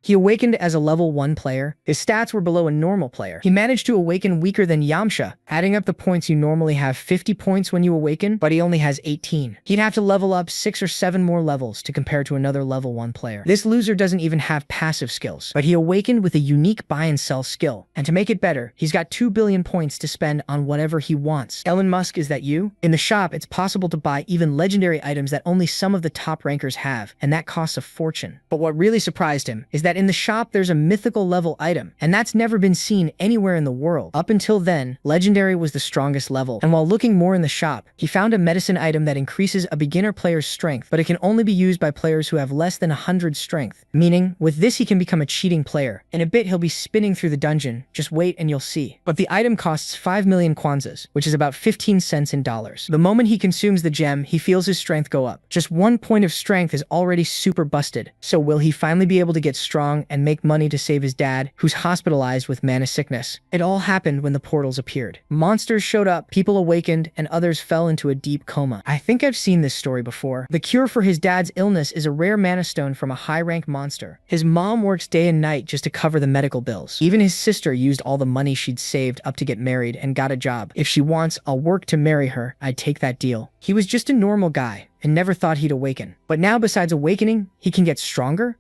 He awakened as a level 1 player. His stats were below a normal player. He managed to awaken weaker than Yamcha, adding up the points you normally have 50 points when you awaken, but he only has 18. He'd have to level up 6 or 7 more levels to compare to another level 1 player. This loser doesn't even have passive skills, but he awakened with a unique buy and sell skill. And to make it better, he's got 2 billion points to spend on whatever he wants. Elon Musk, is that you? In the shop, it's possible to buy even legendary items that only some of the top rankers have, and that costs a fortune. But what really surprised him is that in the shop there's a mythical level item, and that's never been seen anywhere in the world. Up until then, legendary was the strongest level, and while looking more in the shop, he found a medicine item that increases a beginner player's strength, but it can only be used by players who have less than 100 strength. Meaning, with this he can become a cheating player. In a bit he'll be spinning through the dungeon, just wait and you'll see. But the item costs 5 million kwanzas, which is about 15 cents in dollars. The moment he consumes the gem, he feels his strength go up. Just 1 point of strength is already super busted. So will he finally be able to get strong and make money to save his dad, who's hospitalized with mana sickness? It all happened when the portals appeared. Monsters showed up, people awakened, and others fell into a deep coma. I think I've seen this story before. The cure for his dad's illness is a rare mana stone from a high-rank monster. His mom works day and night just to cover the medical bills. Even his sister used all the money she'd saved up to get married and got a job. If she wants, I'll work to marry her. I'd take that deal. He was just a normal guy and never thought he'd awaken. But now, besides awakening, he can get stronger?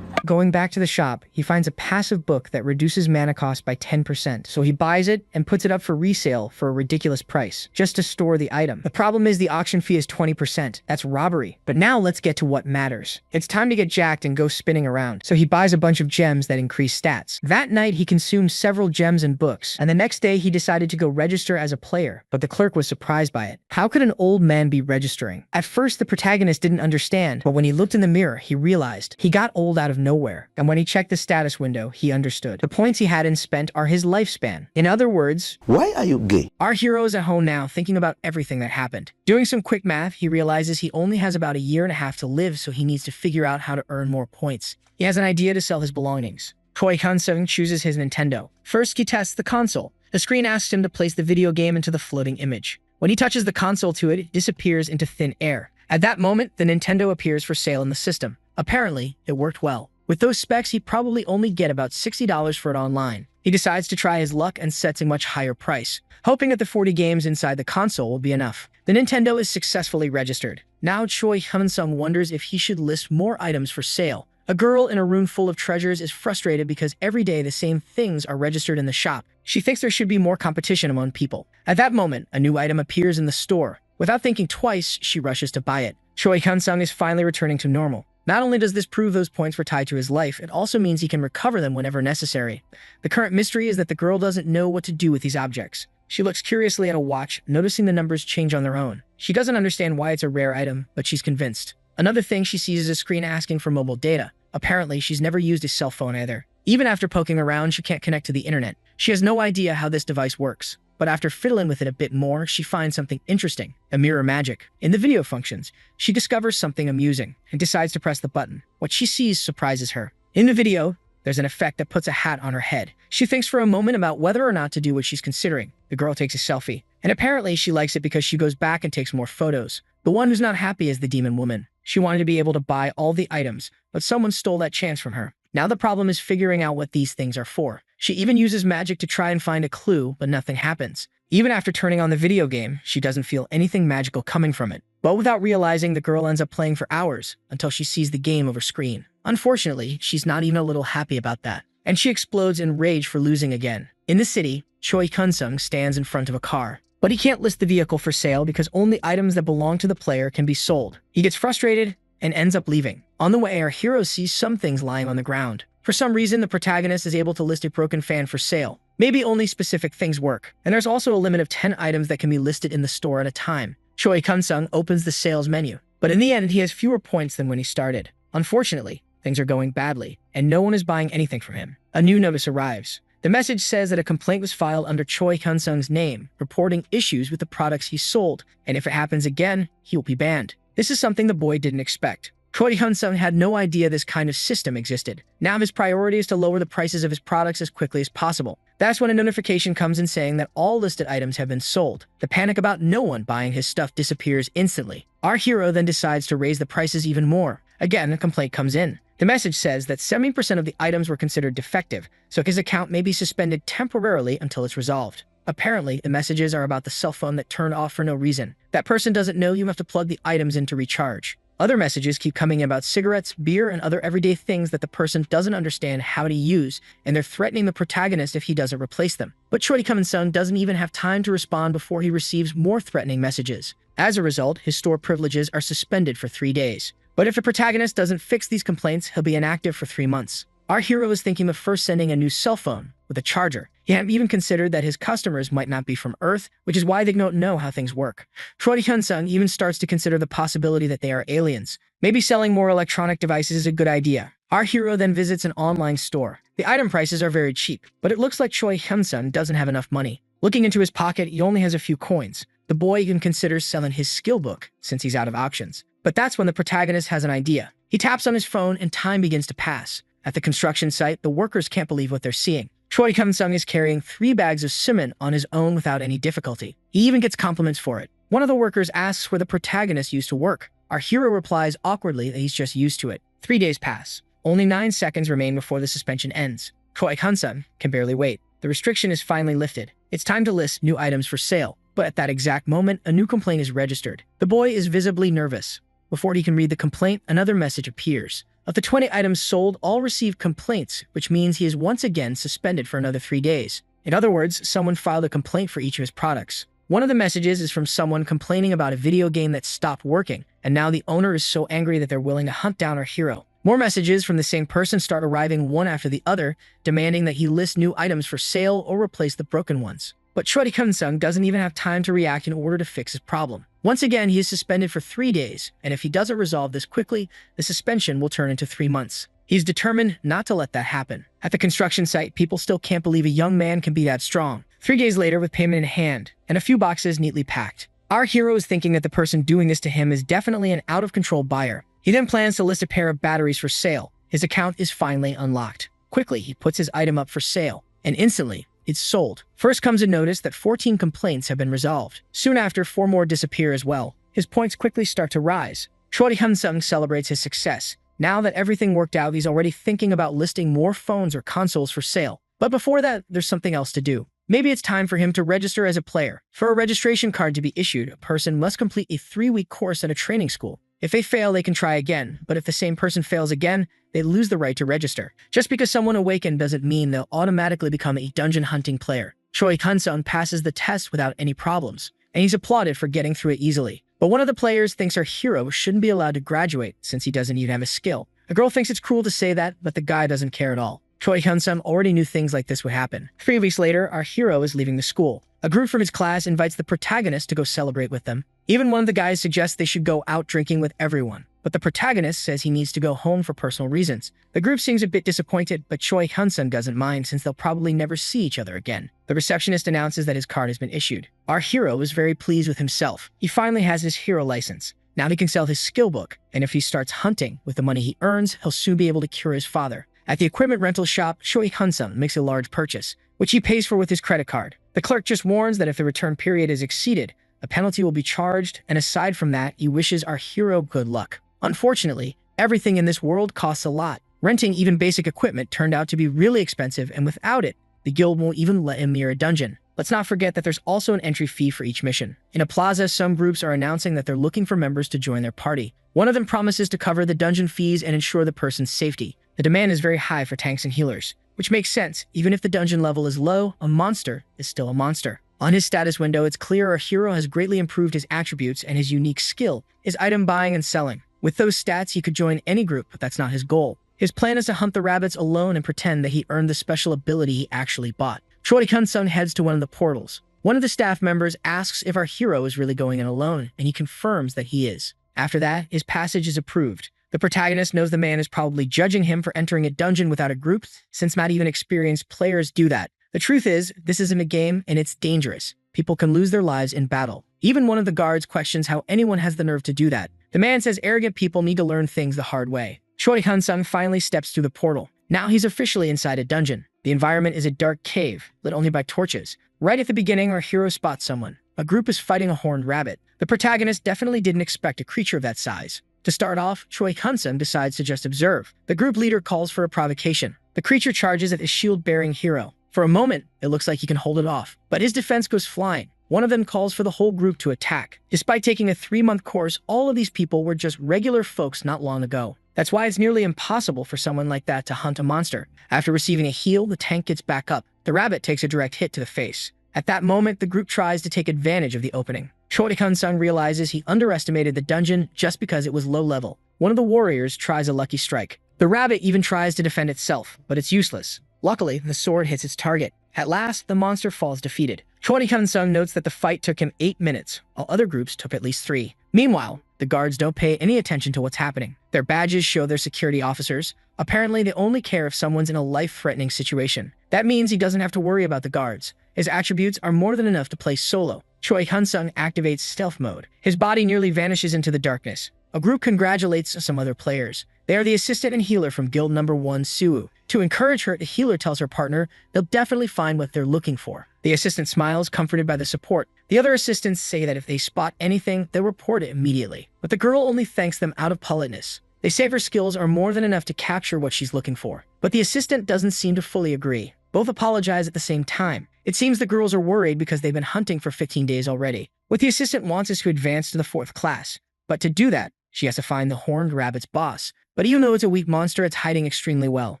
Going back to the shop, he finds a passive book that reduces mana cost by 10%, so he buys it and puts it up for resale for a ridiculous price, just to store the item. The problem is the auction fee is 20%. That's robbery. But now let's get to what matters. It's time to get jacked and go spinning around, so he buys a bunch of gems that increase stats. That night, he consumed several gems and books, and the next day he decided to go register as a player, but the clerk was surprised by it. How could an old man be registering? At first, the protagonist didn't understand, but when he looked in the mirror, he realized he got old out of nowhere. And when he checked the status window, he understood. The points he hadn't spent are his lifespan. In other words, why are you gay? Our hero is at home now thinking about everything that happened. Doing some quick math, he realizes he only has about a year and a half to live, so he needs to figure out how to earn more points. He has an idea to sell his belongings. Choi Hyun-sung chooses his Nintendo. First, he tests the console. The screen asks him to place the video game into the floating image. When he touches the console to it, it disappears into thin air. At that moment, the Nintendo appears for sale in the system. Apparently, it worked well. With those specs, he'd probably only get about $60 for it online. He decides to try his luck and sets a much higher price, hoping that the 40 games inside the console will be enough. The Nintendo is successfully registered. Now Choi Hyun-sung wonders if he should list more items for sale. A girl in a room full of treasures is frustrated because every day the same things are registered in the shop. She thinks there should be more competition among people. At that moment, a new item appears in the store. Without thinking twice, she rushes to buy it. Choi Hyun-sung is finally returning to normal. Not only does this prove those points were tied to his life, it also means he can recover them whenever necessary. The current mystery is that the girl doesn't know what to do with these objects. She looks curiously at a watch, noticing the numbers change on their own. She doesn't understand why it's a rare item, but she's convinced. Another thing she sees is a screen asking for mobile data. Apparently, she's never used a cell phone either. Even after poking around, she can't connect to the internet. She has no idea how this device works. But after fiddling with it a bit more, she finds something interesting, a mirror magic. In the video functions, she discovers something amusing and decides to press the button. What she sees surprises her. In the video, there's an effect that puts a hat on her head. She thinks for a moment about whether or not to do what she's considering. The girl takes a selfie, and apparently she likes it because she goes back and takes more photos. The one who's not happy is the demon woman. She wanted to be able to buy all the items, but someone stole that chance from her. Now the problem is figuring out what these things are for. She even uses magic to try and find a clue, but nothing happens. Even after turning on the video game, she doesn't feel anything magical coming from it. But without realizing, the girl ends up playing for hours until she sees the game over screen. Unfortunately, she's not even a little happy about that, and she explodes in rage for losing again. In the city, Choi Hyun-sung stands in front of a car. But he can't list the vehicle for sale because only items that belong to the player can be sold. He gets frustrated and ends up leaving. On the way, our hero sees some things lying on the ground. For some reason, the protagonist is able to list a broken fan for sale. Maybe only specific things work. And there's also a limit of 10 items that can be listed in the store at a time. Choi Hyun-sung opens the sales menu. But in the end, he has fewer points than when he started. Unfortunately, things are going badly, and no one is buying anything from him. A new notice arrives. The message says that a complaint was filed under Choi Hyun-sung's name, reporting issues with the products he sold, and if it happens again, he will be banned. This is something the boy didn't expect. Choi Hyun-sung had no idea this kind of system existed. Now his priority is to lower the prices of his products as quickly as possible. That's when a notification comes in saying that all listed items have been sold. The panic about no one buying his stuff disappears instantly. Our hero then decides to raise the prices even more. Again, a complaint comes in. The message says that 70% of the items were considered defective, so his account may be suspended temporarily until it's resolved. Apparently, the messages are about the cell phone that turned off for no reason. That person doesn't know you have to plug the items in to recharge. Other messages keep coming about cigarettes, beer, and other everyday things that the person doesn't understand how to use, and they're threatening the protagonist if he doesn't replace them. But Choi Sung doesn't even have time to respond before he receives more threatening messages. As a result, his store privileges are suspended for 3 days. But if the protagonist doesn't fix these complaints, he'll be inactive for 3 months. Our hero is thinking of first sending a new cell phone with a charger. He hadn't even considered that his customers might not be from Earth, which is why they don't know how things work. Choi Sung even starts to consider the possibility that they are aliens. Maybe selling more electronic devices is a good idea. Our hero then visits an online store. The item prices are very cheap, but it looks like Choi Sung doesn't have enough money. Looking into his pocket, he only has a few coins. The boy even considers selling his skill book since he's out of options. But that's when the protagonist has an idea. He taps on his phone and time begins to pass. At the construction site, the workers can't believe what they're seeing. Choi Sung is carrying 3 bags of cement on his own without any difficulty. He even gets compliments for it. One of the workers asks where the protagonist used to work. Our hero replies awkwardly that he's just used to it. 3 days pass. Only 9 seconds remain before the suspension ends. Choi Sung can barely wait. The restriction is finally lifted. It's time to list new items for sale. But at that exact moment, a new complaint is registered. The boy is visibly nervous. Before he can read the complaint, another message appears. Of the 20 items sold, all received complaints, which means he is once again suspended for another 3 days. In other words, someone filed a complaint for each of his products. One of the messages is from someone complaining about a video game that stopped working, and now the owner is so angry that they're willing to hunt down our hero. More messages from the same person start arriving one after the other, demanding that he list new items for sale or replace the broken ones. But Choi Sung doesn't even have time to react in order to fix his problem. Once again, he is suspended for 3 days, and if he doesn't resolve this quickly, the suspension will turn into 3 months. He's determined not to let that happen. At the construction site, people still can't believe a young man can be that strong. 3 days later, with payment in hand, and a few boxes neatly packed, our hero is thinking that the person doing this to him is definitely an out-of-control buyer. He then plans to list a pair of batteries for sale. His account is finally unlocked. Quickly, he puts his item up for sale, and instantly, it's sold. First comes a notice that 14 complaints have been resolved. Soon after, 4 more disappear as well. His points quickly start to rise. Choi Sung celebrates his success. Now that everything worked out, he's already thinking about listing more phones or consoles for sale. But before that, there's something else to do. Maybe it's time for him to register as a player. For a registration card to be issued, a person must complete a 3-week course at a training school. If they fail, they can try again, but if the same person fails again, they lose the right to register. Just because someone awakened doesn't mean they'll automatically become a dungeon hunting player. Choi Sung passes the test without any problems, and he's applauded for getting through it easily. But one of the players thinks our hero shouldn't be allowed to graduate since he doesn't even have a skill. A girl thinks it's cruel to say that, but the guy doesn't care at all. Choi Sung already knew things like this would happen. 3 weeks later, our hero is leaving the school. A group from his class invites the protagonist to go celebrate with them. Even one of the guys suggests they should go out drinking with everyone. But the protagonist says he needs to go home for personal reasons. The group seems a bit disappointed, but Choi Sung doesn't mind since they'll probably never see each other again. The receptionist announces that his card has been issued. Our hero is very pleased with himself. He finally has his hero license. Now he can sell his skill book, and if he starts hunting with the money he earns, he'll soon be able to cure his father. At the equipment rental shop, Choi Sung makes a large purchase, which he pays for with his credit card. The clerk just warns that if the return period is exceeded, a penalty will be charged, and aside from that, he wishes our hero good luck. Unfortunately, everything in this world costs a lot. Renting even basic equipment turned out to be really expensive, and without it, the guild won't even let him near a dungeon. Let's not forget that there's also an entry fee for each mission. In a plaza, some groups are announcing that they're looking for members to join their party. One of them promises to cover the dungeon fees and ensure the person's safety. The demand is very high for tanks and healers, which makes sense. Even if the dungeon level is low, a monster is still a monster. On his status window, it's clear our hero has greatly improved his attributes and his unique skill, his item buying and selling. With those stats, he could join any group, but that's not his goal. His plan is to hunt the rabbits alone and pretend that he earned the special ability he actually bought. Choi Sung heads to one of the portals. One of the staff members asks if our hero is really going in alone, and he confirms that he is. After that, his passage is approved. The protagonist knows the man is probably judging him for entering a dungeon without a group, since not even experienced players do that. The truth is, this isn't a game, and it's dangerous. People can lose their lives in battle. Even one of the guards questions how anyone has the nerve to do that. The man says arrogant people need to learn things the hard way. Choi Sung finally steps through the portal. Now he's officially inside a dungeon. The environment is a dark cave, lit only by torches. Right at the beginning, our hero spots someone. A group is fighting a horned rabbit. The protagonist definitely didn't expect a creature of that size. To start off, Choi Kun-sung decides to just observe. The group leader calls for a provocation. The creature charges at the shield-bearing hero. For a moment, it looks like he can hold it off, but his defense goes flying. One of them calls for the whole group to attack. Despite taking a 3-month course, all of these people were just regular folks not long ago. That's why it's nearly impossible for someone like that to hunt a monster. After receiving a heal, the tank gets back up. The rabbit takes a direct hit to the face. At that moment, the group tries to take advantage of the opening. Choi Kun-sung realizes he underestimated the dungeon just because it was low level. One of the warriors tries a lucky strike. The rabbit even tries to defend itself, but it's useless. Luckily, the sword hits its target. At last, the monster falls defeated. Choi Kun-sung notes that the fight took him 8 minutes, while other groups took at least 3. Meanwhile, the guards don't pay any attention to what's happening. Their badges show their security officers. Apparently, they only care if someone's in a life-threatening situation. That means he doesn't have to worry about the guards. His attributes are more than enough to play solo. Choi Kun-sung activates stealth mode. His body nearly vanishes into the darkness. A group congratulates some other players. They are the assistant and healer from Guild Number 1, Suwoo. To encourage her, the healer tells her partner they'll definitely find what they're looking for. The assistant smiles, comforted by the support. The other assistants say that if they spot anything, they'll report it immediately. But the girl only thanks them out of politeness. They say her skills are more than enough to capture what she's looking for. But the assistant doesn't seem to fully agree. Both apologize at the same time. It seems the girls are worried because they've been hunting for 15 days already. What the assistant wants is to advance to the 4th class. But to do that, she has to find the horned rabbit's boss. But even though it's a weak monster, it's hiding extremely well.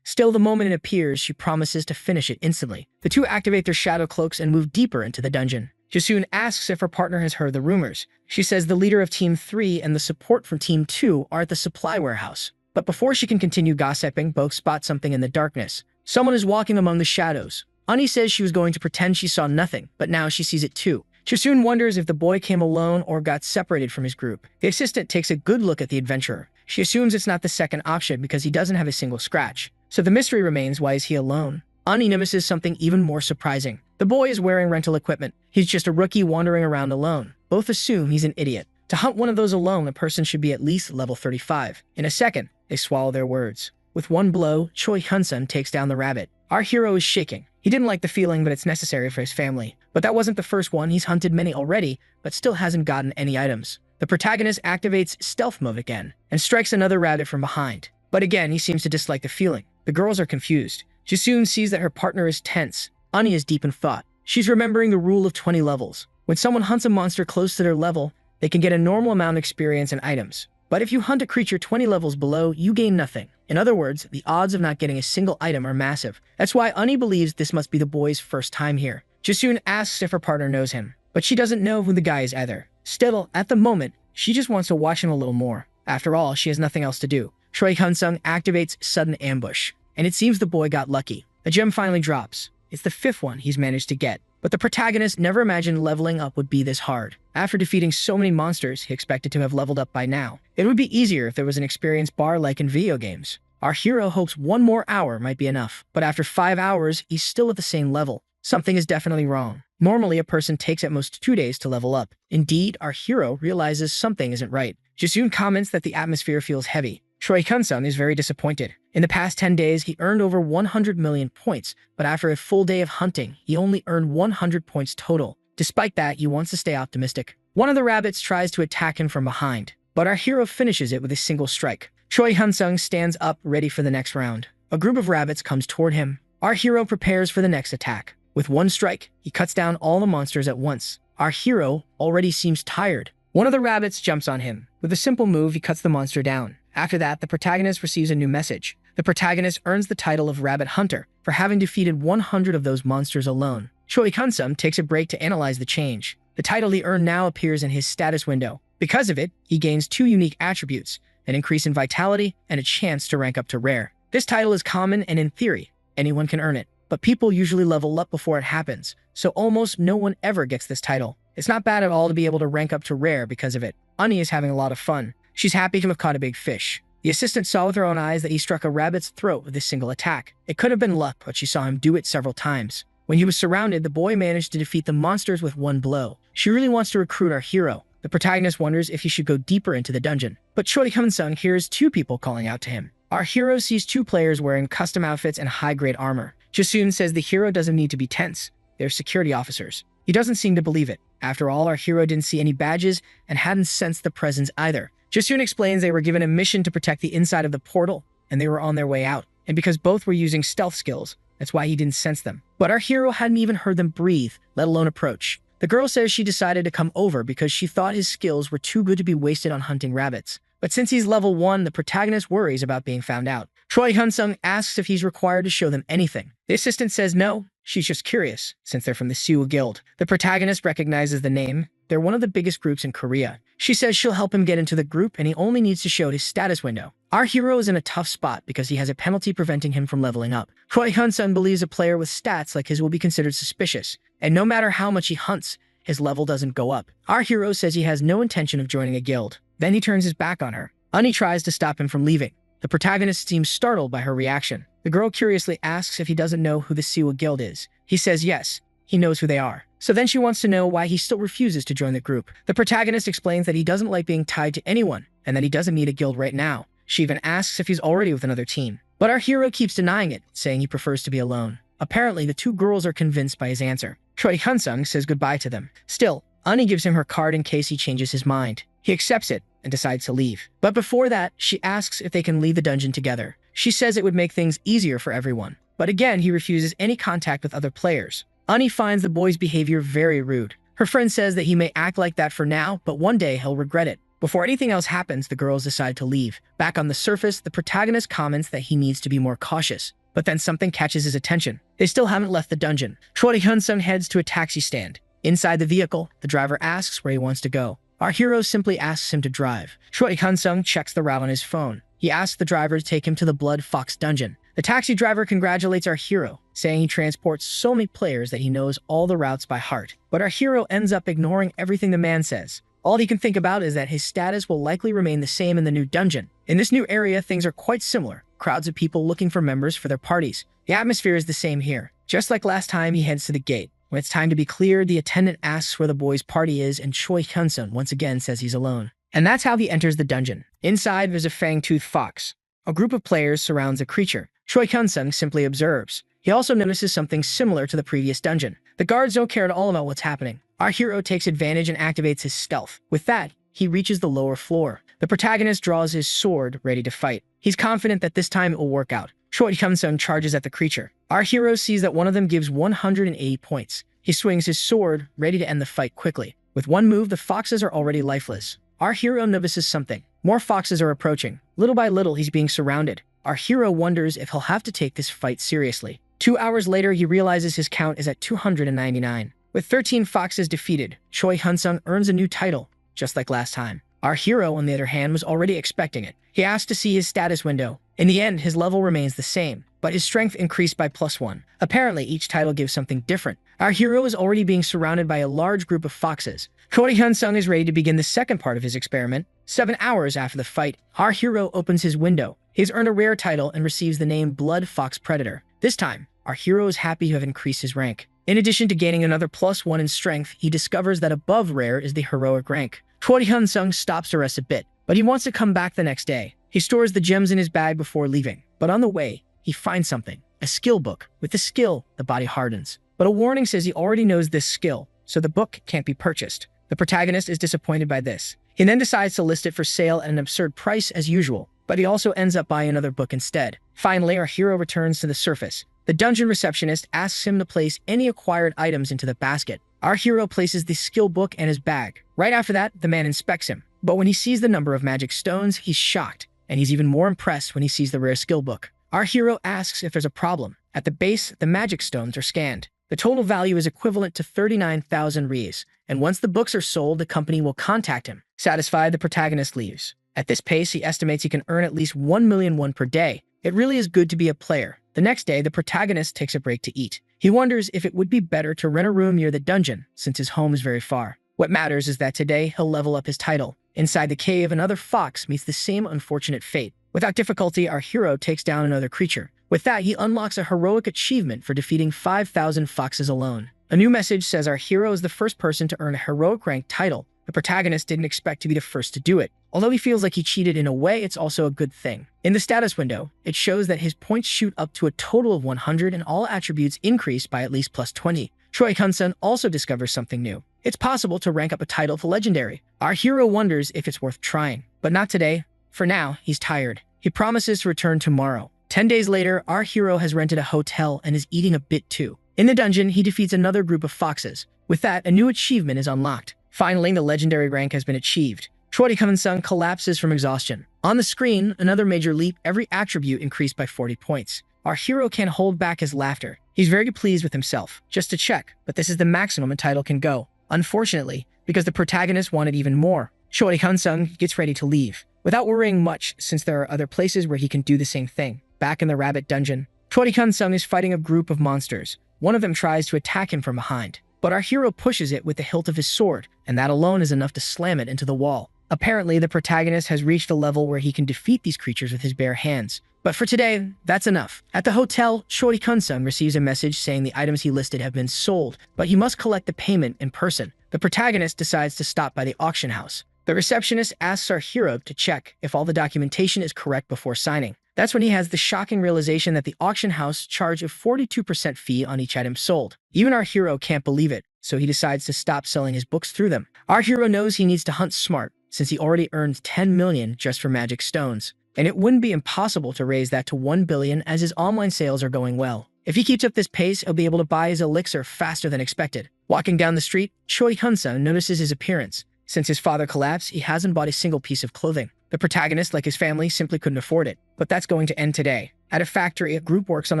Still, the moment it appears, she promises to finish it instantly. The two activate their shadow cloaks and move deeper into the dungeon. Jasoon asks if her partner has heard the rumors. She says the leader of Team 3 and the support from Team 2 are at the supply warehouse. But before she can continue gossiping, both spot something in the darkness. Someone is walking among the shadows. Ani says she was going to pretend she saw nothing, but now she sees it too. Jasoon wonders if the boy came alone or got separated from his group. The assistant takes a good look at the adventurer. She assumes it's not the second option because he doesn't have a single scratch. So the mystery remains, why is he alone? Ani notices something even more surprising. The boy is wearing rental equipment. He's just a rookie wandering around alone. Both assume he's an idiot. To hunt one of those alone, a person should be at least level 35. In a second, they swallow their words. With one blow, Choi Kun-sung takes down the rabbit. Our hero is shaking. He didn't like the feeling, but it's necessary for his family. But that wasn't the first one. He's hunted many already, but still hasn't gotten any items. The protagonist activates stealth mode again and strikes another rabbit from behind. But again, he seems to dislike the feeling. The girls are confused. Jasoon sees that her partner is tense. Ani is deep in thought. She's remembering the rule of 20 levels. When someone hunts a monster close to their level, they can get a normal amount of experience and items. But if you hunt a creature 20 levels below, you gain nothing. In other words, the odds of not getting a single item are massive. That's why Ani believes this must be the boy's first time here. Jasoon asks if her partner knows him, but she doesn't know who the guy is either. Still, at the moment, she just wants to watch him a little more. After all, she has nothing else to do. Choi Kun-sung activates sudden ambush, and it seems the boy got lucky. A gem finally drops. It's the 5th one he's managed to get. But the protagonist never imagined leveling up would be this hard. After defeating so many monsters, he expected to have leveled up by now. It would be easier if there was an experience bar like in video games. Our hero hopes 1 more hour might be enough, but after 5 hours, he's still at the same level. Something is definitely wrong. Normally, a person takes at most 2 days to level up. Indeed, our hero realizes something isn't right. Jasoon comments that the atmosphere feels heavy. Choi Kun-sung is very disappointed. In the past 10 days, he earned over 100 million points, but after a full day of hunting, he only earned 100 points total. Despite that, he wants to stay optimistic. One of the rabbits tries to attack him from behind, but our hero finishes it with a single strike. Choi Kun-sung stands up, ready for the next round. A group of rabbits comes toward him. Our hero prepares for the next attack. With one strike, he cuts down all the monsters at once. Our hero already seems tired. One of the rabbits jumps on him. With a simple move, he cuts the monster down. After that, the protagonist receives a new message. The protagonist earns the title of Rabbit Hunter for having defeated 100 of those monsters alone. Choi Kun-sung takes a break to analyze the change. The title he earned now appears in his status window. Because of it, he gains 2 unique attributes, an increase in vitality and a chance to rank up to rare. This title is common and in theory, anyone can earn it. But people usually level up before it happens, so almost no one ever gets this title. It's not bad at all to be able to rank up to rare because of it. Ani is having a lot of fun. She's happy to have caught a big fish. The assistant saw with her own eyes that he struck a rabbit's throat with this single attack. It could have been luck, but she saw him do it several times. When he was surrounded, the boy managed to defeat the monsters with 1 blow. She really wants to recruit our hero. The protagonist wonders if he should go deeper into the dungeon. But Choi Kun-sung hears 2 people calling out to him. Our hero sees 2 players wearing custom outfits and high-grade armor. Jasoon says the hero doesn't need to be tense. They're security officers. He doesn't seem to believe it. After all, our hero didn't see any badges and hadn't sensed the presence either. Jasun explains they were given a mission to protect the inside of the portal, and they were on their way out. And because both were using stealth skills, that's why he didn't sense them. But our hero hadn't even heard them breathe, let alone approach. The girl says she decided to come over because she thought his skills were too good to be wasted on hunting rabbits. But since he's level 1, the protagonist worries about being found out. Choi Hyun-sung asks if he's required to show them anything. The assistant says no, she's just curious, since they're from the Siwa Guild. The protagonist recognizes the name. They're one of the biggest groups in Korea. She says she'll help him get into the group and he only needs to show his status window. Our hero is in a tough spot because he has a penalty preventing him from leveling up. Choi Hyun-sung believes a player with stats like his will be considered suspicious, and no matter how much he hunts, his level doesn't go up. Our hero says he has no intention of joining a guild. Then he turns his back on her. Ani tries to stop him from leaving. The protagonist seems startled by her reaction. The girl curiously asks if he doesn't know who the Siwa Guild is. He says yes, he knows who they are. So then she wants to know why he still refuses to join the group. The protagonist explains that he doesn't like being tied to anyone and that he doesn't need a guild right now. She even asks if he's already with another team. But our hero keeps denying it, saying he prefers to be alone. Apparently, the two girls are convinced by his answer. Choi Hyun-sung says goodbye to them. Still, Ani gives him her card in case he changes his mind. He accepts it and decides to leave. But before that, she asks if they can leave the dungeon together. She says it would make things easier for everyone. But again, he refuses any contact with other players. Ani finds the boy's behavior very rude. Her friend says that he may act like that for now, but one day he'll regret it. Before anything else happens, the girls decide to leave. Back on the surface, the protagonist comments that he needs to be more cautious. But then something catches his attention. They still haven't left the dungeon. Choi Hyun-sung heads to a taxi stand. Inside the vehicle, the driver asks where he wants to go. Our hero simply asks him to drive. Choi Hyun-sung checks the route on his phone. He asks the driver to take him to the Blood Fox dungeon. The taxi driver congratulates our hero, saying he transports so many players that he knows all the routes by heart. But our hero ends up ignoring everything the man says. All he can think about is that his status will likely remain the same in the new dungeon. In this new area, things are quite similar. Crowds of people looking for members for their parties. The atmosphere is the same here. Just like last time, he heads to the gate. When it's time to be cleared, the attendant asks where the boy's party is, and Choi Hyun-sung once again says he's alone. And that's how he enters the dungeon. Inside, there's a fang-toothed fox. A group of players surrounds the creature. Choi Hyun-sung simply observes. He also notices something similar to the previous dungeon. The guards don't care at all about what's happening. Our hero takes advantage and activates his stealth. With that, he reaches the lower floor. The protagonist draws his sword, ready to fight. He's confident that this time it will work out. Choi Hyun-sung charges at the creature. Our hero sees that one of them gives 180 points. He swings his sword, ready to end the fight quickly. With one move, the foxes are already lifeless. Our hero notices something. More foxes are approaching. Little by little, he's being surrounded. Our hero wonders if he'll have to take this fight seriously. 2 hours later, he realizes his count is at 299. With 13 foxes defeated, Choi Hyun-sung earns a new title, just like last time. Our hero, on the other hand, was already expecting it. He asked to see his status window. In the end, his level remains the same, but his strength increased by +1. Apparently, each title gives something different. Our hero is already being surrounded by a large group of foxes. Choi Hyun-sung is ready to begin the second part of his experiment. 7 hours after the fight, our hero opens his window. He's earned a rare title and receives the name Blood Fox Predator. This time, our hero is happy to have increased his rank. In addition to gaining another +1 in strength, he discovers that above rare is the heroic rank. Choi Hyun-sung stops to rest a bit, but he wants to come back the next day. He stores the gems in his bag before leaving, but on the way, he finds something. A skill book. With the skill, the body hardens. But a warning says he already knows this skill, so the book can't be purchased. The protagonist is disappointed by this. He then decides to list it for sale at an absurd price as usual, but he also ends up buying another book instead. Finally, our hero returns to the surface. The dungeon receptionist asks him to place any acquired items into the basket. Our hero places the skill book in his bag. Right after that, the man inspects him. But when he sees the number of magic stones, he's shocked, and he's even more impressed when he sees the rare skill book. Our hero asks if there's a problem. At the base, the magic stones are scanned. The total value is equivalent to 39,000 rees, and once the books are sold, the company will contact him. Satisfied, the protagonist leaves. At this pace, he estimates he can earn at least 1,000,001 per day. It really is good to be a player. The next day, the protagonist takes a break to eat. He wonders if it would be better to rent a room near the dungeon, since his home is very far. What matters is that today, he'll level up his title. Inside the cave, another fox meets the same unfortunate fate. Without difficulty, our hero takes down another creature. With that, he unlocks a heroic achievement for defeating 5,000 foxes alone. A new message says our hero is the first person to earn a heroic rank title. The protagonist didn't expect to be the first to do it. Although he feels like he cheated in a way, it's also a good thing. In the status window, it shows that his points shoot up to a total of 100 and all attributes increase by at least +20. Choi Hyun-sung also discovers something new. It's possible to rank up a title to legendary. Our hero wonders if it's worth trying. But not today. For now, he's tired. He promises to return tomorrow. 10 days later, our hero has rented a hotel and is eating a bit too. In the dungeon, he defeats another group of foxes. With that, a new achievement is unlocked. Finally, the legendary rank has been achieved. Chori-kun-sung collapses from exhaustion. On the screen, another major leap, every attribute increased by 40 points. Our hero can't hold back his laughter. He's very pleased with himself. Just to check, but this is the maximum a title can go. Unfortunately, because the protagonist wanted even more, Chori-kun-sung gets ready to leave, without worrying much since there are other places where he can do the same thing. Back in the rabbit dungeon, Chori-kun-sung is fighting a group of monsters. One of them tries to attack him from behind, but our hero pushes it with the hilt of his sword, and that alone is enough to slam it into the wall. Apparently, the protagonist has reached a level where he can defeat these creatures with his bare hands. But for today, that's enough. At the hotel, Chori-kun-sung receives a message saying the items he listed have been sold, but he must collect the payment in person. The protagonist decides to stop by the auction house. The receptionist asks our hero to check if all the documentation is correct before signing. That's when he has the shocking realization that the auction house charges a 42% fee on each item sold. Even our hero can't believe it, so he decides to stop selling his books through them. Our hero knows he needs to hunt smart, since he already earned 10 million just for magic stones. And it wouldn't be impossible to raise that to 1 billion as his online sales are going well. If he keeps up this pace, he'll be able to buy his elixir faster than expected. Walking down the street, Chori-kun-sung notices his appearance. Since his father collapsed, he hasn't bought a single piece of clothing. The protagonist, like his family, simply couldn't afford it. But that's going to end today. At a factory, a group works on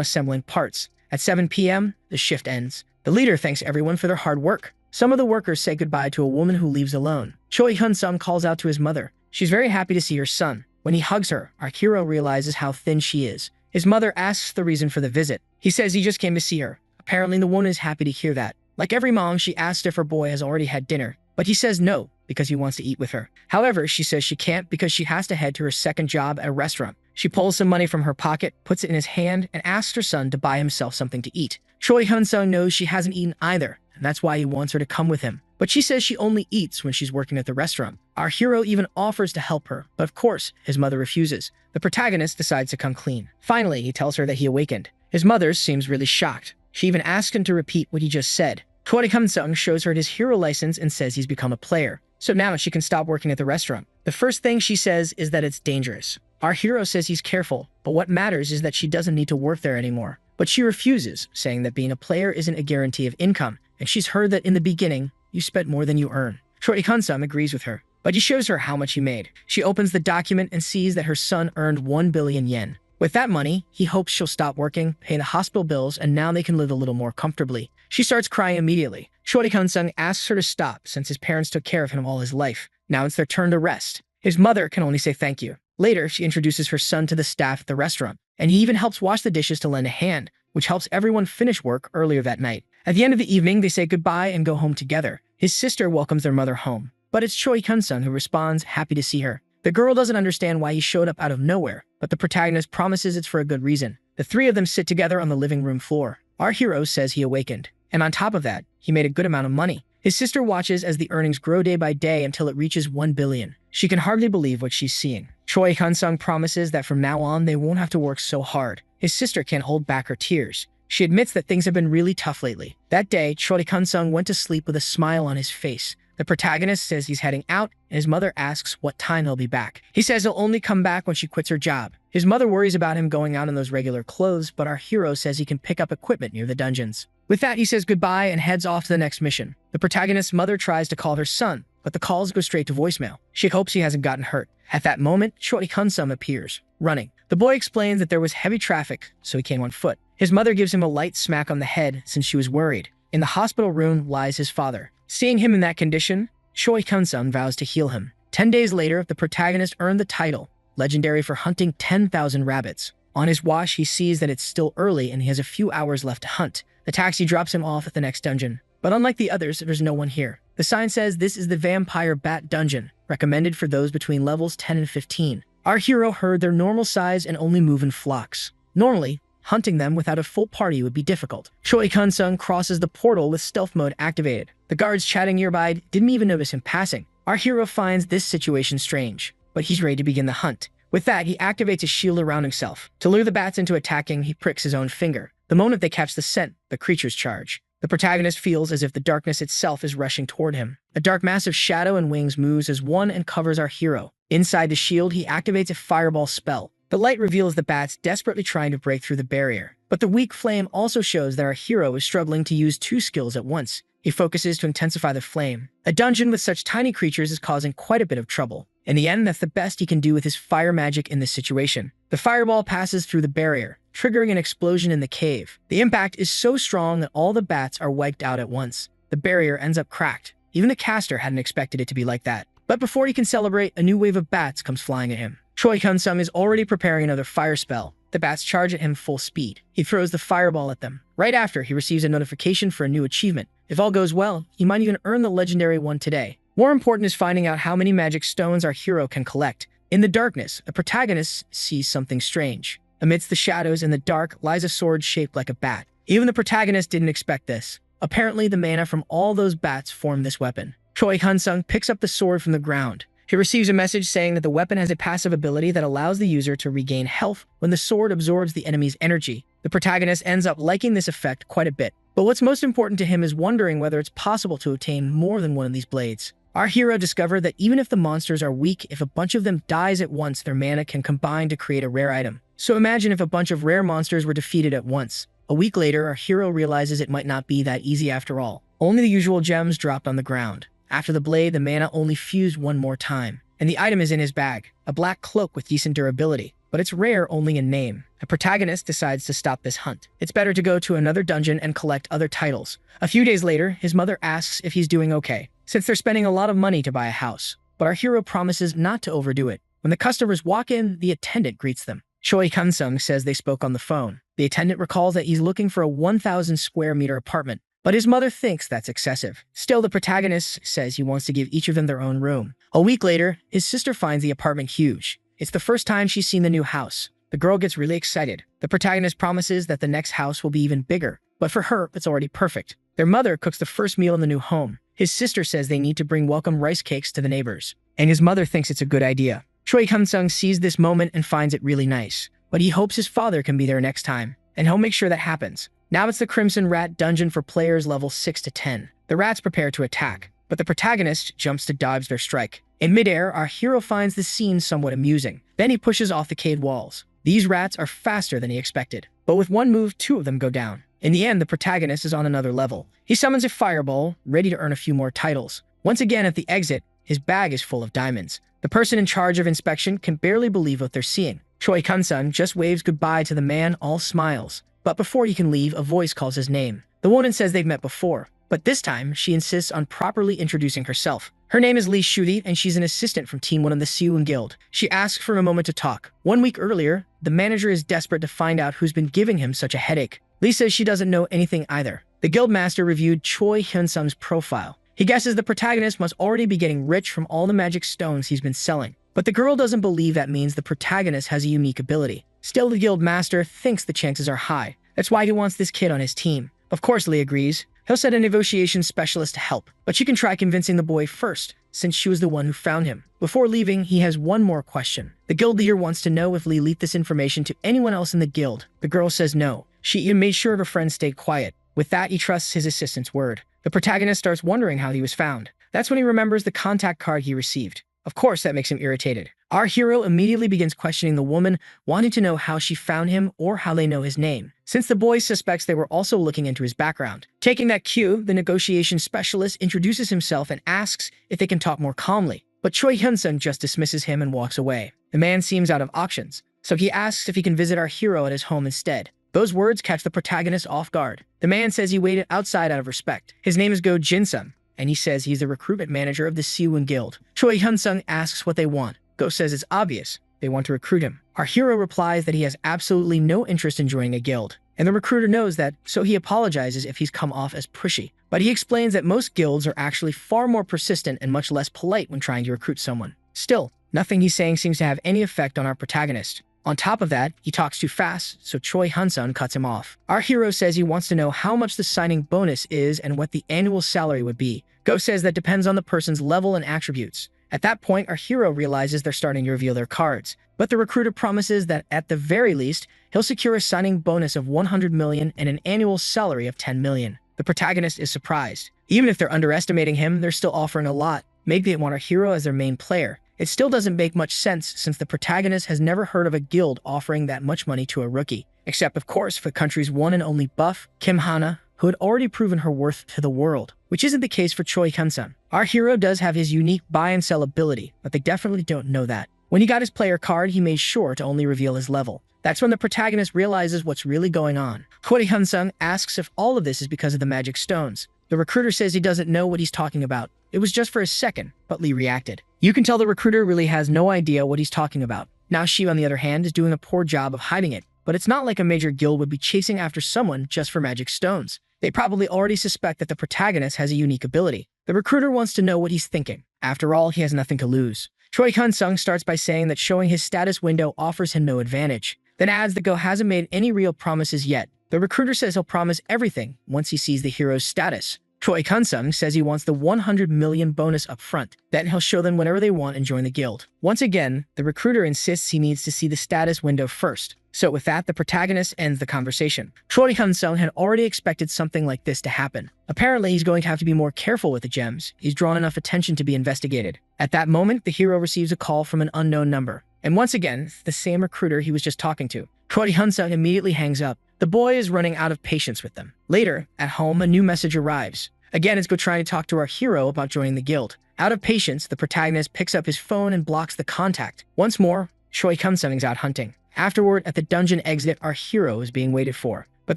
assembling parts. At 7 p.m., the shift ends. The leader thanks everyone for their hard work. Some of the workers say goodbye to a woman who leaves alone. Chori-kun-sung calls out to his mother. She's very happy to see her son. When he hugs her, our hero realizes how thin she is. His mother asks the reason for the visit. He says he just came to see her. Apparently, the woman is happy to hear that. Like every mom, she asks if her boy has already had dinner, but he says no, because he wants to eat with her. However, she says she can't because she has to head to her second job at a restaurant. She pulls some money from her pocket, puts it in his hand, and asks her son to buy himself something to eat. Chori-kun-sung knows she hasn't eaten either, and that's why he wants her to come with him. But she says she only eats when she's working at the restaurant. Our hero even offers to help her, but of course, his mother refuses. The protagonist decides to come clean. Finally, he tells her that he awakened. His mother seems really shocked. She even asks him to repeat what he just said. Chori-kun-sung shows her his hero license and says he's become a player. So now she can stop working at the restaurant. The first thing she says is that it's dangerous. Our hero says he's careful, but what matters is that she doesn't need to work there anymore. But she refuses, saying that being a player isn't a guarantee of income, and she's heard that in the beginning, you spent more than you earn. Chori-kun-sung agrees with her, but he shows her how much he made. She opens the document and sees that her son earned 1 billion yen. With that money, he hopes she'll stop working, pay the hospital bills, and now they can live a little more comfortably. She starts crying immediately. Chori-kun-sung asks her to stop since his parents took care of him all his life. Now it's their turn to rest. His mother can only say thank you. Later, she introduces her son to the staff at the restaurant, and he even helps wash the dishes to lend a hand, which helps everyone finish work earlier that night. At the end of the evening, they say goodbye and go home together. His sister welcomes their mother home, but it's Chori-kun-sung who responds, happy to see her. The girl doesn't understand why he showed up out of nowhere, but the protagonist promises it's for a good reason. The three of them sit together on the living room floor. Our hero says he awakened, and on top of that, he made a good amount of money. His sister watches as the earnings grow day by day until it reaches 1 billion. She can hardly believe what she's seeing. Chori-kun-sung promises that from now on, they won't have to work so hard. His sister can't hold back her tears. She admits that things have been really tough lately. That day, Chori-kun-sung went to sleep with a smile on his face. The protagonist says he's heading out, and his mother asks what time he'll be back. He says he'll only come back when she quits her job. His mother worries about him going out in those regular clothes, but our hero says he can pick up equipment near the dungeons. With that, he says goodbye and heads off to the next mission. The protagonist's mother tries to call her son, but the calls go straight to voicemail. She hopes he hasn't gotten hurt. At that moment, Chori-kun-sung appears, running. The boy explains that there was heavy traffic, so he came on foot. His mother gives him a light smack on the head since she was worried. In the hospital room lies his father. Seeing him in that condition, Chori-kun-sung vows to heal him. 10 days later, the protagonist earned the title, legendary for hunting 10,000 rabbits. On his watch, he sees that it's still early and he has a few hours left to hunt. The taxi drops him off at the next dungeon. But unlike the others, there's no one here. The sign says this is the Vampire Bat Dungeon, recommended for those between levels 10 and 15. Our hero heard they're normal size and only move in flocks. Normally, hunting them without a full party would be difficult. Chori-kun-sung crosses the portal with stealth mode activated. The guards chatting nearby didn't even notice him passing. Our hero finds this situation strange, but he's ready to begin the hunt. With that, he activates a shield around himself. To lure the bats into attacking, he pricks his own finger. The moment they catch the scent, the creatures charge. The The protagonist feels as if the darkness itself is rushing toward him. A dark mass of shadow and wings moves as one and covers our hero. Inside the shield, he activates a fireball spell. The light reveals the bats desperately trying to break through the barrier. But the weak flame also shows that our hero is struggling to use two skills at once. He focuses to intensify the flame. A dungeon with such tiny creatures is causing quite a bit of trouble. In the end, that's the best he can do with his fire magic in this situation. The fireball passes through the barrier, triggering an explosion in the cave. The impact is so strong that all the bats are wiped out at once. The barrier ends up cracked. Even the caster hadn't expected it to be like that. But before he can celebrate, a new wave of bats comes flying at him. Choi Hyun-sung is already preparing another fire spell. The bats charge at him full speed. He throws the fireball at them. Right after, he receives a notification for a new achievement. If all goes well, he might even earn the legendary one today. More important is finding out how many magic stones our hero can collect. In the darkness, the protagonist sees something strange. Amidst the shadows in the dark lies a sword shaped like a bat. Even the protagonist didn't expect this. Apparently, the mana from all those bats formed this weapon. Choi Hyun-sung picks up the sword from the ground. He receives a message saying that the weapon has a passive ability that allows the user to regain health when the sword absorbs the enemy's energy. The protagonist ends up liking this effect quite a bit. But what's most important to him is wondering whether it's possible to obtain more than one of these blades. Our hero discovered that even if the monsters are weak, if a bunch of them dies at once, their mana can combine to create a rare item. So imagine if a bunch of rare monsters were defeated at once. A week later, our hero realizes it might not be that easy after all. Only the usual gems dropped on the ground. After the blade, the mana only fused one more time. And the item is in his bag, a black cloak with decent durability. But it's rare only in name. A protagonist decides to stop this hunt. It's better to go to another dungeon and collect other titles. A few days later, his mother asks if he's doing okay, since they're spending a lot of money to buy a house. But our hero promises not to overdo it. When the customers walk in, the attendant greets them. Choi Hyun-sung says they spoke on the phone. The attendant recalls that he's looking for a 1,000 square meter apartment, but his mother thinks that's excessive. Still, the protagonist says he wants to give each of them their own room. A week later, his sister finds the apartment huge. It's the first time she's seen the new house. The girl gets really excited. The protagonist promises that the next house will be even bigger, but for her, it's already perfect. Their mother cooks the first meal in the new home. His sister says they need to bring welcome rice cakes to the neighbors, and his mother thinks it's a good idea. Choi Hyun-sung sees this moment and finds it really nice, but he hopes his father can be there next time, and he'll make sure that happens. Now it's the Crimson Rat dungeon for players level 6 to 10. The rats prepare to attack, but the protagonist jumps to dodge their strike. In midair, our hero finds the scene somewhat amusing. Then he pushes off the cave walls. These rats are faster than he expected, but with one move, 2 of them go down. In the end, the protagonist is on another level. He summons a fireball, ready to earn a few more titles. Once again, at the exit, his bag is full of diamonds. The person in charge of inspection can barely believe what they're seeing. Choi Hyun-sung just waves goodbye to the man, all smiles. But before he can leave, a voice calls his name. The woman says they've met before, but this time, she insists on properly introducing herself. Her name is Lee Shudi, and she's an assistant from Team 1 of the Siwon Guild. She asks for a moment to talk. 1 week earlier, the manager is desperate to find out who's been giving him such a headache. Lee says she doesn't know anything either. The guildmaster reviewed Choi Hyun-sung's profile. He guesses the protagonist must already be getting rich from all the magic stones he's been selling. But the girl doesn't believe that means the protagonist has a unique ability. Still, the guildmaster thinks the chances are high. That's why he wants this kid on his team. Of course, Lee agrees. He'll send a negotiation specialist to help, but she can try convincing the boy first, since she was the one who found him. Before leaving, he has one more question. The guild leader wants to know if Lee leaked this information to anyone else in the guild. The girl says no. She even made sure her friends stayed quiet. With that, he trusts his assistant's word. The protagonist starts wondering how he was found. That's when he remembers the contact card he received. Of course, that makes him irritated. Our hero immediately begins questioning the woman, wanting to know how she found him or how they know his name, since the boy suspects they were also looking into his background. Taking that cue, the negotiation specialist introduces himself and asks if they can talk more calmly, but Choi Hyun-sung just dismisses him and walks away. The man seems out of options, so he asks if he can visit our hero at his home instead. Those words catch the protagonist off guard. The man says he waited outside out of respect. His name is Go Jin-sung, and he says he's the recruitment manager of the Siwon Guild. Choi Hyun-sung asks what they want. Go says it's obvious. They want to recruit him. Our hero replies that he has absolutely no interest in joining a guild, and the recruiter knows that, so he apologizes if he's come off as pushy. But he explains that most guilds are actually far more persistent and much less polite when trying to recruit someone. Still, nothing he's saying seems to have any effect on our protagonist. On top of that, he talks too fast, so Choi Hyun-sung cuts him off. Our hero says he wants to know how much the signing bonus is and what the annual salary would be. Go says that depends on the person's level and attributes. At that point, our hero realizes they're starting to reveal their cards, but the recruiter promises that at the very least, he'll secure a signing bonus of 100 million and an annual salary of 10 million. The protagonist is surprised. Even if they're underestimating him, they're still offering a lot. Maybe they want our hero as their main player. It still doesn't make much sense since the protagonist has never heard of a guild offering that much money to a rookie. Except, of course, for the country's one and only buff, Kim Hana, who had already proven her worth to the world, which isn't the case for Choi Kun-sung. Our hero does have his unique buy and sell ability, but they definitely don't know that. When he got his player card, he made sure to only reveal his level. That's when the protagonist realizes what's really going on. Choi Kun-sung asks if all of this is because of the magic stones. The recruiter says he doesn't know what he's talking about. It was just for a second, but Lee reacted. You can tell the recruiter really has no idea what he's talking about. Now she, on the other hand, is doing a poor job of hiding it. But it's not like a major guild would be chasing after someone just for magic stones. They probably already suspect that the protagonist has a unique ability. The recruiter wants to know what he's thinking. After all, he has nothing to lose. Choi Kun-sung starts by saying that showing his status window offers him no advantage, then adds that Go hasn't made any real promises yet. The recruiter says he'll promise everything once he sees the hero's status. Choi Kun-sung says he wants the 100 million bonus up front. Then he'll show them whenever they want and join the guild. Once again, the recruiter insists he needs to see the status window first. So with that, the protagonist ends the conversation. Choi Kun-sung had already expected something like this to happen. Apparently, he's going to have to be more careful with the gems. He's drawn enough attention to be investigated. At that moment, the hero receives a call from an unknown number. And once again, it's the same recruiter he was just talking to. Choi Kun-sung immediately hangs up. The boy is running out of patience with them. Later, at home, a new message arrives. Again, it's Go trying to talk to our hero about joining the guild. Out of patience, the protagonist picks up his phone and blocks the contact. Once more, Choi Kun-sung is out hunting. Afterward, at the dungeon exit, our hero is being waited for. But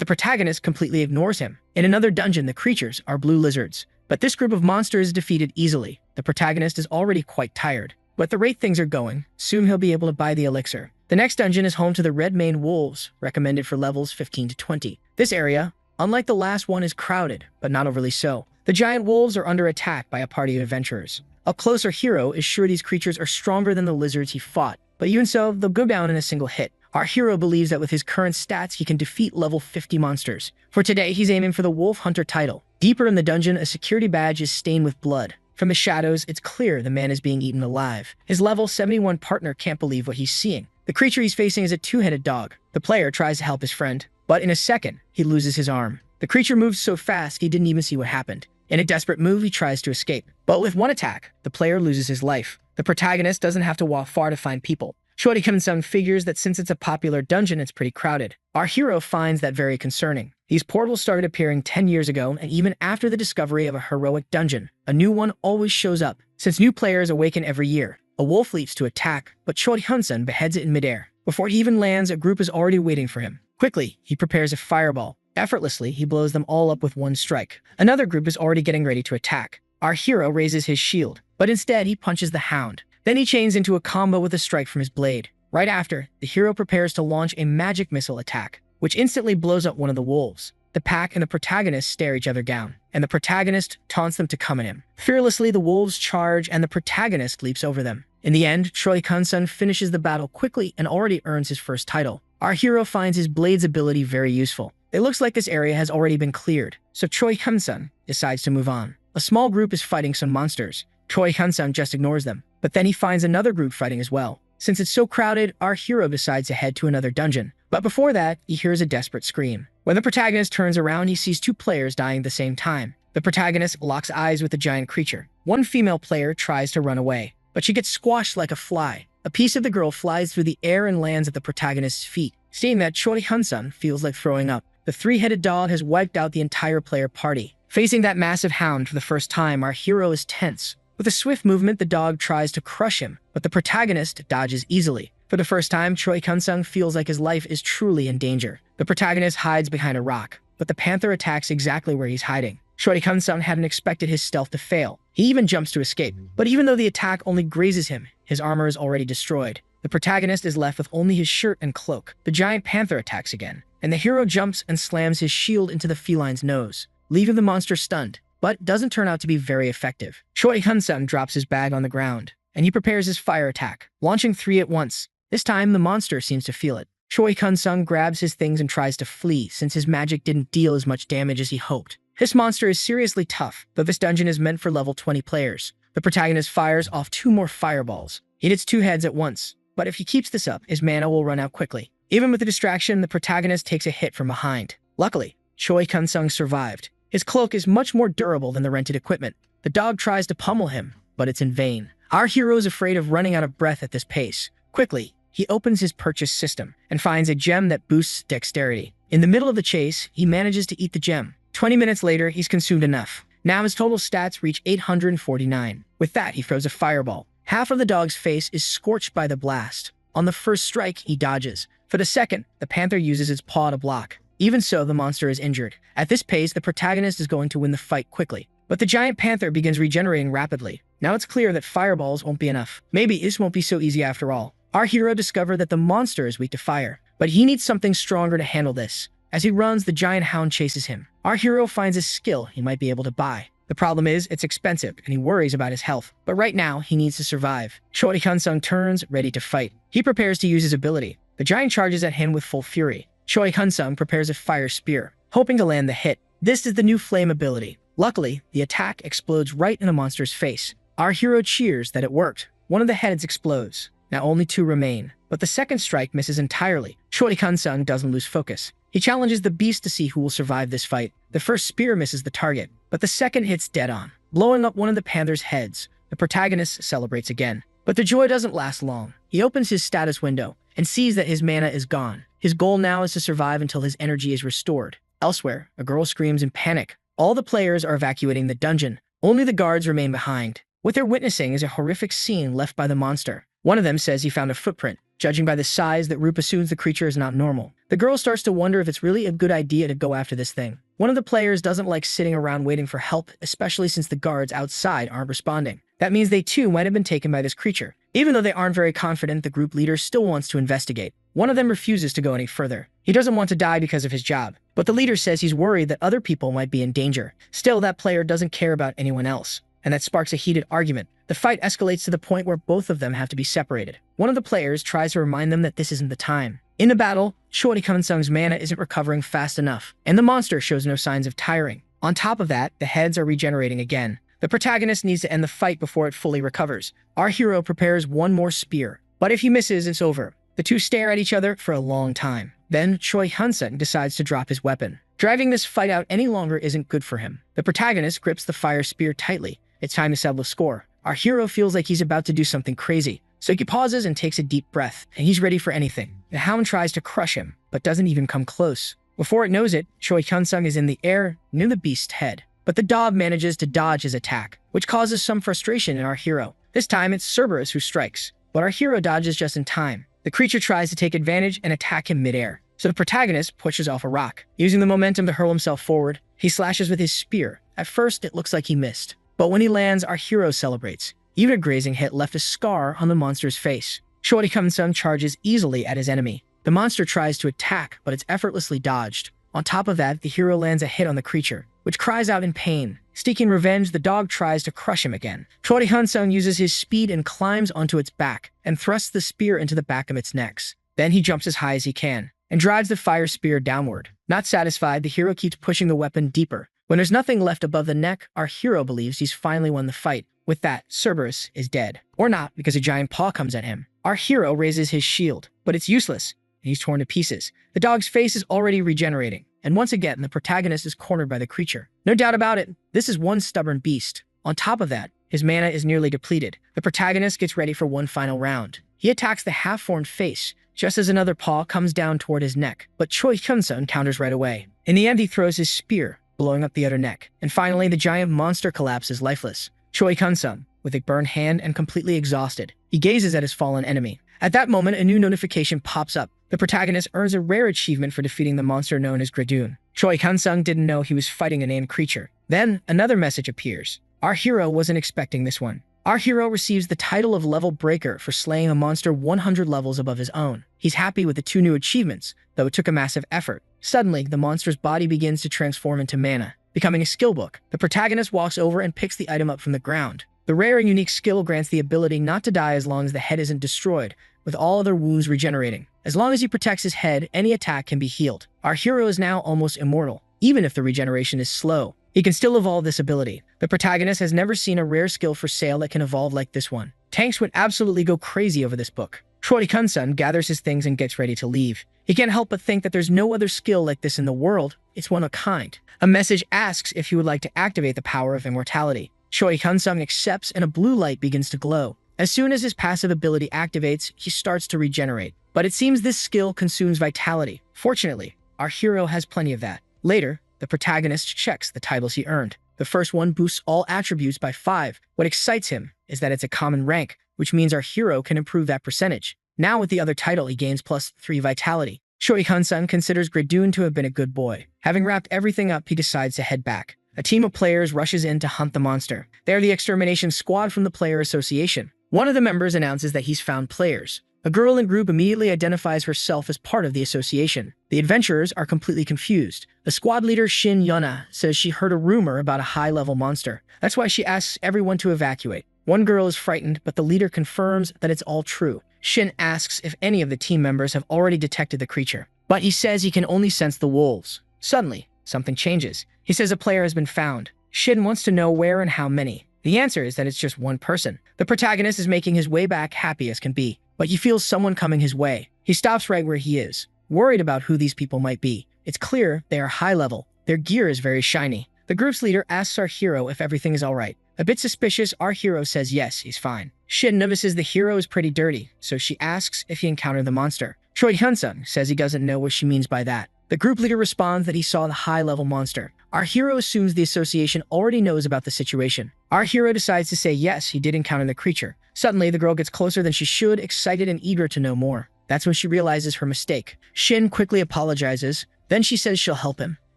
the protagonist completely ignores him. In another dungeon, the creatures are blue lizards. But this group of monsters is defeated easily. The protagonist is already quite tired. But at the rate things are going, soon he'll be able to buy the elixir. The next dungeon is home to the red maned wolves, recommended for levels 15 to 20. This area, unlike the last one, is crowded, but not overly so. The giant wolves are under attack by a party of adventurers. Up close, our hero is sure these creatures are stronger than the lizards he fought, but even so, they'll go down in a single hit. Our hero believes that with his current stats, he can defeat level 50 monsters. For today, he's aiming for the Wolf Hunter title. Deeper in the dungeon, a security badge is stained with blood. From the shadows, it's clear the man is being eaten alive. His level 71 partner can't believe what he's seeing. The creature he's facing is a two-headed dog. The player tries to help his friend, but in a second, he loses his arm. The creature moves so fast, he didn't even see what happened. In a desperate move, he tries to escape. But with one attack, the player loses his life. The protagonist doesn't have to walk far to find people. Choi Kun-sung figures that since it's a popular dungeon, it's pretty crowded. Our hero finds that very concerning. These portals started appearing 10 years ago, and even after the discovery of a heroic dungeon, a new one always shows up. Since new players awaken every year, a wolf leaps to attack, but Choi Kun-sung beheads it in midair. Before he even lands, a group is already waiting for him. Quickly, he prepares a fireball. Effortlessly, he blows them all up with one strike. Another group is already getting ready to attack. Our hero raises his shield, but instead he punches the hound. Then he chains into a combo with a strike from his blade. Right after, the hero prepares to launch a magic missile attack, which instantly blows up one of the wolves. The pack and the protagonist stare each other down, and the protagonist taunts them to come at him. Fearlessly, the wolves charge, and the protagonist leaps over them. In the end, Choi Kun-sung finishes the battle quickly and already earns his first title. Our hero finds his blade's ability very useful. It looks like this area has already been cleared, so Choi Kun-sung decides to move on. A small group is fighting some monsters. Choi Kun-sung just ignores them, but then he finds another group fighting as well. Since it's so crowded, our hero decides to head to another dungeon. But before that, he hears a desperate scream. When the protagonist turns around, he sees two players dying at the same time. The protagonist locks eyes with the giant creature. One female player tries to run away, but she gets squashed like a fly. A piece of the girl flies through the air and lands at the protagonist's feet. Seeing that, Choi Kun-sung feels like throwing up. The three-headed dog has wiped out the entire player party. Facing that massive hound for the first time, our hero is tense. With a swift movement, the dog tries to crush him, but the protagonist dodges easily. For the first time, Choi Kun-sung feels like his life is truly in danger. The protagonist hides behind a rock, but the panther attacks exactly where he's hiding. Choi Kun-sung hadn't expected his stealth to fail. He even jumps to escape, but even though the attack only grazes him, his armor is already destroyed. The protagonist is left with only his shirt and cloak. The giant panther attacks again, and the hero jumps and slams his shield into the feline's nose, leaving the monster stunned, but doesn't turn out to be very effective. Choi Kun-sung drops his bag on the ground, and he prepares his fire attack, launching 3 at once. This time, the monster seems to feel it. Choi Kun-sung grabs his things and tries to flee, since his magic didn't deal as much damage as he hoped. This monster is seriously tough, though this dungeon is meant for level 20 players. The protagonist fires off 2 more fireballs. He hits 2 heads at once, but if he keeps this up, his mana will run out quickly. Even with the distraction, the protagonist takes a hit from behind. Luckily, Choi Kun-sung survived. His cloak is much more durable than the rented equipment. The dog tries to pummel him, but it's in vain. Our hero is afraid of running out of breath at this pace. Quickly, he opens his purchase system and finds a gem that boosts dexterity. In the middle of the chase, he manages to eat the gem. 20 minutes later, he's consumed enough. Now his total stats reach 849. With that, he throws a fireball. Half of the dog's face is scorched by the blast. On the first strike, he dodges. For the second, the panther uses its paw to block. Even so, the monster is injured. At this pace, the protagonist is going to win the fight quickly. But the giant panther begins regenerating rapidly. Now it's clear that fireballs won't be enough. Maybe this won't be so easy after all. Our hero discovers that the monster is weak to fire, but he needs something stronger to handle this. As he runs, the giant hound chases him. Our hero finds a skill he might be able to buy. The problem is, it's expensive, and he worries about his health. But right now, he needs to survive. Choi Hyun-sung turns, ready to fight. He prepares to use his ability. The giant charges at him with full fury. Choi Hyun-sung prepares a fire spear, hoping to land the hit. This is the new flame ability. Luckily, the attack explodes right in the monster's face. Our hero cheers that it worked. One of the heads explodes. Now only 2 remain. But the second strike misses entirely. Choi Hyun-sung doesn't lose focus. He challenges the beast to see who will survive this fight. The first spear misses the target, but the second hits dead on, blowing up one of the panther's heads. The protagonist celebrates again. But the joy doesn't last long. He opens his status window and sees that his mana is gone. His goal now is to survive until his energy is restored. Elsewhere, a girl screams in panic. All the players are evacuating the dungeon. Only the guards remain behind. What they're witnessing is a horrific scene left by the monster. One of them says he found a footprint. Judging by the size, that group assumes the creature is not normal. The girl starts to wonder if it's really a good idea to go after this thing. One of the players doesn't like sitting around waiting for help, especially since the guards outside aren't responding. That means they too might have been taken by this creature. Even though they aren't very confident, the group leader still wants to investigate. One of them refuses to go any further. He doesn't want to die because of his job, but the leader says he's worried that other people might be in danger. Still, that player doesn't care about anyone else, and that sparks a heated argument. The fight escalates to the point where both of them have to be separated. One of the players tries to remind them that this isn't the time. In the battle, Choi Hyun-sung's mana isn't recovering fast enough, and the monster shows no signs of tiring. On top of that, the heads are regenerating again. The protagonist needs to end the fight before it fully recovers. Our hero prepares one more spear, but if he misses, it's over. The two stare at each other for a long time. Then Choi Hyun-sung decides to drop his weapon. Dragging this fight out any longer isn't good for him. The protagonist grips the fire spear tightly. It's time to settle the score. Our hero feels like he's about to do something crazy, so he pauses and takes a deep breath, and he's ready for anything. The hound tries to crush him, but doesn't even come close. Before it knows it, Choi Hyun-sung is in the air near the beast's head. But the dog manages to dodge his attack, which causes some frustration in our hero. This time, it's Cerberus who strikes, but our hero dodges just in time. The creature tries to take advantage and attack him midair, so the protagonist pushes off a rock. Using the momentum to hurl himself forward, he slashes with his spear. At first, it looks like he missed, but when he lands, our hero celebrates. Even a grazing hit left a scar on the monster's face. Choi Hyun-sung charges easily at his enemy. The monster tries to attack, but it's effortlessly dodged. On top of that, the hero lands a hit on the creature, which cries out in pain. Seeking revenge, the dog tries to crush him again. Choi Hyun-sung uses his speed and climbs onto its back, and thrusts the spear into the back of its neck. Then he jumps as high as he can, and drives the fire spear downward. Not satisfied, the hero keeps pushing the weapon deeper. When there's nothing left above the neck, our hero believes he's finally won the fight. With that, Cerberus is dead. Or not, because a giant paw comes at him. Our hero raises his shield, but it's useless, and he's torn to pieces. The dog's face is already regenerating, and once again, the protagonist is cornered by the creature. No doubt about it, this is one stubborn beast. On top of that, his mana is nearly depleted. The protagonist gets ready for one final round. He attacks the half-formed face, just as another paw comes down toward his neck, but Choi Hyun-sung counters right away. In the end, he throws his spear, blowing up the other neck. And finally, the giant monster collapses lifeless. Choi Hyun-sung, with a burned hand and completely exhausted, he gazes at his fallen enemy. At that moment, a new notification pops up. The protagonist earns a rare achievement for defeating the monster known as Gradoon. Choi Hyun-sung didn't know he was fighting a named creature. Then, another message appears. Our hero wasn't expecting this one. Our hero receives the title of Level Breaker for slaying a monster 100 levels above his own. He's happy with the 2 new achievements, though it took a massive effort. Suddenly, the monster's body begins to transform into mana, becoming a skill book. The protagonist walks over and picks the item up from the ground. The rare and unique skill grants the ability not to die as long as the head isn't destroyed, with all other wounds regenerating. As long as he protects his head, any attack can be healed. Our hero is now almost immortal. Even if the regeneration is slow, he can still evolve this ability. The protagonist has never seen a rare skill for sale that can evolve like this one. Tanks would absolutely go crazy over this book. Choi Kun-sun gathers his things and gets ready to leave. He can't help but think that there's no other skill like this in the world. It's one of a kind. A message asks if he would like to activate the power of immortality. Choi Kun-sun accepts and a blue light begins to glow. As soon as his passive ability activates, he starts to regenerate. But it seems this skill consumes vitality. Fortunately, our hero has plenty of that. Later, the protagonist checks the titles he earned. The first one boosts all attributes by 5. What excites him is that it's a common rank, which means our hero can improve that percentage. Now with the other title, he gains +3 vitality. Choi Kun-sun considers Gradoon to have been a good boy. Having wrapped everything up, he decides to head back. A team of players rushes in to hunt the monster. They are the extermination squad from the player association. One of the members announces that he's found players. A girl in group immediately identifies herself as part of the association. The adventurers are completely confused. The squad leader Shin Yuna says she heard a rumor about a high-level monster. That's why she asks everyone to evacuate. One girl is frightened, but the leader confirms that it's all true. Shin asks if any of the team members have already detected the creature, but he says he can only sense the wolves. Suddenly, something changes. He says a player has been found. Shin wants to know where and how many. The answer is that it's just one person. The protagonist is making his way back happy as can be, but he feels someone coming his way. He stops right where he is, worried about who these people might be. It's clear they are high level. Their gear is very shiny. The group's leader asks our hero if everything is alright. A bit suspicious, our hero says yes, he's fine. Shin notices the hero is pretty dirty, so she asks if he encountered the monster. Choi Hyun-sung says he doesn't know what she means by that. The group leader responds that he saw the high-level monster. Our hero assumes the association already knows about the situation. Our hero decides to say yes, he did encounter the creature. Suddenly, the girl gets closer than she should, excited and eager to know more. That's when she realizes her mistake. Shin quickly apologizes, then she says she'll help him,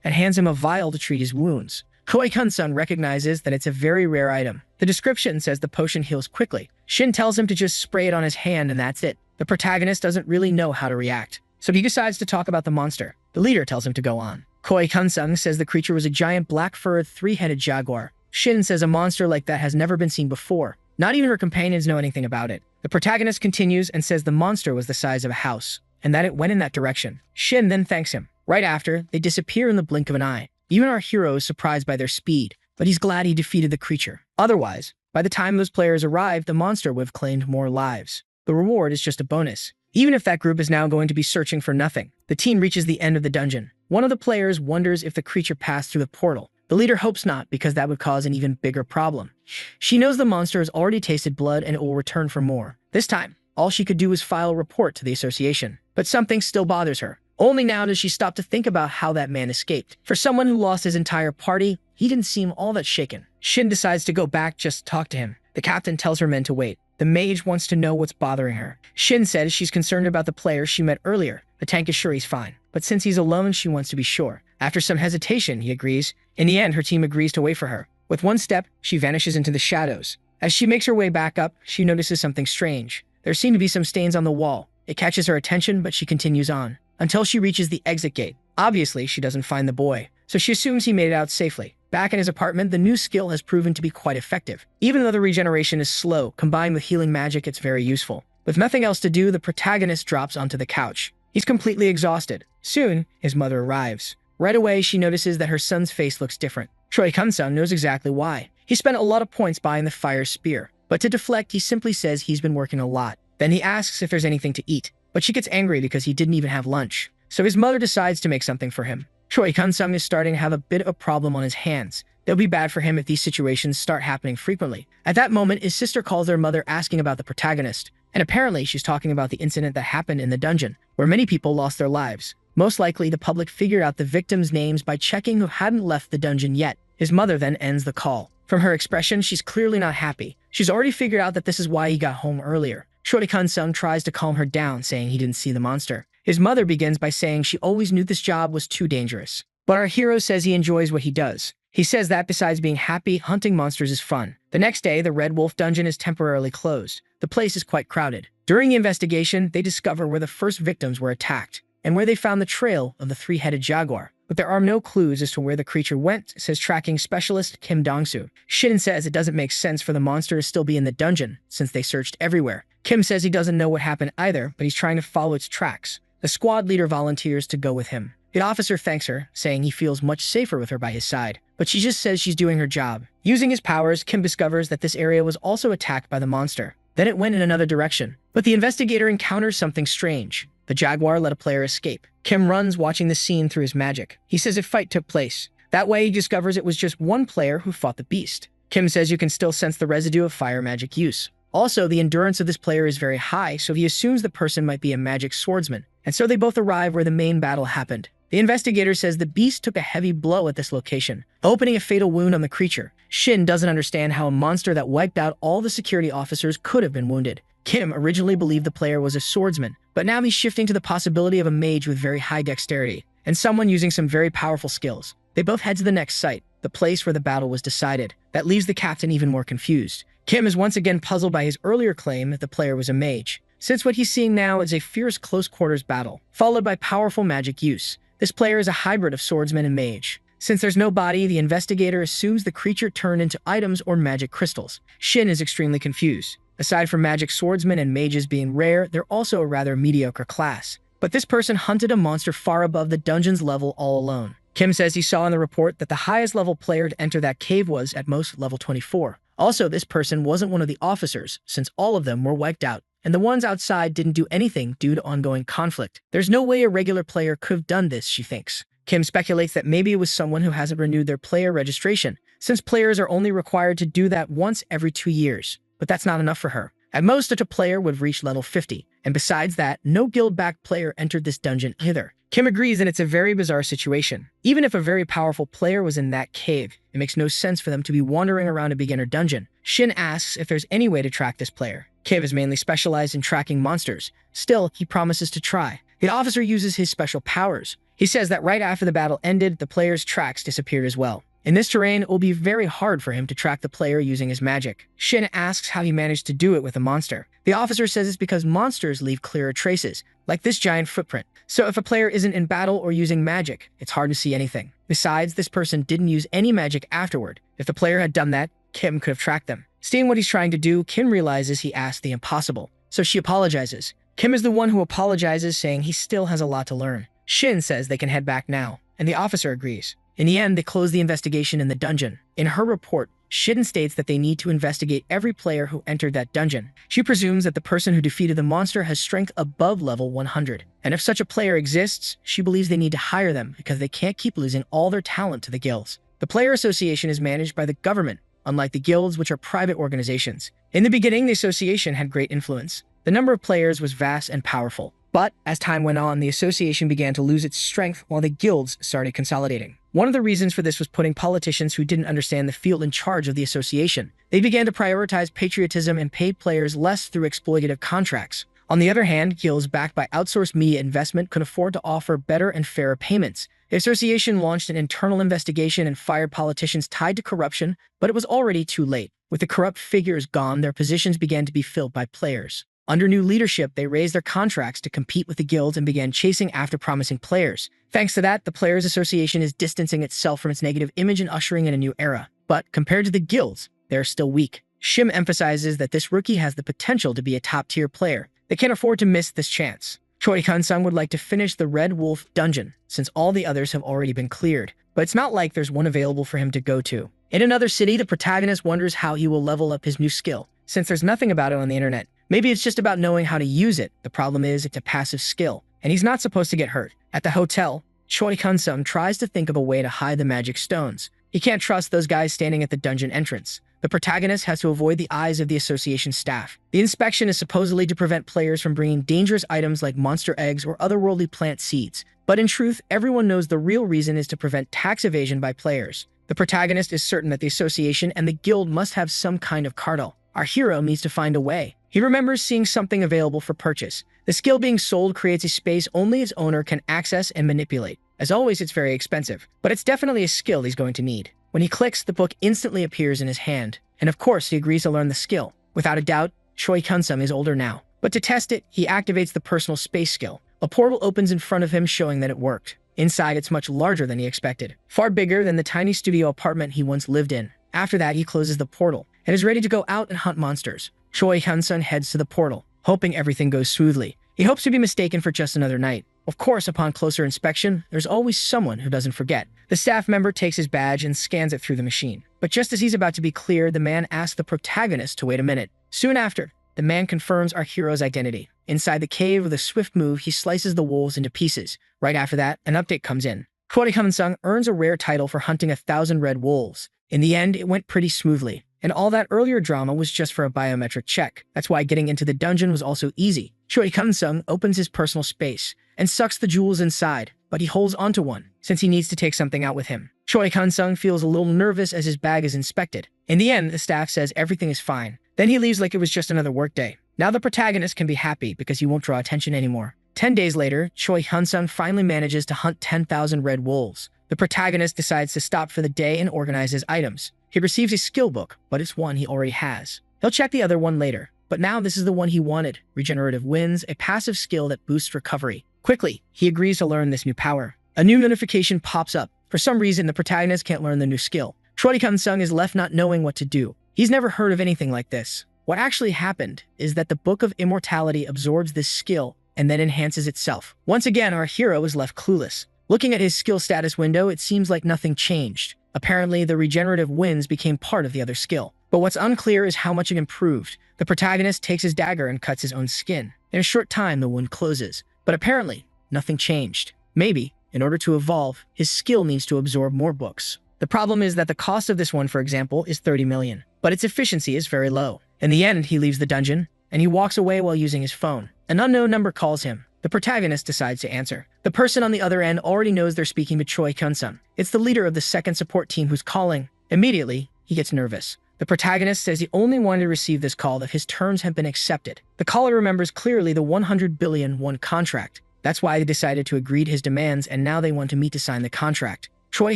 and hands him a vial to treat his wounds. Choi Kun-sun recognizes that it's a very rare item. The description says the potion heals quickly. Shin tells him to just spray it on his hand and that's it. The protagonist doesn't really know how to react, so he decides to talk about the monster. The leader tells him to go on. Choi Kun-sun says the creature was a giant black-furred, 3-headed jaguar. Shin says a monster like that has never been seen before. Not even her companions know anything about it. The protagonist continues and says the monster was the size of a house, and that it went in that direction. Shin then thanks him. Right after, they disappear in the blink of an eye. Even our hero is surprised by their speed, but he's glad he defeated the creature. Otherwise, by the time those players arrive, the monster would have claimed more lives. The reward is just a bonus. Even if that group is now going to be searching for nothing, the team reaches the end of the dungeon. One of the players wonders if the creature passed through the portal. The leader hopes not, because that would cause an even bigger problem. She knows the monster has already tasted blood and it will return for more. This time, all she could do was file a report to the association. But something still bothers her. Only now does she stop to think about how that man escaped. For someone who lost his entire party, he didn't seem all that shaken. Shin decides to go back just to talk to him. The captain tells her men to wait. The mage wants to know what's bothering her. Shin says she's concerned about the player she met earlier. The tank is sure he's fine, but since he's alone, she wants to be sure. After some hesitation, he agrees. In the end, her team agrees to wait for her. With one step, she vanishes into the shadows. As she makes her way back up, she notices something strange. There seem to be some stains on the wall. It catches her attention, but she continues on until she reaches the exit gate. Obviously, she doesn't find the boy, so she assumes he made it out safely. Back in his apartment, the new skill has proven to be quite effective. Even though the regeneration is slow, combined with healing magic, it's very useful. With nothing else to do, the protagonist drops onto the couch. He's completely exhausted. Soon, his mother arrives. Right away, she notices that her son's face looks different. Choi Kun-sun knows exactly why. He spent a lot of points buying the fire spear, but to deflect, he simply says he's been working a lot. Then he asks if there's anything to eat, but she gets angry because he didn't even have lunch. So his mother decides to make something for him. Choi Kun-sun is starting to have a bit of a problem on his hands. It'll be bad for him if these situations start happening frequently. At that moment, his sister calls their mother asking about the protagonist, and apparently she's talking about the incident that happened in the dungeon, where many people lost their lives. Most likely, the public figured out the victims' names by checking who hadn't left the dungeon yet. His mother then ends the call. From her expression, she's clearly not happy. She's already figured out that this is why he got home earlier. Choi Kun-sun tries to calm her down, saying he didn't see the monster. His mother begins by saying she always knew this job was too dangerous. But our hero says he enjoys what he does. He says that besides being happy, hunting monsters is fun. The next day, the Red Wolf dungeon is temporarily closed. The place is quite crowded. During the investigation, they discover where the first victims were attacked, and where they found the trail of the 3-headed jaguar. But there are no clues as to where the creature went, says tracking specialist Kim Dong-soo. Shin says it doesn't make sense for the monster to still be in the dungeon, since they searched everywhere. Kim says he doesn't know what happened either, but he's trying to follow its tracks. The squad leader volunteers to go with him. The officer thanks her, saying he feels much safer with her by his side, but she just says she's doing her job. Using his powers, Kim discovers that this area was also attacked by the monster. Then it went in another direction. But the investigator encounters something strange. The jaguar let a player escape. Kim runs, watching the scene through his magic. He says a fight took place. That way, he discovers it was just one player who fought the beast. Kim says you can still sense the residue of fire magic use. Also, the endurance of this player is very high, so he assumes the person might be a magic swordsman. And so they both arrive where the main battle happened. The investigator says the beast took a heavy blow at this location, opening a fatal wound on the creature. Shin doesn't understand how a monster that wiped out all the security officers could have been wounded. Kim originally believed the player was a swordsman, but now he's shifting to the possibility of a mage with very high dexterity, and someone using some very powerful skills. They both head to the next site, the place where the battle was decided. That leaves the captain even more confused. Kim is once again puzzled by his earlier claim that the player was a mage, since what he's seeing now is a fierce close-quarters battle, followed by powerful magic use. This player is a hybrid of swordsman and mage. Since there's no body, the investigator assumes the creature turned into items or magic crystals. Shin is extremely confused. Aside from magic swordsmen and mages being rare, they're also a rather mediocre class. But this person hunted a monster far above the dungeon's level all alone. Kim says he saw in the report that the highest level player to enter that cave was, at most, level 24. Also, this person wasn't one of the officers, since all of them were wiped out, and the ones outside didn't do anything due to ongoing conflict. There's no way a regular player could have done this, she thinks. Kim speculates that maybe it was someone who hasn't renewed their player registration, since players are only required to do that once every 2 years. But that's not enough for her. At most, such a player would reach level 50, and besides that, no guild-backed player entered this dungeon either. Kim agrees that it's a very bizarre situation. Even if a very powerful player was in that cave, it makes no sense for them to be wandering around a beginner dungeon. Shin asks if there's any way to track this player. Kim is mainly specialized in tracking monsters. Still, he promises to try. The officer uses his special powers. He says that right after the battle ended, the player's tracks disappeared as well. In this terrain, it will be very hard for him to track the player using his magic. Shin asks how he managed to do it with a monster. The officer says it's because monsters leave clearer traces, like this giant footprint. So if a player isn't in battle or using magic, it's hard to see anything. Besides, this person didn't use any magic afterward. If the player had done that, Kim could have tracked them. Seeing what he's trying to do, Kim realizes he asked the impossible. So she apologizes. Kim is the one who apologizes, saying he still has a lot to learn. Shin says they can head back now, and the officer agrees. In the end, they close the investigation in the dungeon. In her report, Shin states that they need to investigate every player who entered that dungeon. She presumes that the person who defeated the monster has strength above level 100. And if such a player exists, she believes they need to hire them because they can't keep losing all their talent to the guilds. The player association is managed by the government, unlike the guilds, which are private organizations. In the beginning, the association had great influence. The number of players was vast and powerful. But as time went on, the association began to lose its strength while the guilds started consolidating. One of the reasons for this was putting politicians who didn't understand the field in charge of the association. They began to prioritize patriotism and paid players less through exploitative contracts. On the other hand, guilds backed by outsourced media investment could afford to offer better and fairer payments. The association launched an internal investigation and fired politicians tied to corruption, but it was already too late. With the corrupt figures gone, their positions began to be filled by players. Under new leadership, they raised their contracts to compete with the guilds and began chasing after promising players. Thanks to that, the Players Association is distancing itself from its negative image and ushering in a new era. But compared to the guilds, they're still weak. Shim emphasizes that this rookie has the potential to be a top-tier player. They can't afford to miss this chance. Choi Kun-sung would like to finish the Red Wolf dungeon, since all the others have already been cleared. But it's not like there's one available for him to go to. In another city, the protagonist wonders how he will level up his new skill, since there's nothing about it on the internet. Maybe it's just about knowing how to use it. The problem is it's a passive skill, and he's not supposed to get hurt. At the hotel, Choi Kun-sung tries to think of a way to hide the magic stones. He can't trust those guys standing at the dungeon entrance. The protagonist has to avoid the eyes of the association staff. The inspection is supposedly to prevent players from bringing dangerous items like monster eggs or otherworldly plant seeds. But in truth, everyone knows the real reason is to prevent tax evasion by players. The protagonist is certain that the association and the guild must have some kind of cartel. Our hero needs to find a way. He remembers seeing something available for purchase. The skill being sold creates a space only its owner can access and manipulate. As always, it's very expensive, but it's definitely a skill he's going to need. When he clicks, the book instantly appears in his hand. And of course, he agrees to learn the skill. Without a doubt, Choi Kun-sung is older now. But to test it, he activates the personal space skill. A portal opens in front of him, showing that it worked. Inside, it's much larger than he expected. Far bigger than the tiny studio apartment he once lived in. After that, he closes the portal and is ready to go out and hunt monsters. Choi Kun-sung heads to the portal, hoping everything goes smoothly. He hopes to be mistaken for just another night. Of course, upon closer inspection, there's always someone who doesn't forget. The staff member takes his badge and scans it through the machine. But just as he's about to be cleared, the man asks the protagonist to wait a minute. Soon after, the man confirms our hero's identity. Inside the cave, with a swift move, he slices the wolves into pieces. Right after that, an update comes in. Choi Hyun-sung earns a rare title for hunting 1,000 red wolves. In the end, it went pretty smoothly. And all that earlier drama was just for a biometric check. That's why getting into the dungeon was also easy. Choi Hyun-sung opens his personal space and sucks the jewels inside, but he holds onto one, since he needs to take something out with him. Choi Hyun-sung feels a little nervous as his bag is inspected. In the end, the staff says everything is fine. Then he leaves like it was just another workday. Now the protagonist can be happy because he won't draw attention anymore. 10 days later, Choi Hyun-sung finally manages to hunt 10,000 red wolves. The protagonist decides to stop for the day and organize his items. He receives a skill book, but it's one he already has. He'll check the other one later, but now this is the one he wanted. Regenerative Winds, a passive skill that boosts recovery. Quickly, he agrees to learn this new power. A new notification pops up. For some reason, the protagonist can't learn the new skill. Choi Hyun-sung is left not knowing what to do. He's never heard of anything like this. What actually happened is that the Book of Immortality absorbs this skill and then enhances itself. Once again, our hero is left clueless. Looking at his skill status window, it seems like nothing changed. Apparently, the regenerative winds became part of the other skill. But what's unclear is how much it improved. The protagonist takes his dagger and cuts his own skin. In a short time, the wound closes. But apparently, nothing changed. Maybe, in order to evolve, his skill needs to absorb more books. The problem is that the cost of this one, for example, is 30 million. But its efficiency is very low. In the end, he leaves the dungeon, and he walks away while using his phone. An unknown number calls him. The protagonist decides to answer. The person on the other end already knows they're speaking to Choi Hyun-sung. It's the leader of the second support team who's calling. Immediately, he gets nervous. The protagonist says he only wanted to receive this call if his terms have been accepted. The caller remembers clearly the 100 billion won contract. That's why they decided to agree to his demands, and now they want to meet to sign the contract. Choi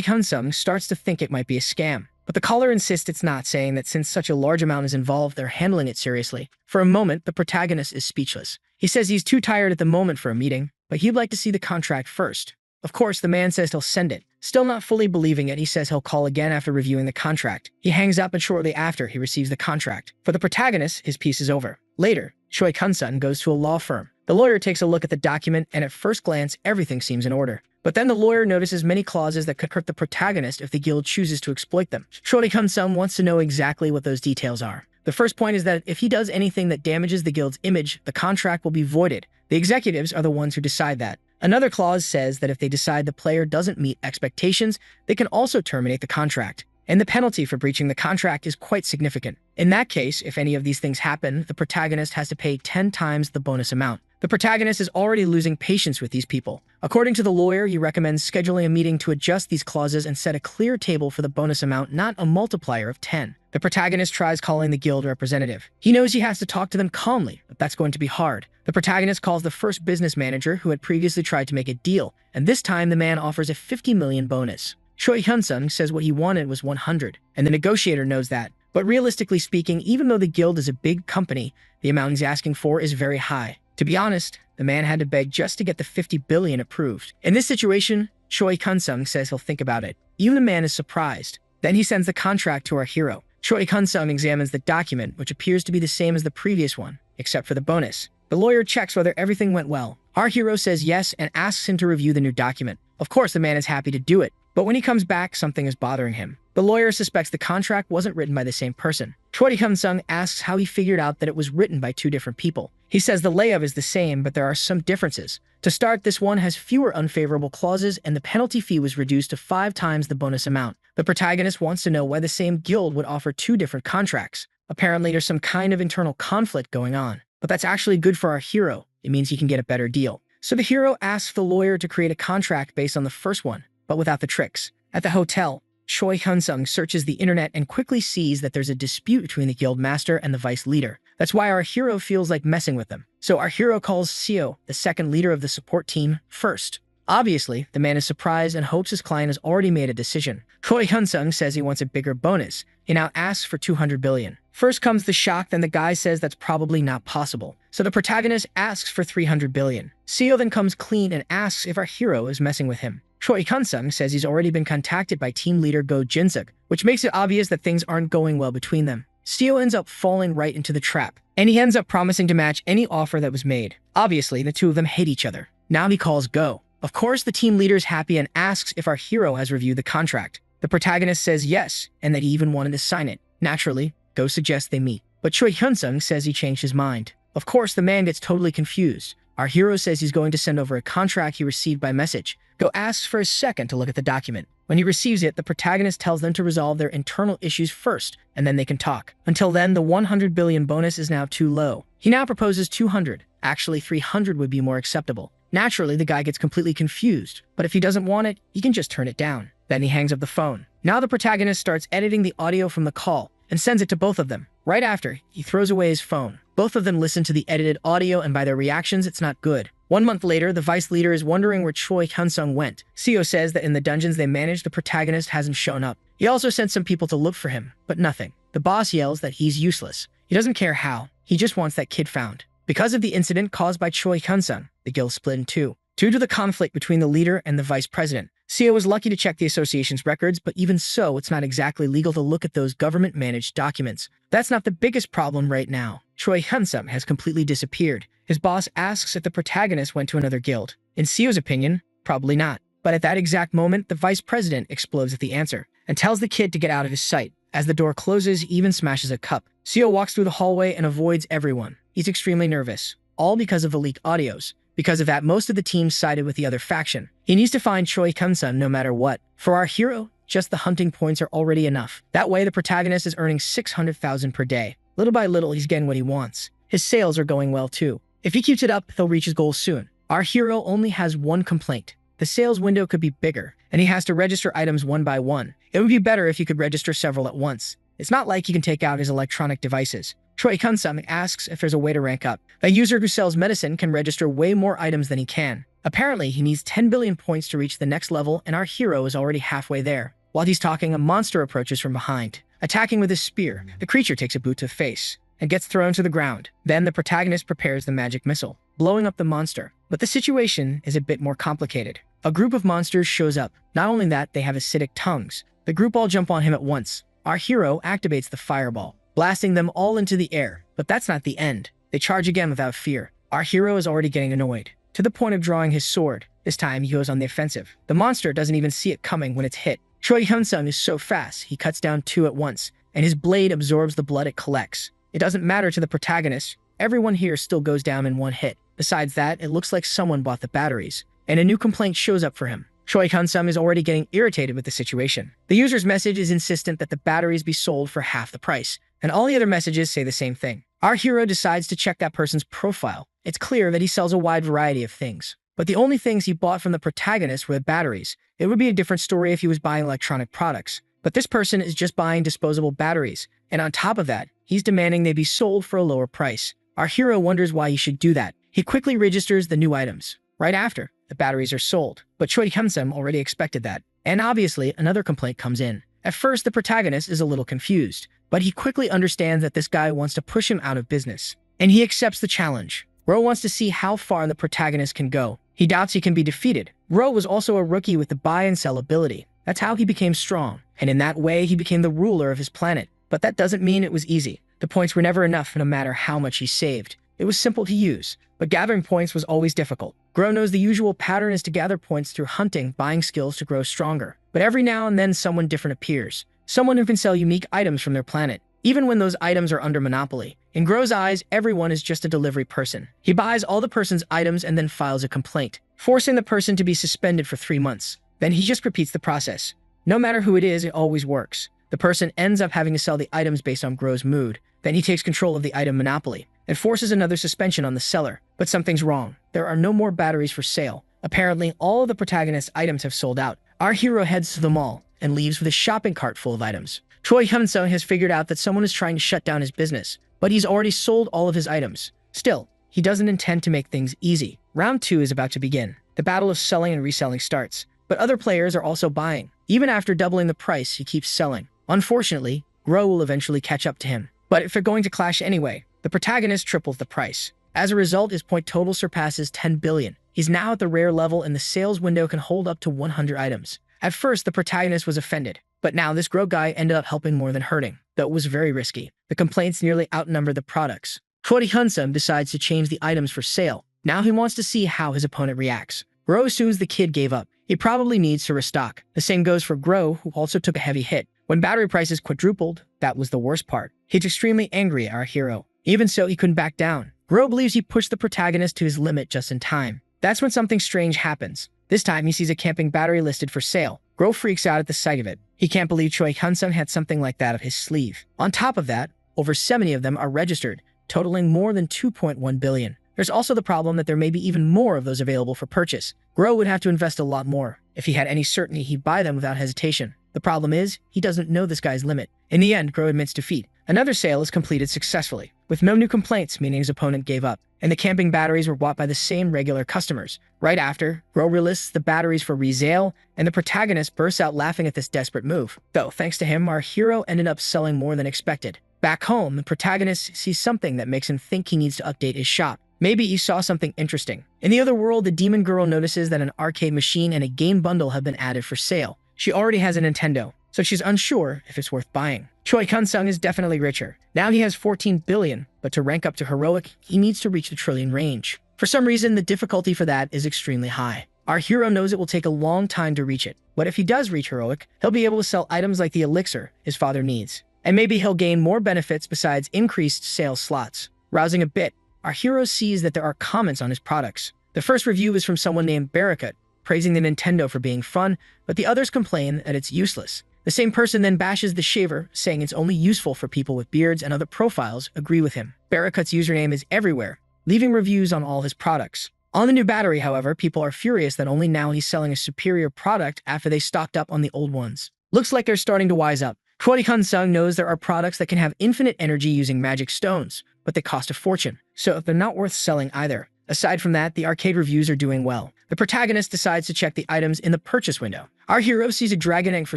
Hyun-sung starts to think it might be a scam. But the caller insists it's not, saying that since such a large amount is involved, they're handling it seriously. For a moment, the protagonist is speechless. He says he's too tired at the moment for a meeting, but he'd like to see the contract first. Of course, the man says he'll send it. Still not fully believing it, he says he'll call again after reviewing the contract. He hangs up, and shortly after, he receives the contract. For the protagonist, his piece is over. Later, Choi Hyun-sung goes to a law firm. The lawyer takes a look at the document, and at first glance, everything seems in order. But then the lawyer notices many clauses that could hurt the protagonist if the guild chooses to exploit them. Choi Hyun-sung wants to know exactly what those details are. The first point is that if he does anything that damages the guild's image, the contract will be voided. The executives are the ones who decide that. Another clause says that if they decide the player doesn't meet expectations, they can also terminate the contract. And the penalty for breaching the contract is quite significant. In that case, if any of these things happen, the protagonist has to pay 10 times the bonus amount. The protagonist is already losing patience with these people. According to the lawyer, he recommends scheduling a meeting to adjust these clauses and set a clear table for the bonus amount, not a multiplier of 10. The protagonist tries calling the guild representative. He knows he has to talk to them calmly, but that's going to be hard. The protagonist calls the first business manager who had previously tried to make a deal, and this time the man offers a 50 million bonus. Choi Hyun-sung says what he wanted was 100, and the negotiator knows that. But realistically speaking, even though the guild is a big company, the amount he's asking for is very high. To be honest, the man had to beg just to get the 50 billion approved. In this situation, Choi Hyun-sung says he'll think about it. Even the man is surprised. Then he sends the contract to our hero. Choi Hyun-sung examines the document, which appears to be the same as the previous one, except for the bonus. The lawyer checks whether everything went well. Our hero says yes and asks him to review the new document. Of course, the man is happy to do it. But when he comes back, something is bothering him. The lawyer suspects the contract wasn't written by the same person. Choi Hyun-sung asks how he figured out that it was written by two different people. He says the layout is the same, but there are some differences. To start, this one has fewer unfavorable clauses, and the penalty fee was reduced to 5 times the bonus amount. The protagonist wants to know why the same guild would offer 2 different contracts. Apparently, there's some kind of internal conflict going on. But that's actually good for our hero. It means he can get a better deal. So the hero asks the lawyer to create a contract based on the first one, but without the tricks. At the hotel, Choi Hyun-sung searches the internet and quickly sees that there's a dispute between the guild master and the vice leader. That's why our hero feels like messing with them. So our hero calls Seo, the second leader of the support team, first. Obviously, the man is surprised and hopes his client has already made a decision. Choi Hyun-sung says he wants a bigger bonus. He now asks for 200 billion. First comes the shock, then the guy says that's probably not possible. So the protagonist asks for 300 billion. Seo then comes clean and asks if our hero is messing with him. Choi Hyun-sung says he's already been contacted by team leader Go Jin-suk, which makes it obvious that things aren't going well between them. Seo ends up falling right into the trap, and he ends up promising to match any offer that was made. Obviously, the two of them hate each other. Now he calls Go. Of course, the team leader is happy and asks if our hero has reviewed the contract. The protagonist says yes, and that he even wanted to sign it. Naturally, Go suggests they meet. but Choi Hyun-sung says he changed his mind. Of course, the man gets totally confused. Our hero says he's going to send over a contract he received by message. Go asks for a second to look at the document. When he receives it, the protagonist tells them to resolve their internal issues first, and then they can talk. Until then, the 100 billion bonus is now too low. He now proposes 200. Actually, 300 would be more acceptable. Naturally, the guy gets completely confused, but if he doesn't want it, he can just turn it down. Then he hangs up the phone. Now the protagonist starts editing the audio from the call and sends it to both of them. Right after, he throws away his phone. Both of them listen to the edited audio, and by their reactions, it's not good. 1 month later, the vice leader is wondering where Choi Hyun-sung went. Seo says that in the dungeons they manage, the protagonist hasn't shown up. He also sent some people to look for him, but nothing. The boss yells that he's useless. He doesn't care how. He just wants that kid found. Because of the incident caused by Choi Hyun-sung, the guild split in two. Due to the conflict between the leader and the vice president, Seo was lucky to check the association's records, but even so, it's not exactly legal to look at those government-managed documents. That's not the biggest problem right now. Choi Hyun-sung has completely disappeared. His boss asks if the protagonist went to another guild. In Seo's opinion, probably not. But at that exact moment, the vice president explodes at the answer and tells the kid to get out of his sight. As the door closes, he even smashes a cup. Seo walks through the hallway and avoids everyone. He's extremely nervous, all because of the leaked audios. Because of that, most of the team sided with the other faction. He needs to find Choi Hyun-sung no matter what. For our hero, just the hunting points are already enough. That way, the protagonist is earning 600,000 per day. Little by little, he's getting what he wants. His sales are going well too. If he keeps it up, he'll reach his goal soon. Our hero only has one complaint. The sales window could be bigger, and he has to register items one by one. It would be better if he could register several at once. It's not like he can take out his electronic devices. Choi Hyun-sung asks if there's a way to rank up. A user who sells medicine can register way more items than he can. Apparently, he needs 10 billion points to reach the next level, and our hero is already halfway there. While he's talking, a monster approaches from behind. Attacking with his spear, the creature takes a boot to the face and gets thrown to the ground. Then the protagonist prepares the magic missile, blowing up the monster. But the situation is a bit more complicated. A group of monsters shows up. Not only that, they have acidic tongues. The group all jump on him at once. Our hero activates the fireball, blasting them all into the air. But that's not the end. They charge again without fear. Our hero is already getting annoyed, to the point of drawing his sword. This time, he goes on the offensive. The monster doesn't even see it coming when it's hit. Choi Hyun-sung is so fast, he cuts down two at once, and his blade absorbs the blood it collects. It doesn't matter to the protagonist. Everyone here still goes down in one hit. Besides that, it looks like someone bought the batteries, and a new complaint shows up for him. Choi Hyun-sung is already getting irritated with the situation. The user's message is insistent that the batteries be sold for half the price, and all the other messages say the same thing. Our hero decides to check that person's profile. It's clear that he sells a wide variety of things, but the only things he bought from the protagonist were the batteries. It would be a different story if he was buying electronic products, but this person is just buying disposable batteries, and on top of that, he's demanding they be sold for a lower price. Our hero wonders why he should do that. He quickly registers the new items. Right after, the batteries are sold, but Choi Hyun-sung already expected that. And obviously, another complaint comes in. At first, the protagonist is a little confused, but he quickly understands that this guy wants to push him out of business, and he accepts the challenge. Ro wants to see how far the protagonist can go. He doubts he can be defeated. Ro was also a rookie with the buy and sell ability. That's how he became strong, and in that way, he became the ruler of his planet. But that doesn't mean it was easy. The points were never enough no matter how much he saved. It was simple to use, but gathering points was always difficult. Gro knows the usual pattern is to gather points through hunting, buying skills to grow stronger. But every now and then someone different appears. Someone who can sell unique items from their planet, even when those items are under monopoly. In Gro's eyes, everyone is just a delivery person. He buys all the person's items and then files a complaint, forcing the person to be suspended for 3 months. Then he just repeats the process. No matter who it is, it always works. The person ends up having to sell the items based on Gro's mood. Then he takes control of the item monopoly and forces another suspension on the seller. But something's wrong. There are no more batteries for sale. Apparently, all of the protagonist's items have sold out. Our hero heads to the mall and leaves with a shopping cart full of items. Choi Hyun-sung has figured out that someone is trying to shut down his business, but he's already sold all of his items. Still, he doesn't intend to make things easy. Round 2 is about to begin. The battle of selling and reselling starts, but other players are also buying. Even after doubling the price, he keeps selling. Unfortunately, Gro will eventually catch up to him. But if they're going to clash anyway, the protagonist triples the price. As a result, his point total surpasses 10 billion. He's now at the rare level and the sales window can hold up to 100 items. At first, the protagonist was offended, but now this Gro guy ended up helping more than hurting, though it was very risky. The complaints nearly outnumbered the products. Choi Hyun-sung decides to change the items for sale. Now he wants to see how his opponent reacts. Gro assumes the kid gave up. He probably needs to restock. The same goes for Gro, who also took a heavy hit. When battery prices quadrupled, that was the worst part. He's extremely angry at our hero. Even so, he couldn't back down. Gro believes he pushed the protagonist to his limit just in time. That's when something strange happens. This time, he sees a camping battery listed for sale. Gro freaks out at the sight of it. He can't believe Choi Hyun-sung had something like that up his sleeve. On top of that, over 70 of them are registered, totaling more than 2.1 billion. There's also the problem that there may be even more of those available for purchase. Gro would have to invest a lot more. If he had any certainty, he'd buy them without hesitation. The problem is, he doesn't know this guy's limit. In the end, Gro admits defeat. Another sale is completed successfully, with no new complaints, meaning his opponent gave up, and the camping batteries were bought by the same regular customers. Right after, Gro relists the batteries for resale, and the protagonist bursts out laughing at this desperate move. Though, thanks to him, our hero ended up selling more than expected. Back home, the protagonist sees something that makes him think he needs to update his shop. Maybe he saw something interesting. In the other world, the demon girl notices that an arcade machine and a game bundle have been added for sale. She already has a Nintendo, so she's unsure if it's worth buying. Choi Hyun-sung is definitely richer. Now he has 14 billion, but to rank up to heroic, he needs to reach the trillion range. For some reason, the difficulty for that is extremely high. Our hero knows it will take a long time to reach it, but if he does reach heroic, he'll be able to sell items like the elixir his father needs. And maybe he'll gain more benefits besides increased sales slots. Rousing a bit, our hero sees that there are comments on his products. The first review is from someone named Barakat, praising the Nintendo for being fun, but the others complain that it's useless. The same person then bashes the shaver, saying it's only useful for people with beards, and other profiles agree with him. Barakat's username is everywhere, leaving reviews on all his products. On the new battery, however, people are furious that only now he's selling a superior product after they stocked up on the old ones. Looks like they're starting to wise up. Choi Hyun-sung knows there are products that can have infinite energy using magic stones, but they cost a fortune, so they're not worth selling either. Aside from that, the arcade reviews are doing well. The protagonist decides to check the items in the purchase window. Our hero sees a dragon egg for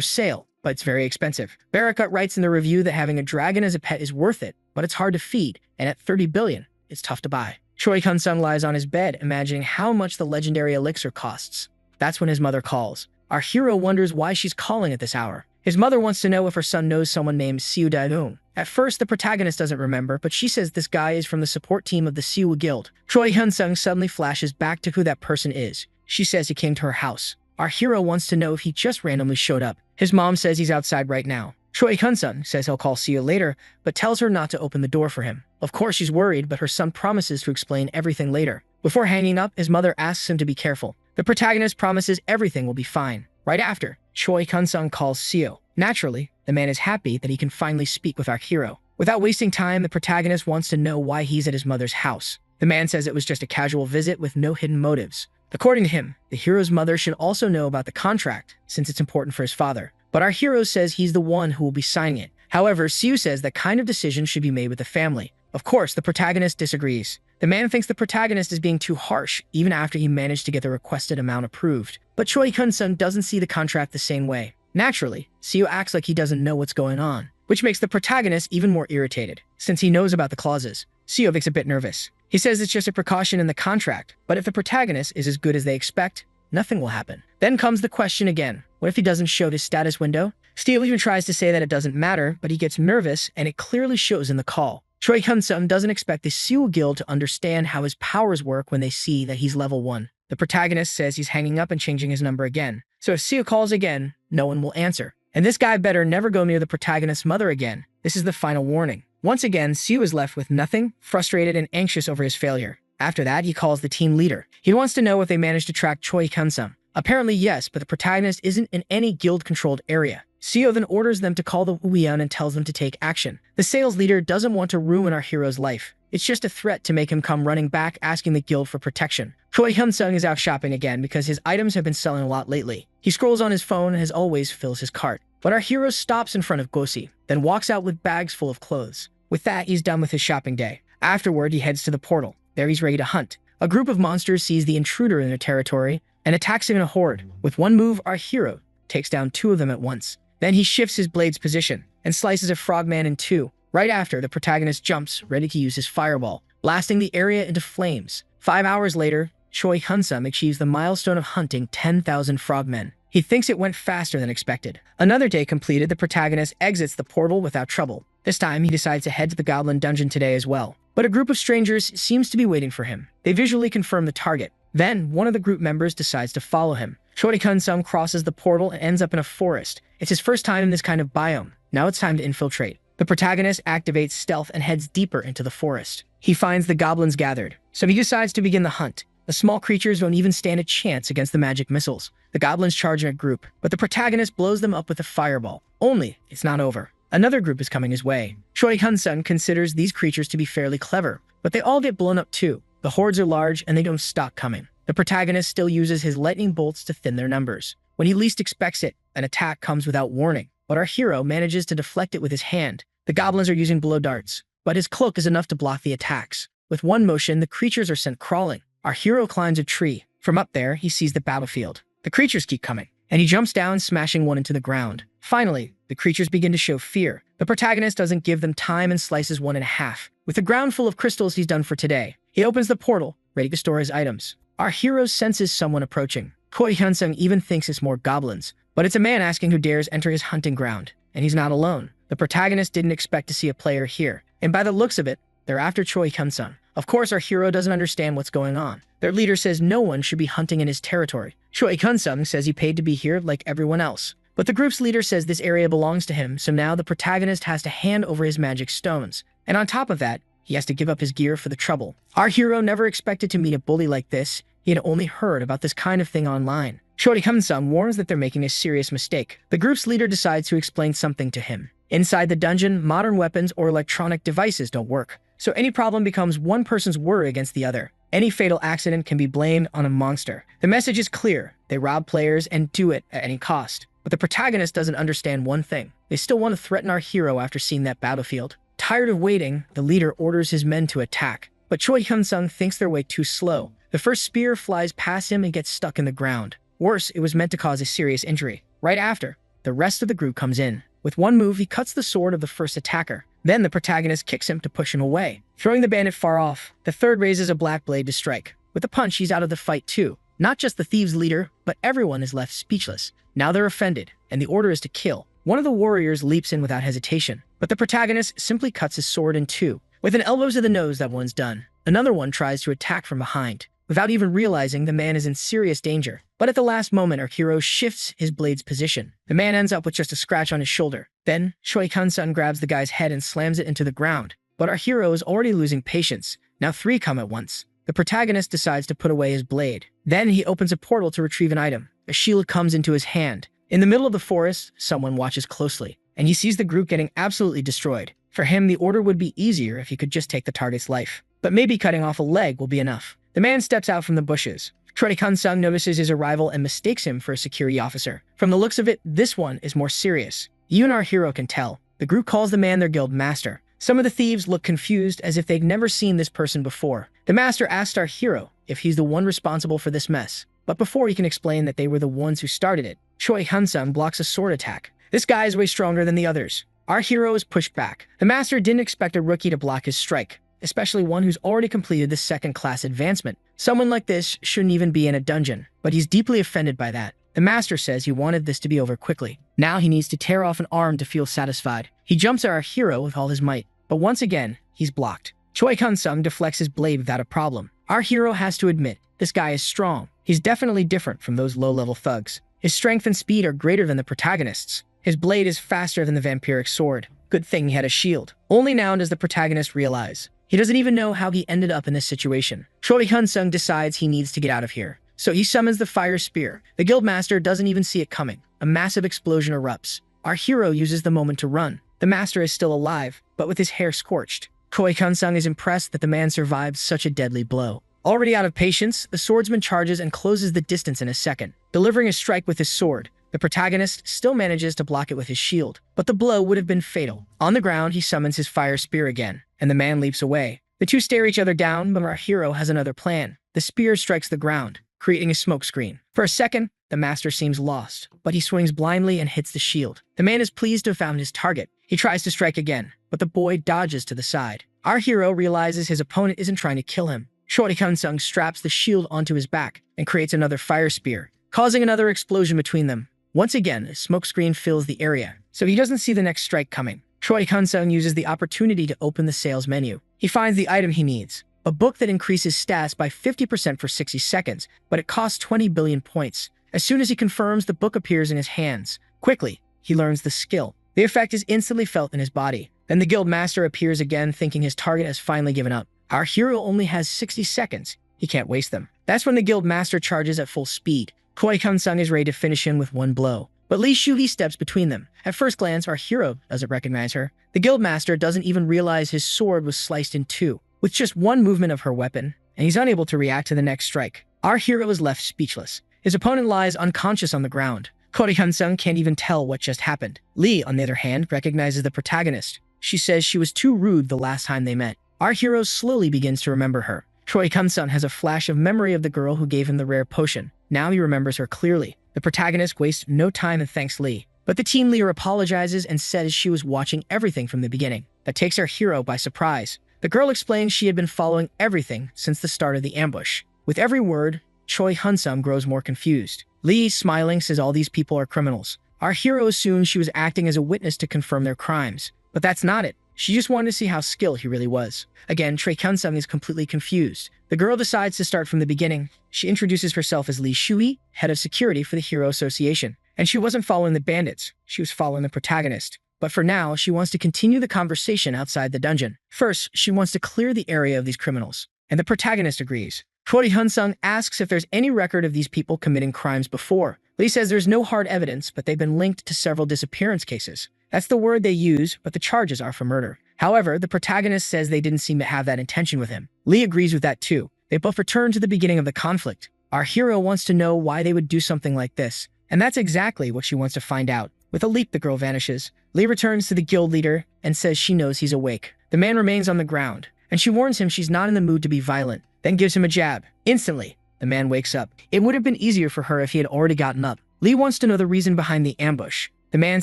sale, but it's very expensive. Barakat writes in the review that having a dragon as a pet is worth it, but it's hard to feed, and at 30 billion, it's tough to buy. Choi Hyun-sung lies on his bed, imagining how much the legendary elixir costs. That's when his mother calls. Our hero wonders why she's calling at this hour. His mother wants to know if her son knows someone named Siu Da-yoon. At first, the protagonist doesn't remember, but she says this guy is from the support team of the Siu Guild. Choi Hyun-sung suddenly flashes back to who that person is. She says he came to her house. Our hero wants to know if he just randomly showed up. His mom says he's outside right now. Choi Hyun-sung says he'll call Siu later, but tells her not to open the door for him. Of course, she's worried, but her son promises to explain everything later. Before hanging up, his mother asks him to be careful. The protagonist promises everything will be fine. Right after, Choi Hyun-sung calls Siu. Naturally, the man is happy that he can finally speak with our hero. Without wasting time, the protagonist wants to know why he's at his mother's house. The man says it was just a casual visit with no hidden motives. According to him, the hero's mother should also know about the contract, since it's important for his father. But our hero says he's the one who will be signing it. However, Siu says that kind of decision should be made with the family. Of course, the protagonist disagrees. The man thinks the protagonist is being too harsh, even after he managed to get the requested amount approved. But Choi Hyun-sung doesn't see the contract the same way. Naturally, Siu acts like he doesn't know what's going on, which makes the protagonist even more irritated, since he knows about the clauses. Siu gets a bit nervous. He says it's just a precaution in the contract, but if the protagonist is as good as they expect, nothing will happen. Then comes the question again. What if he doesn't show his status window? Siu even tries to say that it doesn't matter, but he gets nervous, and it clearly shows in the call. Choi Hyun-sung doesn't expect the Siu Guild to understand how his powers work when they see that he's level 1. The protagonist says he's hanging up and changing his number again. So if Siu calls again, no one will answer. And this guy better never go near the protagonist's mother again. This is the final warning. Once again, Siu is left with nothing, frustrated and anxious over his failure. After that, he calls the team leader. He wants to know if they managed to track Choi Hyun-sung. Apparently yes, but the protagonist isn't in any guild-controlled area. Siu then orders them to call the Huion and tells them to take action. The sales leader doesn't want to ruin our hero's life. It's just a threat to make him come running back asking the guild for protection. Choi Hyun-sung is out shopping again because his items have been selling a lot lately. He scrolls on his phone and as always fills his cart. But our hero stops in front of Gosi, then walks out with bags full of clothes. With that, he's done with his shopping day. Afterward, he heads to the portal. There he's ready to hunt. A group of monsters sees the intruder in their territory and attacks him in a horde. With one move, our hero takes down 2 of them at once. Then he shifts his blade's position and slices a frogman in 2. Right after, the protagonist jumps, ready to use his fireball, blasting the area into flames. 5 hours later, Choi Hyun-sung achieves the milestone of hunting 10,000 frogmen. He thinks it went faster than expected. Another day completed, the protagonist exits the portal without trouble. This time, he decides to head to the Goblin Dungeon today as well. But a group of strangers seems to be waiting for him. They visually confirm the target. Then, one of the group members decides to follow him. Choi Kun-sung crosses the portal and ends up in a forest. It's his first time in this kind of biome. Now it's time to infiltrate. The protagonist activates stealth and heads deeper into the forest. He finds the goblins gathered, so he decides to begin the hunt. The small creatures don't even stand a chance against the magic missiles. The goblins charge in a group, but the protagonist blows them up with a fireball. Only, it's not over. Another group is coming his way. Choi Kun-sung considers these creatures to be fairly clever, but they all get blown up too. The hordes are large and they don't stop coming. The protagonist still uses his lightning bolts to thin their numbers. When he least expects it, an attack comes without warning, but our hero manages to deflect it with his hand. The goblins are using blow darts, but his cloak is enough to block the attacks. With one motion, the creatures are sent crawling. Our hero climbs a tree. From up there, he sees the battlefield. The creatures keep coming, and he jumps down, smashing one into the ground. Finally, the creatures begin to show fear. The protagonist doesn't give them time and slices one in half. With the ground full of crystals, he's done for today. He opens the portal, ready to store his items. Our hero senses someone approaching. Choi Kun-sung even thinks it's more goblins, but it's a man asking who dares enter his hunting ground, and he's not alone. The protagonist didn't expect to see a player here, and by the looks of it, they're after Choi Kun-sung. Of course, our hero doesn't understand what's going on. Their leader says no one should be hunting in his territory. Choi Kun-sung says he paid to be here like everyone else. But the group's leader says this area belongs to him, so now the protagonist has to hand over his magic stones. And on top of that, he has to give up his gear for the trouble. Our hero never expected to meet a bully like this. He had only heard about this kind of thing online. Choi Kun-sung warns that they're making a serious mistake. The group's leader decides to explain something to him. Inside the dungeon, modern weapons or electronic devices don't work, so any problem becomes one person's worry against the other. Any fatal accident can be blamed on a monster. The message is clear. They rob players and do it at any cost. But the protagonist doesn't understand one thing. They still want to threaten our hero after seeing that battlefield. Tired of waiting, the leader orders his men to attack. But Choi Kun-sung thinks they're way too slow. The first spear flies past him and gets stuck in the ground. Worse, it was meant to cause a serious injury. Right after, the rest of the group comes in. With one move, he cuts the sword of the first attacker. Then the protagonist kicks him to push him away. Throwing the bandit far off, the third raises a black blade to strike. With a punch, he's out of the fight too. Not just the thieves' leader, but everyone is left speechless. Now they're offended, and the order is to kill. One of the warriors leaps in without hesitation, but the protagonist simply cuts his sword in two. With an elbow to the nose, that one's done. Another one tries to attack from behind, without even realizing the man is in serious danger. But at the last moment, our hero shifts his blade's position. The man ends up with just a scratch on his shoulder. Then, Choi Kun-sung grabs the guy's head and slams it into the ground. But our hero is already losing patience. Now three come at once. The protagonist decides to put away his blade. Then he opens a portal to retrieve an item. A shield comes into his hand. In the middle of the forest, someone watches closely, and he sees the group getting absolutely destroyed. For him, the order would be easier if he could just take the target's life. But maybe cutting off a leg will be enough. The man steps out from the bushes. Choi Kun-sung notices his arrival and mistakes him for a security officer. From the looks of it, this one is more serious. Even our hero can tell. The group calls the man their guild master. Some of the thieves look confused as if they'd never seen this person before. The master asks our hero if he's the one responsible for this mess. But before he can explain that they were the ones who started it, Choi Kun-sung blocks a sword attack. This guy is way stronger than the others. Our hero is pushed back. The master didn't expect a rookie to block his strike, especially one who's already completed the second-class advancement. Someone like this shouldn't even be in a dungeon, but he's deeply offended by that. The master says he wanted this to be over quickly. Now he needs to tear off an arm to feel satisfied. He jumps at our hero with all his might, but once again, he's blocked. Choi Kun-sung deflects his blade without a problem. Our hero has to admit, this guy is strong. He's definitely different from those low-level thugs. His strength and speed are greater than the protagonist's. His blade is faster than the vampiric sword. Good thing he had a shield. Only now does the protagonist realize. He doesn't even know how he ended up in this situation. Choi Kun-sung decides he needs to get out of here, so he summons the fire spear. The guildmaster doesn't even see it coming. A massive explosion erupts. Our hero uses the moment to run. The master is still alive, but with his hair scorched. Choi Kun-sung is impressed that the man survived such a deadly blow. Already out of patience, the swordsman charges and closes the distance in a second. Delivering a strike with his sword, the protagonist still manages to block it with his shield, but the blow would have been fatal. On the ground, he summons his fire spear again, and the man leaps away. The two stare each other down, but our hero has another plan. The spear strikes the ground, creating a smoke screen. For a second, the master seems lost, but he swings blindly and hits the shield. The man is pleased to have found his target. He tries to strike again, but the boy dodges to the side. Our hero realizes his opponent isn't trying to kill him. Choi Kun-sung straps the shield onto his back and creates another fire spear, causing another explosion between them. Once again, a smoke screen fills the area, so he doesn't see the next strike coming. Choi Kun-sung uses the opportunity to open the sales menu. He finds the item he needs, a book that increases stats by 50% for 60 seconds, but it costs 20 billion points. As soon as he confirms, the book appears in his hands. Quickly, he learns the skill. The effect is instantly felt in his body. Then the guild master appears again, thinking his target has finally given up. Our hero only has 60 seconds. He can't waste them. That's when the guild master charges at full speed. Koi Kun-sung is ready to finish him with one blow. But Lee Shu-hee steps between them. At first glance, our hero doesn't recognize her. The guild master doesn't even realize his sword was sliced in two, with just one movement of her weapon, and he's unable to react to the next strike. Our hero is left speechless. His opponent lies unconscious on the ground. Koi Kun-sung can't even tell what just happened. Lee, on the other hand, recognizes the protagonist. She says she was too rude the last time they met. Our hero slowly begins to remember her. Koi Kun-sung has a flash of memory of the girl who gave him the rare potion. Now he remembers her clearly. The protagonist wastes no time and thanks Lee. But the team leader apologizes and says she was watching everything from the beginning. That takes our hero by surprise. The girl explains she had been following everything since the start of the ambush. With every word, Choi Hun-sung grows more confused. Lee, smiling, says all these people are criminals. Our hero assumes she was acting as a witness to confirm their crimes. But that's not it. She just wanted to see how skilled he really was. Again, Choi Kun-sung is completely confused. The girl decides to start from the beginning. She introduces herself as Lee Shu-hee, head of security for the Hero Association. And she wasn't following the bandits. She was following the protagonist. But for now, she wants to continue the conversation outside the dungeon. First, she wants to clear the area of these criminals. And the protagonist agrees. Choi Hun-sung asks if there's any record of these people committing crimes before. Lee says there's no hard evidence, but they've been linked to several disappearance cases. That's the word they use, but the charges are for murder. However, the protagonist says they didn't seem to have that intention with him. Lee agrees with that too. They both return to the beginning of the conflict. Our hero wants to know why they would do something like this, and that's exactly what she wants to find out. With a leap, the girl vanishes. Lee returns to the guild leader and says she knows he's awake. The man remains on the ground, and she warns him she's not in the mood to be violent, then gives him a jab. Instantly, the man wakes up. It would have been easier for her if he had already gotten up. Lee wants to know the reason behind the ambush. The man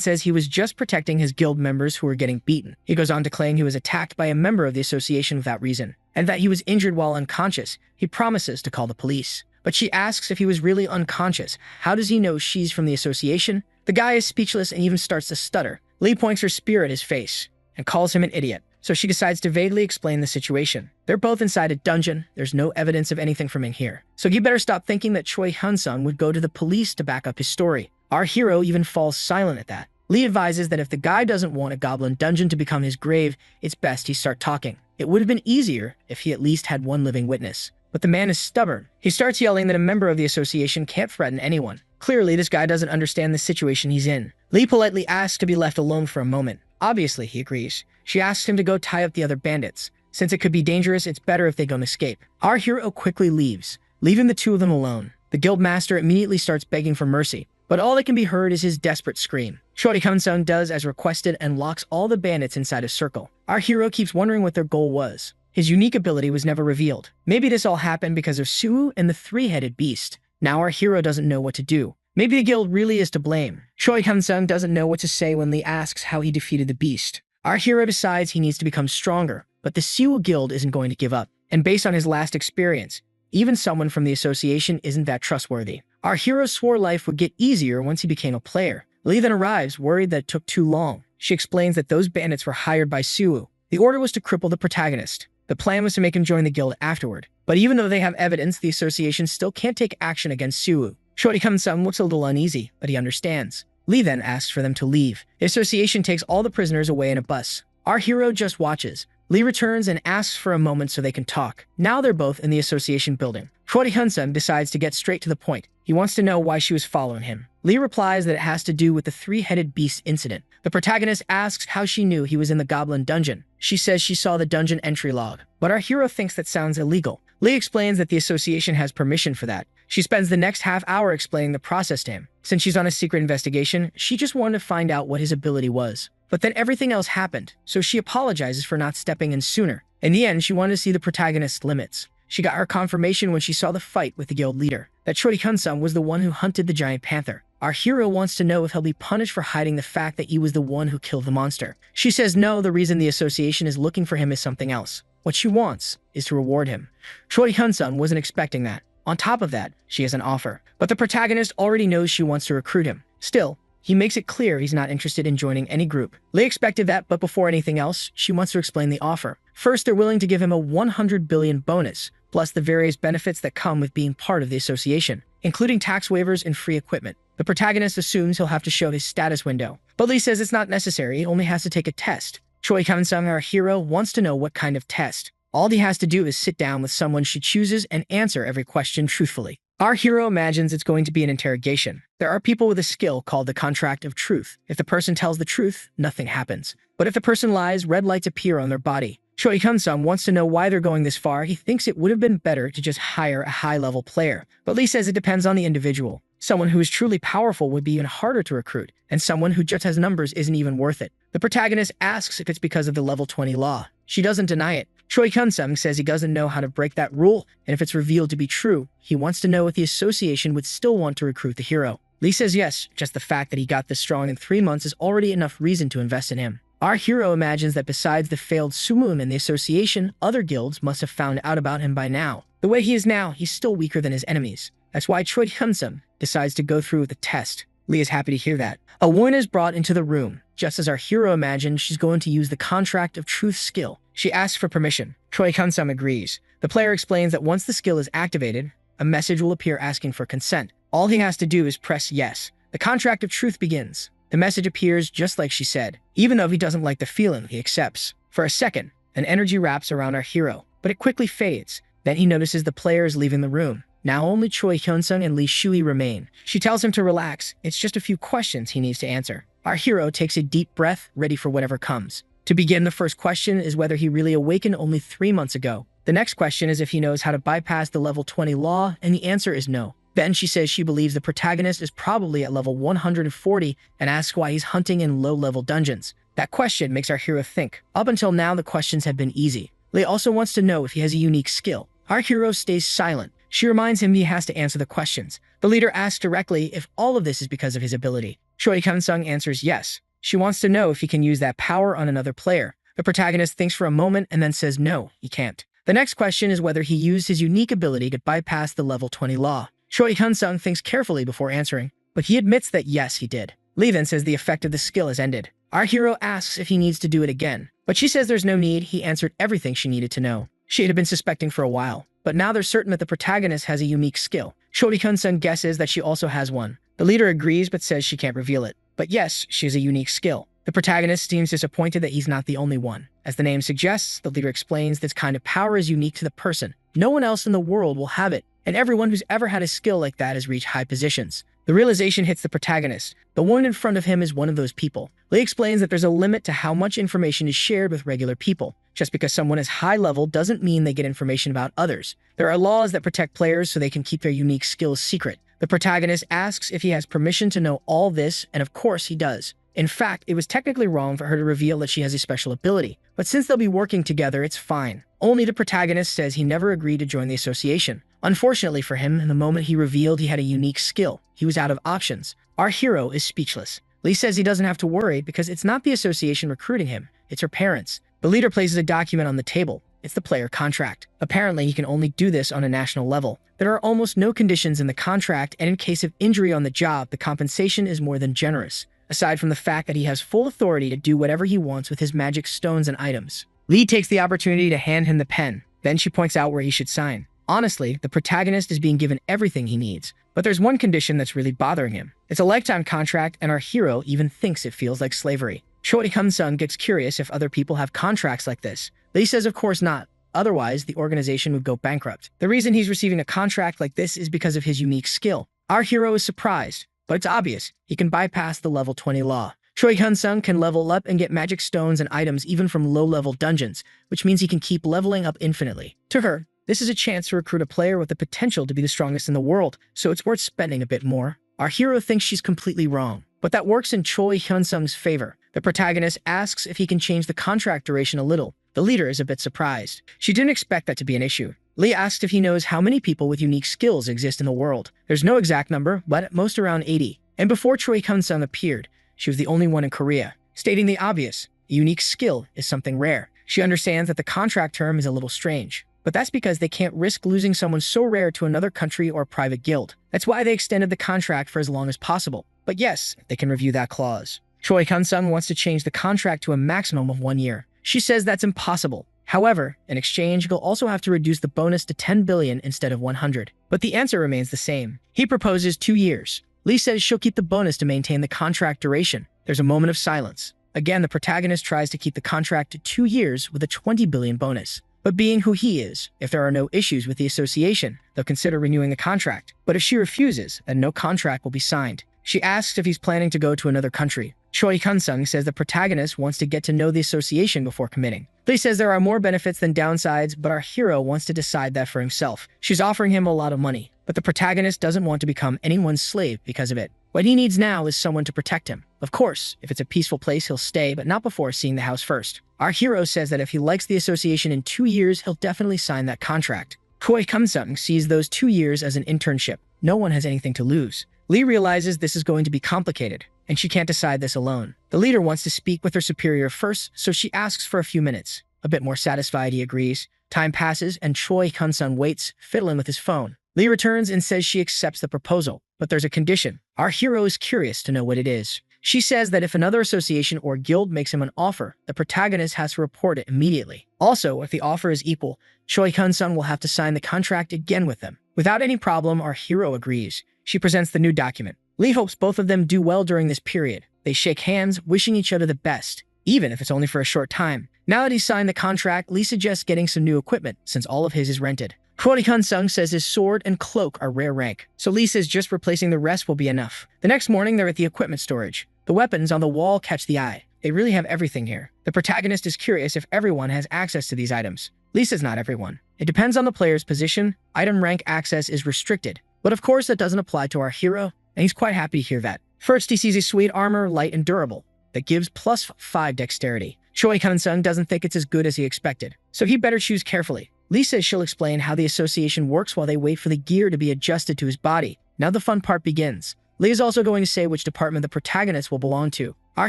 says he was just protecting his guild members who were getting beaten. He goes on to claim he was attacked by a member of the association without reason, and that he was injured while unconscious. He promises to call the police. But she asks if he was really unconscious. How does he know she's from the association? The guy is speechless and even starts to stutter. Lee points her spear at his face and calls him an idiot. So she decides to vaguely explain the situation. They're both inside a dungeon. There's no evidence of anything from in here. So you better stop thinking that Choi Hun-sung would go to the police to back up his story. Our hero even falls silent at that. Lee advises that if the guy doesn't want a goblin dungeon to become his grave, it's best he start talking. It would have been easier if he at least had one living witness. But the man is stubborn. He starts yelling that a member of the association can't threaten anyone. Clearly, this guy doesn't understand the situation he's in. Lee politely asks to be left alone for a moment. Obviously, he agrees. She asks him to go tie up the other bandits. Since it could be dangerous, it's better if they don't escape. Our hero quickly leaves, leaving the two of them alone. The guild master immediately starts begging for mercy, but all that can be heard is his desperate scream. Choi Kun-sung does as requested and locks all the bandits inside a circle. Our hero keeps wondering what their goal was. His unique ability was never revealed. Maybe this all happened because of Suwoo and the three-headed beast. Now our hero doesn't know what to do. Maybe the guild really is to blame. Choi Kun-sung doesn't know what to say when Lee asks how he defeated the beast. Our hero decides he needs to become stronger, but the Suwoo guild isn't going to give up. And based on his last experience, even someone from the association isn't that trustworthy. Our hero swore life would get easier once he became a player. Lee then arrives, worried that it took too long. She explains that those bandits were hired by Suwoo. The order was to cripple the protagonist. The plan was to make him join the guild afterward. But even though they have evidence, the association still can't take action against Suwoo. Choi Kun-sung looks a little uneasy, but he understands. Lee then asks for them to leave. The association takes all the prisoners away in a bus. Our hero just watches. Lee returns and asks for a moment so they can talk. Now they're both in the association building. Choi Kun-sung decides to get straight to the point. He wants to know why she was following him. Lee replies that it has to do with the three-headed beast incident. The protagonist asks how she knew he was in the goblin dungeon. She says she saw the dungeon entry log, but our hero thinks that sounds illegal. Lee explains that the association has permission for that. She spends the next half hour explaining the process to him. Since she's on a secret investigation, she just wanted to find out what his ability was. But then everything else happened, so she apologizes for not stepping in sooner. In the end, she wanted to see the protagonist's limits. She got her confirmation when she saw the fight with the guild leader, that Choi Kun-sung was the one who hunted the giant panther. Our hero wants to know if he'll be punished for hiding the fact that he was the one who killed the monster. She says no, the reason the association is looking for him is something else. What she wants is to reward him. Choi Kun-sung wasn't expecting that. On top of that, she has an offer. But the protagonist already knows she wants to recruit him. Still, He makes it clear he's not interested in joining any group. Lee expected that, but before anything else, she wants to explain the offer. First, they're willing to give him a 100 billion bonus, plus the various benefits that come with being part of the association, including tax waivers and free equipment. The protagonist assumes he'll have to show his status window, but Lee says it's not necessary, he only has to take a test. Choi Hyun-sung, our hero, wants to know what kind of test. All he has to do is sit down with someone she chooses and answer every question truthfully. Our hero imagines it's going to be an interrogation. There are people with a skill called the contract of truth. If the person tells the truth, nothing happens. But if the person lies, red lights appear on their body. Choi Hyun-sung wants to know why they're going this far. He thinks it would have been better to just hire a high-level player. But Lee says it depends on the individual. Someone who is truly powerful would be even harder to recruit, and someone who just has numbers isn't even worth it. The protagonist asks if it's because of the level 20 law. She doesn't deny it. Choi Hyun-sung says he doesn't know how to break that rule, and if it's revealed to be true, he wants to know if the association would still want to recruit the hero. Lee says yes, just the fact that he got this strong in 3 months is already enough reason to invest in him. Our hero imagines that besides the failed Sumum and the association, other guilds must have found out about him by now. The way he is now, he's still weaker than his enemies. That's why Choi Hyun-sung decides to go through with the test. Lee is happy to hear that. A woman is brought into the room. Just as our hero imagines, she's going to use the contract of truth skill. She asks for permission. Choi Hyun-sung agrees. The player explains that once the skill is activated, a message will appear asking for consent. All he has to do is press yes. The contract of truth begins. The message appears just like she said. Even though he doesn't like the feeling, he accepts. For a second, an energy wraps around our hero, but it quickly fades. Then he notices the player is leaving the room. Now only Choi Hyun-sung and Lee Shui remain. She tells him to relax. It's just a few questions he needs to answer. Our hero takes a deep breath, ready for whatever comes. To begin, the first question is whether he really awakened only 3 months ago. The next question is if he knows how to bypass the level 20 law, and the answer is no. Then she says she believes the protagonist is probably at level 140 and asks why he's hunting in low-level dungeons. That question makes our hero think. Up until now, the questions have been easy. Lee also wants to know if he has a unique skill. Our hero stays silent. She reminds him he has to answer the questions. The leader asks directly if all of this is because of his ability. Choi Hyun-sung answers yes. She wants to know if he can use that power on another player. The protagonist thinks for a moment and then says no, he can't. The next question is whether he used his unique ability to bypass the level 20 law. Choi Hyun-sung thinks carefully before answering, but he admits that yes, he did. Lee then says the effect of the skill has ended. Our hero asks if he needs to do it again, but she says there's no need. He answered everything she needed to know. She had been suspecting for a while, but now they're certain that the protagonist has a unique skill. Choi Hyun-sung guesses that she also has one. The leader agrees but says she can't reveal it. But yes, she has a unique skill. The protagonist seems disappointed that he's not the only one. As the name suggests, the leader explains this kind of power is unique to the person. No one else in the world will have it, and everyone who's ever had a skill like that has reached high positions. The realization hits the protagonist. The woman in front of him is one of those people. Lee explains that there's a limit to how much information is shared with regular people. Just because someone is high level doesn't mean they get information about others. There are laws that protect players so they can keep their unique skills secret. The protagonist asks if he has permission to know all this, and of course he does. In fact, it was technically wrong for her to reveal that she has a special ability, but since they'll be working together, it's fine. Only the protagonist says he never agreed to join the association. Unfortunately for him, in the moment he revealed he had a unique skill, he was out of options. Our hero is speechless. Lee says he doesn't have to worry because it's not the association recruiting him, it's her parents. The leader places a document on the table. It's the player contract. Apparently, he can only do this on a national level. There are almost no conditions in the contract, and in case of injury on the job, the compensation is more than generous. Aside from the fact that he has full authority to do whatever he wants with his magic stones and items. Lee takes the opportunity to hand him the pen. Then she points out where he should sign. Honestly, the protagonist is being given everything he needs, but there's one condition that's really bothering him. It's a lifetime contract, and our hero even thinks it feels like slavery. Choi Hyun-sung gets curious if other people have contracts like this. Lee says of course not. Otherwise, the organization would go bankrupt. The reason he's receiving a contract like this is because of his unique skill. Our hero is surprised, but it's obvious. He can bypass the level 20 law. Choi Hyun-sung can level up and get magic stones and items even from low-level dungeons, which means he can keep leveling up infinitely. To her, this is a chance to recruit a player with the potential to be the strongest in the world, so it's worth spending a bit more. Our hero thinks she's completely wrong, but that works in Choi Hyun-sung's favor. The protagonist asks if he can change the contract duration a little. The leader is a bit surprised. She didn't expect that to be an issue. Lee asks if he knows how many people with unique skills exist in the world. There's no exact number, but at most around 80. And before Choi Hyun-sung appeared, she was the only one in Korea. Stating the obvious, a unique skill is something rare. She understands that the contract term is a little strange, but that's because they can't risk losing someone so rare to another country or private guild. That's why they extended the contract for as long as possible. But yes, they can review that clause. Choi Kun-sung wants to change the contract to a maximum of 1 year. She says that's impossible. However, in exchange, he'll also have to reduce the bonus to 10 billion instead of 100. But the answer remains the same. He proposes 2 years. Lee says she'll keep the bonus to maintain the contract duration. There's a moment of silence. Again, the protagonist tries to keep the contract to 2 years with a 20 billion bonus. But being who he is, if there are no issues with the association, they'll consider renewing the contract. But if she refuses, then no contract will be signed. She asks if he's planning to go to another country. Choi Kun-sung says the protagonist wants to get to know the association before committing. Lee says there are more benefits than downsides, but our hero wants to decide that for himself. She's offering him a lot of money, but the protagonist doesn't want to become anyone's slave because of it. What he needs now is someone to protect him. Of course, if it's a peaceful place, he'll stay, but not before seeing the house first. Our hero says that if he likes the association in 2 years, he'll definitely sign that contract. Choi Kun-sung sees those 2 years as an internship. No one has anything to lose. Lee realizes this is going to be complicated, and she can't decide this alone. The leader wants to speak with her superior first, so she asks for a few minutes. A bit more satisfied, he agrees. Time passes, and Choi Kun-sung waits, fiddling with his phone. Lee returns and says she accepts the proposal, but there's a condition. Our hero is curious to know what it is. She says that if another association or guild makes him an offer, the protagonist has to report it immediately. Also, if the offer is equal, Choi Kun-sung will have to sign the contract again with them. Without any problem, our hero agrees. She presents the new document. Lee hopes both of them do well during this period. They shake hands, wishing each other the best, even if it's only for a short time. Now that he's signed the contract, Lee suggests getting some new equipment, since all of his is rented. Choi Kun-sung says his sword and cloak are rare rank, so Lee says just replacing the rest will be enough. The next morning, they're at the equipment storage. The weapons on the wall catch the eye. They really have everything here. The protagonist is curious if everyone has access to these items. Lee says not everyone. It depends on the player's position. Item rank access is restricted. But of course, that doesn't apply to our hero, and he's quite happy to hear that. First, he sees a sweet armor, light and durable, that gives +5 dexterity. Choi Kun-sung doesn't think it's as good as he expected, so he better choose carefully. Lee says she'll explain how the association works while they wait for the gear to be adjusted to his body. Now the fun part begins. Lee is also going to say which department the protagonist will belong to. Our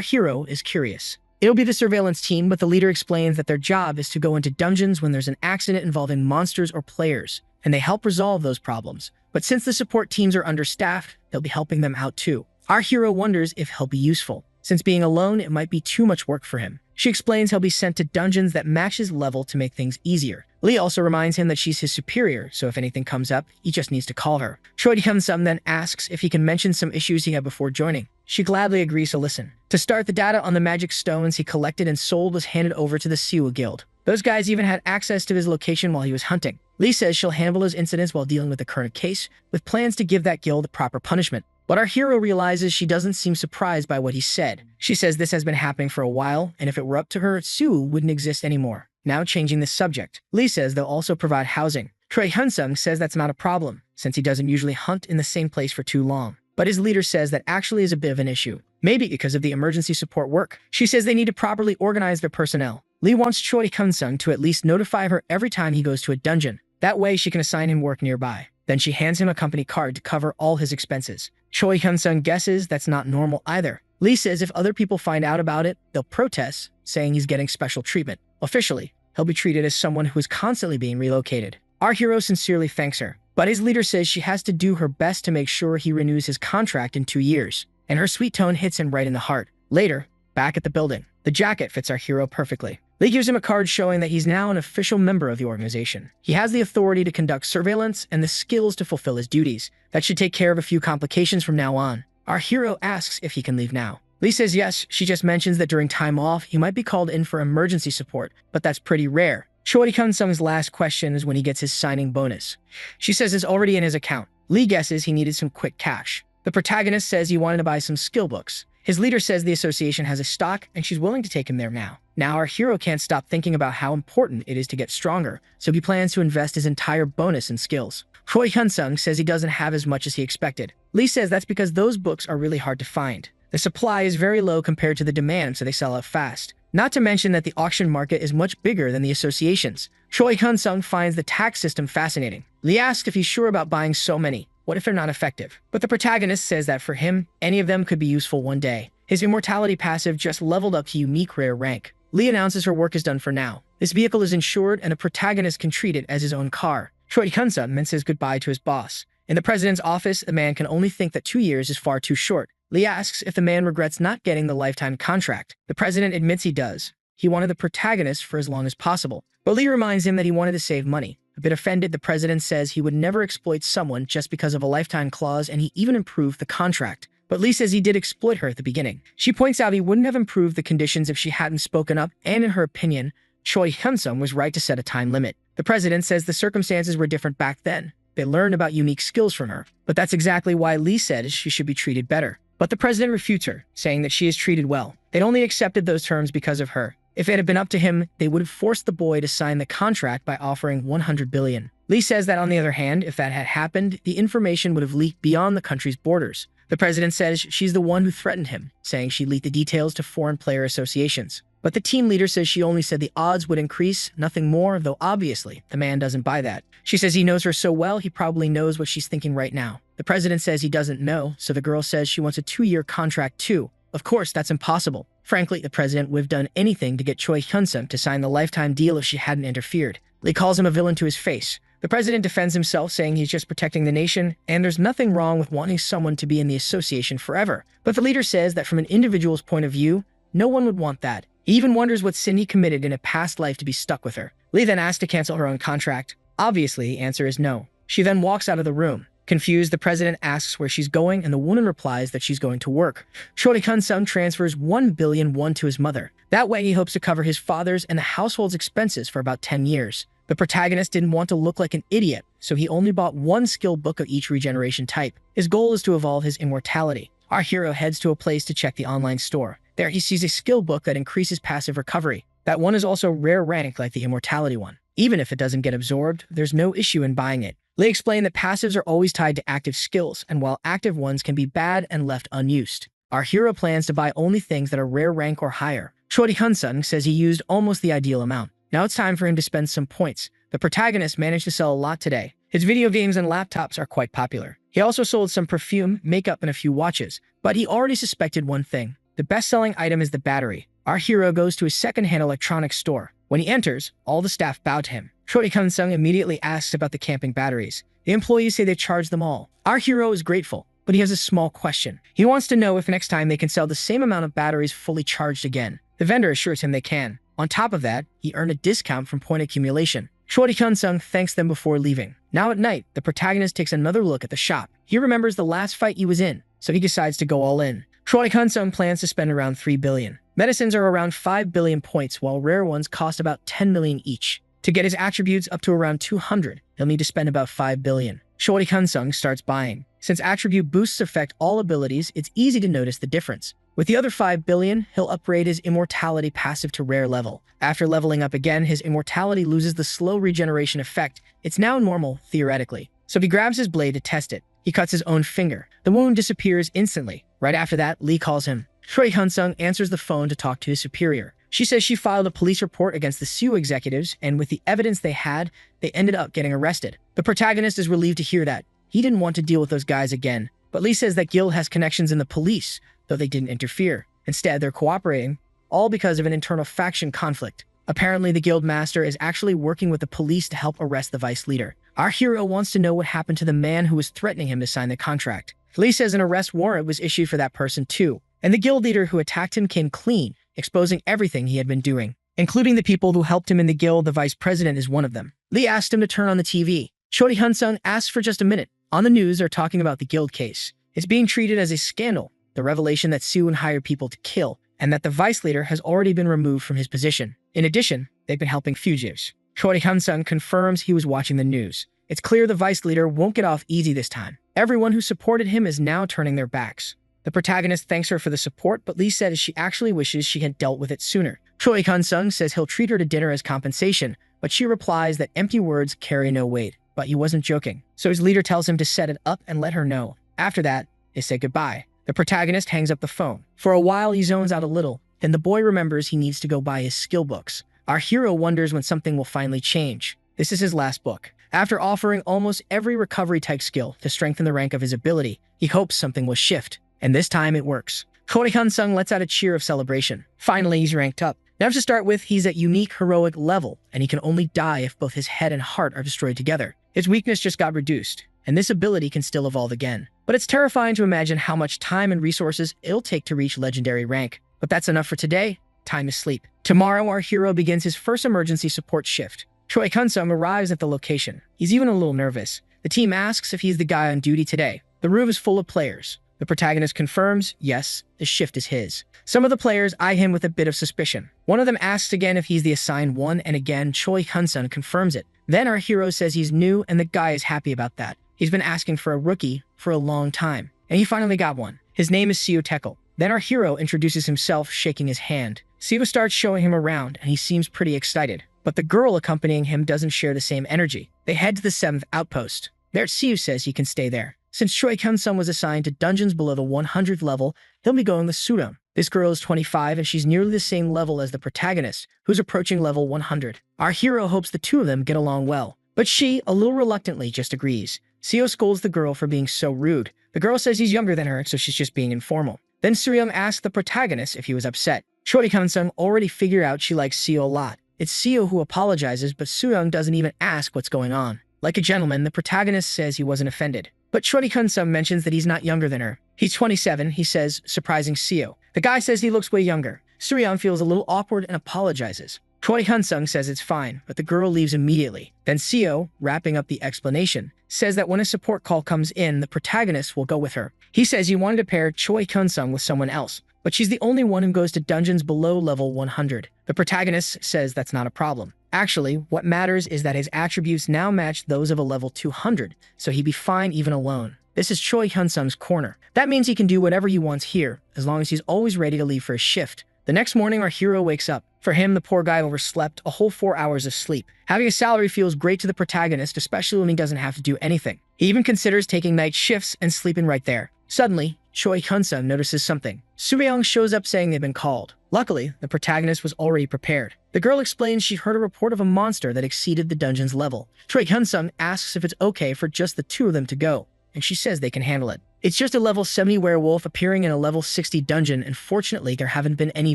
hero is curious. It'll be the surveillance team, but the leader explains that their job is to go into dungeons when there's an accident involving monsters or players, and they help resolve those problems. But since the support teams are understaffed, they'll be helping them out too. Our hero wonders if he'll be useful. Since being alone, it might be too much work for him. She explains he'll be sent to dungeons that match his level to make things easier. Lee also reminds him that she's his superior, so if anything comes up, he just needs to call her. Choi Kun-sung then asks if he can mention some issues he had before joining. She gladly agrees to listen. To start, the data on the magic stones he collected and sold was handed over to the Siwa Guild. Those guys even had access to his location while he was hunting. Lee says she'll handle his incidents while dealing with the current case, with plans to give that guild the proper punishment. But our hero realizes she doesn't seem surprised by what he said. She says this has been happening for a while, and if it were up to her, Siwa wouldn't exist anymore. Now changing the subject, Lee says they'll also provide housing. Choi Kun-sung says that's not a problem, since he doesn't usually hunt in the same place for too long. But his leader says that actually is a bit of an issue, maybe because of the emergency support work. She says they need to properly organize their personnel. Lee wants Choi Kun-sung to at least notify her every time he goes to a dungeon. That way she can assign him work nearby. Then she hands him a company card to cover all his expenses. Choi Kun-sung guesses that's not normal either. Lee says if other people find out about it, they'll protest, saying he's getting special treatment. Officially, he'll be treated as someone who is constantly being relocated. Our hero sincerely thanks her, but his leader says she has to do her best to make sure he renews his contract in 2 years. And her sweet tone hits him right in the heart. Later, back at the building, the jacket fits our hero perfectly. Lee gives him a card showing that he's now an official member of the organization. He has the authority to conduct surveillance and the skills to fulfill his duties. That should take care of a few complications from now on. Our hero asks if he can leave now. Lee says yes, she just mentions that during time off, he might be called in for emergency support, but that's pretty rare. Choi Kun-sung's last question is when he gets his signing bonus. She says it's already in his account. Lee guesses he needed some quick cash. The protagonist says he wanted to buy some skill books. His leader says the association has a stock and she's willing to take him there now. Now our hero can't stop thinking about how important it is to get stronger, so he plans to invest his entire bonus in skills. Choi Kun-sung says he doesn't have as much as he expected. Lee says that's because those books are really hard to find. The supply is very low compared to the demand, so they sell out fast. Not to mention that the auction market is much bigger than the associations. Choi Kun-sung finds the tax system fascinating. Lee asks if he's sure about buying so many. What if they're not effective? But the protagonist says that for him, any of them could be useful one day. His immortality passive just leveled up to unique rare rank. Lee announces her work is done for now. This vehicle is insured and the protagonist can treat it as his own car. Choi Kun-sung then says goodbye to his boss. In the president's office, the man can only think that 2 years is far too short. Lee asks if the man regrets not getting the lifetime contract. The president admits he does. He wanted the protagonist for as long as possible. But Lee reminds him that he wanted to save money. A bit offended, the president says he would never exploit someone just because of a lifetime clause, and he even improved the contract. But Lee says he did exploit her at the beginning. She points out he wouldn't have improved the conditions if she hadn't spoken up, and in her opinion, Choi Hyun-sung was right to set a time limit. The president says the circumstances were different back then. They learned about unique skills from her. But that's exactly why Lee said she should be treated better. But the president refutes her, saying that she is treated well. They'd only accepted those terms because of her. If it had been up to him, they would have forced the boy to sign the contract by offering $100 billion. Lee says that on the other hand, if that had happened, the information would have leaked beyond the country's borders. The president says she's the one who threatened him, saying she leaked the details to foreign player associations. But the team leader says she only said the odds would increase, nothing more, though obviously, the man doesn't buy that. She says he knows her so well, he probably knows what she's thinking right now. The president says he doesn't know, so the girl says she wants a 2-year contract too. Of course, that's impossible. Frankly, the president would have done anything to get Choi Hyun-sung to sign the lifetime deal if she hadn't interfered. Lee calls him a villain to his face. The president defends himself, saying he's just protecting the nation, and there's nothing wrong with wanting someone to be in the association forever. But the leader says that from an individual's point of view, no one would want that. He even wonders what sin he committed in a past life to be stuck with her. Lee then asks to cancel her own contract. Obviously, the answer is no. She then walks out of the room. Confused, the president asks where she's going, and the woman replies that she's going to work. Choi Hyun-sung transfers $1 billion to his mother. That way, he hopes to cover his father's and the household's expenses for about 10 years. The protagonist didn't want to look like an idiot, so he only bought one skill book of each regeneration type. His goal is to evolve his immortality. Our hero heads to a place to check the online store. There, he sees a skill book that increases passive recovery. That one is also rare rank like the immortality one. Even if it doesn't get absorbed, there's no issue in buying it. Lee explained that passives are always tied to active skills, and while active ones can be bad and left unused. Our hero plans to buy only things that are rare rank or higher. Choi Hyun-sung says he used almost the ideal amount. Now it's time for him to spend some points. The protagonist managed to sell a lot today. His video games and laptops are quite popular. He also sold some perfume, makeup, and a few watches. But he already suspected one thing. The best-selling item is the battery. Our hero goes to a second-hand electronics store. When he enters, all the staff bow to him. Choi Hyun-sung immediately asks about the camping batteries. The employees say they charge them all. Our hero is grateful, but he has a small question. He wants to know if next time they can sell the same amount of batteries fully charged again. The vendor assures him they can. On top of that, he earned a discount from point accumulation. Choi Hyun-sung thanks them before leaving. Now at night, the protagonist takes another look at the shop. He remembers the last fight he was in, so he decides to go all in. Choi Hyun-sung plans to spend around $3 billion. Medicines are around 5 billion points, while rare ones cost about 10 million each. To get his attributes up to around 200, he'll need to spend about 5 billion. Choi Hyun-sung starts buying. Since attribute boosts affect all abilities, it's easy to notice the difference. With the other 5 billion, he'll upgrade his immortality passive to rare level. After leveling up again, his immortality loses the slow regeneration effect. It's now normal, theoretically. So he grabs his blade to test it. He cuts his own finger. The wound disappears instantly. Right after that, Lee calls him. Choi Hyun-sung answers the phone to talk to his superior. She says she filed a police report against the Sue executives, and with the evidence they had, they ended up getting arrested. The protagonist is relieved to hear that. He didn't want to deal with those guys again. But Lee says that Guild has connections in the police, though they didn't interfere. Instead, they're cooperating, all because of an internal faction conflict. Apparently, the Guild Master is actually working with the police to help arrest the vice leader. Our hero wants to know what happened to the man who was threatening him to sign the contract. Lee says an arrest warrant was issued for that person too, and the guild leader who attacked him came clean, exposing everything he had been doing, including the people who helped him in the guild. The vice president is one of them. Lee asked him to turn on the TV. Choi Hyun-sung asks for just a minute. On the news, they're talking about the guild case. It's being treated as a scandal, the revelation that Sue hired people to kill, and that the vice leader has already been removed from his position. In addition, they've been helping fugitives. Choi Hyun-sung confirms he was watching the news. It's clear the vice leader won't get off easy this time. Everyone who supported him is now turning their backs. The protagonist thanks her for the support, but Lee says she actually wishes she had dealt with it sooner. Choi Hyun-sung says he'll treat her to dinner as compensation, but she replies that empty words carry no weight. But he wasn't joking, so his leader tells him to set it up and let her know. After that, they say goodbye. The protagonist hangs up the phone. For a while, he zones out a little. Then the boy remembers he needs to go buy his skill books. Our hero wonders when something will finally change. This is his last book. After offering almost every recovery-type skill to strengthen the rank of his ability, he hopes something will shift. And this time it works. Choi Hyun-sung lets out a cheer of celebration. Finally, he's ranked up. Now to start with, he's at unique heroic level, and he can only die if both his head and heart are destroyed together. His weakness just got reduced, and this ability can still evolve again. But it's terrifying to imagine how much time and resources it'll take to reach legendary rank. But that's enough for today. Time to sleep. Tomorrow, our hero begins his first emergency support shift. Choi Kun-sung arrives at the location. He's even a little nervous. The team asks if he's the guy on duty today. The room is full of players. The protagonist confirms, yes, the shift is his. Some of the players eye him with a bit of suspicion. One of them asks again if he's the assigned one, and again, Choi Kun-sung confirms it. Then our hero says he's new, and the guy is happy about that. He's been asking for a rookie for a long time, and he finally got one. His name is Seo Tekel. Then our hero introduces himself, shaking his hand. Seo starts showing him around, and he seems pretty excited. But the girl accompanying him doesn't share the same energy. They head to the 7th outpost. There, Seo says he can stay there. Since Choi Kun-sung was assigned to dungeons below the 100th level, he'll be going with Sudong. This girl is 25, and she's nearly the same level as the protagonist, who's approaching level 100. Our hero hopes the two of them get along well, but she, a little reluctantly, just agrees. Seo scolds the girl for being so rude. The girl says he's younger than her, so she's just being informal. Then Soo-young asks the protagonist if he was upset. Choi Kun-sung already figured out she likes Seo a lot. It's Seo who apologizes, but Soo-young doesn't even ask what's going on. Like a gentleman, the protagonist says he wasn't offended. But Choi Kun-sung mentions that he's not younger than her. He's 27, he says, surprising Seo. The guy says he looks way younger. Soo-young feels a little awkward and apologizes. Choi Kun-sung says it's fine, but the girl leaves immediately. Then Seo, wrapping up the explanation, says that when a support call comes in, the protagonist will go with her. He says he wanted to pair Choi Kun-sung with someone else, but she's the only one who goes to dungeons below level 100. The protagonist says that's not a problem. Actually, what matters is that his attributes now match those of a level 200, so he'd be fine even alone. This is Choi Kun-sung's corner. That means he can do whatever he wants here, as long as he's always ready to leave for his shift. The next morning, our hero wakes up. For him, the poor guy overslept a whole 4 hours of sleep. Having a salary feels great to the protagonist, especially when he doesn't have to do anything. He even considers taking night shifts and sleeping right there. Suddenly, Choi Kun-sung notices something. Soo-young shows up saying they've been called. Luckily, the protagonist was already prepared. The girl explains she heard a report of a monster that exceeded the dungeon's level. Choi Kun-sung asks if it's okay for just the two of them to go, and she says they can handle it. It's just a level 70 werewolf appearing in a level 60 dungeon, and fortunately there haven't been any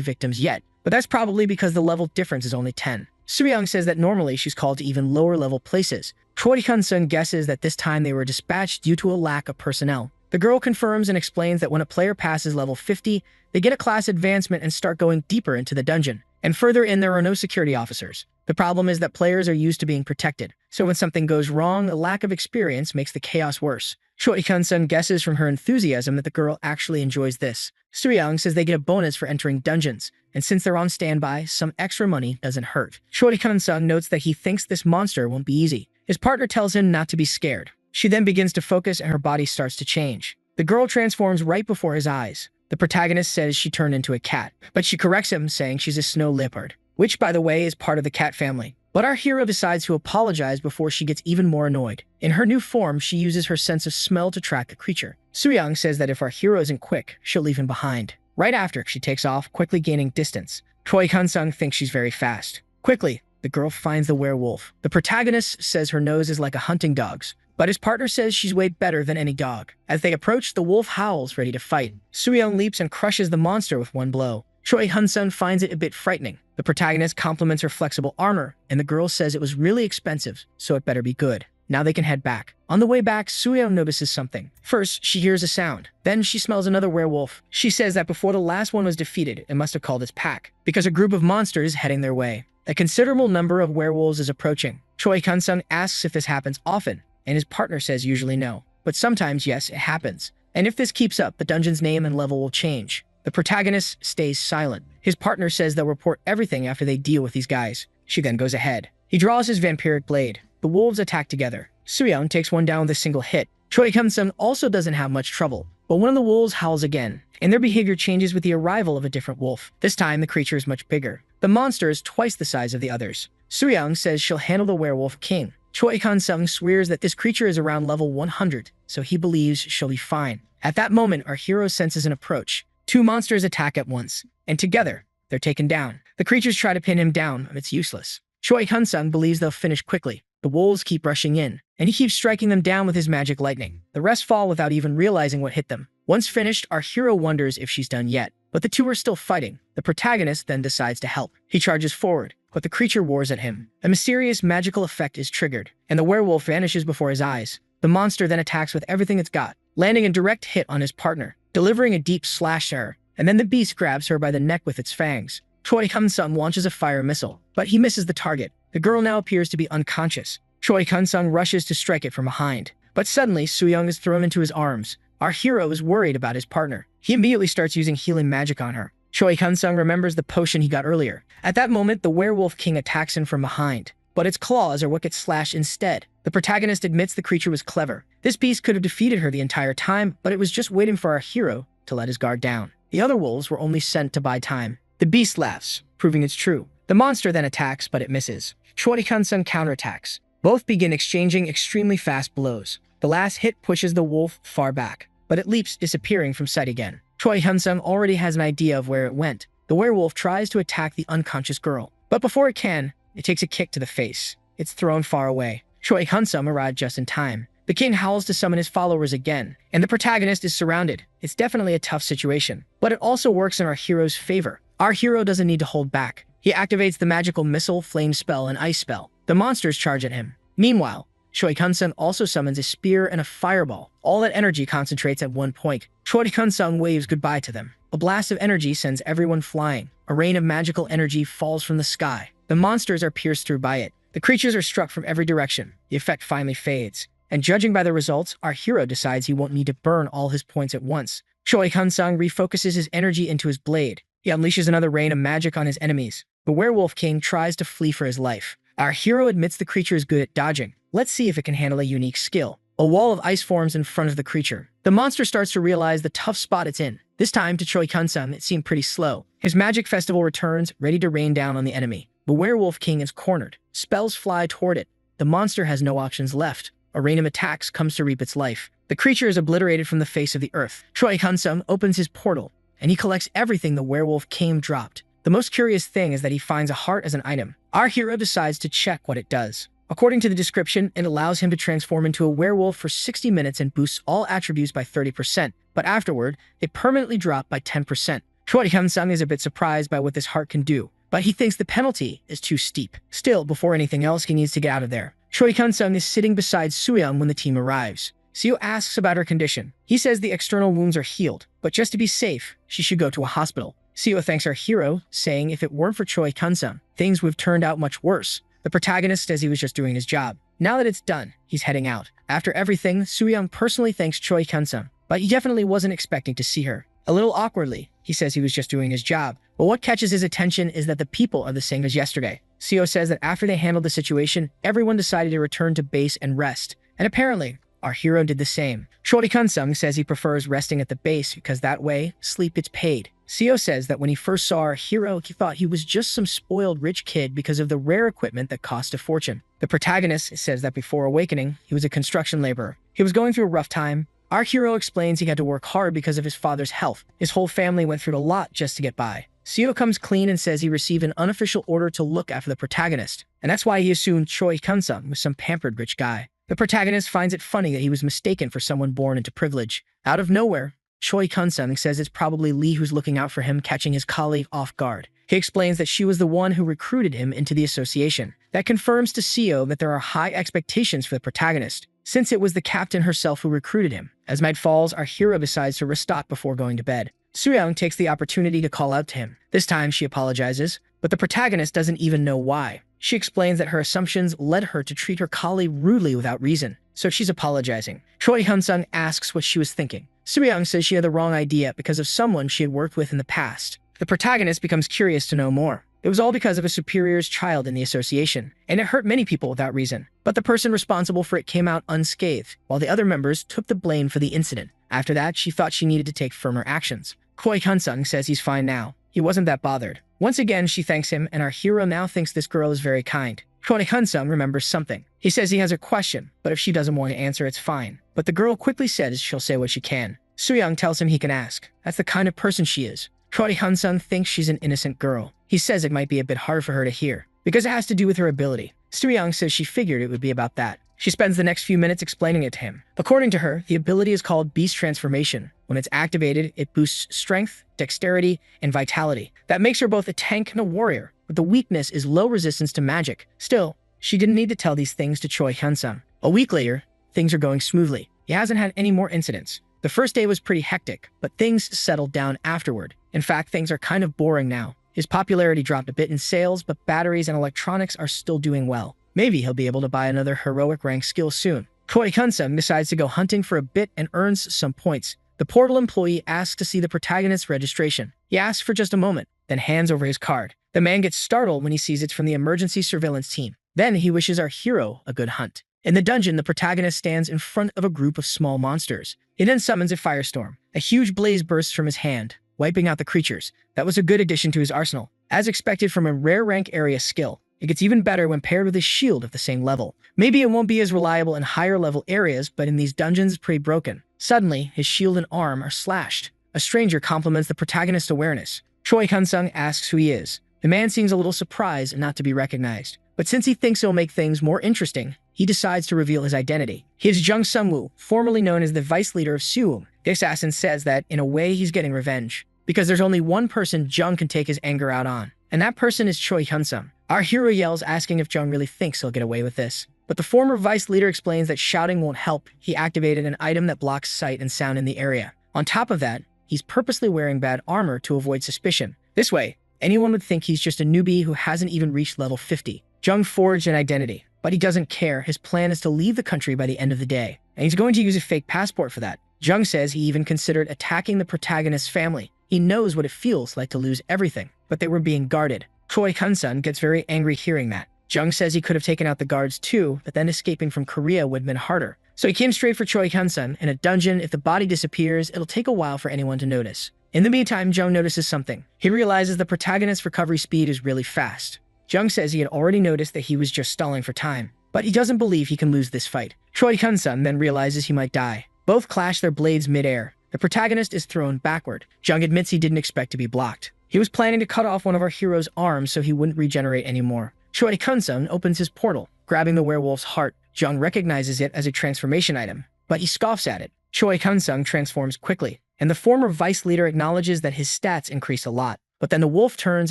victims yet. But that's probably because the level difference is only 10. Soo-young says that normally she's called to even lower level places. Choi Kun-sung guesses that this time they were dispatched due to a lack of personnel. The girl confirms and explains that when a player passes level 50, they get a class advancement and start going deeper into the dungeon. And further in, there are no security officers. The problem is that players are used to being protected, so when something goes wrong, a lack of experience makes the chaos worse. Choi Kun-sung guesses from her enthusiasm that the girl actually enjoys this. Soo-young says they get a bonus for entering dungeons, and since they're on standby, some extra money doesn't hurt. Choi Kun-sung notes that he thinks this monster won't be easy. His partner tells him not to be scared. She then begins to focus and her body starts to change. The girl transforms right before his eyes. The protagonist says she turned into a cat, but she corrects him saying she's a snow leopard, which by the way is part of the cat family. But our hero decides to apologize before she gets even more annoyed. In her new form, she uses her sense of smell to track the creature. Soo-young says that if our hero isn't quick, she'll leave him behind. Right after, she takes off, quickly gaining distance. Choi Kun-sung thinks she's very fast. Quickly, the girl finds the werewolf. The protagonist says her nose is like a hunting dog's, but his partner says she's way better than any dog. As they approach, the wolf howls, ready to fight. Soo-young leaps and crushes the monster with one blow. Choi Kun-sung finds it a bit frightening. The protagonist compliments her flexible armor, and the girl says it was really expensive, so it better be good. Now they can head back. On the way back, Soo-young notices something. First, she hears a sound. Then she smells another werewolf. She says that before the last one was defeated, it must have called its pack, because a group of monsters is heading their way. A considerable number of werewolves is approaching. Choi Kun-sung asks if this happens often, and his partner says usually no. But sometimes, yes, it happens. And if this keeps up, the dungeon's name and level will change. The protagonist stays silent. His partner says they'll report everything after they deal with these guys. She then goes ahead. He draws his vampiric blade. The wolves attack together. Soo-young takes one down with a single hit. Choi Kun-sung also doesn't have much trouble, but one of the wolves howls again, and their behavior changes with the arrival of a different wolf. This time, the creature is much bigger. The monster is twice the size of the others. Soo-young says she'll handle the werewolf king. Choi Kun-sung swears that this creature is around level 100, so he believes she'll be fine. At that moment, our hero senses an approach. Two monsters attack at once, and together, they're taken down. The creatures try to pin him down, and it's useless. Choi Kun-sung believes they'll finish quickly. The wolves keep rushing in, and he keeps striking them down with his magic lightning. The rest fall without even realizing what hit them. Once finished, our hero wonders if she's done yet. but the two are still fighting. The protagonist then decides to help. He charges forward, but the creature roars at him. A mysterious magical effect is triggered, and the werewolf vanishes before his eyes. The monster then attacks with everything it's got, landing a direct hit on his partner, delivering a deep slash to her, and then the beast grabs her by the neck with its fangs. Choi Kun-sung launches a fire missile, but he misses the target. The girl now appears to be unconscious. Choi Kun-sung rushes to strike it from behind, but suddenly Soo-young is thrown into his arms. Our hero is worried about his partner. He immediately starts using healing magic on her. Choi Kun-sung remembers the potion he got earlier. At that moment, the werewolf king attacks him from behind, but its claws are what get slashed instead. The protagonist admits the creature was clever. This beast could have defeated her the entire time, but it was just waiting for our hero to let his guard down. The other wolves were only sent to buy time. The beast laughs, proving it's true. The monster then attacks, but it misses. Choi Kun-sung counterattacks. Both begin exchanging extremely fast blows. The last hit pushes the wolf far back, but it leaps, disappearing from sight again. Choi Kun-sung already has an idea of where it went. The werewolf tries to attack the unconscious girl, but before it can, it takes a kick to the face. It's thrown far away. Choi Kun-sung arrived just in time. The king howls to summon his followers again, and the protagonist is surrounded. It's definitely a tough situation, but it also works in our hero's favor. Our hero doesn't need to hold back. He activates the magical missile, flame spell, and ice spell. The monsters charge at him. Meanwhile, Choi Kun-sung also summons a spear and a fireball. All that energy concentrates at one point. Choi Kun-sung waves goodbye to them. A blast of energy sends everyone flying. A rain of magical energy falls from the sky. The monsters are pierced through by it. The creatures are struck from every direction. The effect finally fades. And judging by the results, our hero decides he won't need to burn all his points at once. Choi Kun-sung refocuses his energy into his blade. He unleashes another rain of magic on his enemies. The werewolf king tries to flee for his life. Our hero admits the creature is good at dodging. Let's see if it can handle a unique skill. A wall of ice forms in front of the creature. The monster starts to realize the tough spot it's in. This time, to Choi Kun-sung, it seemed pretty slow. His magic festival returns, ready to rain down on the enemy. The werewolf king is cornered. Spells fly toward it. The monster has no options left. A rain of attacks comes to reap its life. The creature is obliterated from the face of the earth. Choi Kun-sung opens his portal, and he collects everything the werewolf king dropped. The most curious thing is that he finds a heart as an item. Our hero decides to check what it does. According to the description, it allows him to transform into a werewolf for 60 minutes and boosts all attributes by 30%, but afterward, they permanently drop by 10%. Choi Kun-sung is a bit surprised by what this heart can do, but he thinks the penalty is too steep. Still, before anything else, he needs to get out of there. Choi Kun-sung is sitting beside Soo-young when the team arrives. Seo asks about her condition. He says the external wounds are healed, but just to be safe, she should go to a hospital. Seo thanks our hero, saying if it weren't for Choi Kun-sung, things would have turned out much worse. The protagonist says he was just doing his job. Now that it's done, he's heading out. After everything, Soo-young personally thanks Choi Kun-sung, but he definitely wasn't expecting to see her. A little awkwardly, he says he was just doing his job. But what catches his attention is that the people are the same as yesterday. Seo says that after they handled the situation, everyone decided to return to base and rest. And apparently, our hero did the same. Choi Kun-sung says he prefers resting at the base because that way, sleep gets paid. Seo says that when he first saw our hero, he thought he was just some spoiled rich kid because of the rare equipment that cost a fortune. The protagonist says that before awakening, he was a construction laborer. He was going through a rough time. Our hero explains he had to work hard because of his father's health. His whole family went through a lot just to get by. Seo comes clean and says he received an unofficial order to look after the protagonist, and that's why he assumed Choi Kun-sung was some pampered rich guy. The protagonist finds it funny that he was mistaken for someone born into privilege. Out of nowhere, Choi Kun-sung says it's probably Lee who's looking out for him, catching his colleague off guard. He explains that she was the one who recruited him into the association. That confirms to Seo that there are high expectations for the protagonist, since it was the captain herself who recruited him. As night falls, our hero decides to restock before going to bed. Soo-young takes the opportunity to call out to him. This time she apologizes, but the protagonist doesn't even know why. She explains that her assumptions led her to treat her colleague rudely without reason, so she's apologizing. Choi Kun-sung asks what she was thinking. Soo-young says she had the wrong idea because of someone she had worked with in the past. The protagonist becomes curious to know more. It was all because of a superior's child in the association, and it hurt many people without reason. But the person responsible for it came out unscathed, while the other members took the blame for the incident. After that, she thought she needed to take firmer actions. Choi Kun-sung says he's fine now. He wasn't that bothered. Once again, she thanks him, and our hero now thinks this girl is very kind. Choi Kun-sung remembers something. He says he has a question, but if she doesn't want to answer, it's fine. But the girl quickly says she'll say what she can. Soo-young tells him he can ask. That's the kind of person she is. Choi Kun-sung thinks she's an innocent girl. He says it might be a bit hard for her to hear, because it has to do with her ability. Soo-young says she figured it would be about that. She spends the next few minutes explaining it to him. According to her, the ability is called Beast Transformation. When it's activated, it boosts strength, dexterity, and vitality. That makes her both a tank and a warrior, but the weakness is low resistance to magic. Still, she didn't need to tell these things to Choi Hyun-sung. A week later, things are going smoothly. He hasn't had any more incidents. The first day was pretty hectic, but things settled down afterward. In fact, things are kind of boring now. His popularity dropped a bit in sales, but batteries and electronics are still doing well. Maybe he'll be able to buy another heroic rank skill soon. Choi Hyun-sung decides to go hunting for a bit and earns some points. The portal employee asks to see the protagonist's registration. He asks for just a moment, then hands over his card. The man gets startled when he sees it's from the emergency surveillance team. Then he wishes our hero a good hunt. In the dungeon, the protagonist stands in front of a group of small monsters. He then summons a firestorm. A huge blaze bursts from his hand, wiping out the creatures. That was a good addition to his arsenal. As expected from a rare rank area skill, it gets even better when paired with a shield of the same level. Maybe it won't be as reliable in higher level areas, but in these dungeons it's pretty broken. Suddenly, his shield and arm are slashed. A stranger compliments the protagonist's awareness. Choi Hyun-sung asks who he is. The man seems a little surprised not to be recognized, but since he thinks it'll make things more interesting, he decides to reveal his identity. He is Jung Sung-woo, formerly known as the vice leader of Suwon. The assassin says that, in a way, he's getting revenge, because there's only one person Jung can take his anger out on, and that person is Choi Hyun-sung. Our hero yells, asking if Jung really thinks he'll get away with this. But the former vice leader explains that shouting won't help. He activated an item that blocks sight and sound in the area. On top of that, he's purposely wearing bad armor to avoid suspicion. This way, anyone would think he's just a newbie who hasn't even reached level 50. Jung forged an identity, but he doesn't care. His plan is to leave the country by the end of the day, and he's going to use a fake passport for that. Jung says he even considered attacking the protagonist's family. He knows what it feels like to lose everything, but they were being guarded. Choi Hyun-sung gets very angry hearing that. Jung says he could have taken out the guards too, but then escaping from Korea would have been harder. So he came straight for Choi Hyun-sung. In a dungeon, if the body disappears, it'll take a while for anyone to notice. In the meantime, Jung notices something. He realizes the protagonist's recovery speed is really fast. Jung says he had already noticed that he was just stalling for time, but he doesn't believe he can lose this fight. Choi Hyun-sung then realizes he might die. Both clash their blades mid-air. The protagonist is thrown backward. Jung admits he didn't expect to be blocked. He was planning to cut off one of our hero's arms so he wouldn't regenerate anymore. Choi Hyun-sung opens his portal, grabbing the werewolf's heart. Jung recognizes it as a transformation item, but he scoffs at it. Choi Hyun-sung transforms quickly, and the former vice leader acknowledges that his stats increase a lot. But then the wolf turns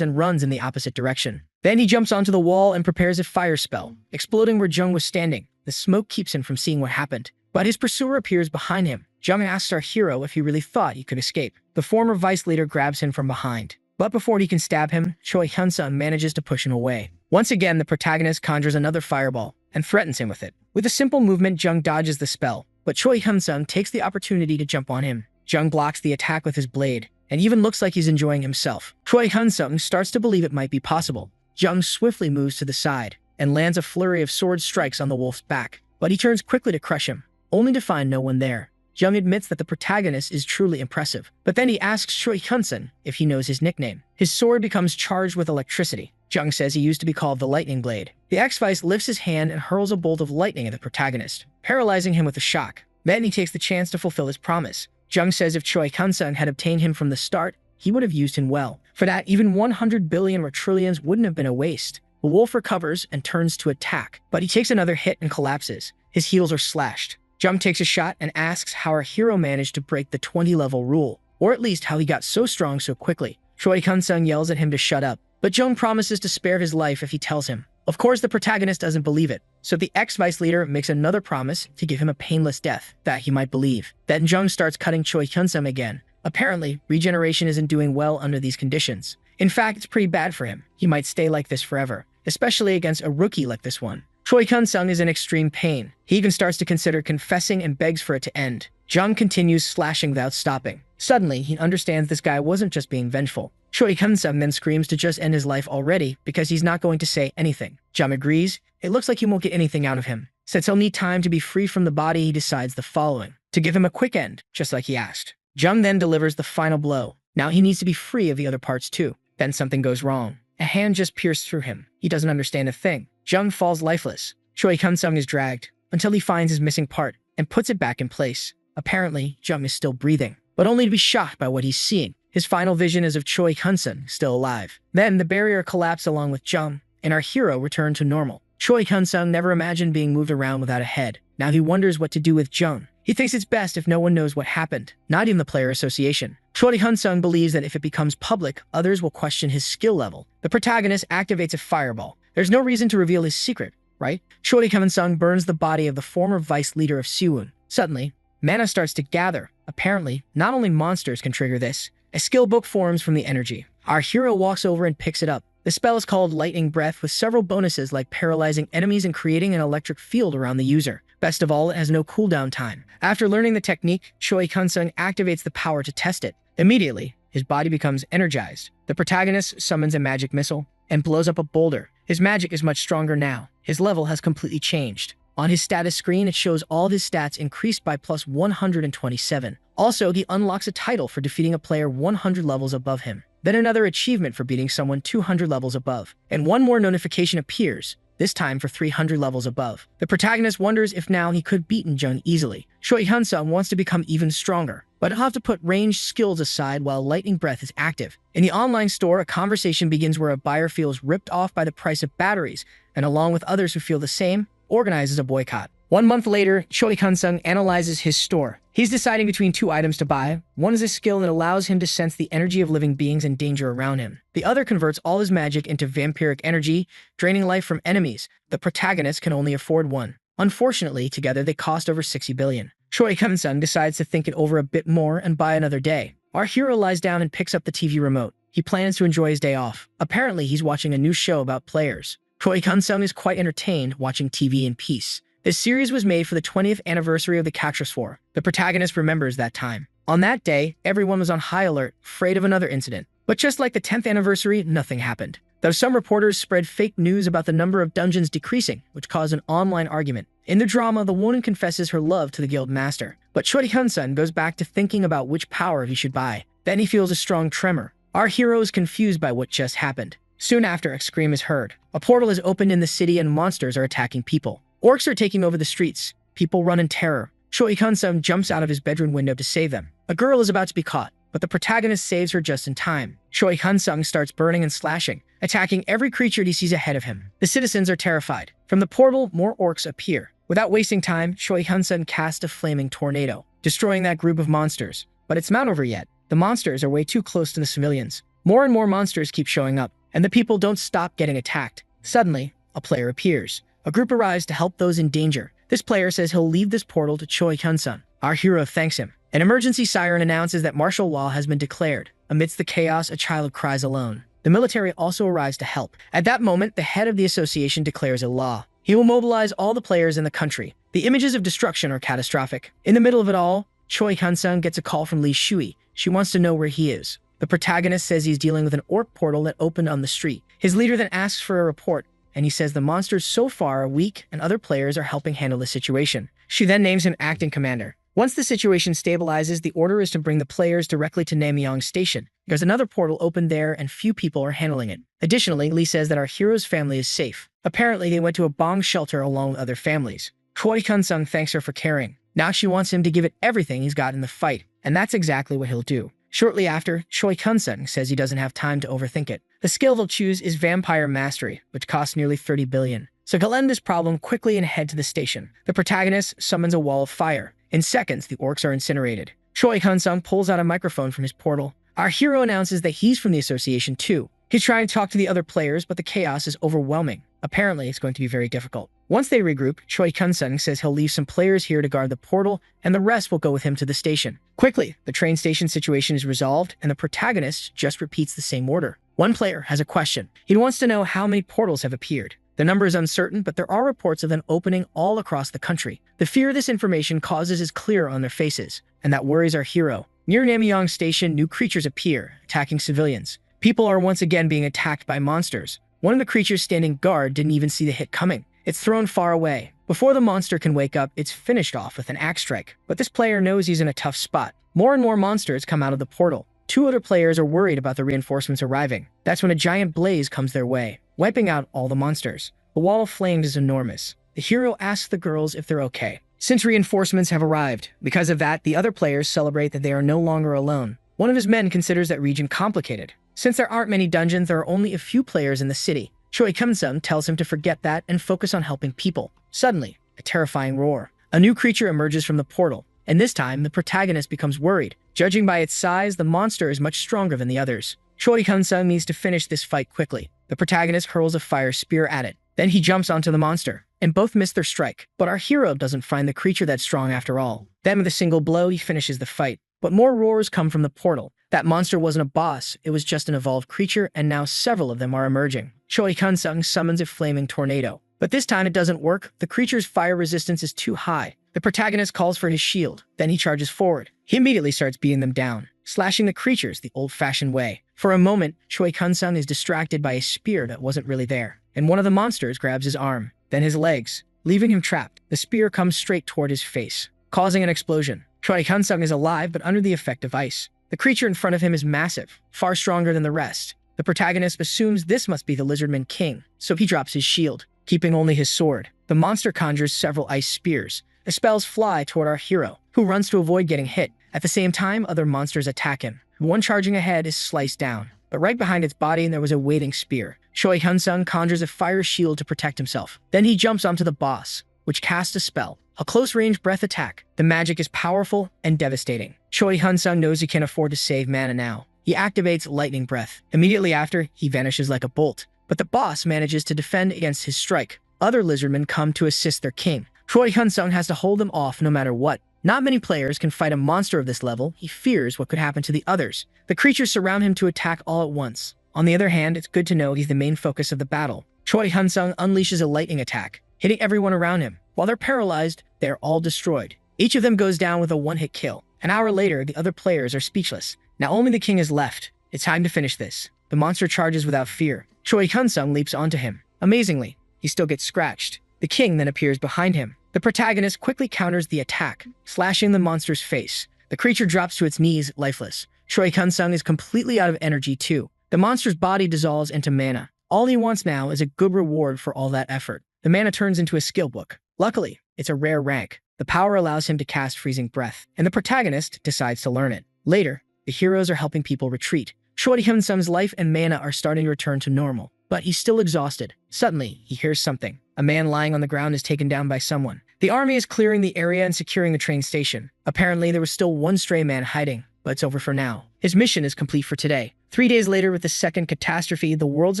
and runs in the opposite direction. Then he jumps onto the wall and prepares a fire spell, exploding where Jung was standing. The smoke keeps him from seeing what happened, but his pursuer appears behind him. Jung asks our hero if he really thought he could escape. The former vice leader grabs him from behind, but before he can stab him, Choi Hyun-sung manages to push him away. Once again, the protagonist conjures another fireball and threatens him with it. With a simple movement, Jung dodges the spell, but Choi Hyun-sung takes the opportunity to jump on him. Jung blocks the attack with his blade, and even looks like he's enjoying himself. Choi Hyun-sung starts to believe it might be possible. Jung swiftly moves to the side and lands a flurry of sword strikes on the wolf's back, but he turns quickly to crush him, only to find no one there. Jung admits that the protagonist is truly impressive, but then he asks Choi Hyun-sung if he knows his nickname. His sword becomes charged with electricity. Jung says he used to be called the Lightning Blade. The ex-vice lifts his hand and hurls a bolt of lightning at the protagonist, paralyzing him with a shock. Then he takes the chance to fulfill his promise. Jung says if Choi Hyun-sung had obtained him from the start, he would have used him well. For that, even 100 billion or trillions wouldn't have been a waste. The wolf recovers and turns to attack, but he takes another hit and collapses. His heels are slashed. Jung takes a shot and asks how our hero managed to break the 20-level rule, or at least how he got so strong so quickly. Choi Hyun-sung yells at him to shut up, but Jung promises to spare his life if he tells him. Of course, the protagonist doesn't believe it, so the ex-vice leader makes another promise to give him a painless death that he might believe. Then Jung starts cutting Choi Hyun-sung again. Apparently, regeneration isn't doing well under these conditions. In fact, it's pretty bad for him. He might stay like this forever, especially against a rookie like this one. Choi Hyun-sung is in extreme pain. He even starts to consider confessing and begs for it to end. Jung continues slashing without stopping. Suddenly, he understands this guy wasn't just being vengeful. Choi Hyun-sung then screams to just end his life already because he's not going to say anything. Jung agrees. It looks like he won't get anything out of him. Since he'll need time to be free from the body, he decides the following: to give him a quick end, just like he asked. Jung then delivers the final blow. Now he needs to be free of the other parts too. Then something goes wrong. A hand just pierced through him. He doesn't understand a thing. Jung falls lifeless. Choi Hyun-sung is dragged until he finds his missing part and puts it back in place. Apparently, Jung is still breathing, but only to be shocked by what he's seeing. His final vision is of Choi Hyun-sung still alive. Then the barrier collapsed along with Jung, and our hero returned to normal. Choi Hyun-sung never imagined being moved around without a head. Now he wonders what to do with Jung. He thinks it's best if no one knows what happened, not even the player association. Choi Hyun-sung believes that if it becomes public, others will question his skill level. The protagonist activates a fireball. There's no reason to reveal his secret, right? Choi Hyun-sung burns the body of the former vice leader of Siwon. Suddenly, mana starts to gather. Apparently, not only monsters can trigger this. A skill book forms from the energy. Our hero walks over and picks it up. The spell is called Lightning Breath with several bonuses like paralyzing enemies and creating an electric field around the user. Best of all, it has no cooldown time. After learning the technique, Choi Hyun-sung activates the power to test it. Immediately, his body becomes energized. The protagonist summons a magic missile and blows up a boulder. His magic is much stronger now. His level has completely changed. On his status screen, it shows all of his stats increased by plus 127. Also, he unlocks a title for defeating a player 100 levels above him. Then another achievement for beating someone 200 levels above. And one more notification appears, this time for 300 levels above. The protagonist wonders if now he could beat Jung easily. Choi Hyun-sung wants to become even stronger, but he'll have to put ranged skills aside while Lightning Breath is active. In the online store, a conversation begins where a buyer feels ripped off by the price of batteries, and along with others who feel the same, organizes a boycott. 1 month later, Choi Hyun-sung analyzes his store. He's deciding between 2 items to buy. One is a skill that allows him to sense the energy of living beings and danger around him. The other converts all his magic into vampiric energy, draining life from enemies. The protagonist can only afford one. Unfortunately, together they cost over 60 billion. Choi Hyun-sung decides to think it over a bit more and buy another day. Our hero lies down and picks up the TV remote. He plans to enjoy his day off. Apparently, he's watching a new show about players. Choi Hyun-sung is quite entertained watching TV in peace. This series was made for the 20th anniversary of the Cactus War. The protagonist remembers that time. On that day, everyone was on high alert, afraid of another incident. But just like the 10th anniversary, nothing happened. Though some reporters spread fake news about the number of dungeons decreasing, which caused an online argument. In the drama, the woman confesses her love to the guild master. But Choi Hyun-sung goes back to thinking about which power he should buy. Then he feels a strong tremor. Our hero is confused by what just happened. Soon after, a scream is heard. A portal is opened in the city and monsters are attacking people. Orcs are taking over the streets. People run in terror. Choi Hyun-sung jumps out of his bedroom window to save them. A girl is about to be caught, but the protagonist saves her just in time. Choi Hyun-sung starts burning and slashing, attacking every creature he sees ahead of him. The citizens are terrified. From the portal, more orcs appear. Without wasting time, Choi Hyun-sung casts a flaming tornado, destroying that group of monsters. But it's not over yet. The monsters are way too close to the civilians. More and more monsters keep showing up, and the people don't stop getting attacked. Suddenly, a player appears. A group arrives to help those in danger. This player says he'll leave this portal to Choi Hyun-sung. Our hero thanks him. An emergency siren announces that martial law has been declared. Amidst the chaos, a child cries alone. The military also arrives to help. At that moment, the head of the association declares a law. He will mobilize all the players in the country. The images of destruction are catastrophic. In the middle of it all, Choi Hyun-sung gets a call from Lee Shui. She wants to know where he is. The protagonist says he's dealing with an orc portal that opened on the street. His leader then asks for a report, and he says the monsters so far are weak and other players are helping handle the situation. She then names him acting commander. Once the situation stabilizes, the order is to bring the players directly to Namyang Station. There's another portal open there and few people are handling it. Additionally, Lee says that our hero's family is safe. Apparently, they went to a bomb shelter along with other families. Choi Hyun-sung thanks her for caring. Now she wants him to give it everything he's got in the fight, and that's exactly what he'll do. Shortly after, Choi Hyun-sung says he doesn't have time to overthink it. The skill they'll choose is Vampire Mastery, which costs nearly 30 billion. So he'll end this problem quickly and head to the station. The protagonist summons a wall of fire. In seconds, the orcs are incinerated. Choi Hyun-sung pulls out a microphone from his portal. Our hero announces that he's from the association too. He's trying to talk to the other players, but the chaos is overwhelming. Apparently, it's going to be very difficult. Once they regroup, Choi Hyun-sung says he'll leave some players here to guard the portal, and the rest will go with him to the station. Quickly, the train station situation is resolved, and the protagonist just repeats the same order. One player has a question. He wants to know how many portals have appeared. The number is uncertain, but there are reports of them opening all across the country. The fear this information causes is clear on their faces, and that worries our hero. Near Namyang Station, new creatures appear, attacking civilians. People are once again being attacked by monsters. One of the creatures standing guard didn't even see the hit coming. It's thrown far away. Before the monster can wake up, it's finished off with an axe strike. But this player knows he's in a tough spot. More and more monsters come out of the portal. 2 other players are worried about the reinforcements arriving. That's when a giant blaze comes their way, wiping out all the monsters. The wall of flames is enormous. The hero asks the girls if they're okay, since reinforcements have arrived. Because of that, the other players celebrate that they are no longer alone. One of his men considers that region complicated. Since there aren't many dungeons, there are only a few players in the city. Choi Hyun-sung tells him to forget that and focus on helping people. Suddenly, a terrifying roar. A new creature emerges from the portal, and this time the protagonist becomes worried. Judging by its size, the monster is much stronger than the others. Choi Hyun-sung needs to finish this fight quickly. The protagonist hurls a fire spear at it. Then he jumps onto the monster, and both miss their strike. But our hero doesn't find the creature that strong after all. Then with a single blow, he finishes the fight. But more roars come from the portal. That monster wasn't a boss, it was just an evolved creature, and now several of them are emerging. Choi Hyun-sung summons a flaming tornado. But this time it doesn't work. The creature's fire resistance is too high. The protagonist calls for his shield. Then he charges forward. He immediately starts beating them down, slashing the creatures the old-fashioned way. For a moment, Choi Hyun-sung is distracted by a spear that wasn't really there, and one of the monsters grabs his arm, then his legs, leaving him trapped. The spear comes straight toward his face, causing an explosion. Choi Hyun-sung is alive but under the effect of ice. The creature in front of him is massive, far stronger than the rest. The protagonist assumes this must be the Lizardman King, so he drops his shield, keeping only his sword. The monster conjures several ice spears. The spells fly toward our hero, who runs to avoid getting hit. At the same time, other monsters attack him. One charging ahead is sliced down, but right behind its body there was a waiting spear. Choi Hyun-sung conjures a fire shield to protect himself. Then he jumps onto the boss, which casts a spell, a close-range breath attack. The magic is powerful and devastating. Choi Hyun-sung knows he can afford to save mana now. He activates lightning breath. Immediately after, he vanishes like a bolt. But the boss manages to defend against his strike. Other lizardmen come to assist their king. Choi Hyun-sung has to hold them off no matter what. Not many players can fight a monster of this level. He fears what could happen to the others. The creatures surround him to attack all at once. On the other hand, it's good to know he's the main focus of the battle. Choi Hyun-sung unleashes a lightning attack, hitting everyone around him. While they're paralyzed, they're all destroyed. Each of them goes down with a one-hit kill. An hour later, the other players are speechless. Now only the king is left. It's time to finish this. The monster charges without fear. Choi Hyun-sung leaps onto him. Amazingly, he still gets scratched. The king then appears behind him. The protagonist quickly counters the attack, slashing the monster's face. The creature drops to its knees, lifeless. Choi Hyun-sung is completely out of energy too. The monster's body dissolves into mana. All he wants now is a good reward for all that effort. The mana turns into a skill book. Luckily, it's a rare rank. The power allows him to cast freezing breath, and the protagonist decides to learn it. Later, the heroes are helping people retreat. Choi Hyun-sung's life and mana are starting to return to normal, but he's still exhausted. Suddenly, he hears something. A man lying on the ground is taken down by someone. The army is clearing the area and securing the train station. Apparently, there was still one stray man hiding, but it's over for now. His mission is complete for today. 3 days later, with the second catastrophe, the world's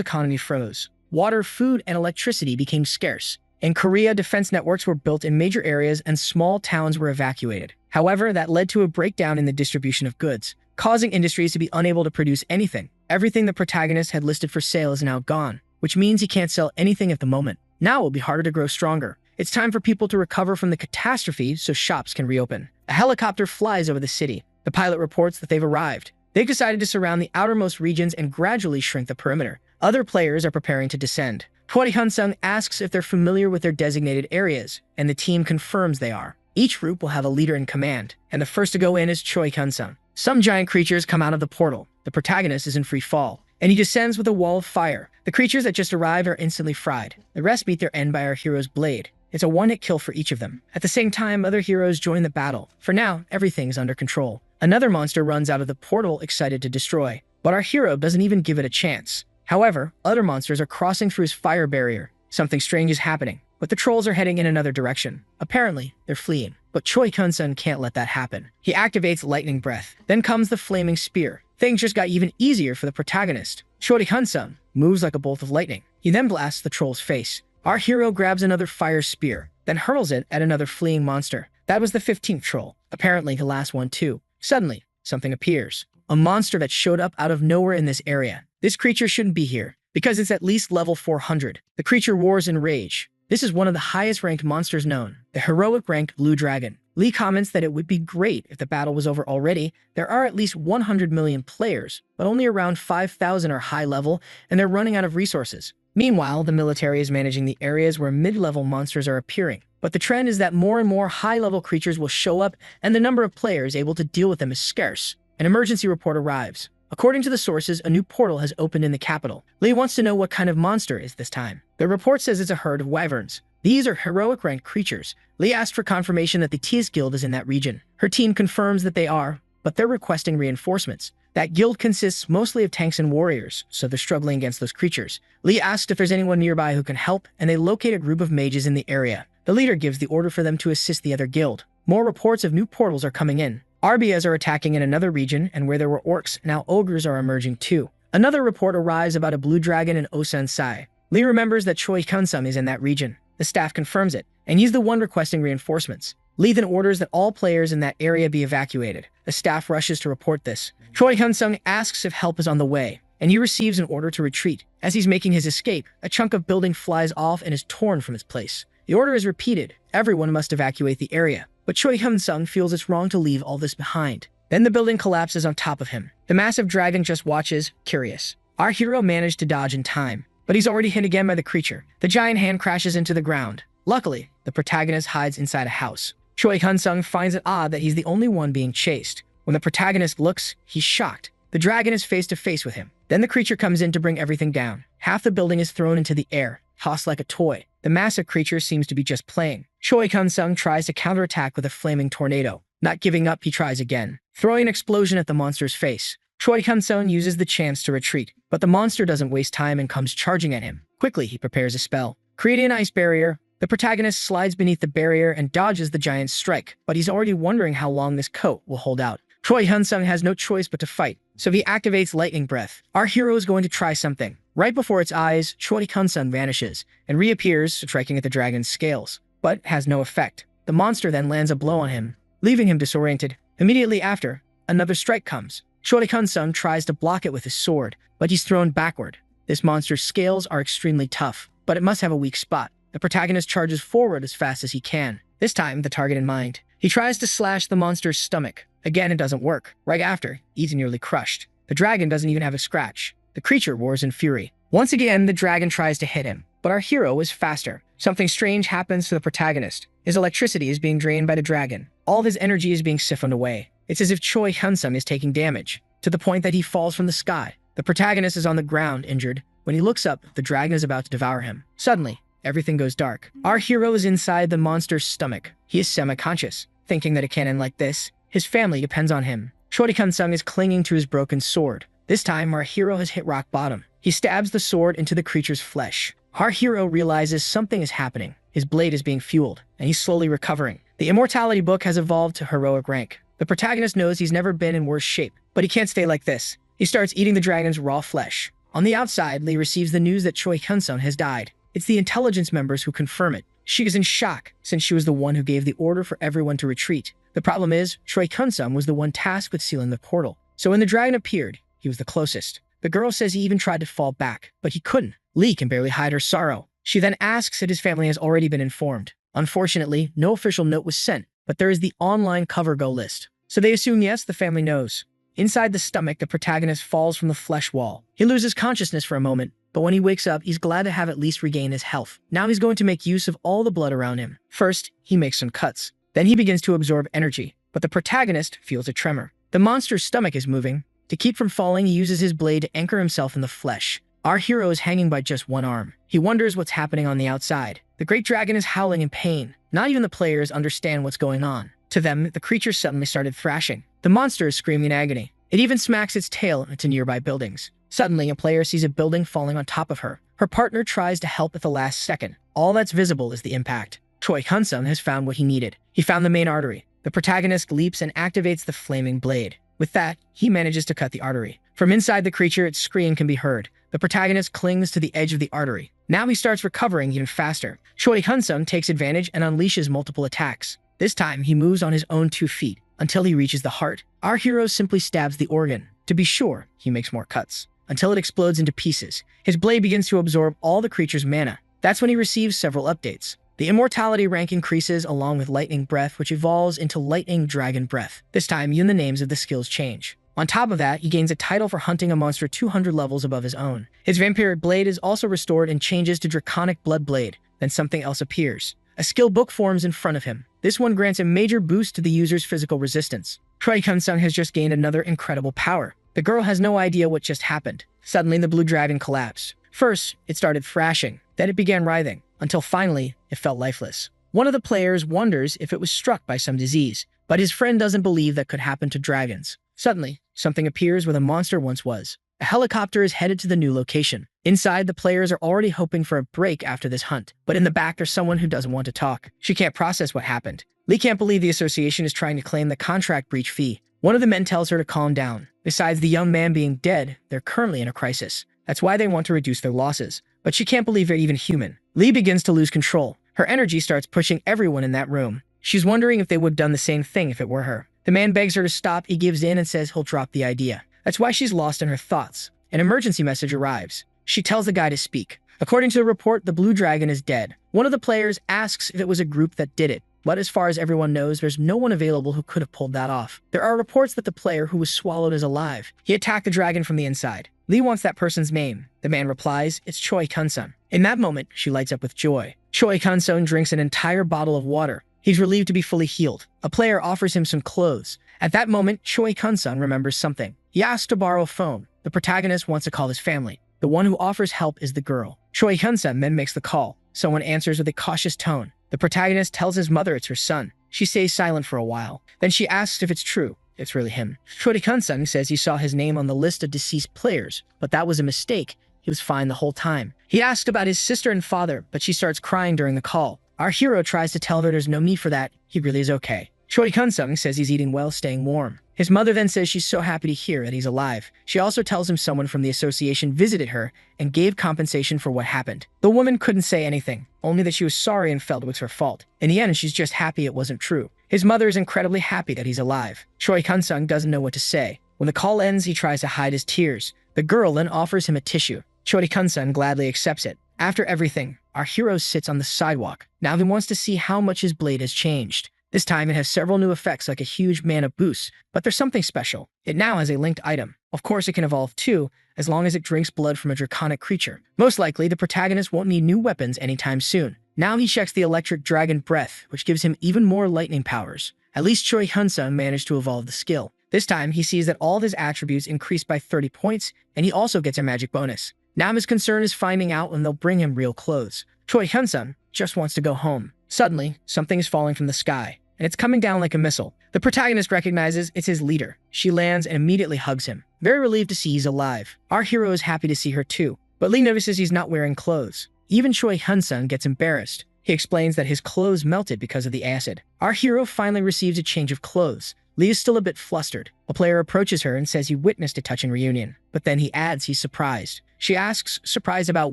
economy froze. Water, food, and electricity became scarce. In Korea, defense networks were built in major areas and small towns were evacuated. However, that led to a breakdown in the distribution of goods, causing industries to be unable to produce anything. Everything the protagonist had listed for sale is now gone, which means he can't sell anything at the moment. Now it will be harder to grow stronger. It's time for people to recover from the catastrophe so shops can reopen. A helicopter flies over the city. The pilot reports that they've arrived. They've decided to surround the outermost regions and gradually shrink the perimeter. Other players are preparing to descend. Choi Hyun-sung asks if they're familiar with their designated areas, and the team confirms they are. Each group will have a leader in command, and the first to go in is Choi Hyun-sung. Some giant creatures come out of the portal. The protagonist is in free fall, and he descends with a wall of fire. The creatures that just arrived are instantly fried. The rest meet their end by our hero's blade. It's a one-hit kill for each of them. At the same time, other heroes join the battle. For now, everything's under control. Another monster runs out of the portal, excited to destroy, but our hero doesn't even give it a chance. However, other monsters are crossing through his fire barrier. Something strange is happening, but the trolls are heading in another direction. Apparently, they're fleeing, but Choi Hyun-sung can't let that happen. He activates lightning breath. Then comes the flaming spear. Things just got even easier for the protagonist. Choi Hyun-sung moves like a bolt of lightning. He then blasts the troll's face. Our hero grabs another fire spear, then hurls it at another fleeing monster. That was the 15th troll, apparently the last one too. Suddenly, something appears. A monster that showed up out of nowhere in this area. This creature shouldn't be here, because it's at least level 400. The creature roars in rage. This is one of the highest ranked monsters known, the heroic ranked Blue Dragon. Lee comments that it would be great if the battle was over already. There are at least 100 million players, but only around 5,000 are high level, and they're running out of resources. Meanwhile, the military is managing the areas where mid-level monsters are appearing. But the trend is that more and more high-level creatures will show up, and the number of players able to deal with them is scarce. An emergency report arrives. According to the sources, a new portal has opened in the capital. Lee wants to know what kind of monster is this time. The report says it's a herd of wyverns. These are heroic ranked creatures. Lee asked for confirmation that the Tease Guild is in that region. Her team confirms that they are, but they're requesting reinforcements. That guild consists mostly of tanks and warriors, so they're struggling against those creatures. Lee asked if there's anyone nearby who can help, and they locate a group of mages in the area. The leader gives the order for them to assist the other guild. More reports of new portals are coming in. Arbias are attacking in another region, and where there were orcs, now ogres are emerging too. Another report arrives about a blue dragon in Osansai. Lee remembers that Choi Kunsum is in that region. The staff confirms it, and he's the one requesting reinforcements. Lee then orders that all players in that area be evacuated. The staff rushes to report this. Choi Kunsung asks if help is on the way, and he receives an order to retreat. As he's making his escape, a chunk of building flies off and is torn from its place. The order is repeated. Everyone must evacuate the area. But Choi Hyun-sung feels it's wrong to leave all this behind. Then the building collapses on top of him. The massive dragon just watches, curious. Our hero managed to dodge in time, but he's already hit again by the creature. The giant hand crashes into the ground. Luckily, the protagonist hides inside a house. Choi Hyun-sung finds it odd that he's the only one being chased. When the protagonist looks, he's shocked. The dragon is face to face with him. Then the creature comes in to bring everything down. Half the building is thrown into the air, tossed like a toy. The massive creature seems to be just playing. Choi Hyun-sung tries to counterattack with a flaming tornado. Not giving up, he tries again, throwing an explosion at the monster's face. Choi Hyun-sung uses the chance to retreat, but the monster doesn't waste time and comes charging at him. Quickly, he prepares a spell, creating an ice barrier. The protagonist slides beneath the barrier and dodges the giant's strike, but he's already wondering how long this coat will hold out. Choi Hyun-sung has no choice but to fight, so he activates Lightning Breath. Our hero is going to try something. Right before its eyes, Choi Hyun-sung vanishes and reappears, striking at the dragon's scales, but has no effect. The monster then lands a blow on him, leaving him disoriented. Immediately after, another strike comes. Choi Hyun-sung tries to block it with his sword, but he's thrown backward. This monster's scales are extremely tough, but it must have a weak spot. The protagonist charges forward as fast as he can, this time the target in mind. He tries to slash the monster's stomach. Again, it doesn't work. Right after, he's nearly crushed. The dragon doesn't even have a scratch. The creature roars in fury. Once again, the dragon tries to hit him, but our hero is faster. Something strange happens to the protagonist. His electricity is being drained by the dragon. All of his energy is being siphoned away. It's as if Choi Hyun-sung is taking damage, to the point that he falls from the sky. The protagonist is on the ground, injured. When he looks up, the dragon is about to devour him. Suddenly, everything goes dark. Our hero is inside the monster's stomach. He is semi-conscious, thinking that it can't end like this. His family depends on him. Choi Hyun-sung is clinging to his broken sword. This time, our hero has hit rock bottom. He stabs the sword into the creature's flesh. Our hero realizes something is happening. His blade is being fueled, and he's slowly recovering. The immortality book has evolved to heroic rank. The protagonist knows he's never been in worse shape, but he can't stay like this. He starts eating the dragon's raw flesh. On the outside, Lee receives the news that Choi Hyun-sung has died. It's the intelligence members who confirm it. She is in shock, since she was the one who gave the order for everyone to retreat. The problem is, Choi Hyun-sung was the one tasked with sealing the portal. So when the dragon appeared, he was the closest. The girl says he even tried to fall back, but he couldn't. Lee can barely hide her sorrow. She then asks if his family has already been informed. Unfortunately, no official note was sent, but there is the online cover go list. So they assume yes, the family knows. Inside the stomach, the protagonist falls from the flesh wall. He loses consciousness for a moment, but when he wakes up, he's glad to have at least regained his health. Now he's going to make use of all the blood around him. First, he makes some cuts. Then he begins to absorb energy, but the protagonist feels a tremor. The monster's stomach is moving. To keep from falling, he uses his blade to anchor himself in the flesh. Our hero is hanging by just one arm. He wonders what's happening on the outside. The great dragon is howling in pain. Not even the players understand what's going on. To them, the creature suddenly started thrashing. The monster is screaming in agony. It even smacks its tail into nearby buildings. Suddenly, a player sees a building falling on top of her. Her partner tries to help at the last second. All that's visible is the impact. Choi Hyun-sung has found what he needed. He found the main artery. The protagonist leaps and activates the flaming blade. With that, he manages to cut the artery. From inside the creature, its scream can be heard. The protagonist clings to the edge of the artery. Now he starts recovering even faster. Choi Hyun-sung takes advantage and unleashes multiple attacks. This time, he moves on his own 2 feet until he reaches the heart. Our hero simply stabs the organ. To be sure, he makes more cuts until it explodes into pieces. His blade begins to absorb all the creature's mana. That's when he receives several updates. The immortality rank increases along with Lightning Breath, which evolves into Lightning Dragon Breath. This time, even the names of the skills change. On top of that, he gains a title for hunting a monster 200 levels above his own. His vampiric blade is also restored and changes to Draconic Blood Blade. Then something else appears. A skill book forms in front of him. This one grants a major boost to the user's physical resistance. Choi Hyun-sung has just gained another incredible power. The girl has no idea what just happened. Suddenly, the blue dragon collapsed. First, it started thrashing. Then it began writhing, until finally, it felt lifeless. One of the players wonders if it was struck by some disease, but his friend doesn't believe that could happen to dragons. Suddenly, something appears where the monster once was. A helicopter is headed to the new location. Inside, the players are already hoping for a break after this hunt, but in the back there's someone who doesn't want to talk. She can't process what happened. Lee can't believe the association is trying to claim the contract breach fee. One of the men tells her to calm down. Besides the young man being dead, they're currently in a crisis. That's why they want to reduce their losses. But she can't believe they're even human. Lee begins to lose control. Her energy starts pushing everyone in that room. She's wondering if they would have done the same thing if it were her. The man begs her to stop. He gives in and says he'll drop the idea. That's why she's lost in her thoughts. An emergency message arrives. She tells the guy to speak. According to the report, the blue dragon is dead. One of the players asks if it was a group that did it, but as far as everyone knows, there's no one available who could have pulled that off. There are reports that the player who was swallowed is alive. He attacked the dragon from the inside. Lee wants that person's name. The man replies, it's Choi Kun-sung. In that moment, she lights up with joy. Choi Kun-sung drinks an entire bottle of water. He's relieved to be fully healed. A player offers him some clothes. At that moment, Choi Kun-sung remembers something. He asks to borrow a phone. The protagonist wants to call his family. The one who offers help is the girl. Choi Kun-sung then makes the call. Someone answers with a cautious tone. The protagonist tells his mother it's her son. She stays silent for a while. Then she asks if it's true. It's really him. Choi Kun-sung says he saw his name on the list of deceased players, but that was a mistake. He was fine the whole time. He asked about his sister and father, but she starts crying during the call. Our hero tries to tell her there's no need for that. He really is okay. Choi Kun-sung says he's eating well, staying warm. His mother then says she's so happy to hear that he's alive. She also tells him someone from the association visited her and gave compensation for what happened. The woman couldn't say anything, only that she was sorry and felt it was her fault. In the end, she's just happy it wasn't true. His mother is incredibly happy that he's alive. Choi Kun-sung doesn't know what to say. When the call ends, he tries to hide his tears. The girl then offers him a tissue. Choi Kun-sung gladly accepts it. After everything, our hero sits on the sidewalk. Now he wants to see how much his blade has changed. This time it has several new effects like a huge mana boost, but there's something special. It now has a linked item. Of course it can evolve too, as long as it drinks blood from a draconic creature. Most likely, the protagonist won't need new weapons anytime soon. Now he checks the electric dragon breath, which gives him even more lightning powers. At least Choi Kun-sung managed to evolve the skill. This time he sees that all of his attributes increase by 30 points, and he also gets a magic bonus. Now his concern is finding out when they'll bring him real clothes. Choi Kun-sung just wants to go home. Suddenly, something is falling from the sky, and it's coming down like a missile. The protagonist recognizes it's his leader. She lands and immediately hugs him, very relieved to see he's alive. Our hero is happy to see her too, but Lee notices he's not wearing clothes. Even Choi Kun-sung gets embarrassed. He explains that his clothes melted because of the acid. Our hero finally receives a change of clothes. Lee is still a bit flustered. A player approaches her and says he witnessed a touching reunion, but then he adds he's surprised. She asks, surprised about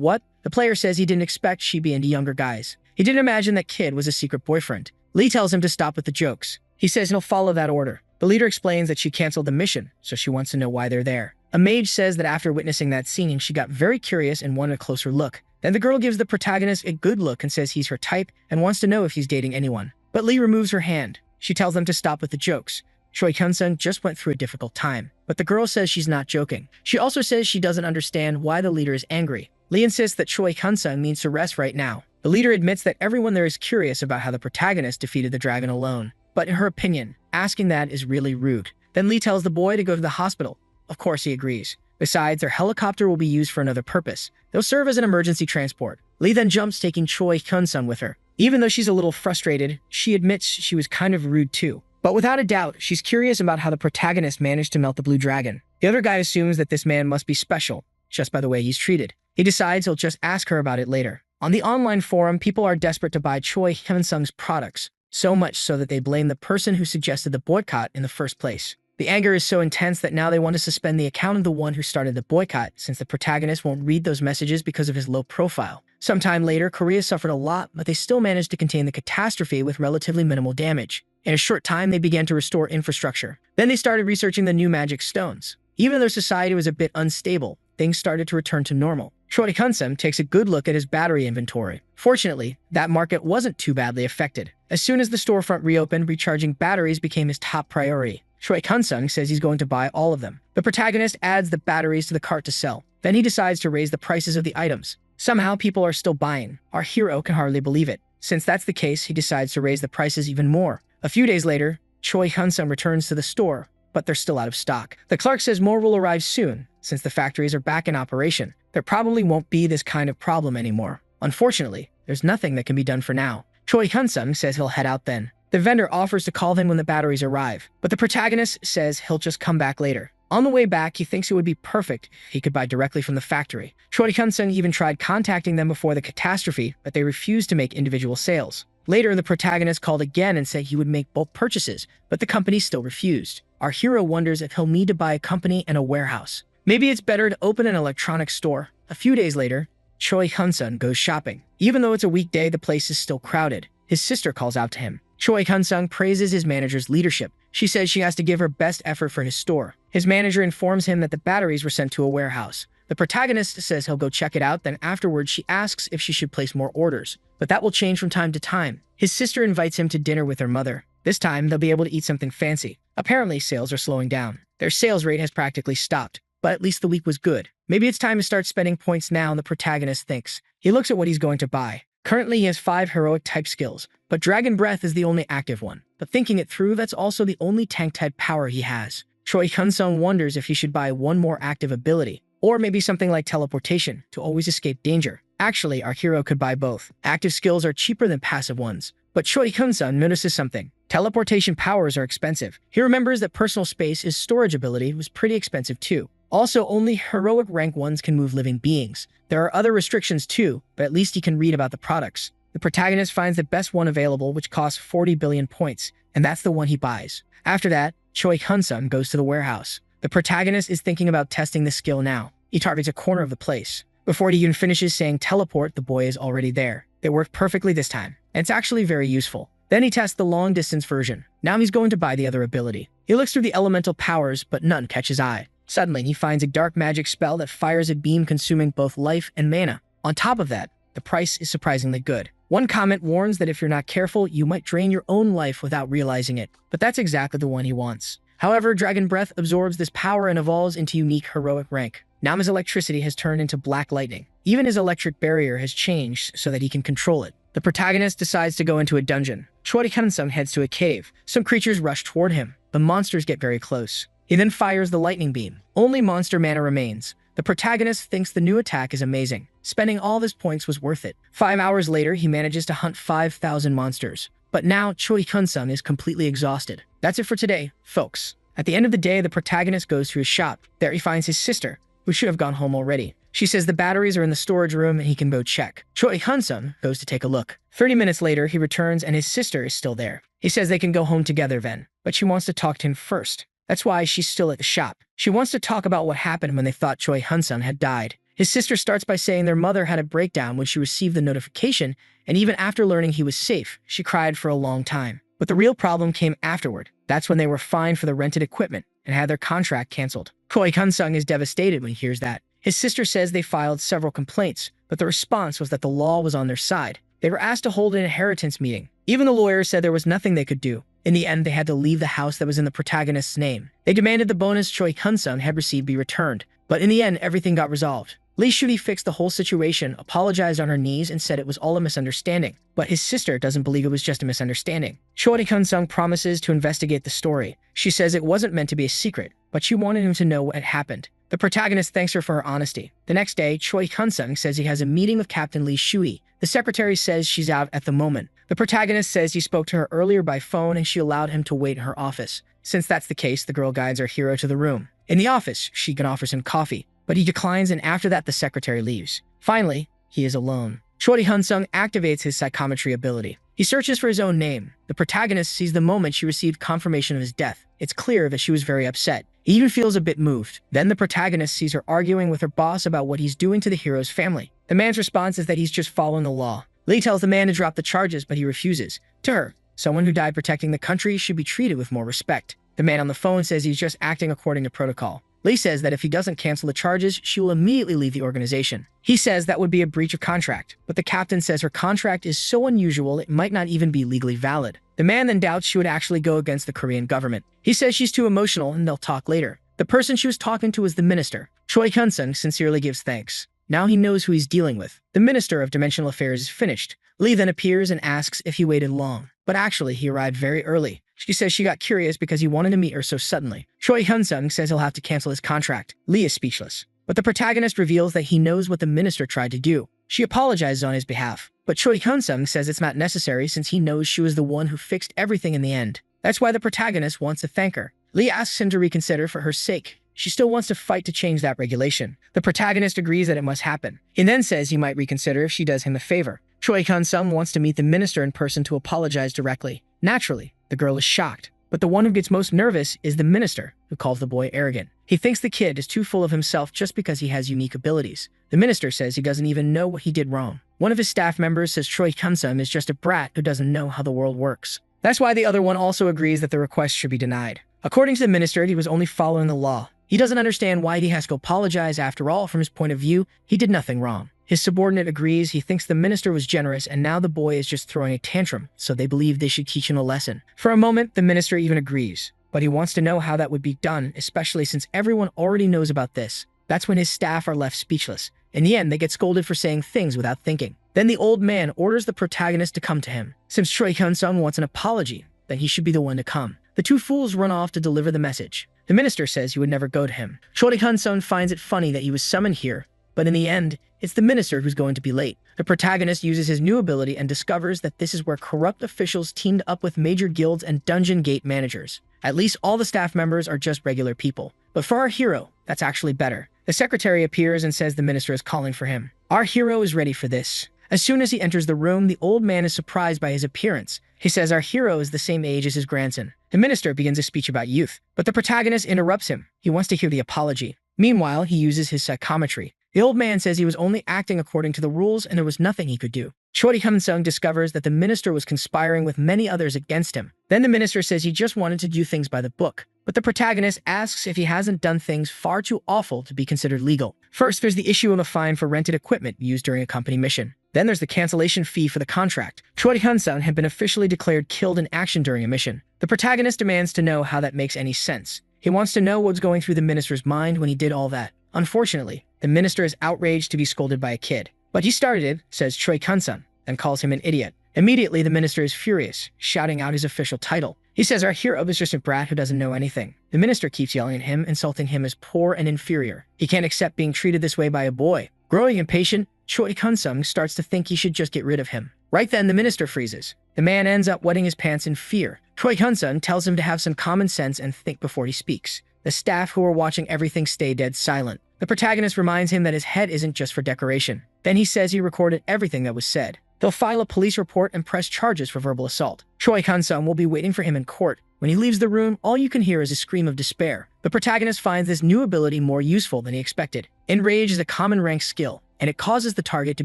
what? The player says he didn't expect she'd be into younger guys. He didn't imagine that kid was a secret boyfriend. Lee tells him to stop with the jokes. He says he'll follow that order. The leader explains that she canceled the mission, so she wants to know why they're there. A mage says that after witnessing that scene, she got very curious and wanted a closer look. Then the girl gives the protagonist a good look and says he's her type and wants to know if he's dating anyone. But Lee removes her hand. She tells them to stop with the jokes. Choi Kun-sung just went through a difficult time, but the girl says she's not joking. She also says she doesn't understand why the leader is angry. Lee insists that Choi Kun-sung needs to rest right now. The leader admits that everyone there is curious about how the protagonist defeated the dragon alone. But in her opinion, asking that is really rude. Then Lee tells the boy to go to the hospital. Of course he agrees. Besides, their helicopter will be used for another purpose. They'll serve as an emergency transport. Lee then jumps, taking Choi Kun-sung with her. Even though she's a little frustrated, she admits she was kind of rude too. But without a doubt, she's curious about how the protagonist managed to melt the blue dragon. The other guy assumes that this man must be special, just by the way he's treated. He decides he'll just ask her about it later. On the online forum, people are desperate to buy Choi Kun-sung's products, so much so that they blame the person who suggested the boycott in the first place. The anger is so intense that now they want to suspend the account of the one who started the boycott, since the protagonist won't read those messages because of his low profile. Sometime later, Korea suffered a lot, but they still managed to contain the catastrophe with relatively minimal damage. In a short time, they began to restore infrastructure. Then they started researching the new magic stones. Even though society was a bit unstable, things started to return to normal. Choi Kun-sung takes a good look at his battery inventory. Fortunately, that market wasn't too badly affected. As soon as the storefront reopened, recharging batteries became his top priority. Choi Kun-sung says he's going to buy all of them. The protagonist adds the batteries to the cart to sell. Then he decides to raise the prices of the items. Somehow people are still buying. Our hero can hardly believe it. Since that's the case, he decides to raise the prices even more. A few days later, Choi Kun-sung returns to the store, but they're still out of stock. The clerk says more will arrive soon. Since the factories are back in operation, there probably won't be this kind of problem anymore. Unfortunately, there's nothing that can be done for now. Choi Kun-sung says he'll head out then. The vendor offers to call them when the batteries arrive, but the protagonist says he'll just come back later. On the way back, he thinks it would be perfect if he could buy directly from the factory. Choi Hyun-sung even tried contacting them before the catastrophe, but they refused to make individual sales. Later, the protagonist called again and said he would make bulk purchases, but the company still refused. Our hero wonders if he'll need to buy a company and a warehouse. Maybe it's better to open an electronics store. A few days later, Choi Hyun-sung goes shopping. Even though it's a weekday, the place is still crowded. His sister calls out to him. Choi Hyun-sung praises his manager's leadership. She says she has to give her best effort for his store. His manager informs him that the batteries were sent to a warehouse. The protagonist says he'll go check it out, then afterwards she asks if she should place more orders. But that will change from time to time. His sister invites him to dinner with her mother. This time, they'll be able to eat something fancy. Apparently, sales are slowing down. Their sales rate has practically stopped, but at least the week was good. Maybe it's time to start spending points now, the protagonist thinks. He looks at what he's going to buy. Currently, he has 5 heroic type skills, but Dragon Breath is the only active one. But thinking it through, that's also the only tank type power he has. Choi Hyun-sung wonders if he should buy one more active ability, or maybe something like teleportation to always escape danger. Actually, our hero could buy both. Active skills are cheaper than passive ones. But Choi Hyun-sung notices something. Teleportation powers are expensive. He remembers that personal space, his storage ability, was pretty expensive too. Also, only heroic rank ones can move living beings. There are other restrictions too, but at least he can read about the products. The protagonist finds the best one available, which costs 40 billion points, and that's the one he buys. After that, Choi Hyun-sung goes to the warehouse. The protagonist is thinking about testing the skill now. He targets a corner of the place. Before he even finishes saying teleport, the boy is already there. It worked perfectly this time, and it's actually very useful. Then he tests the long-distance version. Now he's going to buy the other ability. He looks through the elemental powers, but none catch his eye. Suddenly, he finds a dark magic spell that fires a beam consuming both life and mana. On top of that, the price is surprisingly good. One comment warns that if you're not careful, you might drain your own life without realizing it, but that's exactly the one he wants. However, Dragon Breath absorbs this power and evolves into unique heroic rank. Now his electricity has turned into black lightning. Even his electric barrier has changed so that he can control it. The protagonist decides to go into a dungeon. Choi Hyun-sung heads to a cave. Some creatures rush toward him. The monsters get very close. He then fires the lightning beam. Only monster mana remains. The protagonist thinks the new attack is amazing. Spending all of his points was worth it. 5 hours later, he manages to hunt 5,000 monsters. But now, Choi Hyun-sung is completely exhausted. That's it for today, folks. At the end of the day, the protagonist goes to his shop. There he finds his sister, who should have gone home already. She says the batteries are in the storage room and he can go check. Choi Hyun-sung goes to take a look. 30 minutes later, he returns and his sister is still there. He says they can go home together then, but she wants to talk to him first. That's why she's still at the shop. She wants to talk about what happened when they thought Choi Hyun-sung had died. His sister starts by saying their mother had a breakdown when she received the notification, and even after learning he was safe, she cried for a long time. But the real problem came afterward. That's when they were fined for the rented equipment and had their contract canceled. Choi Hyun-sung is devastated when he hears that. His sister says they filed several complaints, but the response was that the law was on their side. They were asked to hold an inheritance meeting. Even the lawyer said there was nothing they could do. In the end, they had to leave the house that was in the protagonist's name. They demanded the bonus Choi Hyun-sung had received be returned, but in the end, everything got resolved. Lee Shuti fixed the whole situation, apologized on her knees, and said it was all a misunderstanding. But his sister doesn't believe it was just a misunderstanding. Choi Hyun-sung promises to investigate the story. She says it wasn't meant to be a secret, but she wanted him to know what had happened. The protagonist thanks her for her honesty. The next day, Choi Hyun-sung says he has a meeting with Captain Lee Shui. The secretary says she's out at the moment. The protagonist says he spoke to her earlier by phone and she allowed him to wait in her office. Since that's the case, the girl guides our hero to the room. In the office, she offers him coffee, but he declines, and after that, the secretary leaves. Finally, he is alone. Choi Hyun-sung activates his psychometry ability. He searches for his own name. The protagonist sees the moment she received confirmation of his death. It's clear that she was very upset. He even feels a bit moved. Then the protagonist sees her arguing with her boss about what he's doing to the hero's family. The man's response is that he's just following the law. Lee tells the man to drop the charges, but he refuses. To her, someone who died protecting the country should be treated with more respect. The man on the phone says he's just acting according to protocol. Lee says that if he doesn't cancel the charges, she will immediately leave the organization. He says that would be a breach of contract, but the captain says her contract is so unusual it might not even be legally valid. The man then doubts she would actually go against the Korean government. He says she's too emotional and they'll talk later. The person she was talking to is the minister. Choi Hyun-sung sincerely gives thanks. Now he knows who he's dealing with. The Minister of Dimensional Affairs is finished. Lee then appears and asks if he waited long. But actually, he arrived very early. She says she got curious because he wanted to meet her so suddenly. Choi Hyun-sung says he'll have to cancel his contract. Lee is speechless. But the protagonist reveals that he knows what the minister tried to do. She apologizes on his behalf. But Choi Hyun-sung says it's not necessary since he knows she was the one who fixed everything in the end. That's why the protagonist wants to thank her. Lee asks him to reconsider for her sake. she still wants to fight to change that regulation. The protagonist agrees that it must happen. He then says he might reconsider if she does him a favor. Choi Kun-sung wants to meet the minister in person to apologize directly. Naturally, the girl is shocked. But the one who gets most nervous is the minister, who calls the boy arrogant. He thinks the kid is too full of himself just because he has unique abilities. The minister says he doesn't even know what he did wrong. One of his staff members says Choi Kun-sung is just a brat who doesn't know how the world works. That's why the other one also agrees that the request should be denied. According to the minister, he was only following the law. He doesn't understand why he has to apologize. After all, from his point of view, he did nothing wrong. His subordinate agrees. He thinks the minister was generous and now the boy is just throwing a tantrum, so they believe they should teach him a lesson. For a moment, the minister even agrees, but he wants to know how that would be done, especially since everyone already knows about this. That's when his staff are left speechless. In the end, they get scolded for saying things without thinking. Then the old man orders the protagonist to come to him. Since Choi Kun-sung wants an apology, then he should be the one to come. The two fools run off to deliver the message. The minister says he would never go to him. Choi Kun-sung finds it funny that he was summoned here, but in the end, it's the minister who's going to be late. The protagonist uses his new ability and discovers that this is where corrupt officials teamed up with major guilds and dungeon gate managers. At least all the staff members are just regular people. But for our hero, that's actually better. The secretary appears and says the minister is calling for him. Our hero is ready for this. As soon as he enters the room, the old man is surprised by his appearance. He says our hero is the same age as his grandson. The minister begins a speech about youth, but the protagonist interrupts him. He wants to hear the apology. Meanwhile, he uses his psychometry. The old man says he was only acting according to the rules and there was nothing he could do. Choi Kun-sung discovers that the minister was conspiring with many others against him. Then the minister says he just wanted to do things by the book. But the protagonist asks if he hasn't done things far too awful to be considered legal. First, there's the issue of a fine for rented equipment used during a company mission. Then there's the cancellation fee for the contract. Choi Kun-sung had been officially declared killed in action during a mission. The protagonist demands to know how that makes any sense. He wants to know what's going through the minister's mind when he did all that. Unfortunately, the minister is outraged to be scolded by a kid. But he started it, says Choi Kun-sung, and calls him an idiot. Immediately, the minister is furious, shouting out his official title. He says our hero is just a brat who doesn't know anything. The minister keeps yelling at him, insulting him as poor and inferior. He can't accept being treated this way by a boy. Growing impatient, Choi Kun-sung starts to think he should just get rid of him. Right then, the minister freezes. The man ends up wetting his pants in fear. Choi Kun-sung tells him to have some common sense and think before he speaks. The staff who are watching everything stay dead silent. The protagonist reminds him that his head isn't just for decoration. Then he says he recorded everything that was said. They'll file a police report and press charges for verbal assault. Choi Kun-sung will be waiting for him in court. When he leaves the room, all you can hear is a scream of despair. The protagonist finds this new ability more useful than he expected. Enrage is a common rank skill, and it causes the target to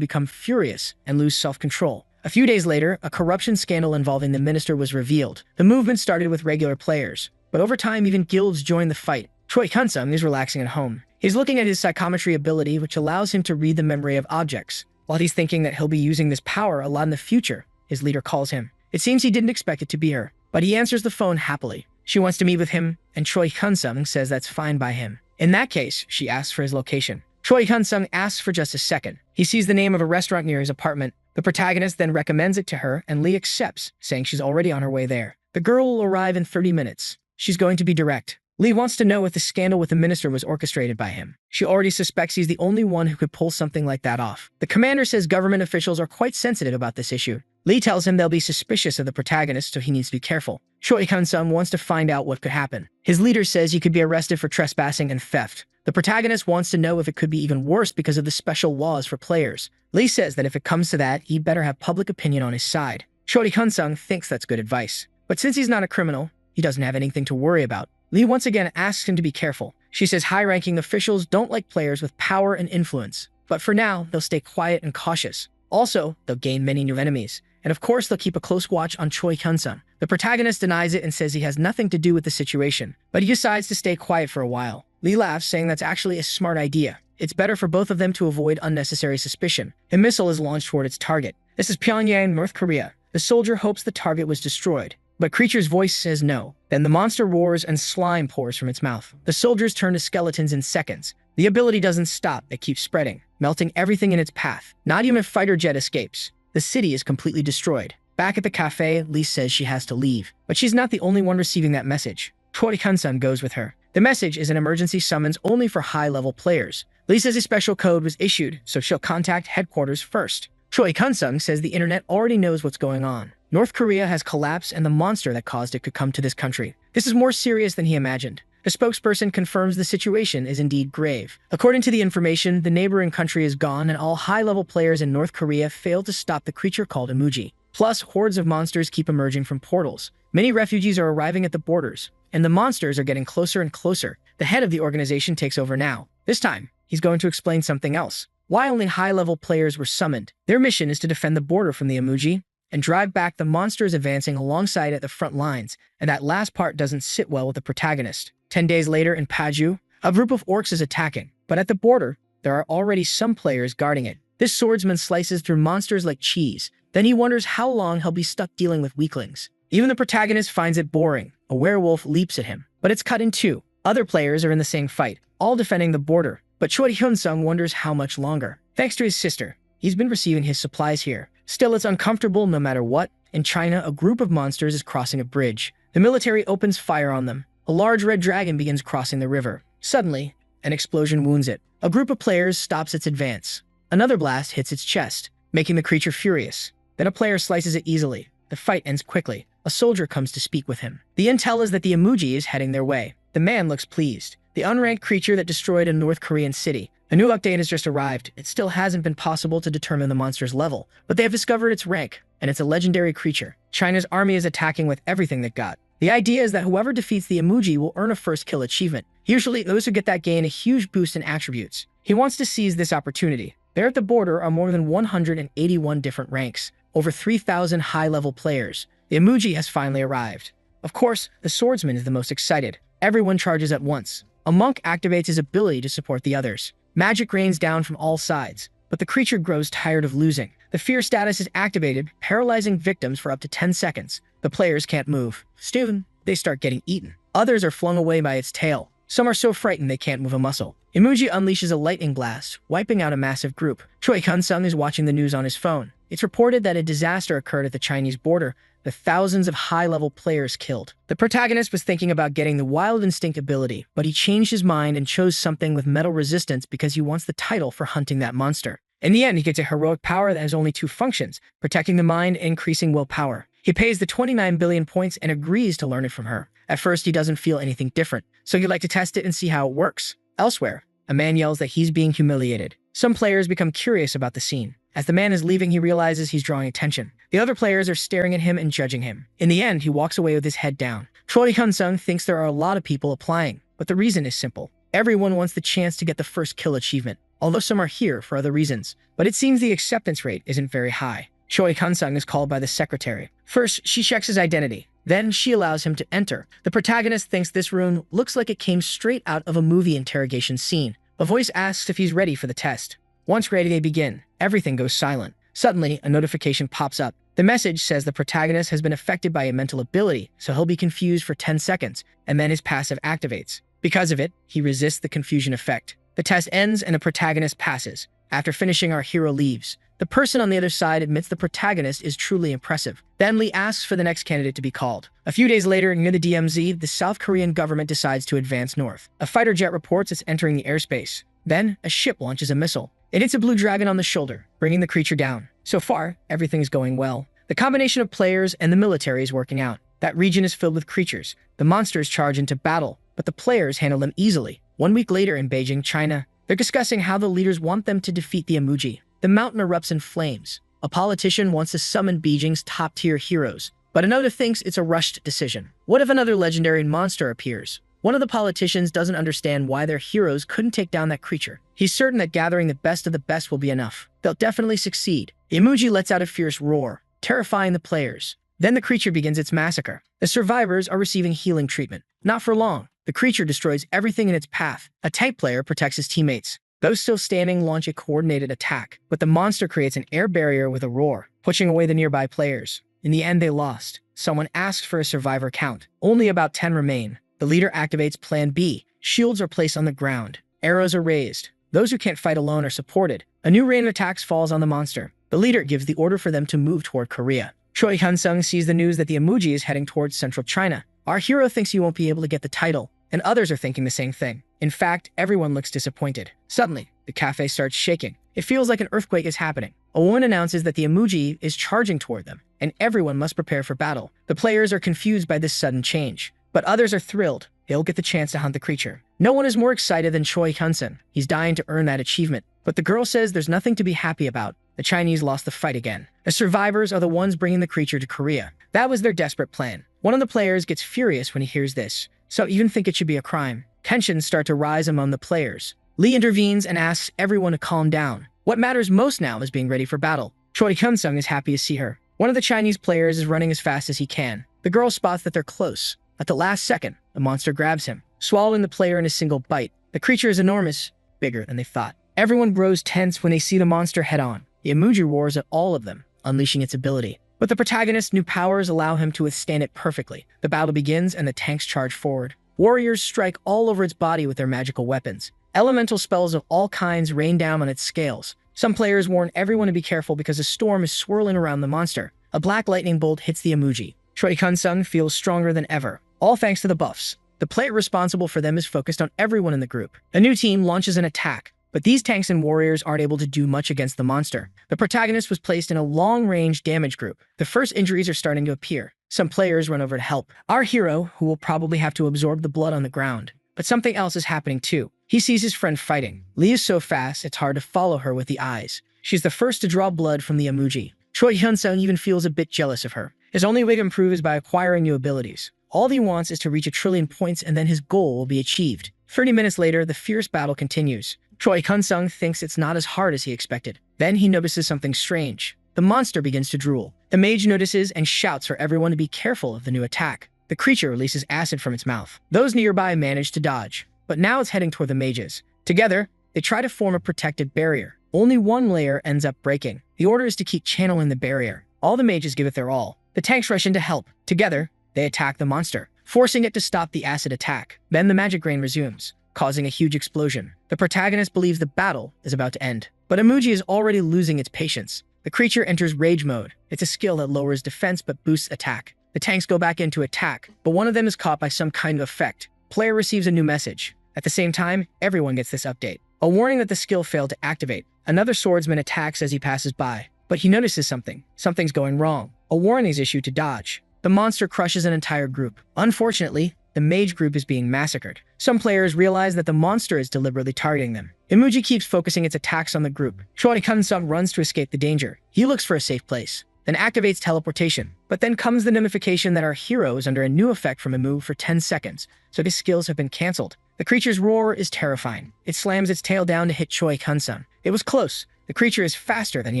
become furious and lose self-control. A few days later, a corruption scandal involving the minister was revealed. The movement started with regular players, but over time even guilds joined the fight. Choi Kun-sung is relaxing at home. He's looking at his psychometry ability, which allows him to read the memory of objects. While he's thinking that he'll be using this power a lot in the future, his leader calls him. It seems he didn't expect it to be her, but he answers the phone happily. She wants to meet with him, and Choi Kun-sung says that's fine by him. In that case, she asks for his location. Choi Kun-sung asks for just a second. He sees the name of a restaurant near his apartment. The protagonist then recommends it to her, and Lee accepts, saying she's already on her way there. The girl will arrive in 30 minutes. She's going to be direct. Lee wants to know if the scandal with the minister was orchestrated by him. She already suspects he's the only one who could pull something like that off. The commander says government officials are quite sensitive about this issue. Lee tells him they'll be suspicious of the protagonist, so he needs to be careful. Choi Kun-sung wants to find out what could happen. His leader says he could be arrested for trespassing and theft. The protagonist wants to know if it could be even worse because of the special laws for players. Lee says that if it comes to that, he'd better have public opinion on his side. Choi Kun-sung thinks that's good advice. But since he's not a criminal, he doesn't have anything to worry about. Lee once again asks him to be careful. She says high-ranking officials don't like players with power and influence. But for now, they'll stay quiet and cautious. Also, they'll gain many new enemies. And of course, they'll keep a close watch on Choi Kun-sung. The protagonist denies it and says he has nothing to do with the situation. But he decides to stay quiet for a while. Lee laughs, saying that's actually a smart idea. It's better for both of them to avoid unnecessary suspicion. A missile is launched toward its target. This is Pyongyang, North Korea. The soldier hopes the target was destroyed. But Creature's voice says no. Then the monster roars and slime pours from its mouth. The soldiers turn to skeletons in seconds. The ability doesn't stop, it keeps spreading, melting everything in its path. Not even a fighter jet escapes. The city is completely destroyed. Back at the cafe, Lee says she has to leave. But she's not the only one receiving that message. Choi Kun-sung goes with her. The message is an emergency summons only for high-level players. Lee says a special code was issued, so she'll contact headquarters first. Choi Kun-sung says the internet already knows what's going on. North Korea has collapsed and the monster that caused it could come to this country. This is more serious than he imagined. The spokesperson confirms the situation is indeed grave. According to the information, the neighboring country is gone and all high-level players in North Korea failed to stop the creature called emoji. Plus, hordes of monsters keep emerging from portals. Many refugees are arriving at the borders, and the monsters are getting closer and closer. The head of the organization takes over now. This time, he's going to explain something else. Why only high-level players were summoned. Their mission is to defend the border from the emoji and drive back the monsters advancing alongside at the front lines, and that last part doesn't sit well with the protagonist. 10 days later in Paju, a group of orcs is attacking, but at the border, there are already some players guarding it. This swordsman slices through monsters like cheese. Then he wonders how long he'll be stuck dealing with weaklings. Even the protagonist finds it boring. A werewolf leaps at him, but it's cut in two. Other players are in the same fight, all defending the border, but Choi Hyun-sung wonders how much longer. Thanks to his sister, he's been receiving his supplies here. Still, it's uncomfortable no matter what. In China, a group of monsters is crossing a bridge. The military opens fire on them. A large red dragon begins crossing the river. Suddenly, an explosion wounds it. A group of players stops its advance. Another blast hits its chest, making the creature furious. Then a player slices it easily. The fight ends quickly. A soldier comes to speak with him. The intel is that the emoji is heading their way. The man looks pleased. The unranked creature that destroyed a North Korean city. A new update has just arrived. It still hasn't been possible to determine the monster's level, but they have discovered its rank, and it's a legendary creature. China's army is attacking with everything they've got. The idea is that whoever defeats the emoji will earn a first kill achievement. Usually, those who get that gain a huge boost in attributes. He wants to seize this opportunity. There at the border are more than 181 different ranks, over 3,000 high-level players. The emoji has finally arrived. Of course, the swordsman is the most excited. Everyone charges at once. A monk activates his ability to support the others. Magic rains down from all sides, but the creature grows tired of losing. The fear status is activated, paralyzing victims for up to 10 seconds. The players can't move. Soon, they start getting eaten. Others are flung away by its tail. Some are so frightened they can't move a muscle. Emoji unleashes a lightning blast, wiping out a massive group. Choi Hyun-sung is watching the news on his phone. It's reported that a disaster occurred at the Chinese border, with thousands of high-level players killed. The protagonist was thinking about getting the Wild Instinct ability, but he changed his mind and chose something with metal resistance because he wants the title for hunting that monster. In the end, he gets a heroic power that has only two functions, protecting the mind and increasing willpower. He pays the 29 billion points and agrees to learn it from her. At first, he doesn't feel anything different, so he'd like to test it and see how it works. Elsewhere, a man yells that he's being humiliated. Some players become curious about the scene. As the man is leaving, he realizes he's drawing attention. The other players are staring at him and judging him. In the end, he walks away with his head down. Choi Hyun-sung thinks there are a lot of people applying, but the reason is simple. Everyone wants the chance to get the first kill achievement, although some are here for other reasons. But it seems the acceptance rate isn't very high. Choi Hyun-sung is called by the secretary. First, she checks his identity. Then, she allows him to enter. The protagonist thinks this room looks like it came straight out of a movie interrogation scene. A voice asks if he's ready for the test. Once ready, they begin. Everything goes silent. Suddenly, a notification pops up. The message says the protagonist has been affected by a mental ability, so he'll be confused for 10 seconds, and then his passive activates. Because of it, he resists the confusion effect. The test ends and the protagonist passes. After finishing, our hero leaves. The person on the other side admits the protagonist is truly impressive. Then Lee asks for the next candidate to be called. A few days later, near the DMZ, the South Korean government decides to advance north. A fighter jet reports it's entering the airspace. Then, a ship launches a missile. It hits a blue dragon on the shoulder, bringing the creature down. So far, everything's going well. The combination of players and the military is working out. That region is filled with creatures. The monsters charge into battle, but the players handle them easily. 1 week later in Beijing, China, they're discussing how the leaders want them to defeat the emoji. The mountain erupts in flames. A politician wants to summon Beijing's top-tier heroes, but another thinks it's a rushed decision. What if another legendary monster appears? One of the politicians doesn't understand why their heroes couldn't take down that creature. He's certain that gathering the best of the best will be enough. They'll definitely succeed. The emoji lets out a fierce roar, terrifying the players. Then the creature begins its massacre. The survivors are receiving healing treatment. Not for long. The creature destroys everything in its path. A tank player protects his teammates. Those still standing launch a coordinated attack, but the monster creates an air barrier with a roar, pushing away the nearby players. In the end, they lost. Someone asked for a survivor count. Only about 10 remain. The leader activates Plan B. Shields are placed on the ground. Arrows are raised. Those who can't fight alone are supported. A new rain of attacks falls on the monster. The leader gives the order for them to move toward Korea. Choi Hyun-sung sees the news that the emoji is heading towards central China. Our hero thinks he won't be able to get the title, and others are thinking the same thing. In fact, everyone looks disappointed. Suddenly, the cafe starts shaking. It feels like an earthquake is happening. A woman announces that the emoji is charging toward them, and everyone must prepare for battle. The players are confused by this sudden change. but others are thrilled. They'll get the chance to hunt the creature. No one is more excited than Choi Kun-sun. He's dying to earn that achievement. But the girl says there's nothing to be happy about. The Chinese lost the fight again. The survivors are the ones bringing the creature to Korea. That was their desperate plan. One of the players gets furious when he hears this. So even think it should be a crime. Tensions start to rise among the players. Lee intervenes and asks everyone to calm down. What matters most now is being ready for battle. Choi Kun-sung is happy to see her. One of the Chinese players is running as fast as he can. The girl spots that they're close. At the last second, the monster grabs him, swallowing the player in a single bite. The creature is enormous, bigger than they thought. Everyone grows tense when they see the monster head-on. The emoji roars at all of them, unleashing its ability. But the protagonist's new powers allow him to withstand it perfectly. The battle begins and the tanks charge forward. Warriors strike all over its body with their magical weapons. Elemental spells of all kinds rain down on its scales. Some players warn everyone to be careful because a storm is swirling around the monster. A black lightning bolt hits the emoji. Choi Kun-sung feels stronger than ever, all thanks to the buffs. The player responsible for them is focused on everyone in the group. A new team launches an attack, but these tanks and warriors aren't able to do much against the monster. The protagonist was placed in a long-range damage group. The first injuries are starting to appear. Some players run over to help. Our hero, who will probably have to absorb the blood on the ground. But something else is happening too. He sees his friend fighting. Lee is so fast, it's hard to follow her with the eyes. She's the first to draw blood from the emoji. Choi Kun-sung even feels a bit jealous of her. His only way to improve is by acquiring new abilities. All he wants is to reach 1,000,000,000 points and then his goal will be achieved. 30 minutes later, the fierce battle continues. Choi Kun-sung thinks it's not as hard as he expected. Then he notices something strange. The monster begins to drool. The mage notices and shouts for everyone to be careful of the new attack. The creature releases acid from its mouth. Those nearby manage to dodge, but now it's heading toward the mages. Together, they try to form a protective barrier. Only one layer ends up breaking. The order is to keep channeling the barrier. All the mages give it their all. The tanks rush in to help. Together, they attack the monster, forcing it to stop the acid attack. Then the magic rain resumes, causing a huge explosion. The protagonist believes the battle is about to end, but emoji is already losing its patience. The creature enters rage mode. It's a skill that lowers defense but boosts attack. The tanks go back into attack, but one of them is caught by some kind of effect. Player receives a new message. At the same time, everyone gets this update. A warning that the skill failed to activate. Another swordsman attacks as he passes by, but he notices something. Something's going wrong. A warning is issued to dodge. The monster crushes an entire group. Unfortunately, the mage group is being massacred. Some players realize that the monster is deliberately targeting them. Emoji keeps focusing its attacks on the group. Choi Kun-sung runs to escape the danger. He looks for a safe place, then activates teleportation. But then comes the notification that our hero is under a new effect from a move for 10 seconds, so his skills have been cancelled. The creature's roar is terrifying. It slams its tail down to hit Choi Kun-sung. It was close. The creature is faster than he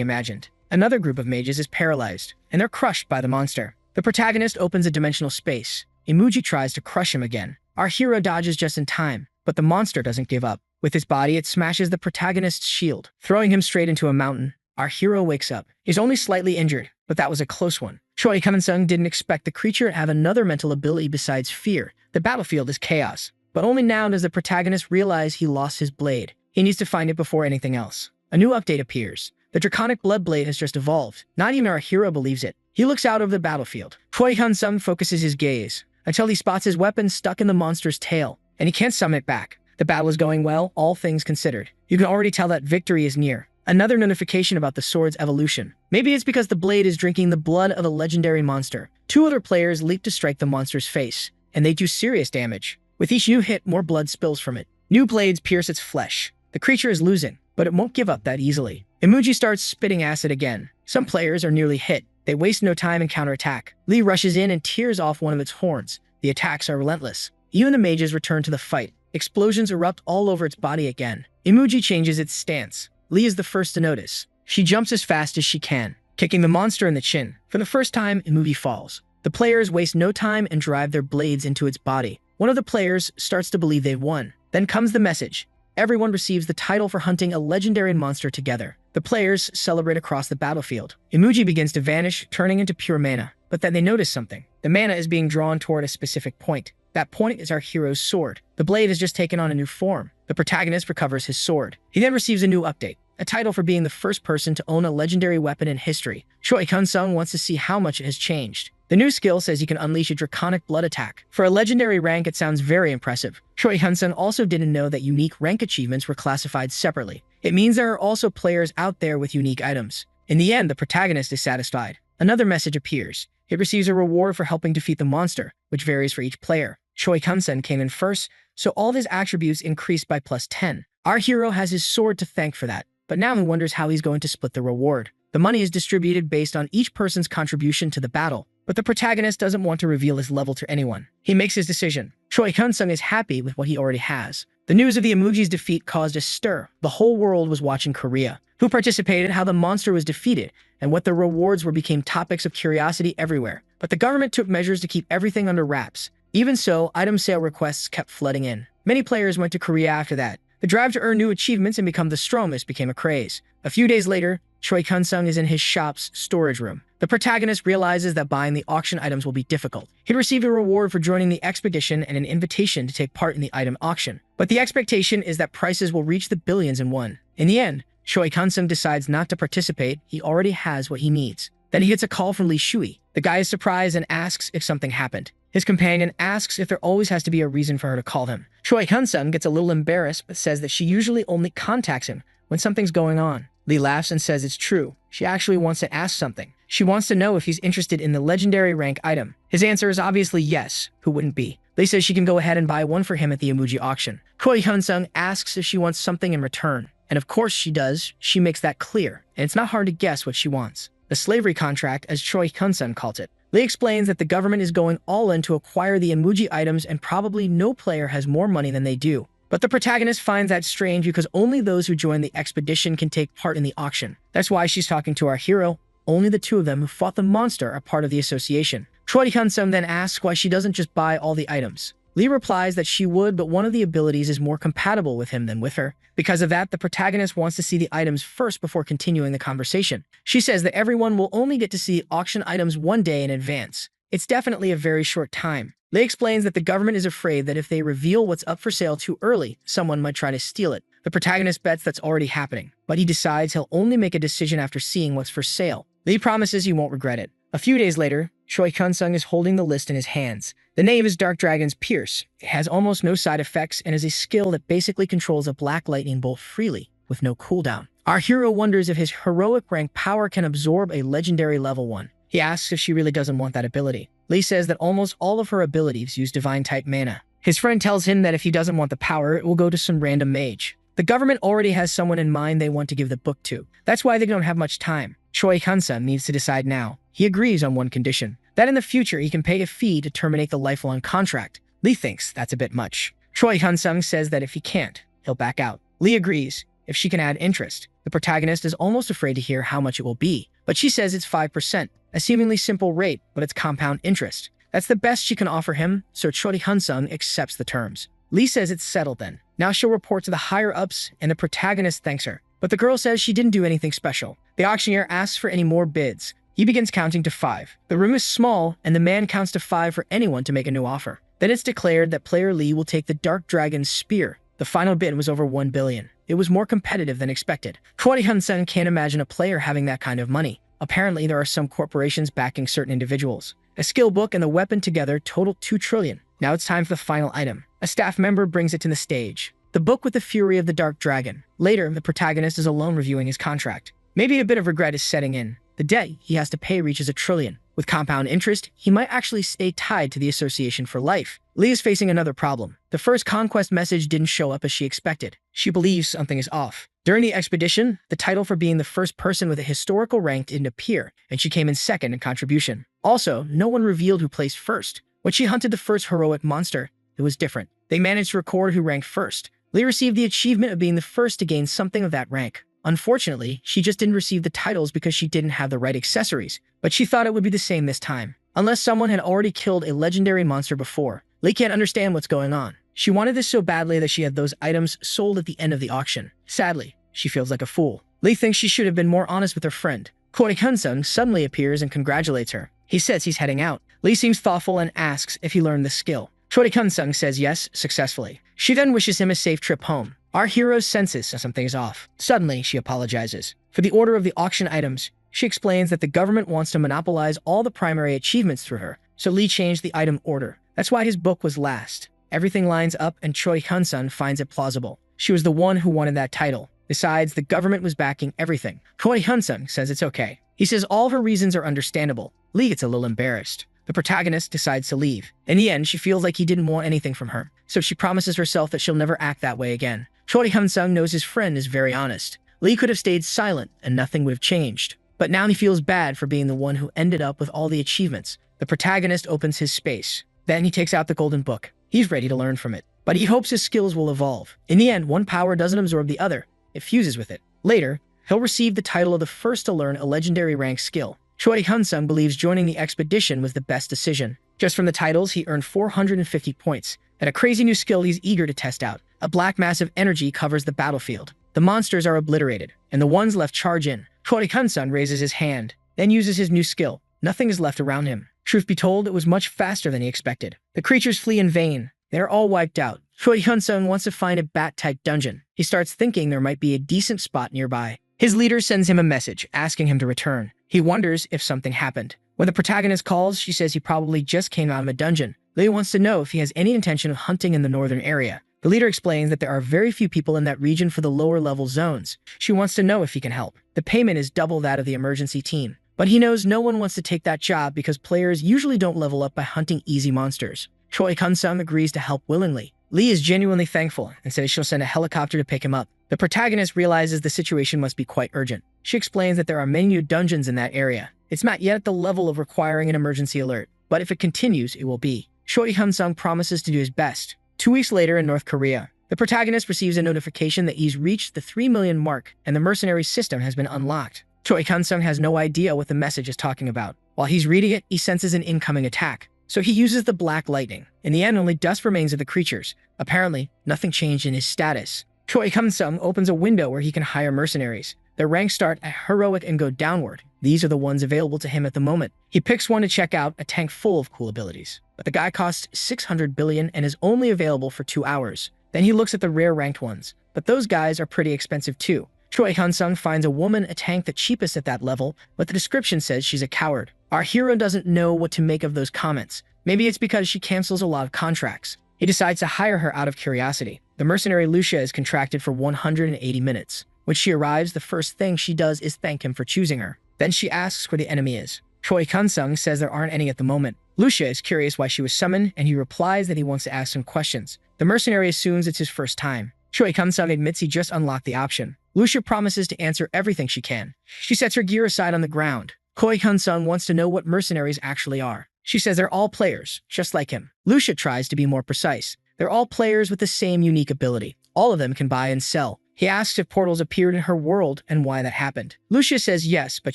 imagined. Another group of mages is paralyzed, and they're crushed by the monster. The protagonist opens a dimensional space. Emoji tries to crush him again. Our hero dodges just in time, but the monster doesn't give up. With his body, it smashes the protagonist's shield, throwing him straight into a mountain. Our hero wakes up. He's only slightly injured, but that was a close one. Choi Kun-sung didn't expect the creature to have another mental ability besides fear. The battlefield is chaos, but only now does the protagonist realize he lost his blade. He needs to find it before anything else. A new update appears. The draconic blood blade has just evolved. Not even our hero believes it. He looks out over the battlefield. Choi Kun-sung focuses his gaze until he spots his weapon stuck in the monster's tail, and he can't summon it back. The battle is going well, all things considered. You can already tell that victory is near. Another notification about the sword's evolution. Maybe it's because the blade is drinking the blood of a legendary monster. Two other players leap to strike the monster's face, and they do serious damage. With each new hit, more blood spills from it. New blades pierce its flesh. The creature is losing, but it won't give up that easily. Emoji starts spitting acid again. Some players are nearly hit. They waste no time and counterattack. Lee rushes in and tears off one of its horns. The attacks are relentless. Even the mages return to the fight. Explosions erupt all over its body again. Emoji changes its stance. Lee is the first to notice. She jumps as fast as she can, kicking the monster in the chin. For the first time, Emoji falls. The players waste no time and drive their blades into its body. One of the players starts to believe they've won. Then comes the message. Everyone receives the title for hunting a legendary monster together. The players celebrate across the battlefield. Emoji begins to vanish, turning into pure mana. But then they notice something. The mana is being drawn toward a specific point. That point is our hero's sword. The blade has just taken on a new form. The protagonist recovers his sword. He then receives a new update, a title for being the first person to own a legendary weapon in history. Choi Kun-sung wants to see how much it has changed. The new skill says he can unleash a draconic blood attack. For a legendary rank, it sounds very impressive. Choi Kun-sung also didn't know that unique rank achievements were classified separately. It means there are also players out there with unique items. In the end, the protagonist is satisfied. Another message appears. It receives a reward for helping defeat the monster, which varies for each player. Choi Kun-sen came in first, so all of his attributes increased by +10. Our hero has his sword to thank for that, but now he wonders how he's going to split the reward. The money is distributed based on each person's contribution to the battle, but the protagonist doesn't want to reveal his level to anyone. He makes his decision. Choi Kun-sung is happy with what he already has. The news of the emoji's defeat caused a stir. The whole world was watching Korea. Who participated, how the monster was defeated, and what the rewards were became topics of curiosity everywhere. But the government took measures to keep everything under wraps. Even so, item sale requests kept flooding in. Many players went to Korea after that. The drive to earn new achievements and become the strongest became a craze. A few days later, Choi Kun-sung is in his shop's storage room. The protagonist realizes that buying the auction items will be difficult. He'd received a reward for joining the expedition and an invitation to take part in the item auction. But the expectation is that prices will reach the billions in one. In the end, Choi Kun-sung decides not to participate. He already has what he needs. Then he gets a call from Lee Shui. The guy is surprised and asks if something happened. His companion asks if there always has to be a reason for her to call him. Choi Kun-sung gets a little embarrassed but says that she usually only contacts him when something's going on. Lee laughs and says it's true. She actually wants to ask something. She wants to know if he's interested in the legendary rank item. His answer is obviously yes. Who wouldn't be? Lee says she can go ahead and buy one for him at the emoji auction. Choi Kun-sung asks if she wants something in return. And of course she does. She makes that clear. And it's not hard to guess what she wants. The slavery contract, as Choi Kun-sung calls it. Lee explains that the government is going all in to acquire the emoji items and probably no player has more money than they do. But the protagonist finds that strange because only those who join the expedition can take part in the auction. That's why she's talking to our hero. Only the two of them who fought the monster are part of the association. Choi Kun-sung then asks why she doesn't just buy all the items. Lee replies that she would, but one of the abilities is more compatible with him than with her. Because of that, the protagonist wants to see the items first before continuing the conversation. She says that everyone will only get to see auction items one day in advance. It's definitely a very short time. Lee explains that the government is afraid that if they reveal what's up for sale too early, someone might try to steal it. The protagonist bets that's already happening, but he decides he'll only make a decision after seeing what's for sale. Lee promises he won't regret it. A few days later, Choi Kun-sung is holding the list in his hands. The name is Dark Dragon's Pierce. It has almost no side effects and is a skill that basically controls a black lightning bolt freely, with no cooldown. Our hero wonders if his heroic rank power can absorb a legendary level 1. He asks if she really doesn't want that ability. Lee says that almost all of her abilities use divine-type mana. His friend tells him that if he doesn't want the power, it will go to some random mage. The government already has someone in mind they want to give the book to. That's why they don't have much time. Choi Kun-sung needs to decide now. He agrees on one condition, that in the future he can pay a fee to terminate the lifelong contract. Lee thinks that's a bit much. Choi Kun-sung says that if he can't, he'll back out. Lee agrees, if she can add interest. The protagonist is almost afraid to hear how much it will be, but she says it's 5%, a seemingly simple rate, but it's compound interest. That's the best she can offer him, so Choi Kun-sung accepts the terms. Lee says it's settled then. Now she'll report to the higher-ups, and the protagonist thanks her. But the girl says she didn't do anything special. The auctioneer asks for any more bids. He begins counting to 5. The room is small, and the man counts to 5 for anyone to make a new offer. Then it's declared that player Lee will take the Dark Dragon's Spear. The final bid was over 1 billion. It was more competitive than expected. Choi Kun-sung can't imagine a player having that kind of money. Apparently, there are some corporations backing certain individuals. A skill book and the weapon together total 2 trillion. Now it's time for the final item. A staff member brings it to the stage. The book with the Fury of the Dark Dragon. Later, the protagonist is alone reviewing his contract. Maybe a bit of regret is setting in. The debt he has to pay reaches 1 trillion. With compound interest, he might actually stay tied to the association for life. Lee is facing another problem. The first conquest message didn't show up as she expected. She believes something is off. During the expedition, the title for being the first person with a historical rank didn't appear, and she came in second in contribution. Also, no one revealed who placed first. When she hunted the first heroic monster, it was different. They managed to record who ranked first. Lee received the achievement of being the first to gain something of that rank. Unfortunately, she just didn't receive the titles because she didn't have the right accessories, but she thought it would be the same this time. Unless someone had already killed a legendary monster before, Lee can't understand what's going on. She wanted this so badly that she had those items sold at the end of the auction. Sadly, she feels like a fool. Lee thinks she should have been more honest with her friend. Choi Kun-sung suddenly appears and congratulates her. He says he's heading out. Lee seems thoughtful and asks if he learned the skill. Choi Kun-sung says yes, successfully. She then wishes him a safe trip home. Our hero's senses something is off. Suddenly, she apologizes. For the order of the auction items, she explains that the government wants to monopolize all the primary achievements through her, so Lee changed the item order. That's why his book was last. Everything lines up and Choi Kun-sung finds it plausible. She was the one who wanted that title. Besides, the government was backing everything. Choi Kun-sung says it's okay. He says all of her reasons are understandable. Lee gets a little embarrassed. The protagonist decides to leave. In the end, she feels like he didn't want anything from her, so she promises herself that she'll never act that way again. Choi Hyun-sung knows his friend is very honest. Lee could have stayed silent and nothing would have changed. But now he feels bad for being the one who ended up with all the achievements. The protagonist opens his space. Then he takes out the golden book. He's ready to learn from it. But he hopes his skills will evolve. In the end, one power doesn't absorb the other. It fuses with it. Later, he'll receive the title of the first to learn a legendary rank skill. Choi Hyun-sung believes joining the expedition was the best decision. Just from the titles, he earned 450 points. And a crazy new skill he's eager to test out. A black mass of energy covers the battlefield. The monsters are obliterated, and the ones left charge in. Choi Hyun-sung raises his hand, then uses his new skill. Nothing is left around him. Truth be told, it was much faster than he expected. The creatures flee in vain. They are all wiped out. Choi Hyun-sung wants to find a bat-type dungeon. He starts thinking there might be a decent spot nearby. His leader sends him a message, asking him to return. He wonders if something happened. When the protagonist calls, she says he probably just came out of a dungeon. Lee wants to know if he has any intention of hunting in the northern area. The leader explains that there are very few people in that region for the lower-level zones. She wants to know if he can help. The payment is double that of the emergency team. But he knows no one wants to take that job because players usually don't level up by hunting easy monsters. Choi Hyun-sung agrees to help willingly. Lee is genuinely thankful and says she'll send a helicopter to pick him up. The protagonist realizes the situation must be quite urgent. She explains that there are many new dungeons in that area. It's not yet at the level of requiring an emergency alert, but if it continues, it will be. Choi Hyun-sung promises to do his best. 2 weeks later in North Korea, the protagonist receives a notification that he's reached the 3 million mark and the mercenary system has been unlocked. Choi Hyun-sung has no idea what the message is talking about. While he's reading it, he senses an incoming attack. So he uses the black lightning. In the end, only dust remains of the creatures. Apparently, nothing changed in his status. Choi Hyun-sung opens a window where he can hire mercenaries. Their ranks start at heroic and go downward. These are the ones available to him at the moment. He picks one to check out, a tank full of cool abilities. But the guy costs 600 billion and is only available for 2 hours. Then he looks at the rare ranked ones. But those guys are pretty expensive too. Choi Hyun-sung finds a woman a tank the cheapest at that level, but the description says she's a coward. Our hero doesn't know what to make of those comments. Maybe it's because she cancels a lot of contracts. He decides to hire her out of curiosity. The mercenary Lucia is contracted for 180 minutes. When she arrives, the first thing she does is thank him for choosing her. Then she asks where the enemy is. Choi Hyun-sung says there aren't any at the moment. Lucia is curious why she was summoned, and he replies that he wants to ask some questions. The mercenary assumes it's his first time. Choi Hyun-sung admits he just unlocked the option. Lucia promises to answer everything she can. She sets her gear aside on the ground. Choi Hyun-sung wants to know what mercenaries actually are. She says they're all players, just like him. Lucia tries to be more precise. They're all players with the same unique ability. All of them can buy and sell. He asks if portals appeared in her world and why that happened. Lucia says yes, but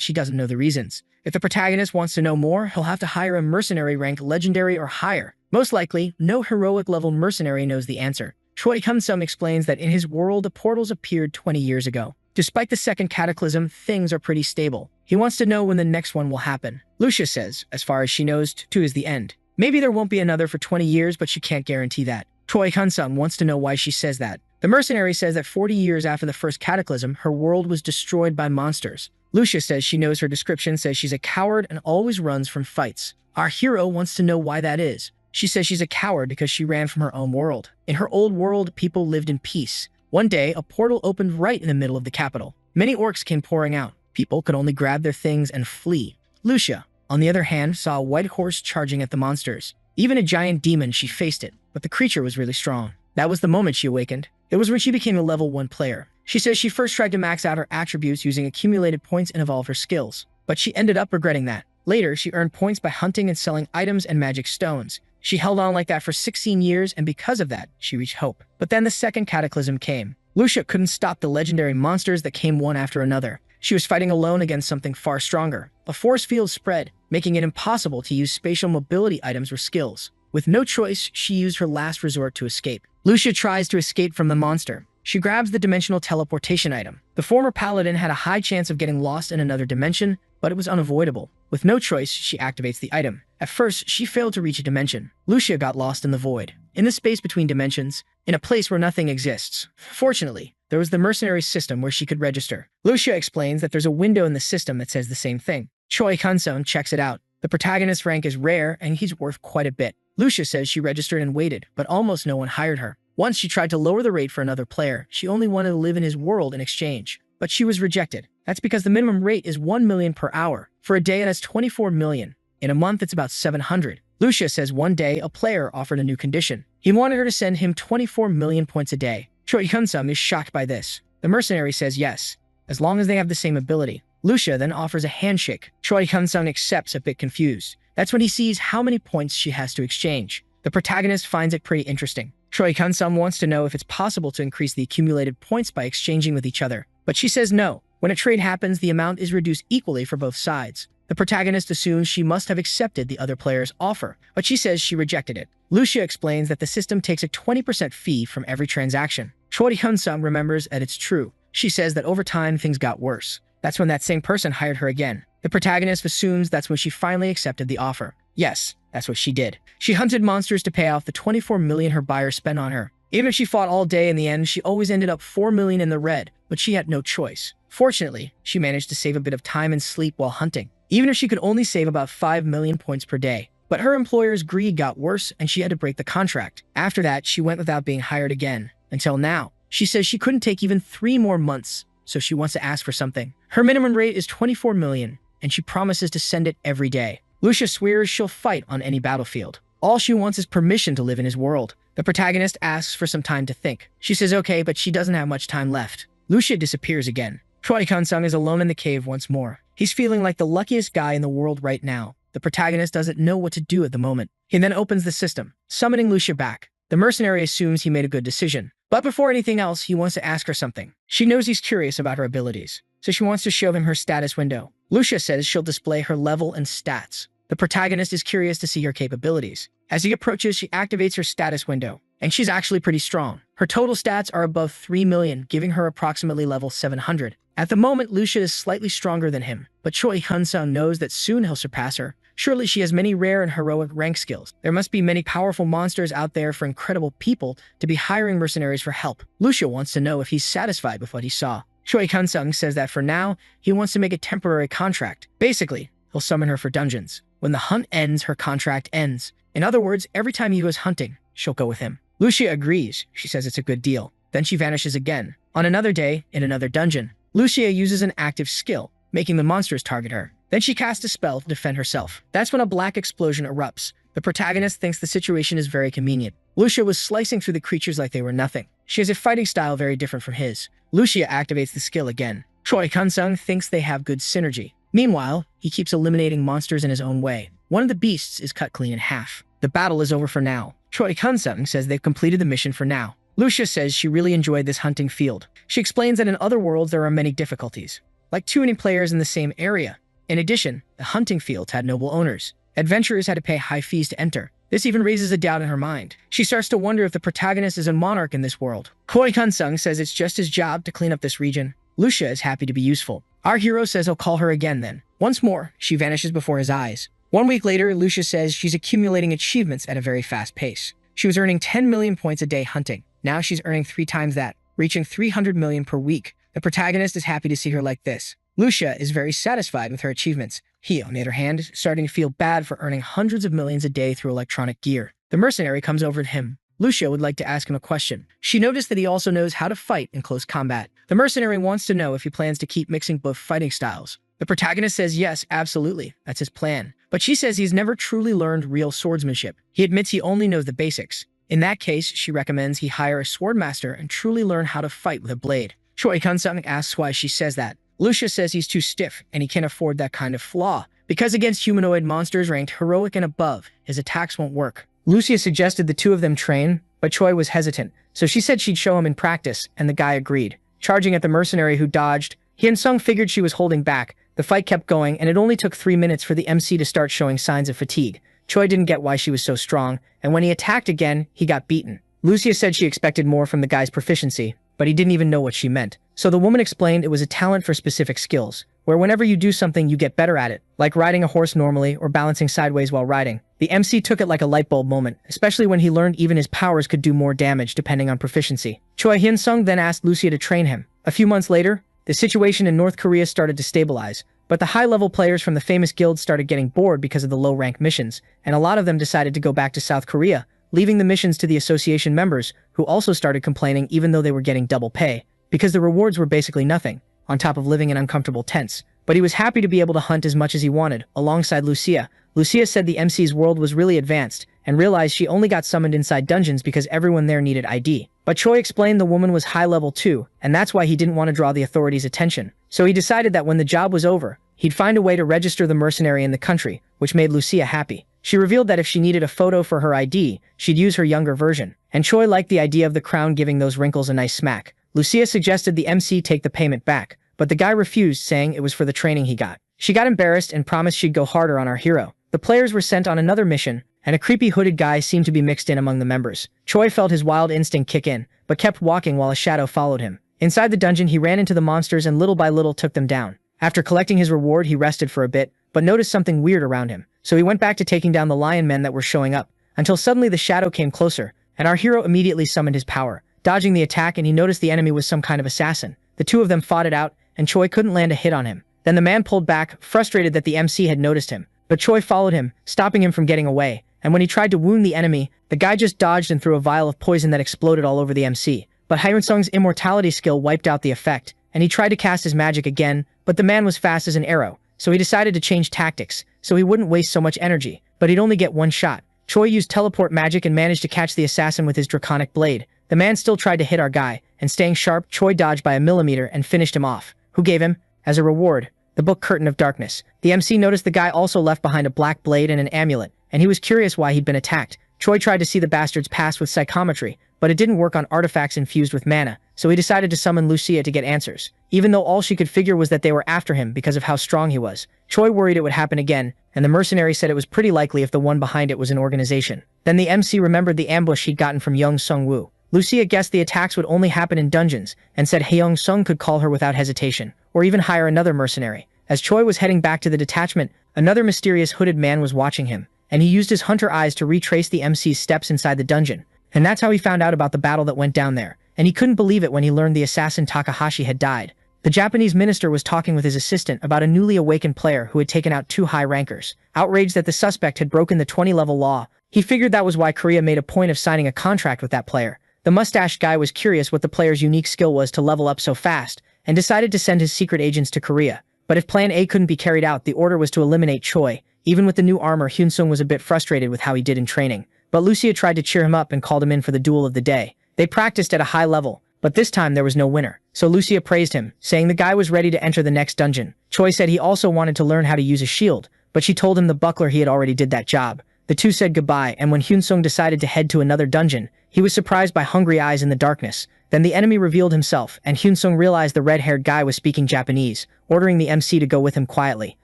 she doesn't know the reasons. If the protagonist wants to know more, he'll have to hire a mercenary ranked legendary or higher. Most likely, no heroic level mercenary knows the answer. Choi Hyun-sung explains that in his world, the portals appeared 20 years ago. Despite the second cataclysm, things are pretty stable. He wants to know when the next one will happen. Lucia says, as far as she knows, 2 is the end. Maybe there won't be another for 20 years, but she can't guarantee that. Choi Hyun-sung wants to know why she says that. The mercenary says that 40 years after the first cataclysm, her world was destroyed by monsters. Lucia says she knows her description says she's a coward and always runs from fights. Our hero wants to know why that is. She says she's a coward because she ran from her own world. In her old world, people lived in peace. One day, a portal opened right in the middle of the capital. Many orcs came pouring out. People could only grab their things and flee. Lucia, on the other hand, saw a white horse charging at the monsters. Even a giant demon, she faced it, but the creature was really strong. That was the moment she awakened. It was when she became a level 1 player. She says she first tried to max out her attributes using accumulated points and evolve her skills, but she ended up regretting that. Later, she earned points by hunting and selling items and magic stones. She held on like that for 16 years, and because of that, she reached hope. But then the second cataclysm came. Lucia couldn't stop the legendary monsters that came one after another. She was fighting alone against something far stronger. A force field spread, making it impossible to use spatial mobility items or skills. With no choice, she used her last resort to escape. Lucia tries to escape from the monster. She grabs the dimensional teleportation item. The former paladin had a high chance of getting lost in another dimension, but it was unavoidable. With no choice, she activates the item. At first, she failed to reach a dimension. Lucia got lost in the void, in the space between dimensions, in a place where nothing exists. Fortunately, there was the mercenary system where she could register. Lucia explains that there's a window in the system that says the same thing. Choi Hyun-sung checks it out. The protagonist's rank is rare, and he's worth quite a bit. Lucia says she registered and waited, but almost no one hired her. Once she tried to lower the rate for another player. She only wanted to live in his world in exchange. But she was rejected. That's because the minimum rate is 1 million per hour. For a day, it has 24 million. In a month, it's about 700. Lucia says one day a player offered a new condition. He wanted her to send him 24 million points a day. Choi Hyun-sung is shocked by this. The mercenary says yes, as long as they have the same ability. Lucia then offers a handshake. Choi Hyun-sung accepts, a bit confused. That's when he sees how many points she has to exchange. The protagonist finds it pretty interesting. Choi Hyun-sung wants to know if it's possible to increase the accumulated points by exchanging with each other, but she says no. When a trade happens, the amount is reduced equally for both sides. The protagonist assumes she must have accepted the other player's offer, but she says she rejected it. Lucia explains that the system takes a 20% fee from every transaction. Choi Hyun-sung remembers that it's true. She says that over time, things got worse. That's when that same person hired her again. The protagonist assumes that's when she finally accepted the offer. Yes, that's what she did. She hunted monsters to pay off the 24 million her buyer spent on her. Even if she fought all day, in the end, she always ended up 4 million in the red, but she had no choice. Fortunately, she managed to save a bit of time and sleep while hunting, even if she could only save about 5 million points per day. But her employer's greed got worse and she had to break the contract. After that, she went without being hired again. Until now. She says she couldn't take even 3 more months, so she wants to ask for something. Her minimum rate is 24 million, and she promises to send it every day. Lucia swears she'll fight on any battlefield. All she wants is permission to live in his world. The protagonist asks for some time to think. She says okay, but she doesn't have much time left. Lucia disappears again. Choi Hyun-sung is alone in the cave once more. He's feeling like the luckiest guy in the world right now. The protagonist doesn't know what to do at the moment. He then opens the system, summoning Lucia back. The mercenary assumes he made a good decision. But before anything else, he wants to ask her something. She knows he's curious about her abilities, so she wants to show him her status window. Lucia says she'll display her level and stats. The protagonist is curious to see her capabilities. As he approaches, she activates her status window, and she's actually pretty strong. Her total stats are above 3 million, giving her approximately level 700. At the moment, Lucia is slightly stronger than him, but Choi Hyun-sung knows that soon he'll surpass her. Surely she has many rare and heroic rank skills. There must be many powerful monsters out there for incredible people to be hiring mercenaries for help. Lucia wants to know if he's satisfied with what he saw. Choi Hyun-sung says that for now, he wants to make a temporary contract. Basically, he'll summon her for dungeons. When the hunt ends, her contract ends. In other words, every time he goes hunting, she'll go with him. Lucia agrees. She says it's a good deal. Then she vanishes again. On another day, in another dungeon, Lucia uses an active skill, making the monsters target her. Then she casts a spell to defend herself. That's when a black explosion erupts. The protagonist thinks the situation is very convenient. Lucia was slicing through the creatures like they were nothing. She has a fighting style very different from his. Lucia activates the skill again. Choi Hyun-sung thinks they have good synergy. Meanwhile, he keeps eliminating monsters in his own way. One of the beasts is cut clean in half. The battle is over for now. Choi Hyun-sung says they've completed the mission for now. Lucia says she really enjoyed this hunting field. She explains that in other worlds there are many difficulties, like too many players in the same area. In addition, the hunting fields had noble owners. Adventurers had to pay high fees to enter. This even raises a doubt in her mind. She starts to wonder if the protagonist is a monarch in this world. Choi Hyun-sung says it's just his job to clean up this region. Lucia is happy to be useful. Our hero says he'll call her again then. Once more, she vanishes before his eyes. 1 week later, Lucia says she's accumulating achievements at a very fast pace. She was earning 10 million points a day hunting. Now she's earning 3 times that, reaching 300 million per week. The protagonist is happy to see her like this. Lucia is very satisfied with her achievements. He, on the other hand, is starting to feel bad for earning hundreds of millions a day through electronic gear. The mercenary comes over to him. Lucia would like to ask him a question. She noticed that he also knows how to fight in close combat. The mercenary wants to know if he plans to keep mixing both fighting styles. The protagonist says yes, absolutely, that's his plan. But she says he's never truly learned real swordsmanship. He admits he only knows the basics. In that case, she recommends he hire a swordmaster and truly learn how to fight with a blade. Choi Hyun-sung asks why she says that. Lucia says he's too stiff and he can't afford that kind of flaw. Because against humanoid monsters ranked heroic and above, his attacks won't work. Lucia suggested the two of them train, but Choi was hesitant, so she said she'd show him in practice, and the guy agreed. Charging at the mercenary who dodged, Hyun-sung figured she was holding back. The fight kept going, and it only took 3 minutes for the MC to start showing signs of fatigue. Choi didn't get why she was so strong, and when he attacked again, he got beaten. Lucia said she expected more from the guy's proficiency, but he didn't even know what she meant. So the woman explained it was a talent for specific skills, where whenever you do something you get better at it, like riding a horse normally or balancing sideways while riding. The MC took it like a light bulb moment, especially when he learned even his powers could do more damage depending on proficiency. Choi Hyun-sung then asked Lucia to train him. A few months later, the situation in North Korea started to stabilize, but the high-level players from the famous guilds started getting bored because of the low-rank missions, and a lot of them decided to go back to South Korea, leaving the missions to the association members, who also started complaining even though they were getting double pay, because the rewards were basically nothing, on top of living in uncomfortable tents. but he was happy to be able to hunt as much as he wanted, alongside Lucia. Lucia said the MC's world was really advanced, and realized she only got summoned inside dungeons because everyone there needed ID. But Choi explained the woman was high level too, and that's why he didn't want to draw the authorities' attention. So he decided that when the job was over, he'd find a way to register the mercenary in the country, which made Lucia happy. She revealed that if she needed a photo for her ID, she'd use her younger version. And Choi liked the idea of the crown giving those wrinkles a nice smack. Lucia suggested the MC take the payment back, but the guy refused, saying it was for the training he got. She got embarrassed and promised she'd go harder on our hero. The players were sent on another mission, and a creepy hooded guy seemed to be mixed in among the members. Choi felt his wild instinct kick in, but kept walking while a shadow followed him. Inside the dungeon, he ran into the monsters and little by little took them down. After collecting his reward, he rested for a bit, but noticed something weird around him. So he went back to taking down the lion men that were showing up, until suddenly the shadow came closer, and our hero immediately summoned his power, dodging the attack, and he noticed the enemy was some kind of assassin. The two of them fought it out, and Choi couldn't land a hit on him. Then the man pulled back, frustrated that the MC had noticed him, but Choi followed him, stopping him from getting away, and when he tried to wound the enemy, the guy just dodged and threw a vial of poison that exploded all over the MC. But Hyun-sung's immortality skill wiped out the effect, and he tried to cast his magic again, but the man was fast as an arrow, so he decided to change tactics, so he wouldn't waste so much energy, but he'd only get one shot. Choi used teleport magic and managed to catch the assassin with his draconic blade. The man still tried to hit our guy, and staying sharp, Choi dodged by a millimeter and finished him off. Who gave him, as a reward, the book Curtain of Darkness. The MC noticed the guy also left behind a black blade and an amulet, and he was curious why he'd been attacked. Choi tried to see the bastard's past with psychometry, but it didn't work on artifacts infused with mana, so he decided to summon Lucia to get answers, even though all she could figure was that they were after him because of how strong he was. Choi worried it would happen again, and the mercenary said it was pretty likely if the one behind it was an organization. Then the MC remembered the ambush he'd gotten from Young Sung-woo. Lucia guessed the attacks would only happen in dungeons, and said Hyung Sung could call her without hesitation, or even hire another mercenary. As Choi was heading back to the detachment, another mysterious hooded man was watching him, and he used his hunter eyes to retrace the MC's steps inside the dungeon. And that's how he found out about the battle that went down there, and he couldn't believe it when he learned the assassin Takahashi had died. The Japanese minister was talking with his assistant about a newly awakened player who had taken out 2 high rankers. Outraged that the suspect had broken the 20-level law, he figured that was why Korea made a point of signing a contract with that player. The mustached guy was curious what the player's unique skill was to level up so fast, and decided to send his secret agents to Korea. But if Plan A couldn't be carried out, the order was to eliminate Choi. Even with the new armor, Hyun-sung was a bit frustrated with how he did in training. But Lucia tried to cheer him up and called him in for the duel of the day. They practiced at a high level, but this time there was no winner. So Lucia praised him, saying the guy was ready to enter the next dungeon. Choi said he also wanted to learn how to use a shield, but she told him the buckler he had already did that job. The two said goodbye, and when Hyun-sung decided to head to another dungeon, he was surprised by hungry eyes in the darkness. Then the enemy revealed himself, and Hyun-sung realized the red-haired guy was speaking Japanese, ordering the MC to go with him quietly.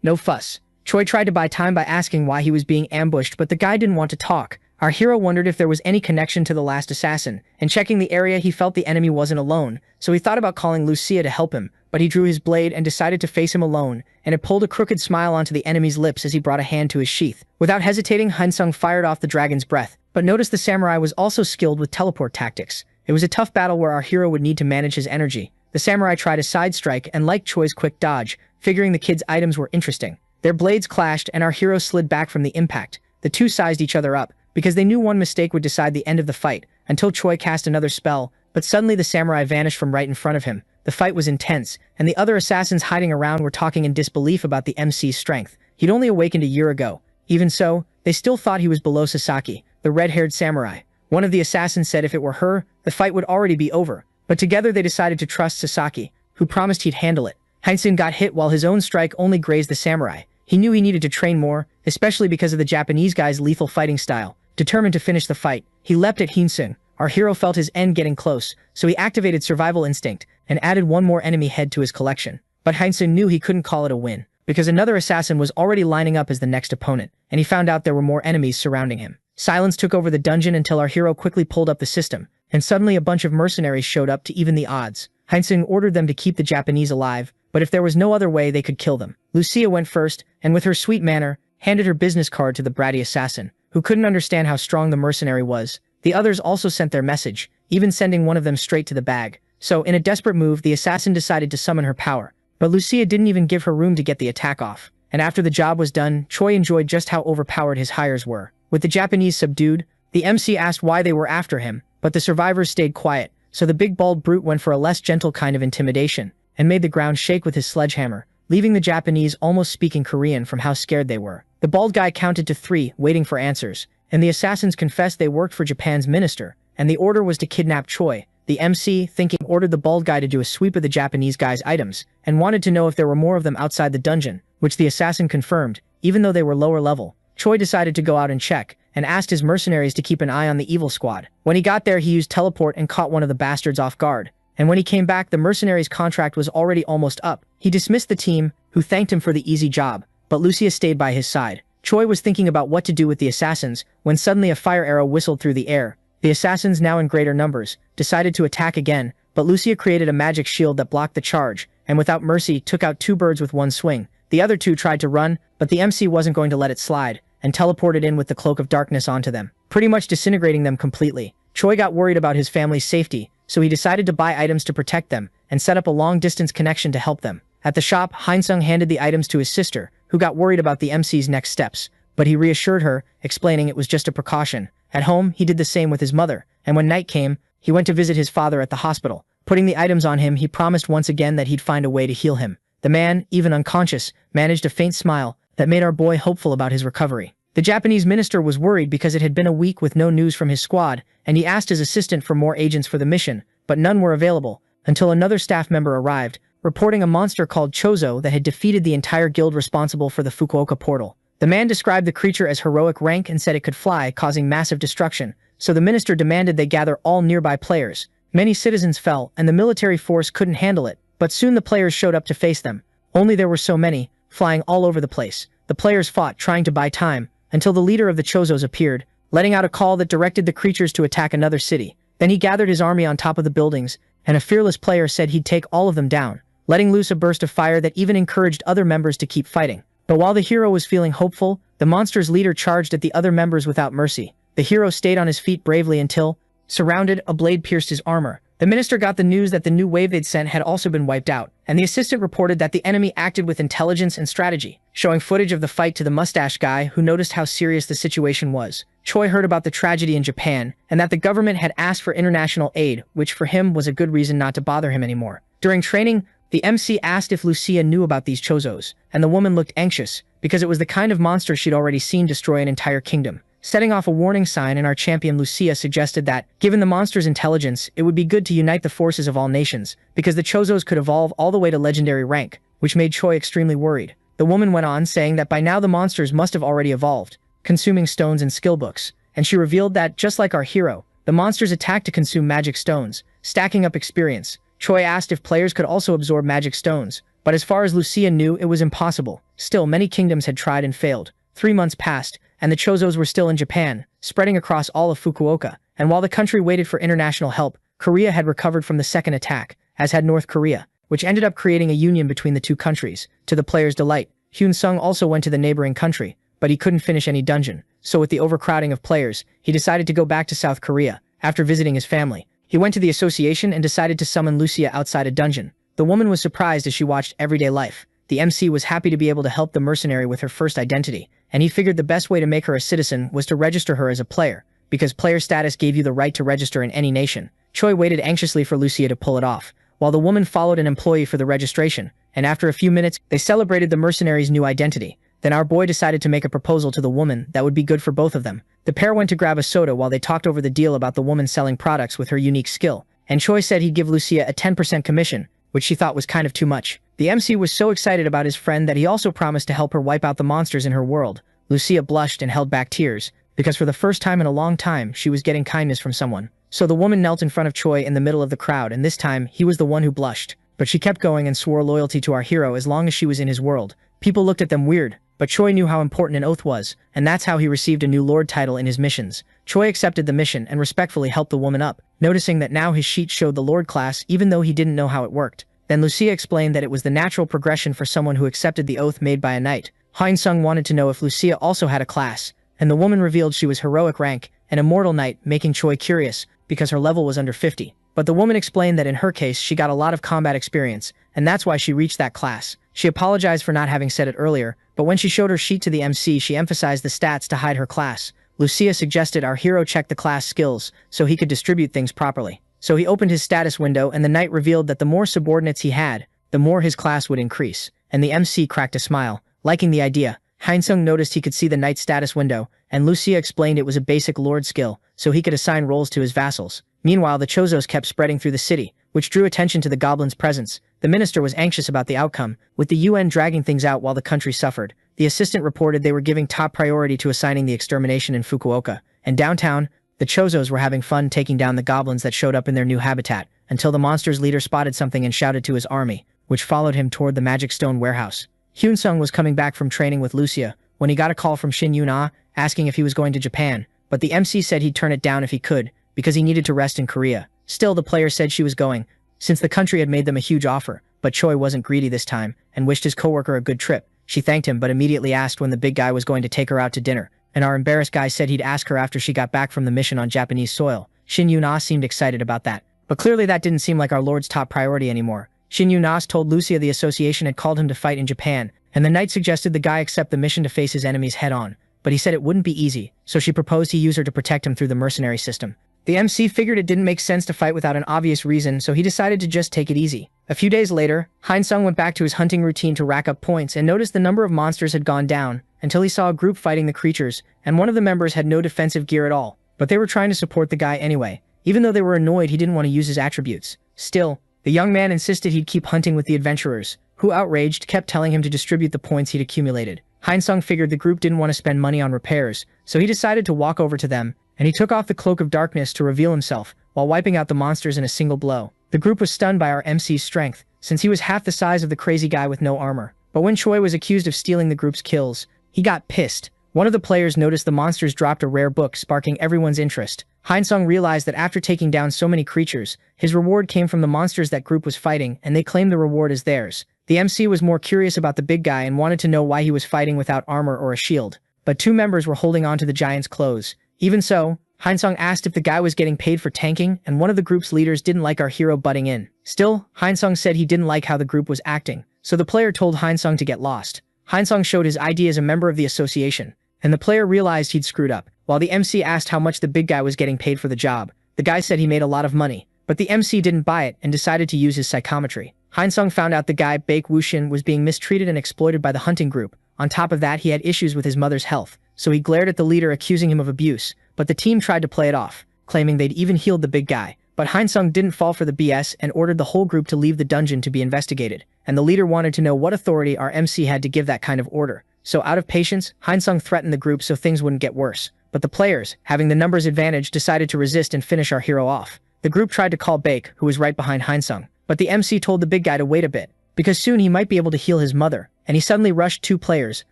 No fuss. Choi tried to buy time by asking why he was being ambushed, but the guy didn't want to talk. Our hero wondered if there was any connection to the last assassin, and checking the area he felt the enemy wasn't alone, so he thought about calling Lucia to help him, but he drew his blade and decided to face him alone, and it pulled a crooked smile onto the enemy's lips as he brought a hand to his sheath. Without hesitating, Hyun-sung fired off the dragon's breath, but noticed the samurai was also skilled with teleport tactics. It was a tough battle where our hero would need to manage his energy. The samurai tried a side strike and liked Choi's quick dodge, figuring the kid's items were interesting. Their blades clashed and our hero slid back from the impact. The two sized each other up, because they knew one mistake would decide the end of the fight, until Choi cast another spell, but suddenly the samurai vanished from right in front of him. The fight was intense, and the other assassins hiding around were talking in disbelief about the MC's strength. He'd only awakened a year ago. Even so, they still thought he was below Sasaki, the red-haired samurai. One of the assassins said if it were her, the fight would already be over, but together they decided to trust Sasaki, who promised he'd handle it. Heinsohn got hit while his own strike only grazed the samurai. He knew he needed to train more, especially because of the Japanese guy's lethal fighting style. Determined to finish the fight, he leapt at Hyun-sung. Our hero felt his end getting close, so he activated survival instinct and added one more enemy head to his collection. But Hyun-sung knew he couldn't call it a win, because another assassin was already lining up as the next opponent, and he found out there were more enemies surrounding him. Silence took over the dungeon until our hero quickly pulled up the system, and suddenly a bunch of mercenaries showed up to even the odds. Hyun-sung ordered them to keep the Japanese alive, but if there was no other way, they could kill them. Lucia went first, and with her sweet manner, handed her business card to the bratty assassin, who couldn't understand how strong the mercenary was. The others also sent their message, even sending one of them straight to the bag. So, in a desperate move, the assassin decided to summon her power. But Lucia didn't even give her room to get the attack off. And after the job was done, Choi enjoyed just how overpowered his hires were. With the Japanese subdued, the MC asked why they were after him, but the survivors stayed quiet, so the big bald brute went for a less gentle kind of intimidation, and made the ground shake with his sledgehammer. leaving the Japanese almost speaking Korean from how scared they were. The bald guy counted to 3, waiting for answers, and the assassins confessed they worked for Japan's minister, and the order was to kidnap Choi. The MC, thinking, ordered the bald guy to do a sweep of the Japanese guy's items, and wanted to know if there were more of them outside the dungeon, which the assassin confirmed, even though they were lower level. Choi decided to go out and check, and asked his mercenaries to keep an eye on the evil squad. When he got there, he used teleport and caught one of the bastards off guard. And when he came back, the mercenaries' contract was already almost up. He dismissed the team, who thanked him for the easy job, but Lucia stayed by his side. Choi was thinking about what to do with the assassins, when suddenly a fire arrow whistled through the air. The assassins, now in greater numbers, decided to attack again, but Lucia created a magic shield that blocked the charge, and without mercy took out 2 birds with 1 swing. The other 2 tried to run, but the MC wasn't going to let it slide, and teleported in with the cloak of darkness onto them, pretty much disintegrating them completely. Choi got worried about his family's safety, so he decided to buy items to protect them, and set up a long-distance connection to help them. At the shop, Hainsung handed the items to his sister, who got worried about the MC's next steps, but he reassured her, explaining it was just a precaution. At home, he did the same with his mother, and when night came, he went to visit his father at the hospital. Putting the items on him, he promised once again that he'd find a way to heal him. The man, even unconscious, managed a faint smile that made our boy hopeful about his recovery. The Japanese minister was worried because it had been a week with no news from his squad, and he asked his assistant for more agents for the mission, but none were available, until another staff member arrived, reporting a monster called Chozo that had defeated the entire guild responsible for the Fukuoka portal. The man described the creature as heroic rank and said it could fly, causing massive destruction, so the minister demanded they gather all nearby players. Many citizens fell, and the military force couldn't handle it, but soon the players showed up to face them. Only there were so many, flying all over the place. The players fought, trying to buy time, until the leader of the Chozos appeared, letting out a call that directed the creatures to attack another city. Then he gathered his army on top of the buildings, and a fearless player said he'd take all of them down, letting loose a burst of fire that even encouraged other members to keep fighting. But while the hero was feeling hopeful, the monster's leader charged at the other members without mercy. The hero stayed on his feet bravely until, surrounded, a blade pierced his armor. The minister got the news that the new wave they'd sent had also been wiped out, and the assistant reported that the enemy acted with intelligence and strategy, showing footage of the fight to the mustache guy, who noticed how serious the situation was. Choi heard about the tragedy in Japan, and that the government had asked for international aid, which for him was a good reason not to bother him anymore. During training, the MC asked if Lucia knew about these Chozos, and the woman looked anxious, because it was the kind of monster she'd already seen destroy an entire kingdom. Setting off a warning sign, and our champion Lucia suggested that, given the monster's intelligence, it would be good to unite the forces of all nations, because the Chozos could evolve all the way to legendary rank, which made Choi extremely worried. The woman went on, saying that by now the monsters must have already evolved, consuming stones and skill books, and she revealed that, just like our hero, the monsters attacked to consume magic stones, stacking up experience. Choi asked if players could also absorb magic stones, but as far as Lucia knew, it was impossible. Still, many kingdoms had tried and failed. 3 months passed, and the Chozos were still in Japan, spreading across all of Fukuoka, and while the country waited for international help, Korea had recovered from the second attack, as had North Korea, which ended up creating a union between the two countries. To the players' delight, Hyun Sung also went to the neighboring country, but he couldn't finish any dungeon, so with the overcrowding of players, he decided to go back to South Korea. After visiting his family, he went to the association and decided to summon Lucia outside a dungeon. The woman was surprised as she watched everyday life. The MC was happy to be able to help the mercenary with her first identity, and he figured the best way to make her a citizen was to register her as a player, because player status gave you the right to register in any nation. Choi waited anxiously for Lucia to pull it off, while the woman followed an employee for the registration, and after a few minutes, they celebrated the mercenary's new identity. Then our boy decided to make a proposal to the woman that would be good for both of them. The pair went to grab a soda while they talked over the deal about the woman selling products with her unique skill, and Choi said he'd give Lucia a 10% commission, which she thought was kind of too much. The MC was so excited about his friend that he also promised to help her wipe out the monsters in her world. Lucia blushed and held back tears, because for the first time in a long time, she was getting kindness from someone. So the woman knelt in front of Choi in the middle of the crowd, and this time, he was the one who blushed. But she kept going and swore loyalty to our hero as long as she was in his world. People looked at them weird, but Choi knew how important an oath was, and that's how he received a new lord title in his missions. Choi accepted the mission and respectfully helped the woman up, noticing that now his sheet showed the lord class even though he didn't know how it worked. Then Lucia explained that it was the natural progression for someone who accepted the oath made by a knight. Hein Sung wanted to know if Lucia also had a class, and the woman revealed she was heroic rank, an immortal knight, making Choi curious, because her level was under 50. But the woman explained that in her case she got a lot of combat experience, and that's why she reached that class. She apologized for not having said it earlier, but when she showed her sheet to the MC she emphasized the stats to hide her class. Lucia suggested our hero check the class skills, so he could distribute things properly. So he opened his status window and the knight revealed that the more subordinates he had, the more his class would increase. and the MC cracked a smile, liking the idea. Hainsung noticed he could see the knight status window, and Lucia explained it was a basic lord skill, so he could assign roles to his vassals. Meanwhile, the Chozos kept spreading through the city, which drew attention to the goblins' presence. The minister was anxious about the outcome, with the UN dragging things out while the country suffered. The assistant reported they were giving top priority to assigning the extermination in Fukuoka. And downtown, the Chozos were having fun taking down the goblins that showed up in their new habitat, until the monster's leader spotted something and shouted to his army, which followed him toward the magic stone warehouse. Hyunsung was coming back from training with Lucia when he got a call from Shin Yun-ah asking if he was going to Japan, but the MC said he'd turn it down if he could, because he needed to rest in Korea. Still, the player said she was going, since the country had made them a huge offer, but Choi wasn't greedy this time, and wished his coworker a good trip. She thanked him but immediately asked when the big guy was going to take her out to dinner, and our embarrassed guy said he'd ask her after she got back from the mission on Japanese soil. Shin Yun-ah seemed excited about that, but clearly that didn't seem like our lord's top priority anymore. Shin Yun-ah told Lucia the association had called him to fight in Japan, and the knight suggested the guy accept the mission to face his enemies head-on, but he said it wouldn't be easy, so she proposed he use her to protect him through the mercenary system. The MC figured it didn't make sense to fight without an obvious reason, so he decided to just take it easy. A few days later, Hainsung went back to his hunting routine to rack up points and noticed the number of monsters had gone down, until he saw a group fighting the creatures, and one of the members had no defensive gear at all, but they were trying to support the guy anyway. Even though they were annoyed, he didn't want to use his attributes. Still, the young man insisted he'd keep hunting with the adventurers, who, outraged, kept telling him to distribute the points he'd accumulated. Hainsung figured the group didn't want to spend money on repairs, so he decided to walk over to them, and he took off the cloak of darkness to reveal himself, while wiping out the monsters in a single blow. The group was stunned by our MC's strength, since he was half the size of the crazy guy with no armor. But when Choi was accused of stealing the group's kills, he got pissed. One of the players noticed the monsters dropped a rare book, sparking everyone's interest. Hainsung realized that after taking down so many creatures, his reward came from the monsters that group was fighting, and they claimed the reward as theirs. The MC was more curious about the big guy and wanted to know why he was fighting without armor or a shield, but two members were holding on to the giant's clothes. Even so, Hainsung asked if the guy was getting paid for tanking, and one of the group's leaders didn't like our hero butting in. Still, Hainsung said he didn't like how the group was acting, so the player told Hainsung to get lost. Hainsung showed his ID as a member of the association, and the player realized he'd screwed up. While the MC asked how much the big guy was getting paid for the job, the guy said he made a lot of money, but the MC didn't buy it and decided to use his psychometry. Hainsung found out the guy, Baek Wushin, was being mistreated and exploited by the hunting group. On top of that, he had issues with his mother's health, so he glared at the leader accusing him of abuse, but the team tried to play it off, claiming they'd even healed the big guy. But Hainsung didn't fall for the BS and ordered the whole group to leave the dungeon to be investigated, and the leader wanted to know what authority our MC had to give that kind of order. So out of patience, Hainsung threatened the group so things wouldn't get worse. But the players, having the numbers advantage, decided to resist and finish our hero off. The group tried to call Baek, who was right behind Hainsung, but the MC told the big guy to wait a bit, because soon he might be able to heal his mother, and he suddenly rushed two players,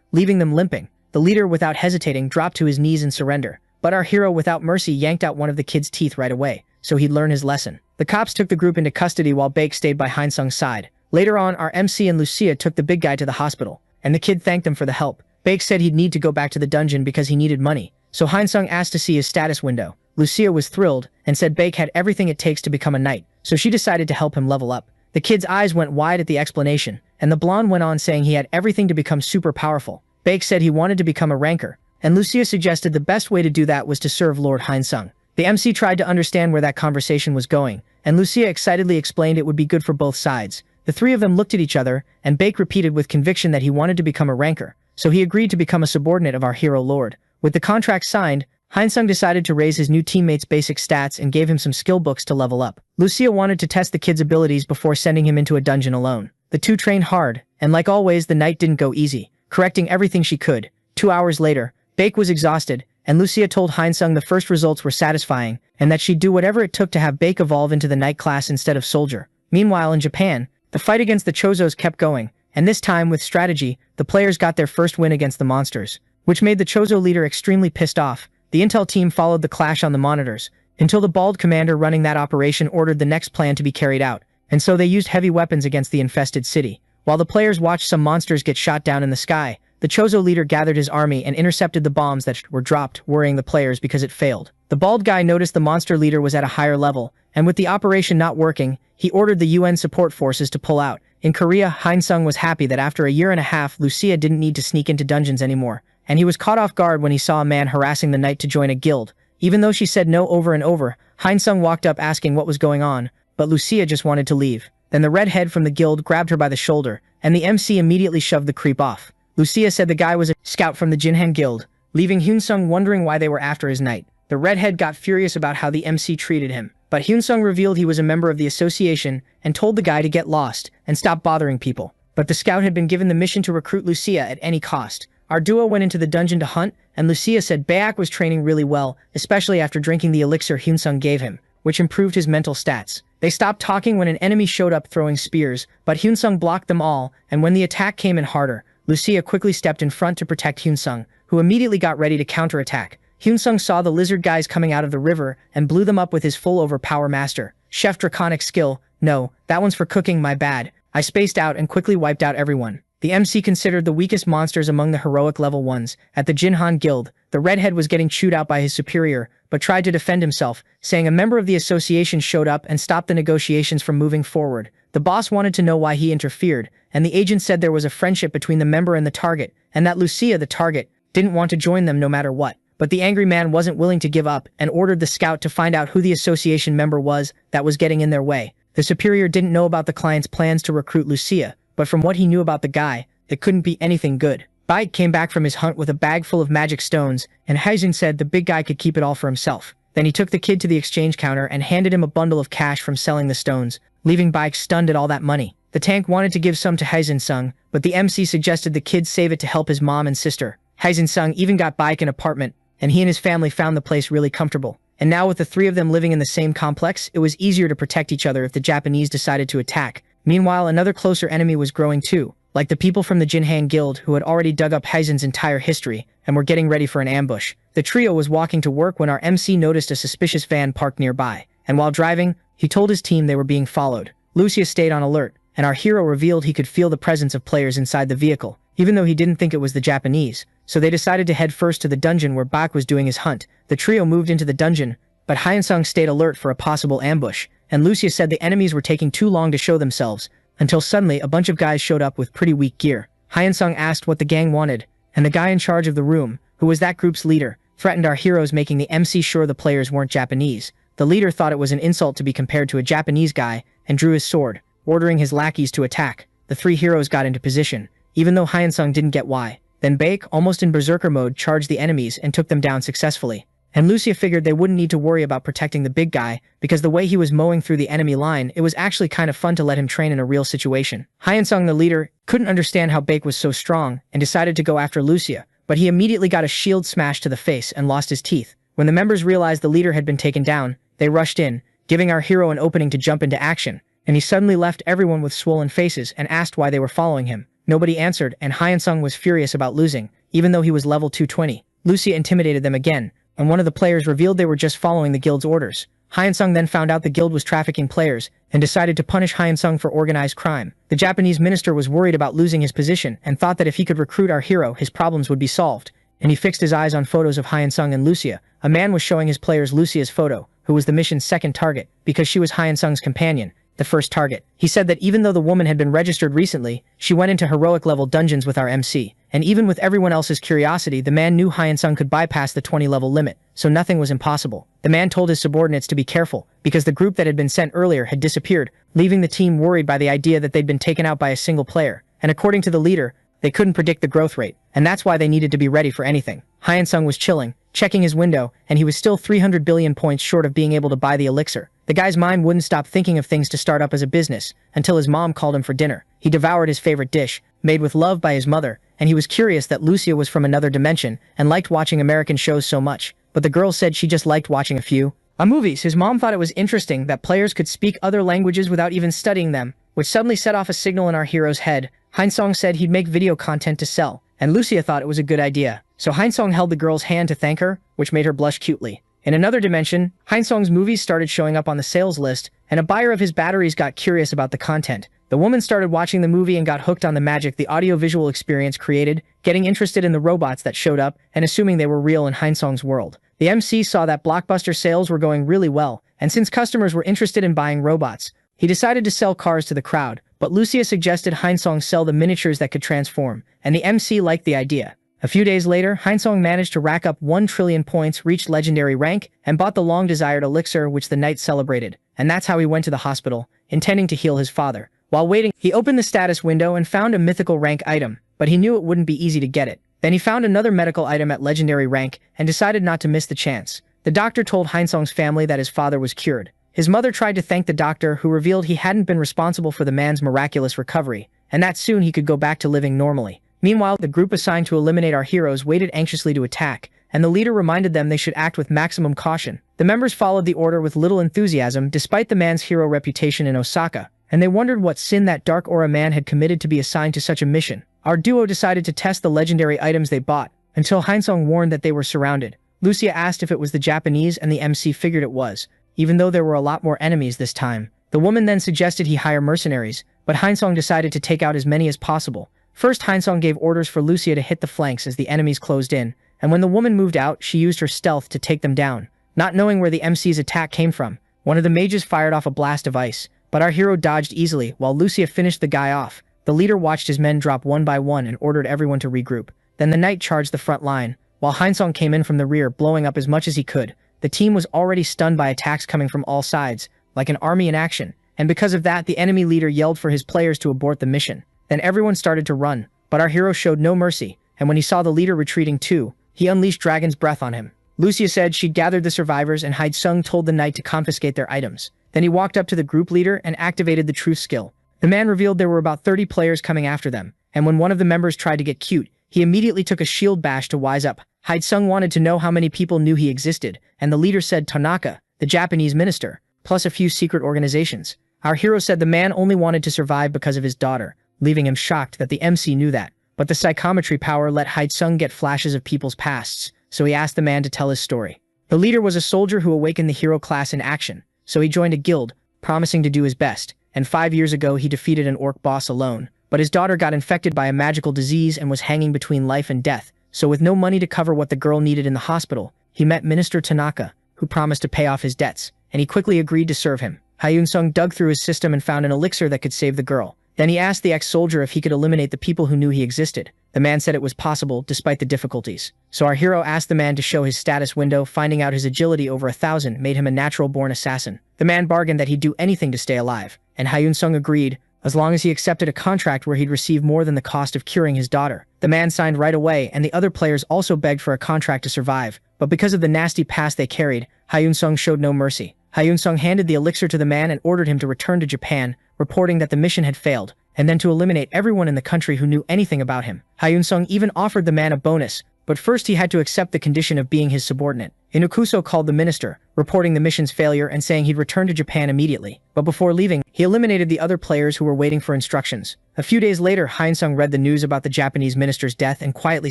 leaving them limping. The leader, without hesitating, dropped to his knees in surrender, but our hero, without mercy, yanked out one of the kid's teeth right away, so he'd learn his lesson. The cops took the group into custody while Baek stayed by Hainsung's side. Later on, our MC and Lucia took the big guy to the hospital, and the kid thanked them for the help. Baek said he'd need to go back to the dungeon because he needed money, so Hainsung asked to see his status window. Lucia was thrilled and said Baek had everything it takes to become a knight, so she decided to help him level up. The kid's eyes went wide at the explanation, and the blonde went on saying he had everything to become super powerful. Baek said he wanted to become a ranker, and Lucia suggested the best way to do that was to serve Lord Hainsung. The MC tried to understand where that conversation was going, and Lucia excitedly explained it would be good for both sides. The three of them looked at each other, and Baek repeated with conviction that he wanted to become a ranker, so he agreed to become a subordinate of our hero lord. With the contract signed, Hainsung decided to raise his new teammate's basic stats and gave him some skill books to level up. Lucia wanted to test the kid's abilities before sending him into a dungeon alone. The two trained hard, and like always, the night didn't go easy, correcting everything she could. 2 hours later, Baek was exhausted, and Lucia told Hainsung the first results were satisfying, and that she'd do whatever it took to have Baek evolve into the knight class instead of soldier. Meanwhile, in Japan, the fight against the Chozos kept going, and this time, with strategy, the players got their first win against the monsters, which made the Chozo leader extremely pissed off. The intel team followed the clash on the monitors, until the bald commander running that operation ordered the next plan to be carried out, and so they used heavy weapons against the infested city. While the players watched some monsters get shot down in the sky, the Chozo leader gathered his army and intercepted the bombs that were dropped, worrying the players because it failed. The bald guy noticed the monster leader was at a higher level, and with the operation not working, he ordered the UN support forces to pull out. In Korea, Hainsung was happy that after a year and a half, Lucia didn't need to sneak into dungeons anymore, and he was caught off guard when he saw a man harassing the knight to join a guild. Even though she said no over and over, Hainsung walked up asking what was going on, but Lucia just wanted to leave. Then the redhead from the guild grabbed her by the shoulder and the MC immediately shoved the creep off. Lucia said the guy was a scout from the Jinhan Guild, leaving Hyunsung wondering why they were after his knight. The redhead got furious about how the MC treated him, but Hyunsung revealed he was a member of the association and told the guy to get lost and stop bothering people. But the scout had been given the mission to recruit Lucia at any cost. Our duo went into the dungeon to hunt, and Lucia said Baek was training really well, especially after drinking the elixir Hyunsung gave him, which improved his mental stats. They stopped talking when an enemy showed up throwing spears, but Hyunsung blocked them all, and when the attack came in harder, Lucia quickly stepped in front to protect Hyunsung, who immediately got ready to counterattack. Hyunsung saw the lizard guys coming out of the river and blew them up with his full overpower master. Chef Draconic skill. No, that one's for cooking, my bad. I spaced out and quickly wiped out everyone. The MC considered the weakest monsters among the heroic level ones. At the Jinhan Guild, the redhead was getting chewed out by his superior, but tried to defend himself, saying a member of the association showed up and stopped the negotiations from moving forward. The boss wanted to know why he interfered, and the agent said there was a friendship between the member and the target, and that Lucia, the target, didn't want to join them no matter what. But the angry man wasn't willing to give up and ordered the scout to find out who the association member was that was getting in their way. The superior didn't know about the client's plans to recruit Lucia, but from what he knew about the guy, it couldn't be anything good. Baek came back from his hunt with a bag full of magic stones, and Haijin said the big guy could keep it all for himself. Then he took the kid to the exchange counter and handed him a bundle of cash from selling the stones, leaving Baek stunned at all that money. The tank wanted to give some to Haijin-sung, but the MC suggested the kid save it to help his mom and sister. Haijin-sung even got Baek an apartment, and he and his family found the place really comfortable. And now with the three of them living in the same complex, it was easier to protect each other if the Japanese decided to attack. Meanwhile, another closer enemy was growing too, like the people from the Jinhan Guild who had already dug up Haijin's entire history and were getting ready for an ambush. The trio was walking to work when our MC noticed a suspicious van parked nearby, and while driving, he told his team they were being followed. Lucia stayed on alert, and our hero revealed he could feel the presence of players inside the vehicle, even though he didn't think it was the Japanese. So they decided to head first to the dungeon where Baek was doing his hunt. The trio moved into the dungeon, but Hyunsung stayed alert for a possible ambush, and Lucia said the enemies were taking too long to show themselves, until suddenly a bunch of guys showed up with pretty weak gear. Hyunsung asked what the gang wanted, and the guy in charge of the room, who was that group's leader, threatened our heroes, making the MC sure the players weren't Japanese. The leader thought it was an insult to be compared to a Japanese guy, and drew his sword, ordering his lackeys to attack. The three heroes got into position, even though Hyunsung didn't get why. Then Baek, almost in berserker mode, charged the enemies and took them down successfully. And Lucia figured they wouldn't need to worry about protecting the big guy, because the way he was mowing through the enemy line, it was actually kind of fun to let him train in a real situation. Hyunsung, the leader, couldn't understand how Baek was so strong, and decided to go after Lucia, but he immediately got a shield smash to the face and lost his teeth. When the members realized the leader had been taken down, they rushed in, giving our hero an opening to jump into action, and he suddenly left everyone with swollen faces and asked why they were following him. Nobody answered, and Hyunsung was furious about losing, even though he was level 220. Lucia intimidated them again, and one of the players revealed they were just following the guild's orders. Hyunsung then found out the guild was trafficking players, and decided to punish Hyunsung for organized crime. The Japanese minister was worried about losing his position, and thought that if he could recruit our hero, his problems would be solved, and he fixed his eyes on photos of Hyunsung and Lucia. A man was showing his players Lucia's photo, who was the mission's second target, because she was Hyunsung's companion, the first target. He said that even though the woman had been registered recently, she went into heroic level dungeons with our MC, and even with everyone else's curiosity, the man knew Hyunsung could bypass the 20 level limit, so nothing was impossible. The man told his subordinates to be careful, because the group that had been sent earlier had disappeared, leaving the team worried by the idea that they'd been taken out by a single player, and according to the leader, they couldn't predict the growth rate, and that's why they needed to be ready for anything. Hyunsung was chilling, checking his window, and he was still 300 billion points short of being able to buy the elixir. The guy's mind wouldn't stop thinking of things to start up as a business, until his mom called him for dinner. He devoured his favorite dish, made with love by his mother, and he was curious that Lucia was from another dimension, and liked watching American shows so much. But the girl said she just liked watching a few movies. His mom thought it was interesting that players could speak other languages without even studying them, which suddenly set off a signal in our hero's head. Hyunsung said he'd make video content to sell, and Lucia thought it was a good idea. So Hyunsung held the girl's hand to thank her, which made her blush cutely. In another dimension, Hyunsung's movies started showing up on the sales list, and a buyer of his batteries got curious about the content. The woman started watching the movie and got hooked on the magic the audiovisual experience created, getting interested in the robots that showed up, and assuming they were real in Hyunsung's world. The MC saw that blockbuster sales were going really well, and since customers were interested in buying robots, he decided to sell cars to the crowd, but Lucia suggested Hyunsung sell the miniatures that could transform, and the MC liked the idea. A few days later, Hyunsung managed to rack up 1 trillion points, reached legendary rank, and bought the long-desired elixir which the knight celebrated. And that's how he went to the hospital, intending to heal his father. While waiting, he opened the status window and found a mythical rank item, but he knew it wouldn't be easy to get it. Then he found another medical item at legendary rank and decided not to miss the chance. The doctor told Hyeonsung's family that his father was cured. His mother tried to thank the doctor, who revealed he hadn't been responsible for the man's miraculous recovery, and that soon he could go back to living normally. Meanwhile, the group assigned to eliminate our heroes waited anxiously to attack, and the leader reminded them they should act with maximum caution. The members followed the order with little enthusiasm despite the man's hero reputation in Osaka, and they wondered what sin that dark aura man had committed to be assigned to such a mission. Our duo decided to test the legendary items they bought, until Hyeonsung warned that they were surrounded. Lucia asked if it was the Japanese, and the MC figured it was, even though there were a lot more enemies this time. The woman then suggested he hire mercenaries, but Hyeonsung decided to take out as many as possible. First, Hyeonsung gave orders for Lucia to hit the flanks as the enemies closed in, and when the woman moved out, she used her stealth to take them down. Not knowing where the MC's attack came from, one of the mages fired off a blast of ice, but our hero dodged easily while Lucia finished the guy off. The leader watched his men drop one by one and ordered everyone to regroup. Then the knight charged the front line, while Hyeonsung came in from the rear, blowing up as much as he could. The team was already stunned by attacks coming from all sides, like an army in action, and because of that, the enemy leader yelled for his players to abort the mission. Then everyone started to run, but our hero showed no mercy, and when he saw the leader retreating too, he unleashed dragon's breath on him. Lucia said she'd gathered the survivors, and Hyeonsung told the knight to confiscate their items. Then he walked up to the group leader and activated the truth skill. The man revealed there were about 30 players coming after them, and when one of the members tried to get cute, he immediately took a shield bash to wise up. Hyeonsung wanted to know how many people knew he existed, and the leader said Tanaka, the Japanese minister, plus a few secret organizations. Our hero said the man only wanted to survive because of his daughter, leaving him shocked that the MC knew that. But the psychometry power let Hyeonsung get flashes of people's pasts, so he asked the man to tell his story. The leader was a soldier who awakened the hero class in action, so he joined a guild, promising to do his best, and 5 years ago he defeated an orc boss alone. But his daughter got infected by a magical disease and was hanging between life and death, so with no money to cover what the girl needed in the hospital, he met Minister Tanaka, who promised to pay off his debts, and he quickly agreed to serve him. Hyeonsung dug through his system and found an elixir that could save the girl. Then he asked the ex-soldier if he could eliminate the people who knew he existed. The man said it was possible, despite the difficulties. So our hero asked the man to show his status window, finding out his agility over 1,000 made him a natural-born assassin. The man bargained that he'd do anything to stay alive, and Hyeonsung agreed, as long as he accepted a contract where he'd receive more than the cost of curing his daughter. The man signed right away, and the other players also begged for a contract to survive, but because of the nasty past they carried, Hyeonsung showed no mercy. Hyeonsung handed the elixir to the man and ordered him to return to Japan, reporting that the mission had failed, and then to eliminate everyone in the country who knew anything about him. Hyeonsung even offered the man a bonus, but first he had to accept the condition of being his subordinate. Inukuso called the minister, reporting the mission's failure and saying he'd return to Japan immediately. But before leaving, he eliminated the other players who were waiting for instructions. A few days later, Hyeonsung read the news about the Japanese minister's death and quietly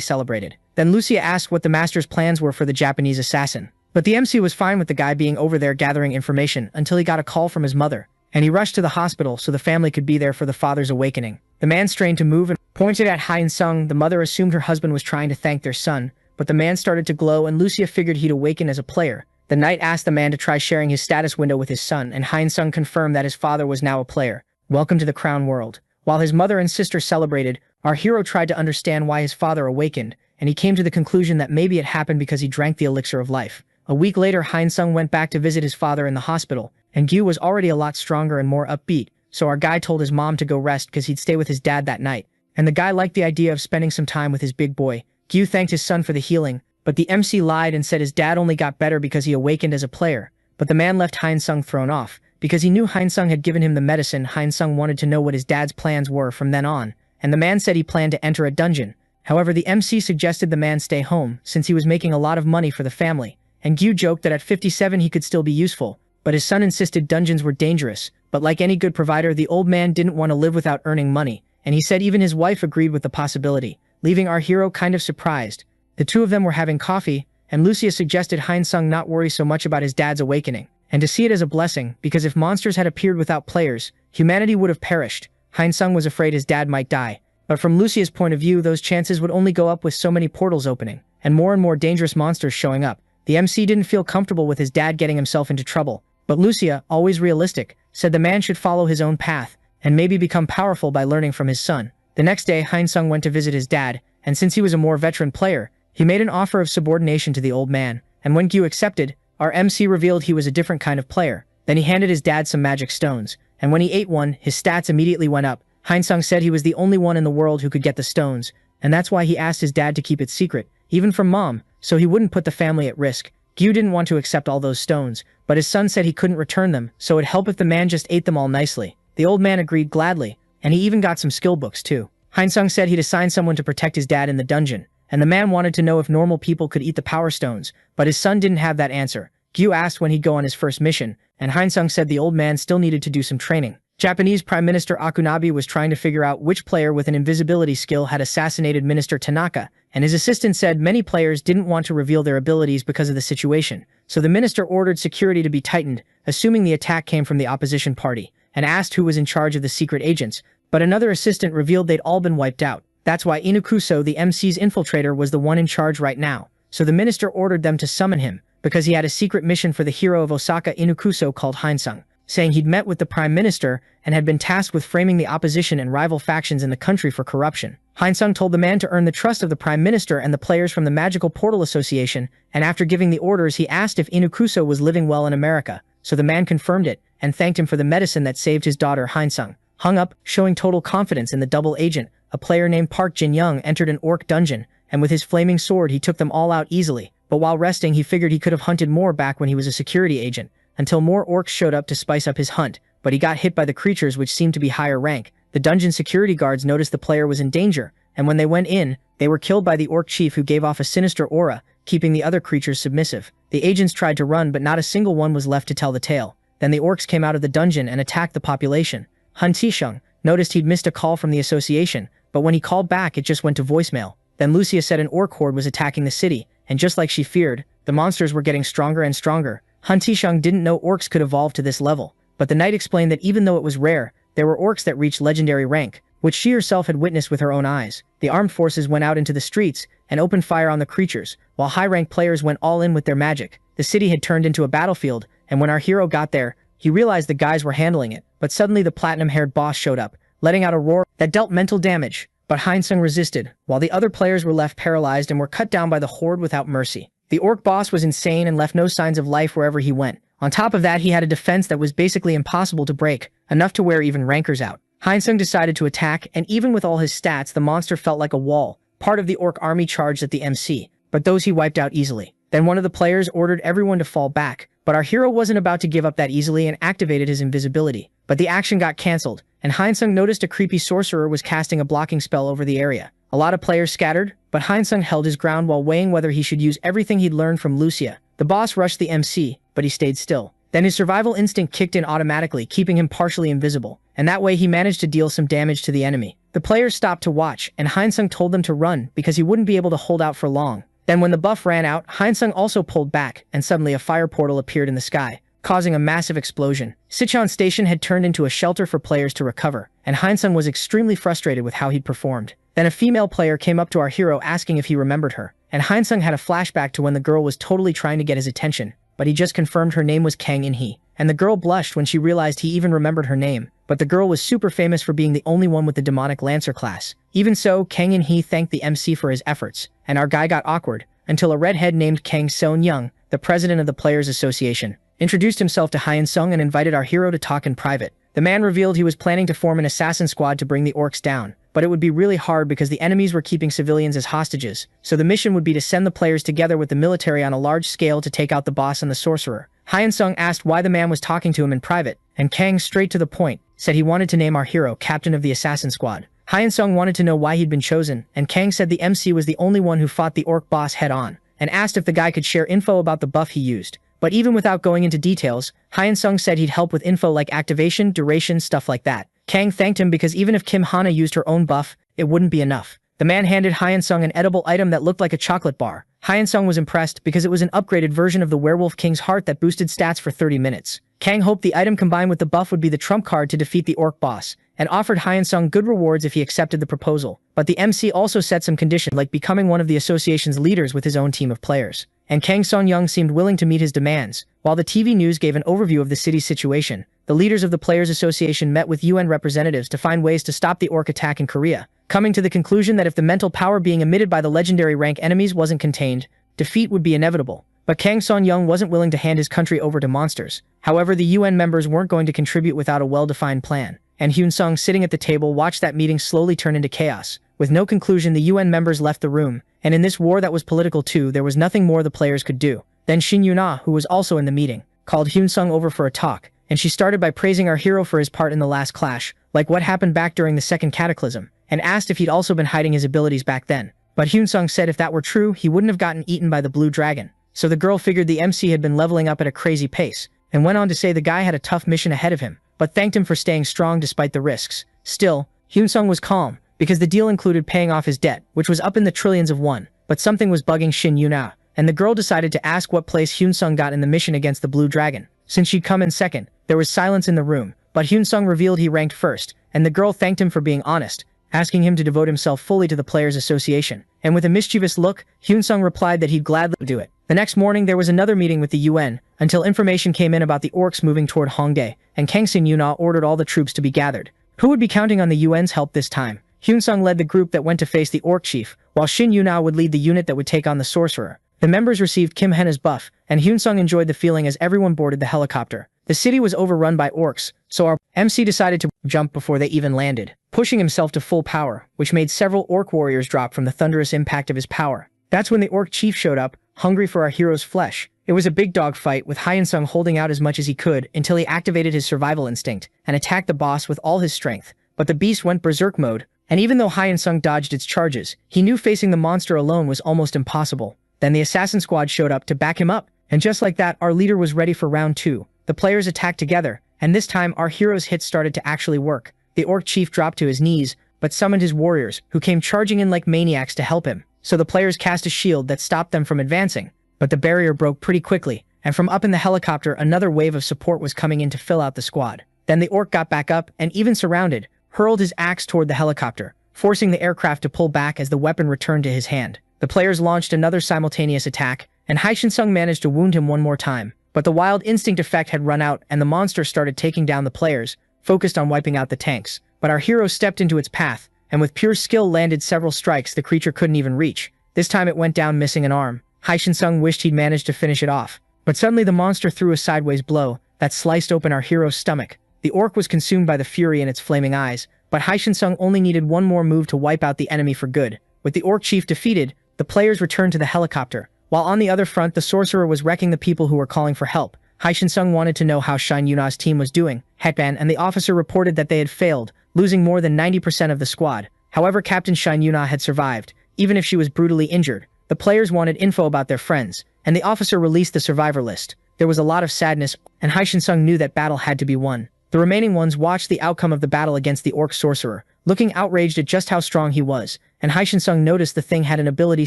celebrated. Then Lucia asked what the master's plans were for the Japanese assassin. But the MC was fine with the guy being over there gathering information until he got a call from his mother, and he rushed to the hospital so the family could be there for the father's awakening. The man strained to move and pointed at Hyeonsung. The mother assumed her husband was trying to thank their son, but the man started to glow and Lucia figured he'd awaken as a player. The knight asked the man to try sharing his status window with his son, and Hyeonsung confirmed that his father was now a player. Welcome to the crown world. While his mother and sister celebrated, our hero tried to understand why his father awakened, and he came to the conclusion that maybe it happened because he drank the elixir of life. A week later, Hyeonsung went back to visit his father in the hospital, and Gyu was already a lot stronger and more upbeat, so our guy told his mom to go rest because he'd stay with his dad that night. And the guy liked the idea of spending some time with his big boy. Gyu thanked his son for the healing, but the MC lied and said his dad only got better because he awakened as a player. But the man left Hyeonsung thrown off, because he knew Hyeonsung had given him the medicine. Hyeonsung wanted to know what his dad's plans were from then on, and the man said he planned to enter a dungeon. However, the MC suggested the man stay home, since he was making a lot of money for the family, and Gyu joked that at 57 he could still be useful, but his son insisted dungeons were dangerous. But like any good provider, the old man didn't want to live without earning money, and he said even his wife agreed with the possibility, leaving our hero kind of surprised. The two of them were having coffee, and Lucia suggested Hyeonsung not worry so much about his dad's awakening, and to see it as a blessing, because if monsters had appeared without players, humanity would have perished. Hyeonsung was afraid his dad might die, but from Lucia's point of view, those chances would only go up with so many portals opening, and more dangerous monsters showing up. The MC didn't feel comfortable with his dad getting himself into trouble, but Lucia, always realistic, said the man should follow his own path, and maybe become powerful by learning from his son. The next day, Hyeonsung went to visit his dad, and since he was a more veteran player, he made an offer of subordination to the old man, and when Gyu accepted, our MC revealed he was a different kind of player. Then he handed his dad some magic stones, and when he ate one, his stats immediately went up. Hyeonsung said he was the only one in the world who could get the stones, and that's why he asked his dad to keep it secret, even from mom, so he wouldn't put the family at risk. Gyu didn't want to accept all those stones, but his son said he couldn't return them, so it'd help if the man just ate them all nicely. The old man agreed gladly, and he even got some skill books too. Hyeonsung said he'd assign someone to protect his dad in the dungeon, and the man wanted to know if normal people could eat the power stones, but his son didn't have that answer. Gyu asked when he'd go on his first mission, and Hyeonsung said the old man still needed to do some training. Japanese Prime Minister Akunabi was trying to figure out which player with an invisibility skill had assassinated Minister Tanaka, and his assistant said many players didn't want to reveal their abilities because of the situation, so the minister ordered security to be tightened, assuming the attack came from the opposition party, and asked who was in charge of the secret agents, but another assistant revealed they'd all been wiped out. That's why Inukuso, the MC's infiltrator, was the one in charge right now, so the minister ordered them to summon him, because he had a secret mission for the hero of Osaka Inukuso called Hyeonsung, saying he'd met with the prime minister and had been tasked with framing the opposition and rival factions in the country for corruption. Hyeonsung told the man to earn the trust of the prime minister and the players from the Magical Portal Association, and after giving the orders he asked if Inukuso was living well in America, so the man confirmed it, and thanked him for the medicine that saved his daughter. Hyeonsung hung up, showing total confidence in the double agent. A player named Park Jin-young entered an orc dungeon, and with his flaming sword he took them all out easily, but while resting he figured he could have hunted more back when he was a security agent, until more orcs showed up to spice up his hunt, but he got hit by the creatures which seemed to be higher rank. The dungeon security guards noticed the player was in danger, and when they went in, they were killed by the orc chief who gave off a sinister aura, keeping the other creatures submissive. The agents tried to run, but not a single one was left to tell the tale. Then the orcs came out of the dungeon and attacked the population. Han Tisheng noticed he'd missed a call from the association, but when he called back it just went to voicemail. Then Lucia said an orc horde was attacking the city, and just like she feared, the monsters were getting stronger and stronger. Han Tisheng didn't know orcs could evolve to this level, but the knight explained that even though it was rare, there were orcs that reached legendary rank, which she herself had witnessed with her own eyes. The armed forces went out into the streets and opened fire on the creatures, while high-rank players went all in with their magic. The city had turned into a battlefield, and when our hero got there, he realized the guys were handling it, but suddenly the platinum-haired boss showed up, letting out a roar that dealt mental damage. But Hyeonsung resisted, while the other players were left paralyzed and were cut down by the horde without mercy. The orc boss was insane and left no signs of life wherever he went. On top of that, he had a defense that was basically impossible to break, enough to wear even rankers out. Hyeonsung decided to attack, and even with all his stats, the monster felt like a wall. Part of the orc army charged at the MC, but those he wiped out easily. Then one of the players ordered everyone to fall back, but our hero wasn't about to give up that easily and activated his invisibility. But the action got cancelled, and Hyeonsung noticed a creepy sorcerer was casting a blocking spell over the area. A lot of players scattered, but Hyeonsung held his ground while weighing whether he should use everything he'd learned from Lucia. The boss rushed the MC, but he stayed still. Then his survival instinct kicked in automatically, keeping him partially invisible, and that way he managed to deal some damage to the enemy. The players stopped to watch, and Hyeonsung told them to run because he wouldn't be able to hold out for long. Then when the buff ran out, Hyeonsung also pulled back, and suddenly a fire portal appeared in the sky, causing a massive explosion. Sichon Station had turned into a shelter for players to recover, and Hyeonsung was extremely frustrated with how he'd performed. Then a female player came up to our hero asking if he remembered her, and Hyeonsung had a flashback to when the girl was totally trying to get his attention, but he just confirmed her name was Kang In-hee, and the girl blushed when she realized he even remembered her name, but the girl was super famous for being the only one with the demonic Lancer class. Even so, Kang In-hee thanked the MC for his efforts, and our guy got awkward, until a redhead named Kang Seon-young, the president of the Players Association, introduced himself to Hyeonsung and invited our hero to talk in private. The man revealed he was planning to form an assassin squad to bring the orcs down, but it would be really hard because the enemies were keeping civilians as hostages, so the mission would be to send the players together with the military on a large scale to take out the boss and the sorcerer. Hyeonsung asked why the man was talking to him in private, and Kang, straight to the point, said he wanted to name our hero captain of the assassin squad. Hyeonsung wanted to know why he'd been chosen, and Kang said the MC was the only one who fought the orc boss head-on, and asked if the guy could share info about the buff he used. But even without going into details, Hyeonsung said he'd help with info like activation, duration, stuff like that. Kang thanked him because even if Kim Hana used her own buff, it wouldn't be enough. The man handed Hyeonsung an edible item that looked like a chocolate bar. Hyeonsung was impressed because it was an upgraded version of the Werewolf King's Heart that boosted stats for 30 minutes. Kang hoped the item combined with the buff would be the trump card to defeat the orc boss, and offered Hyeonsung good rewards if he accepted the proposal. But the MC also set some conditions like becoming one of the association's leaders with his own team of players. And Kang Seon-young seemed willing to meet his demands. While the TV news gave an overview of the city's situation, the leaders of the Players Association met with UN representatives to find ways to stop the orc attack in Korea, coming to the conclusion that if the mental power being emitted by the legendary rank enemies wasn't contained, defeat would be inevitable. But Kang Seon-young wasn't willing to hand his country over to monsters. However, the UN members weren't going to contribute without a well-defined plan, and Hyun-sung, sitting at the table, watched that meeting slowly turn into chaos. With no conclusion, the UN members left the room, and in this war that was political too, there was nothing more the players could do. Then Shin Yuna, who was also in the meeting, called Hyun-sung over for a talk, and she started by praising our hero for his part in the last clash, like what happened back during the second cataclysm, and asked if he'd also been hiding his abilities back then. But Hyun-sung said if that were true, he wouldn't have gotten eaten by the blue dragon. So the girl figured the MC had been leveling up at a crazy pace, and went on to say the guy had a tough mission ahead of him, but thanked him for staying strong despite the risks. Still, Hyun-sung was calm, because the deal included paying off his debt, which was up in the trillions of won, but something was bugging Shin Yuna, and the girl decided to ask what place Hyun-sung got in the mission against the blue dragon. Since she'd come in second, there was silence in the room, but Hyun-sung revealed he ranked first, and the girl thanked him for being honest, asking him to devote himself fully to the Players Association. And with a mischievous look, Hyun-sung replied that he'd gladly do it. The next morning there was another meeting with the UN, until information came in about the orcs moving toward Hongdae, and Kangsin Yuna ordered all the troops to be gathered. Who would be counting on the UN's help this time? Hyun-sung led the group that went to face the orc chief, while Shin Yuna would lead the unit that would take on the sorcerer. The members received Kim Henna's buff, and Hyun-sung enjoyed the feeling as everyone boarded the helicopter. The city was overrun by orcs, so our MC decided to jump before they even landed, pushing himself to full power, which made several orc warriors drop from the thunderous impact of his power. That's when the orc chief showed up, hungry for our hero's flesh. It was a big dog fight, with Hyun-sung holding out as much as he could until he activated his survival instinct and attacked the boss with all his strength. But the beast went berserk mode, and even though Hyun-sung dodged its charges, he knew facing the monster alone was almost impossible. Then the assassin squad showed up to back him up, and just like that, our leader was ready for round 2. The players attacked together, and this time our hero's hits started to actually work. The orc chief dropped to his knees, but summoned his warriors, who came charging in like maniacs to help him. So the players cast a shield that stopped them from advancing, but the barrier broke pretty quickly, and from up in the helicopter another wave of support was coming in to fill out the squad. Then the orc got back up, and even surrounded, hurled his axe toward the helicopter, forcing the aircraft to pull back as the weapon returned to his hand. The players launched another simultaneous attack, and Hyun-sung managed to wound him one more time. But the wild instinct effect had run out, and the monster started taking down the players, focused on wiping out the tanks. But our hero stepped into its path, and with pure skill landed several strikes the creature couldn't even reach. This time it went down missing an arm. Hyun-sung wished he'd managed to finish it off. But suddenly the monster threw a sideways blow that sliced open our hero's stomach. The orc was consumed by the fury in its flaming eyes, but Hyun-sung only needed one more move to wipe out the enemy for good. With the orc chief defeated, the players returned to the helicopter, while on the other front the sorcerer was wrecking the people who were calling for help. Hyun-sung wanted to know how Shin Yuna's team was doing. Hetban and the officer reported that they had failed, losing more than 90% of the squad. However, Captain Shin Yuna had survived, even if she was brutally injured. The players wanted info about their friends, and the officer released the survivor list. There was a lot of sadness, and Hyun-sung knew that battle had to be won. The remaining ones watched the outcome of the battle against the orc sorcerer, looking outraged at just how strong he was, and Hyun-sung noticed the thing had an ability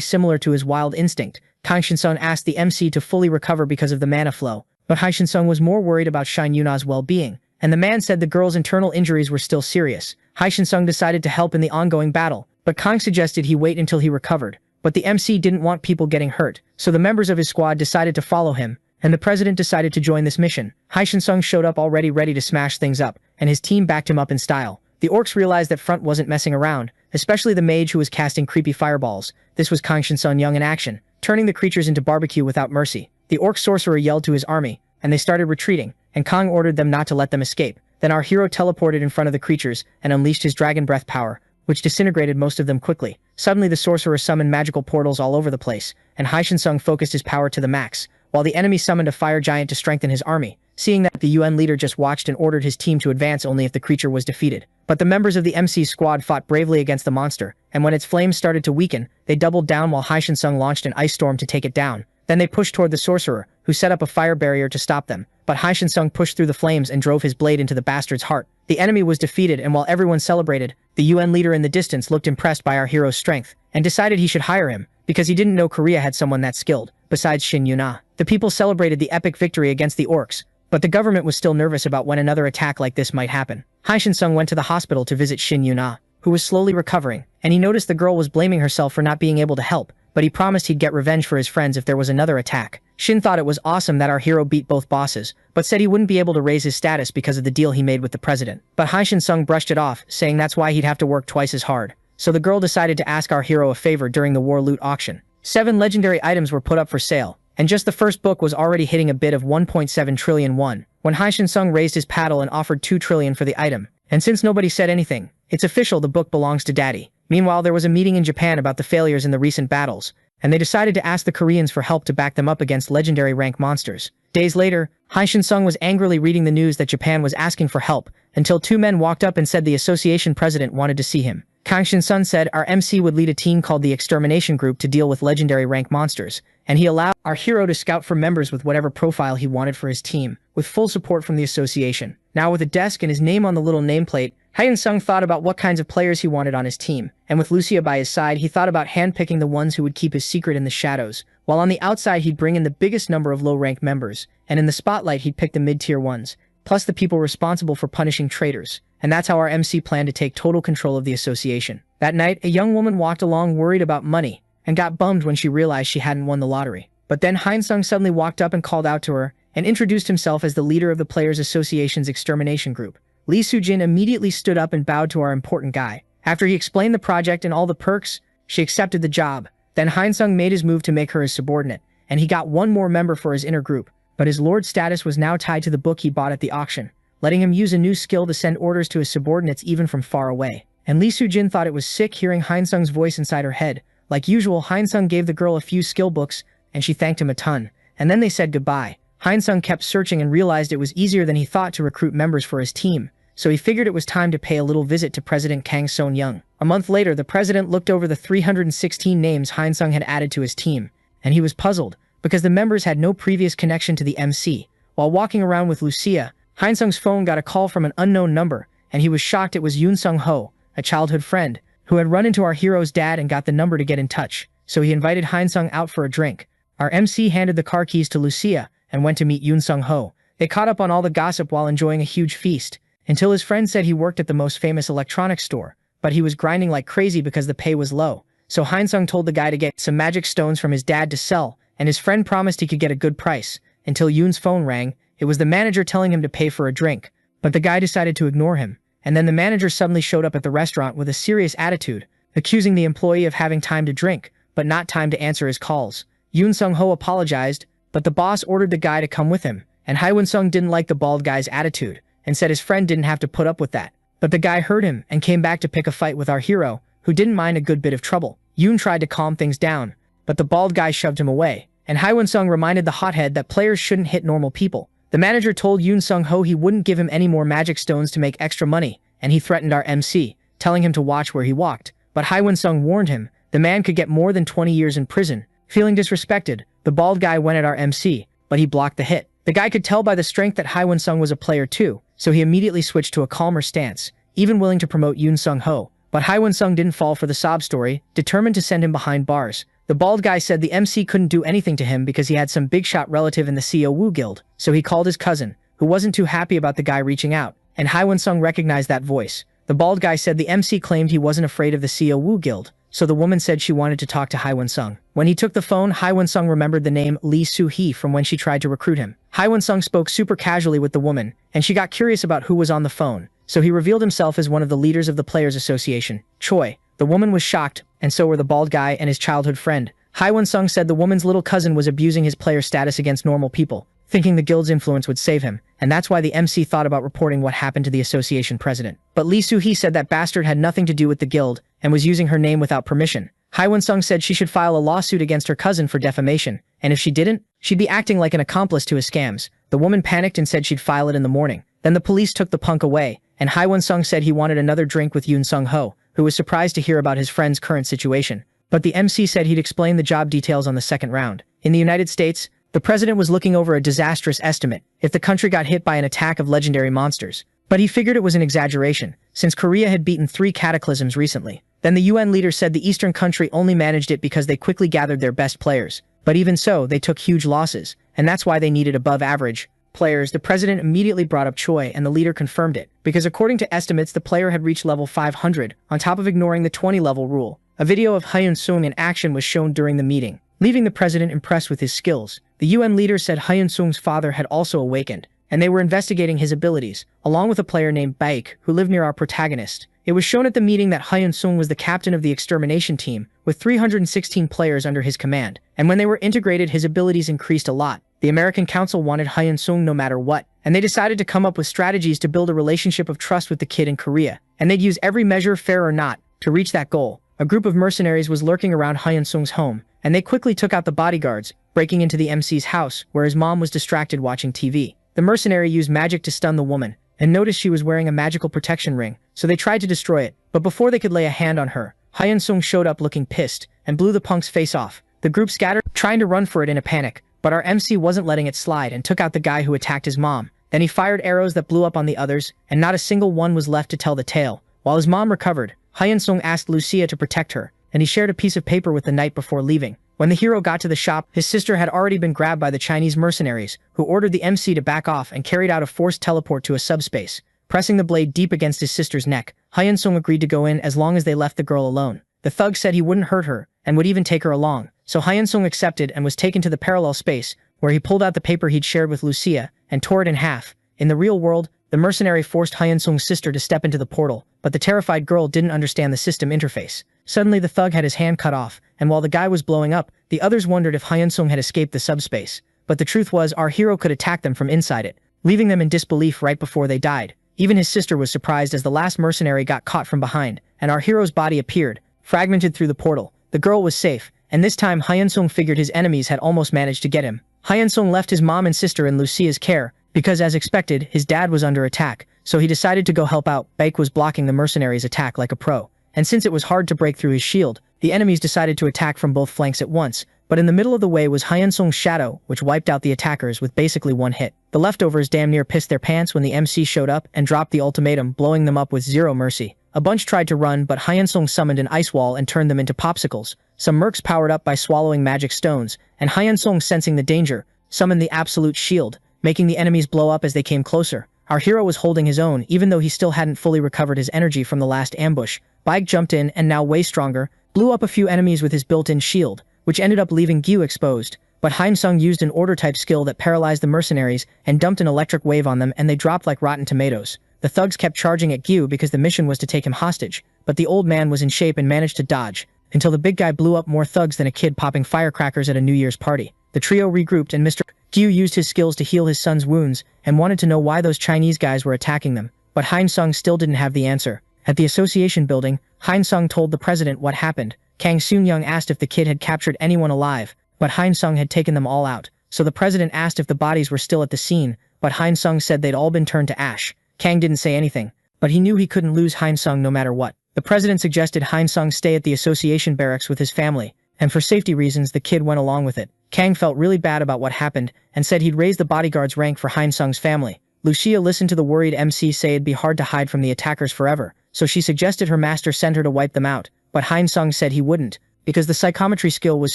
similar to his wild instinct. Hyun-sung asked the MC to fully recover because of the mana flow, but Hyun-sung was more worried about Shin Yuna's well-being, and the man said the girl's internal injuries were still serious. Hyun-sung decided to help in the ongoing battle, but Kang suggested he wait until he recovered. But the MC didn't want people getting hurt, so the members of his squad decided to follow him, and the president decided to join this mission. Hyun-sung showed up already ready to smash things up, and his team backed him up in style. The orcs realized that Front wasn't messing around, especially the mage who was casting creepy fireballs. This was Hyun-sung Young in action, turning the creatures into barbecue without mercy. The orc sorcerer yelled to his army, and they started retreating, and Kang ordered them not to let them escape. Then our hero teleported in front of the creatures and unleashed his dragon breath power, which disintegrated most of them quickly. Suddenly the sorcerer summoned magical portals all over the place, and Hyun-sung focused his power to the max, while the enemy summoned a fire giant to strengthen his army. Seeing that, the UN leader just watched and ordered his team to advance only if the creature was defeated. But the members of the MC's squad fought bravely against the monster, and when its flames started to weaken, they doubled down while Hyun-sung launched an ice storm to take it down. Then they pushed toward the sorcerer, who set up a fire barrier to stop them, but Hyun-sung pushed through the flames and drove his blade into the bastard's heart. The enemy was defeated, and while everyone celebrated, the UN leader in the distance looked impressed by our hero's strength, and decided he should hire him, because he didn't know Korea had someone that skilled, besides Shin Yuna. The people celebrated the epic victory against the orcs, but the government was still nervous about when another attack like this might happen. Hyun-sung went to the hospital to visit Shin Yuna, who was slowly recovering, and he noticed the girl was blaming herself for not being able to help, but he promised he'd get revenge for his friends if there was another attack. Shin thought it was awesome that our hero beat both bosses, but said he wouldn't be able to raise his status because of the deal he made with the president. But Hyun-sung brushed it off, saying that's why he'd have to work twice as hard. So the girl decided to ask our hero a favor during the war loot auction. 7 legendary items were put up for sale, and just the first book was already hitting a bid of 1.7 trillion won, when Hai Shin-sung raised his paddle and offered 2 trillion for the item. And since nobody said anything, it's official, the book belongs to Daddy. Meanwhile, there was a meeting in Japan about the failures in the recent battles, and they decided to ask the Koreans for help to back them up against legendary rank monsters. Days later, Hai Shin-sung was angrily reading the news that Japan was asking for help, until two men walked up and said the association president wanted to see him. Kang Shin-sun said our MC would lead a team called the Extermination Group to deal with legendary rank monsters, and he allowed our hero to scout for members with whatever profile he wanted for his team, with full support from the association. Now with a desk and his name on the little nameplate, Hyun-sung thought about what kinds of players he wanted on his team, and with Lucia by his side, he thought about handpicking the ones who would keep his secret in the shadows, while on the outside he'd bring in the biggest number of low-rank members, and in the spotlight he'd pick the mid-tier ones, plus the people responsible for punishing traitors. And that's how our MC planned to take total control of the association. That night, a young woman walked along worried about money, and got bummed when she realized she hadn't won the lottery. But then Hyun-sung suddenly walked up and called out to her, and introduced himself as the leader of the Players Association's extermination group. Lee Soo-jin immediately stood up and bowed to our important guy. After he explained the project and all the perks, she accepted the job. Then Hyun-sung made his move to make her his subordinate, and he got one more member for his inner group, but his lord status was now tied to the book he bought at the auction, letting him use a new skill to send orders to his subordinates even from far away. And Lee Soo-jin thought it was sick hearing Hyun-sung's voice inside her head. Like usual, Hyun-sung gave the girl a few skill books, and she thanked him a ton. And then they said goodbye. Hyun-sung kept searching and realized it was easier than he thought to recruit members for his team, so he figured it was time to pay a little visit to President Kang Son-young. A month later, the president looked over the 316 names Hyun-sung had added to his team, and he was puzzled, because the members had no previous connection to the MC. While walking around with Lucia, Hyun-sung's phone got a call from an unknown number, and he was shocked it was Yoon Sung-ho, a childhood friend, who had run into our hero's dad and got the number to get in touch, so he invited Hyun-sung out for a drink. Our MC handed the car keys to Lucia, and went to meet Yoon Sung-ho. They caught up on all the gossip while enjoying a huge feast, until his friend said he worked at the most famous electronics store, but he was grinding like crazy because the pay was low. So Hyun-sung told the guy to get some magic stones from his dad to sell, and his friend promised he could get a good price, until Yoon's phone rang. It was the manager telling him to pay for a drink, but the guy decided to ignore him, and then the manager suddenly showed up at the restaurant with a serious attitude, accusing the employee of having time to drink, but not time to answer his calls. Yoon Sung-ho apologized, but the boss ordered the guy to come with him, and Hyun-sung didn't like the bald guy's attitude, and said his friend didn't have to put up with that. But the guy heard him and came back to pick a fight with our hero, who didn't mind a good bit of trouble. Yoon tried to calm things down, but the bald guy shoved him away, and Hyun-sung reminded the hothead that players shouldn't hit normal people. The manager told Yoon Sung-ho he wouldn't give him any more magic stones to make extra money, and he threatened our MC, telling him to watch where he walked. But Hyun-sung warned him the man could get more than 20 years in prison. Feeling disrespected, the bald guy went at our MC, but he blocked the hit. The guy could tell by the strength that Hyun-sung was a player too, so he immediately switched to a calmer stance, even willing to promote Yoon Sung-ho. But Hyun-sung didn't fall for the sob story, determined to send him behind bars. The bald guy said the MC couldn't do anything to him because he had some big shot relative in the CO Woo Guild, so he called his cousin, who wasn't too happy about the guy reaching out, and Hyun-sung recognized that voice. The bald guy said the MC claimed he wasn't afraid of the CO Woo Guild, so the woman said she wanted to talk to Hyun-sung. When he took the phone, Hyun-sung remembered the name Lee Soo-hee from when she tried to recruit him. Hyun-sung spoke super casually with the woman, and she got curious about who was on the phone, so he revealed himself as one of the leaders of the Players Association, Choi. The woman was shocked, and so were the bald guy and his childhood friend. Hyun-sung said the woman's little cousin was abusing his player status against normal people, thinking the guild's influence would save him, and that's why the MC thought about reporting what happened to the association president. But Lee Soo-hee said that bastard had nothing to do with the guild, and was using her name without permission. Hyun-sung said she should file a lawsuit against her cousin for defamation, and if she didn't, she'd be acting like an accomplice to his scams. The woman panicked and said she'd file it in the morning. Then the police took the punk away, and Hyun-sung said he wanted another drink with Yoon Sung-ho, who was surprised to hear about his friend's current situation. But the MC said he'd explain the job details on the second round. In the United States, the president was looking over a disastrous estimate if the country got hit by an attack of legendary monsters. But he figured it was an exaggeration, since Korea had beaten 3 cataclysms recently. Then the UN leader said the eastern country only managed it because they quickly gathered their best players. But even so, they took huge losses, and that's why they needed above-average players. The president immediately brought up Choi, and the leader confirmed it, because according to estimates, the player had reached level 500, on top of ignoring the 20-level rule. A video of Hyun-sung in action was shown during the meeting, leaving the president impressed with his skills. The UN leader said Hyun-sung's father had also awakened, and they were investigating his abilities, along with a player named Baek, who lived near our protagonist. It was shown at the meeting that Hyun-sung was the captain of the extermination team, with 316 players under his command, and when they were integrated his abilities increased a lot. The American Council wanted Hyun-sung no matter what, and they decided to come up with strategies to build a relationship of trust with the kid in Korea, and they'd use every measure, fair or not, to reach that goal. A group of mercenaries was lurking around Hyun-sung's home, and they quickly took out the bodyguards, breaking into the MC's house, where his mom was distracted watching TV. The mercenary used magic to stun the woman, and noticed she was wearing a magical protection ring, so they tried to destroy it, but before they could lay a hand on her, Hyun-sung showed up looking pissed, and blew the punk's face off. The group scattered, trying to run for it in a panic, but our MC wasn't letting it slide and took out the guy who attacked his mom. Then he fired arrows that blew up on the others, and not a single one was left to tell the tale. While his mom recovered, Hyun-sung asked Lucia to protect her, and he shared a piece of paper with the knight before leaving. When the hero got to the shop, his sister had already been grabbed by the Chinese mercenaries, who ordered the MC to back off and carried out a forced teleport to a subspace. Pressing the blade deep against his sister's neck, Hyun-sung agreed to go in as long as they left the girl alone. The thug said he wouldn't hurt her, and would even take her along, so Hyun-sung accepted and was taken to the parallel space, where he pulled out the paper he'd shared with Lucia, and tore it in half. In the real world, the mercenary forced Hyun-sung's sister to step into the portal, but the terrified girl didn't understand the system interface. Suddenly the thug had his hand cut off, and while the guy was blowing up, the others wondered if Hyun-sung had escaped the subspace. But the truth was our hero could attack them from inside it, leaving them in disbelief right before they died. Even his sister was surprised as the last mercenary got caught from behind, and our hero's body appeared, fragmented through the portal. The girl was safe, and this time Hyun-sung figured his enemies had almost managed to get him. Hyun-sung left his mom and sister in Lucia's care, because as expected, his dad was under attack, so he decided to go help out. Baek was blocking the mercenaries' attack like a pro, and since it was hard to break through his shield, the enemies decided to attack from both flanks at once, but in the middle of the way was Hyun-sung's shadow, which wiped out the attackers with basically one hit. The leftovers damn near pissed their pants when the MC showed up and dropped the ultimatum, blowing them up with zero mercy. A bunch tried to run, but Hyun-sung summoned an ice wall and turned them into popsicles. Some mercs powered up by swallowing magic stones, and Hyun-sung, sensing the danger, summoned the absolute shield, making the enemies blow up as they came closer. Our hero was holding his own, even though he still hadn't fully recovered his energy from the last ambush. Baek jumped in and, now way stronger, blew up a few enemies with his built-in shield, which ended up leaving Gyu exposed. But Hyun-sung used an order-type skill that paralyzed the mercenaries and dumped an electric wave on them, and they dropped like rotten tomatoes. The thugs kept charging at Gyu because the mission was to take him hostage, but the old man was in shape and managed to dodge, until the big guy blew up more thugs than a kid popping firecrackers at a New Year's party. The trio regrouped and Mr. Gyu used his skills to heal his son's wounds and wanted to know why those Chinese guys were attacking them, but Hyun-sung still didn't have the answer. At the association building, Hyun-sung told the president what happened. Kang Soon-young asked if the kid had captured anyone alive, but Hyun-sung had taken them all out, so the president asked if the bodies were still at the scene, but Hyun-sung said they'd all been turned to ash. Kang didn't say anything, but he knew he couldn't lose Hyun-sung no matter what. The president suggested Hyun-sung stay at the association barracks with his family, and for safety reasons the kid went along with it. Kang felt really bad about what happened and said he'd raise the bodyguard's rank for Hyun-sung's family. Lucia listened to the worried MC say it'd be hard to hide from the attackers forever, so she suggested her master send her to wipe them out, but Hyun-sung said he wouldn't, because the psychometry skill was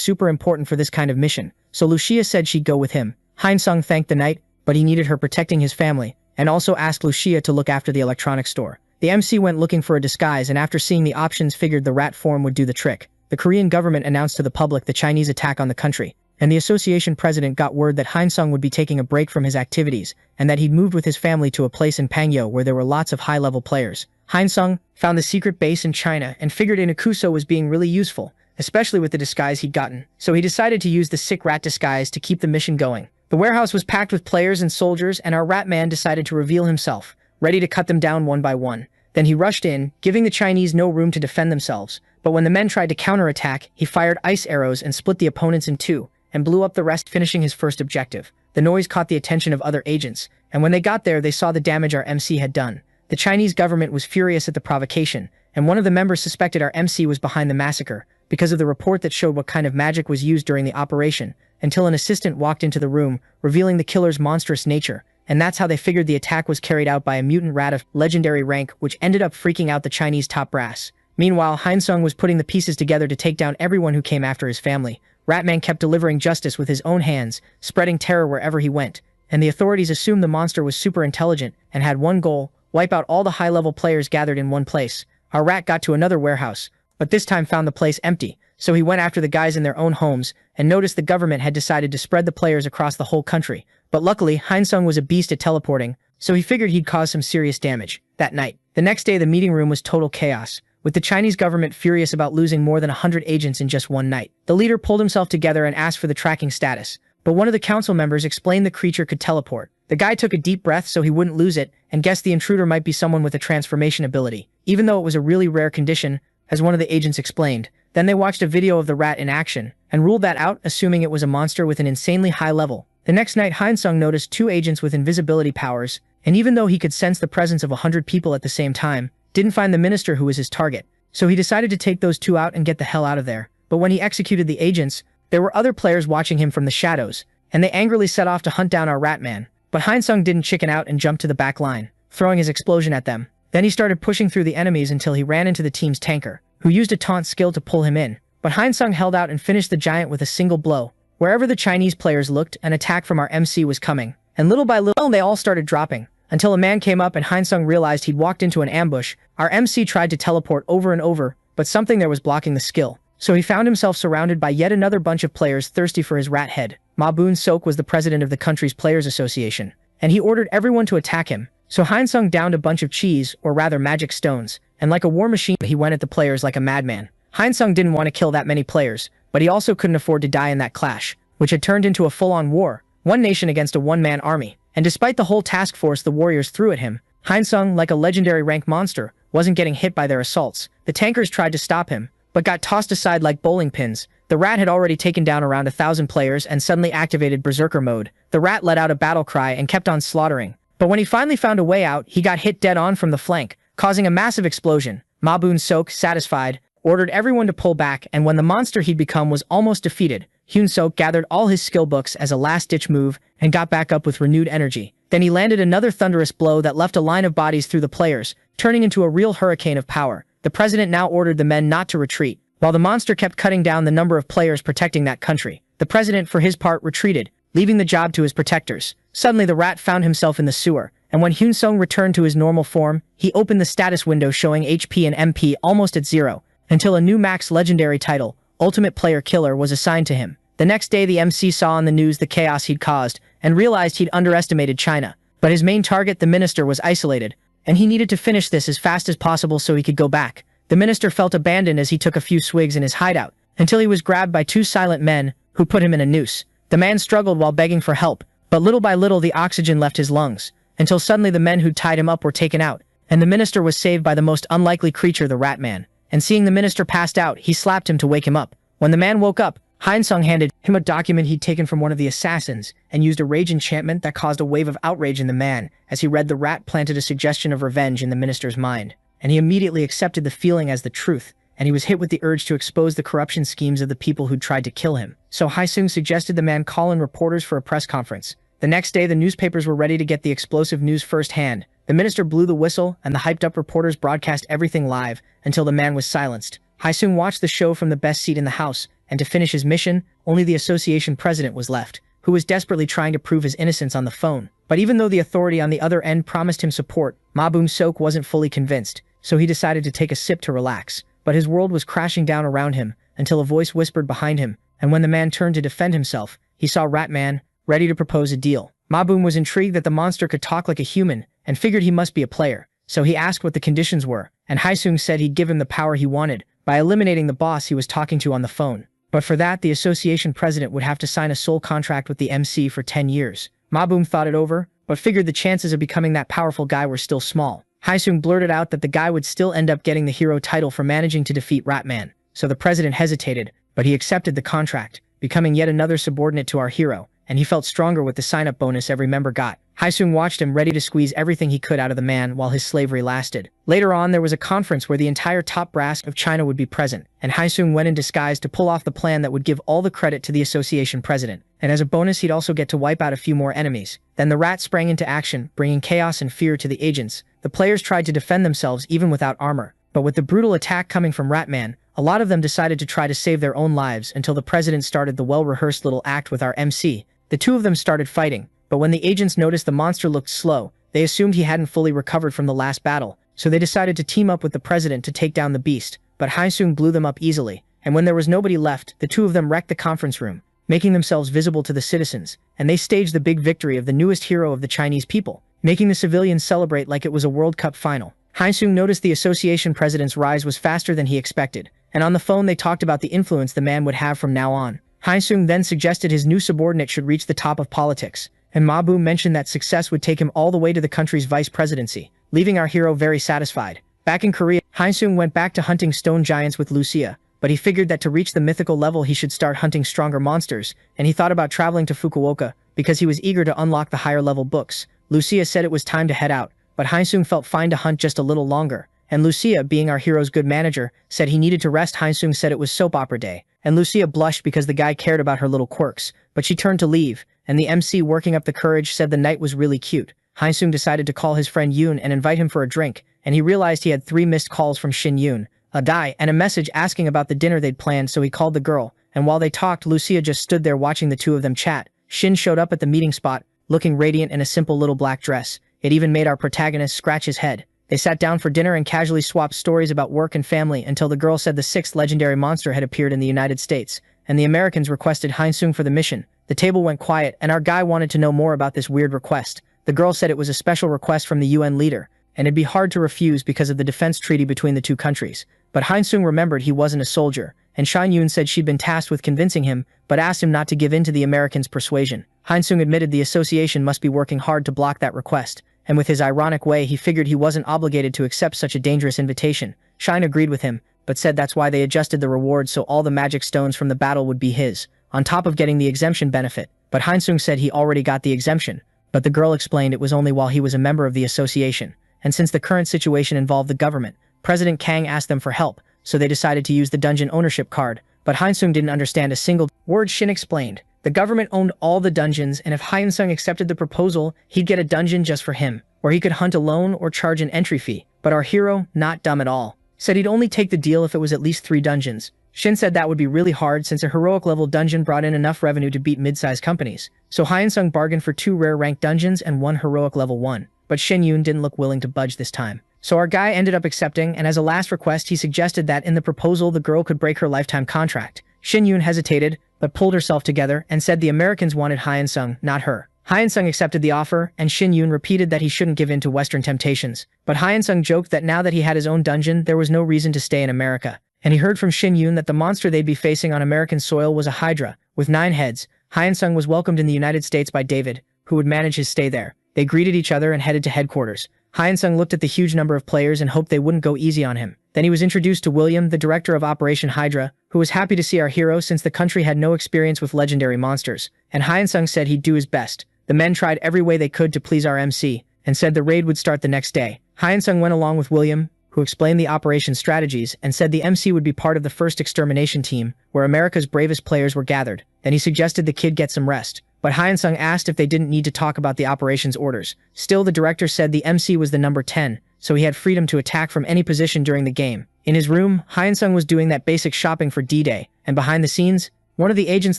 super important for this kind of mission, so Lucia said she'd go with him. Hyun-sung thanked the knight, but he needed her protecting his family, and also asked Lucia to look after the electronics store. The MC went looking for a disguise, and after seeing the options figured the rat form would do the trick. The Korean government announced to the public the Chinese attack on the country, and the association president got word that Hyun-sung would be taking a break from his activities, and that he'd moved with his family to a place in Pangyo where there were lots of high-level players. Hyun-sung found the secret base in China and figured Inakuso was being really useful, especially with the disguise he'd gotten, so he decided to use the sick rat disguise to keep the mission going. The warehouse was packed with players and soldiers, and our rat man decided to reveal himself, ready to cut them down one by one. Then he rushed in, giving the Chinese no room to defend themselves, but when the men tried to counterattack, he fired ice arrows and split the opponents in two, and blew up the rest, finishing his first objective. The noise caught the attention of other agents, and when they got there they saw the damage our MC had done. The Chinese government was furious at the provocation, and one of the members suspected our MC was behind the massacre, because of the report that showed what kind of magic was used during the operation, until an assistant walked into the room, revealing the killer's monstrous nature, and that's how they figured the attack was carried out by a mutant rat of legendary rank, which ended up freaking out the Chinese top brass. Meanwhile, Hyun-sung was putting the pieces together to take down everyone who came after his family. Ratman kept delivering justice with his own hands, spreading terror wherever he went, and the authorities assumed the monster was super intelligent and had one goal: wipe out all the high-level players gathered in one place. Our rat got to another warehouse, but this time found the place empty, so he went after the guys in their own homes and noticed the government had decided to spread the players across the whole country. But luckily, Hyeonsung was a beast at teleporting, so he figured he'd cause some serious damage. That night, the next day, the meeting room was total chaos, with the Chinese government furious about losing more than 100 agents in just one night. The leader pulled himself together and asked for the tracking status, but one of the council members explained the creature could teleport. The guy took a deep breath so he wouldn't lose it and guessed the intruder might be someone with a transformation ability, even though it was a really rare condition, as one of the agents explained. Then they watched a video of the rat in action and ruled that out, assuming it was a monster with an insanely high level. The next night, Hyeonsung noticed 2 agents with invisibility powers, and even though he could sense the presence of 100 people at the same time, didn't find the minister who was his target. So he decided to take those 2 out and get the hell out of there. But when he executed the agents, there were other players watching him from the shadows, and they angrily set off to hunt down our rat man. But Hyeonsung didn't chicken out and jumped to the back line, throwing his explosion at them. Then he started pushing through the enemies until he ran into the team's tanker, who used a taunt skill to pull him in. But Hyeonsung held out and finished the giant with a single blow. Wherever the Chinese players looked, an attack from our MC was coming, and little by little they all started dropping, until a man came up and Hyeonsung realized he'd walked into an ambush. Our MC tried to teleport over and over, but something there was blocking the skill. So he found himself surrounded by yet another bunch of players thirsty for his rat head. Ma Boon-sok was the president of the country's Players Association, and he ordered everyone to attack him. So Hyeonsung downed a bunch of cheese, or rather magic stones, and like a war machine he went at the players like a madman. Hyeonsung didn't want to kill that many players, but he also couldn't afford to die in that clash, which had turned into a full-on war, one nation against a one-man army. And despite the whole task force the warriors threw at him, Hyeonsung, like a legendary rank monster, wasn't getting hit by their assaults. The tankers tried to stop him, but got tossed aside like bowling pins. The rat had already taken down around 1,000 players and suddenly activated berserker mode. The rat let out a battle cry and kept on slaughtering. But when he finally found a way out, he got hit dead on from the flank, causing a massive explosion. Ma Boon-sok, satisfied, ordered everyone to pull back, and when the monster he'd become was almost defeated, Hyun-sok gathered all his skill books as a last-ditch move and got back up with renewed energy. Then he landed another thunderous blow that left a line of bodies through the players, turning into a real hurricane of power. The president now ordered the men not to retreat, while the monster kept cutting down the number of players protecting that country. The president, for his part, retreated, leaving the job to his protectors. Suddenly, the rat found himself in the sewer, and when Hyun-sung returned to his normal form, he opened the status window showing HP and MP almost at 0, until a new max legendary title, Ultimate Player Killer, was assigned to him. The next day, the MC saw on the news the chaos he'd caused, and realized he'd underestimated China. But his main target, the minister, was isolated, and he needed to finish this as fast as possible so he could go back. The minister felt abandoned as he took a few swigs in his hideout, until he was grabbed by 2 silent men, who put him in a noose. The man struggled while begging for help, but little by little the oxygen left his lungs, until suddenly the men who'd tied him up were taken out, and the minister was saved by the most unlikely creature, the rat man. And seeing the minister passed out, he slapped him to wake him up. When the man woke up, Hyeonsung handed him a document he'd taken from one of the assassins, and used a rage enchantment that caused a wave of outrage in the man. As he read, the rat planted a suggestion of revenge in the minister's mind, and he immediately accepted the feeling as the truth, and he was hit with the urge to expose the corruption schemes of the people who'd tried to kill him. So Hyeonsung suggested the man call in reporters for a press conference. The next day, the newspapers were ready to get the explosive news firsthand. The minister blew the whistle, and the hyped-up reporters broadcast everything live until the man was silenced. Hyeonsung watched the show from the best seat in the house, and to finish his mission, only the association president was left, who was desperately trying to prove his innocence on the phone. But even though the authority on the other end promised him support, Ma Boon-sok wasn't fully convinced, so he decided to take a sip to relax. But his world was crashing down around him, until a voice whispered behind him, and when the man turned to defend himself, he saw Ratman, ready to propose a deal. Ma Boon was intrigued that the monster could talk like a human, and figured he must be a player, so he asked what the conditions were, and Hyeonsung said he'd give him the power he wanted, by eliminating the boss he was talking to on the phone. But for that, the association president would have to sign a sole contract with the MC for 10 years. Ma Boon thought it over, but figured the chances of becoming that powerful guy were still small. Hyeonsung blurted out that the guy would still end up getting the hero title for managing to defeat Ratman, so the president hesitated, but he accepted the contract, becoming yet another subordinate to our hero, and he felt stronger with the sign-up bonus every member got. Hyeonsung watched him, ready to squeeze everything he could out of the man while his slavery lasted. Later on, there was a conference where the entire top brass of China would be present, and Hyeonsung went in disguise to pull off the plan that would give all the credit to the association president. And as a bonus, he'd also get to wipe out a few more enemies. Then the rat sprang into action, bringing chaos and fear to the agents. The players tried to defend themselves even without armor, but with the brutal attack coming from Ratman, a lot of them decided to try to save their own lives until the president started the well-rehearsed little act with our MC. The two of them started fighting, but when the agents noticed the monster looked slow, they assumed he hadn't fully recovered from the last battle, so they decided to team up with the president to take down the beast. But Hyeonsung blew them up easily, and when there was nobody left, the two of them wrecked the conference room, making themselves visible to the citizens, and they staged the big victory of the newest hero of the Chinese people, making the civilians celebrate like it was a World Cup final. Hansung noticed the association president's rise was faster than he expected, and on the phone they talked about the influence the man would have from now on. Hansung then suggested his new subordinate should reach the top of politics, and Mabu mentioned that success would take him all the way to the country's vice presidency, leaving our hero very satisfied. Back in Korea, Hansung went back to hunting stone giants with Lucia, but he figured that to reach the mythical level he should start hunting stronger monsters, and he thought about traveling to Fukuoka, because he was eager to unlock the higher level books. Lucia said it was time to head out, but Hansung felt fine to hunt just a little longer, and Lucia, being our hero's good manager, said he needed to rest. Hansung said it was soap opera day, and Lucia blushed because the guy cared about her little quirks, but she turned to leave, and the MC working up the courage said the night was really cute. Hansung decided to call his friend Yoon and invite him for a drink, and he realized he had 3 missed calls from Shin Yoon, a die, and a message asking about the dinner they'd planned, so he called the girl, and while they talked, Lucia just stood there watching the two of them chat. Shin showed up at the meeting spot, looking radiant in a simple little black dress. It even made our protagonist scratch his head. They sat down for dinner and casually swapped stories about work and family until the girl said the 6th legendary monster had appeared in the United States, and the Americans requested Hansung for the mission. The table went quiet, and our guy wanted to know more about this weird request. The girl said it was a special request from the UN leader, and it'd be hard to refuse because of the defense treaty between the two countries. But Hansung remembered he wasn't a soldier, and Shin Yoon said she'd been tasked with convincing him, but asked him not to give in to the Americans' persuasion. Hansung admitted the association must be working hard to block that request, and with his ironic way he figured he wasn't obligated to accept such a dangerous invitation. Shin agreed with him, but said that's why they adjusted the reward so all the magic stones from the battle would be his, on top of getting the exemption benefit. But Hansung said he already got the exemption, but the girl explained it was only while he was a member of the association, and since the current situation involved the government, President Kang asked them for help, so they decided to use the dungeon ownership card. But Hansung didn't understand a single word Shin explained. The government owned all the dungeons, and if Hansung accepted the proposal, he'd get a dungeon just for him, where he could hunt alone or charge an entry fee. But our hero, not dumb at all, said he'd only take the deal if it was at least 3 dungeons. Shin said that would be really hard since a heroic level dungeon brought in enough revenue to beat mid-sized companies. So Hansung bargained for 2 rare ranked dungeons and 1 heroic level 1. But Shin Yoon didn't look willing to budge this time. So our guy ended up accepting, and as a last request he suggested that in the proposal the girl could break her lifetime contract. Shin Yoon hesitated, but pulled herself together and said the Americans wanted Hansung, not her. Hansung accepted the offer, and Shin Yoon repeated that he shouldn't give in to Western temptations. But Hansung joked that now that he had his own dungeon there was no reason to stay in America. And he heard from Shin Yoon that the monster they'd be facing on American soil was a hydra, with 9 heads. Hansung was welcomed in the United States by David, who would manage his stay there. They greeted each other and headed to headquarters. Hansung looked at the huge number of players and hoped they wouldn't go easy on him. Then he was introduced to William, the director of Operation Hydra, who was happy to see our hero since the country had no experience with legendary monsters, and Hansung said he'd do his best. The men tried every way they could to please our MC, and said the raid would start the next day. Hansung went along with William, who explained the operation strategies and said the MC would be part of the first extermination team, where America's bravest players were gathered. Then he suggested the kid get some rest. But Hansung asked if they didn't need to talk about the operations orders. Still, the director said the MC was the number 10, so he had freedom to attack from any position during the game. In his room, Hansung was doing that basic shopping for D-Day, and behind the scenes, one of the agents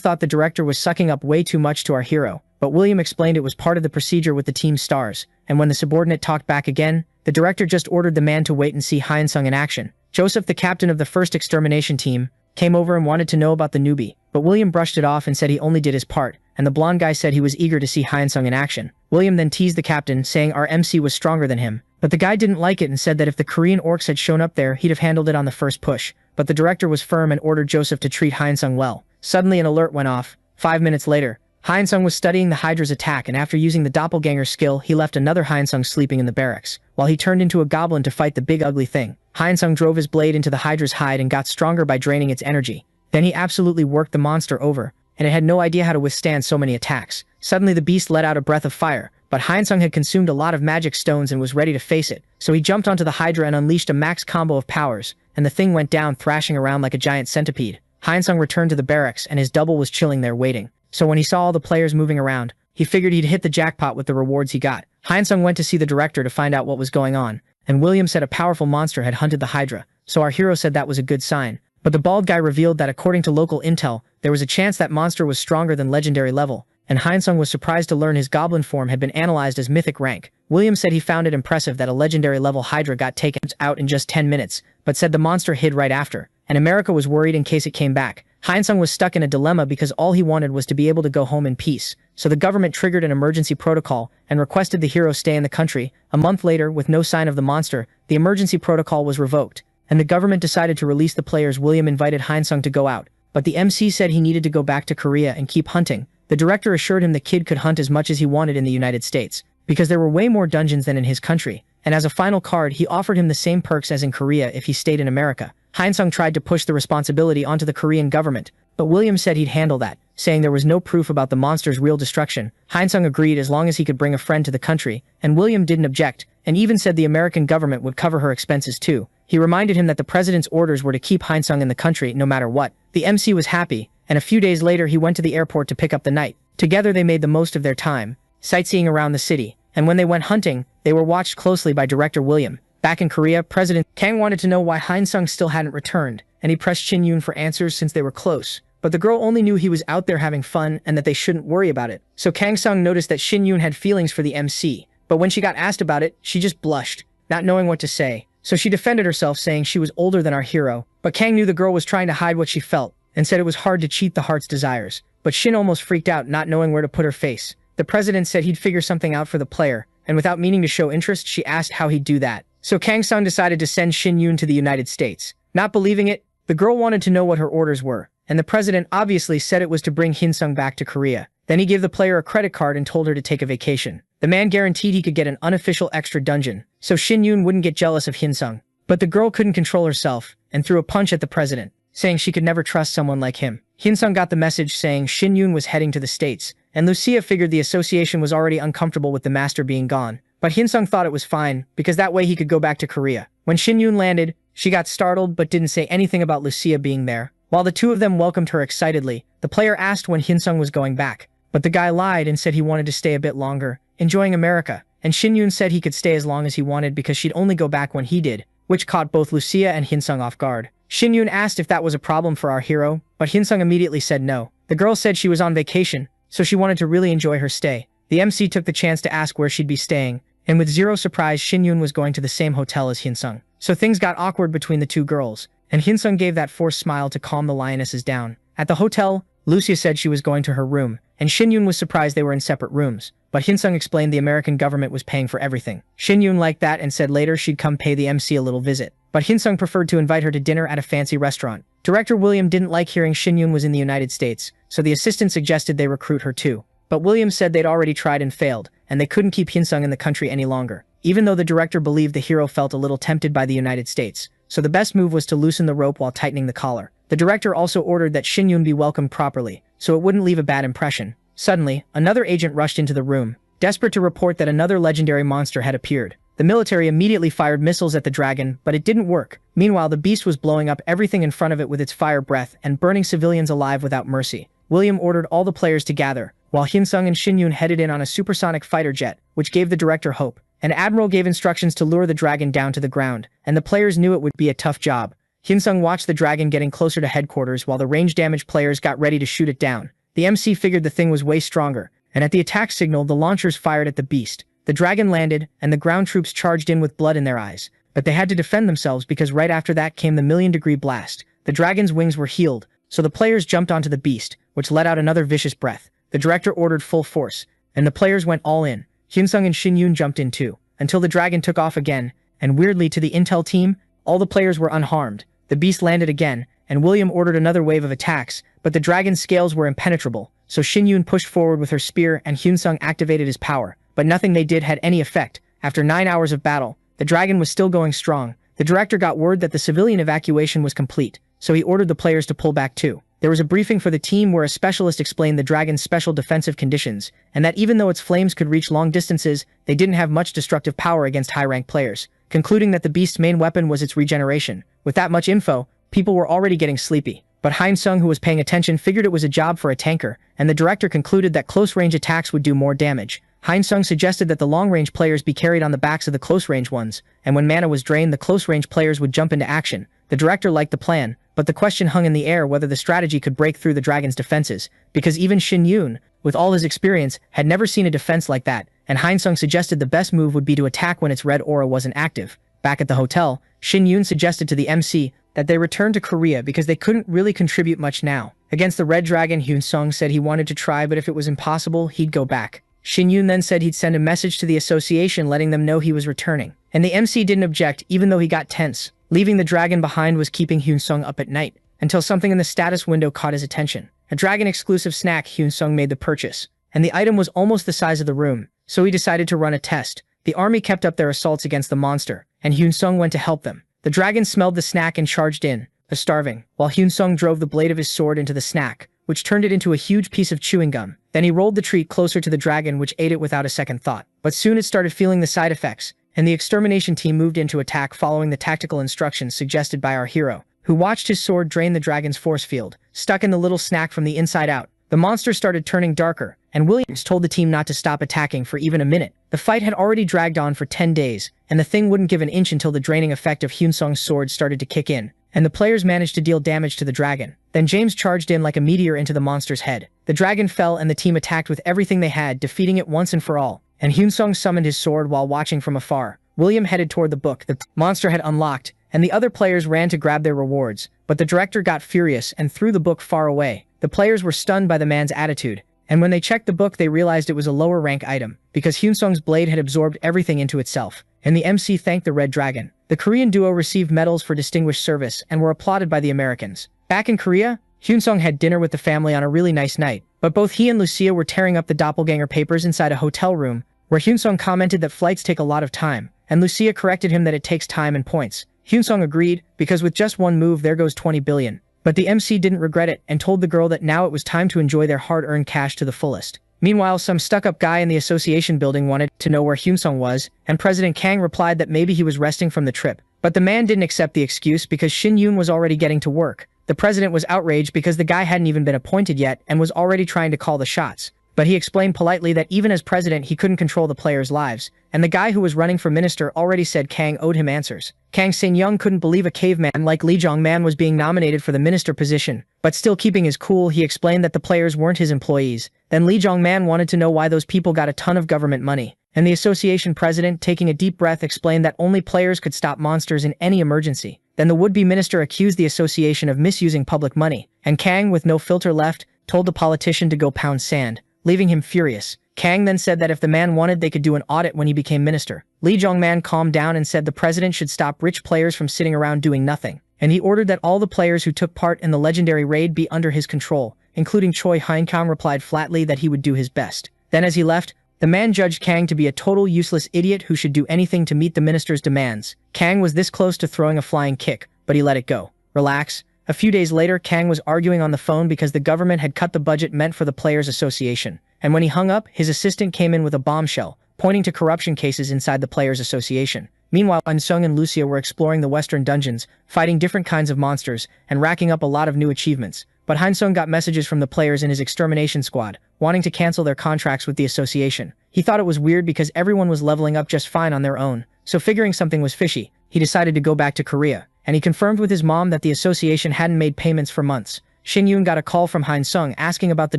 thought the director was sucking up way too much to our hero, but William explained it was part of the procedure with the team's stars, and when the subordinate talked back again, the director just ordered the man to wait and see Hansung in action. Joseph, the captain of the first extermination team, came over and wanted to know about the newbie, but William brushed it off and said he only did his part, and the blonde guy said he was eager to see Hansung in action. William then teased the captain, saying our MC was stronger than him, but the guy didn't like it and said that if the Korean orcs had shown up there he'd have handled it on the first push, but the director was firm and ordered Joseph to treat Hansung well. Suddenly an alert went off. 5 minutes later, Hansung was studying the Hydra's attack, and after using the doppelganger skill he left another Hansung sleeping in the barracks, while he turned into a goblin to fight the big ugly thing. Hansung drove his blade into the Hydra's hide and got stronger by draining its energy. Then he absolutely worked the monster over, and it had no idea how to withstand so many attacks. Suddenly the beast let out a breath of fire, but Hansung had consumed a lot of magic stones and was ready to face it, so he jumped onto the Hydra and unleashed a max combo of powers, and the thing went down thrashing around like a giant centipede. Hansung returned to the barracks and his double was chilling there waiting, so when he saw all the players moving around, he figured he'd hit the jackpot with the rewards he got. Hansung went to see the director to find out what was going on, and William said a powerful monster had hunted the Hydra, so our hero said that was a good sign. But the bald guy revealed that according to local intel, there was a chance that monster was stronger than legendary level, and Hansung was surprised to learn his goblin form had been analyzed as mythic rank. William said he found it impressive that a legendary level Hydra got taken out in just 10 minutes, but said the monster hid right after, and America was worried in case it came back. Hyun-sung was stuck in a dilemma because all he wanted was to be able to go home in peace. So the government triggered an emergency protocol and requested the hero stay in the country. A month later, with no sign of the monster, the emergency protocol was revoked, and the government decided to release the players. William invited Hyun-sung to go out, but the MC said he needed to go back to Korea and keep hunting. The director assured him the kid could hunt as much as he wanted in the United States, because there were way more dungeons than in his country, and as a final card he offered him the same perks as in Korea if he stayed in America. Hyun-sung tried to push the responsibility onto the Korean government, but William said he'd handle that, saying there was no proof about the monster's real destruction. Hyun-sung agreed as long as he could bring a friend to the country, and William didn't object, and even said the American government would cover her expenses too. He reminded him that the president's orders were to keep Hyun-sung in the country no matter what. The MC was happy, and a few days later he went to the airport to pick up the knight. Together they made the most of their time, sightseeing around the city, and when they went hunting, they were watched closely by director William. Back in Korea, President Kang wanted to know why Hyun-sung still hadn't returned, and he pressed Shin-yoon for answers since they were close. But the girl only knew he was out there having fun and that they shouldn't worry about it. So Kang-sung noticed that Shin-yoon had feelings for the MC, but when she got asked about it, she just blushed, not knowing what to say. So she defended herself, saying she was older than our hero. But Kang knew the girl was trying to hide what she felt, and said it was hard to cheat the heart's desires. But Shin almost freaked out, not knowing where to put her face. The president said he'd figure something out for the player, and without meaning to show interest, she asked how he'd do that. So Kang-sung decided to send Shin-yoon to the United States. Not believing it, the girl wanted to know what her orders were, and the president obviously said it was to bring Hyun-sung back to Korea. Then he gave the player a credit card and told her to take a vacation. The man guaranteed he could get an unofficial extra dungeon, so Shin-yoon wouldn't get jealous of Hyun-sung. But the girl couldn't control herself, and threw a punch at the president, saying she could never trust someone like him. Hyun-sung got the message saying Shin-yoon was heading to the States, and Lucia figured the association was already uncomfortable with the master being gone. But Hyun-sung thought it was fine, because that way he could go back to Korea. When Shin-yoon landed, she got startled but didn't say anything about Lucia being there. While the two of them welcomed her excitedly, the player asked when Hyun-sung was going back. But the guy lied and said he wanted to stay a bit longer, enjoying America, and Shin-yoon said he could stay as long as he wanted because she'd only go back when he did, which caught both Lucia and Hyun-sung off guard. Shin-yoon asked if that was a problem for our hero, but Hyun-sung immediately said no. The girl said she was on vacation, so she wanted to really enjoy her stay. The MC took the chance to ask where she'd be staying, and with zero surprise, Shin-yoon was going to the same hotel as Hyun-sung. So things got awkward between the two girls, and Hyun-sung gave that forced smile to calm the lionesses down. At the hotel, Lucia said she was going to her room, and Shin-yoon was surprised they were in separate rooms, but Hyun-sung explained the American government was paying for everything. Shin-yoon liked that and said later she'd come pay the MC a little visit, but Hyun-sung preferred to invite her to dinner at a fancy restaurant. Director William didn't like hearing Shin-yoon was in the United States, so the assistant suggested they recruit her too. But William said they'd already tried and failed, and they couldn't keep Hyun-sung in the country any longer, even though the director believed the hero felt a little tempted by the United States. So the best move was to loosen the rope while tightening the collar. The director also ordered that Shin-yoon be welcomed properly, so it wouldn't leave a bad impression. Suddenly, another agent rushed into the room, desperate to report that another legendary monster had appeared. The military immediately fired missiles at the dragon, but it didn't work. Meanwhile, the beast was blowing up everything in front of it with its fire breath and burning civilians alive without mercy. William ordered all the players to gather, while Hyun-sung and Shin-yoon headed in on a supersonic fighter jet, which gave the director hope. An admiral gave instructions to lure the dragon down to the ground, and the players knew it would be a tough job. Hyun-sung watched the dragon getting closer to headquarters while the range-damaged players got ready to shoot it down. The MC figured the thing was way stronger, and at the attack signal, the launchers fired at the beast. The dragon landed, and the ground troops charged in with blood in their eyes. But they had to defend themselves because right after that came the million-degree blast. The dragon's wings were healed, so the players jumped onto the beast, which let out another vicious breath. The director ordered full force, and the players went all in. Hyun-sung and Shin-yoon jumped in too, until the dragon took off again, and weirdly to the intel team, all the players were unharmed. The beast landed again, and William ordered another wave of attacks, but the dragon's scales were impenetrable, so Shin-yoon pushed forward with her spear and Hyun-sung activated his power. But nothing they did had any effect. After 9 hours of battle, the dragon was still going strong. The director got word that the civilian evacuation was complete, so he ordered the players to pull back too. There was a briefing for the team where a specialist explained the dragon's special defensive conditions, and that even though its flames could reach long distances, they didn't have much destructive power against high-rank players, concluding that the beast's main weapon was its regeneration. With that much info, people were already getting sleepy. But Hyun-sung, who was paying attention, figured it was a job for a tanker, and the director concluded that close-range attacks would do more damage. Hyun-sung suggested that the long-range players be carried on the backs of the close-range ones, and when mana was drained, the close-range players would jump into action. The director liked the plan, but the question hung in the air whether the strategy could break through the dragon's defenses, because even Shin-yoon, with all his experience, had never seen a defense like that, and Hyun-sung suggested the best move would be to attack when its red aura wasn't active. Back at the hotel, Shin-yoon suggested to the MC that they returned to Korea because they couldn't really contribute much now. Against the Red Dragon, Hyun Sung said he wanted to try, but if it was impossible, he'd go back. Shin Yoon then said he'd send a message to the association letting them know he was returning. And the MC didn't object, even though he got tense. Leaving the dragon behind was keeping Hyun Sung up at night, until something in the status window caught his attention. A dragon-exclusive snack. Hyun Sung made the purchase, and the item was almost the size of the room, so he decided to run a test. The army kept up their assaults against the monster, and Hyun Sung went to help them. The dragon smelled the snack and charged in, starving, while Hyun Sung drove the blade of his sword into the snack, which turned it into a huge piece of chewing gum. Then he rolled the treat closer to the dragon, which ate it without a second thought. But soon it started feeling the side effects, and the extermination team moved in to attack following the tactical instructions suggested by our hero, who watched his sword drain the dragon's force field, stuck in the little snack from the inside out. The monster started turning darker, and Williams told the team not to stop attacking for even a minute. The fight had already dragged on for 10 days, and the thing wouldn't give an inch until the draining effect of Hyun Sung's sword started to kick in, and the players managed to deal damage to the dragon. Then James charged in like a meteor into the monster's head. The dragon fell and the team attacked with everything they had, defeating it once and for all, and Hyun Sung summoned his sword while watching from afar. William headed toward the book the monster had unlocked, and the other players ran to grab their rewards, but the director got furious and threw the book far away. The players were stunned by the man's attitude, and when they checked the book they realized it was a lower rank item, because Hyun Sung's blade had absorbed everything into itself, and the MC thanked the Red Dragon. The Korean duo received medals for distinguished service and were applauded by the Americans. Back in Korea, Hyun Sung had dinner with the family on a really nice night, but both he and Lucia were tearing up the doppelganger papers inside a hotel room, where Hyun Sung commented that flights take a lot of time, and Lucia corrected him that it takes time and points. Hyun Sung agreed, because with just one move there goes 20 billion. But the MC didn't regret it and told the girl that now it was time to enjoy their hard-earned cash to the fullest. Meanwhile, some stuck-up guy in the association building wanted to know where Hyun Sung was, and President Kang replied that maybe he was resting from the trip. But the man didn't accept the excuse because Shin Yoon was already getting to work. The president was outraged because the guy hadn't even been appointed yet and was already trying to call the shots. But he explained politely that even as president he couldn't control the players' lives, and the guy who was running for minister already said Kang owed him answers. Kang Sang-young couldn't believe a caveman like Lee Jong-man was being nominated for the minister position, but still keeping his cool he explained that the players weren't his employees. Then Lee Jong-man wanted to know why those people got a ton of government money, and the association president, taking a deep breath, explained that only players could stop monsters in any emergency. Then the would-be minister accused the association of misusing public money, and Kang, with no filter left, told the politician to go pound sand, leaving him furious. Kang then said that if the man wanted they could do an audit when he became minister. Lee Jong-man calmed down and said the president should stop rich players from sitting around doing nothing, and he ordered that all the players who took part in the legendary raid be under his control, including Choi Hyun-kang replied flatly that he would do his best. Then as he left, the man judged Kang to be a total useless idiot who should do anything to meet the minister's demands. Kang was this close to throwing a flying kick, but he let it go. Relax. A few days later, Kang was arguing on the phone because the government had cut the budget meant for the Players Association. And when he hung up, his assistant came in with a bombshell, pointing to corruption cases inside the Players Association. Meanwhile, Unsung and Lucia were exploring the western dungeons, fighting different kinds of monsters, and racking up a lot of new achievements. But Hyun-sung got messages from the players in his extermination squad, wanting to cancel their contracts with the association. He thought it was weird because everyone was leveling up just fine on their own, so figuring something was fishy, he decided to go back to Korea, and he confirmed with his mom that the association hadn't made payments for months. Shin Yoon got a call from Hyun-sung asking about the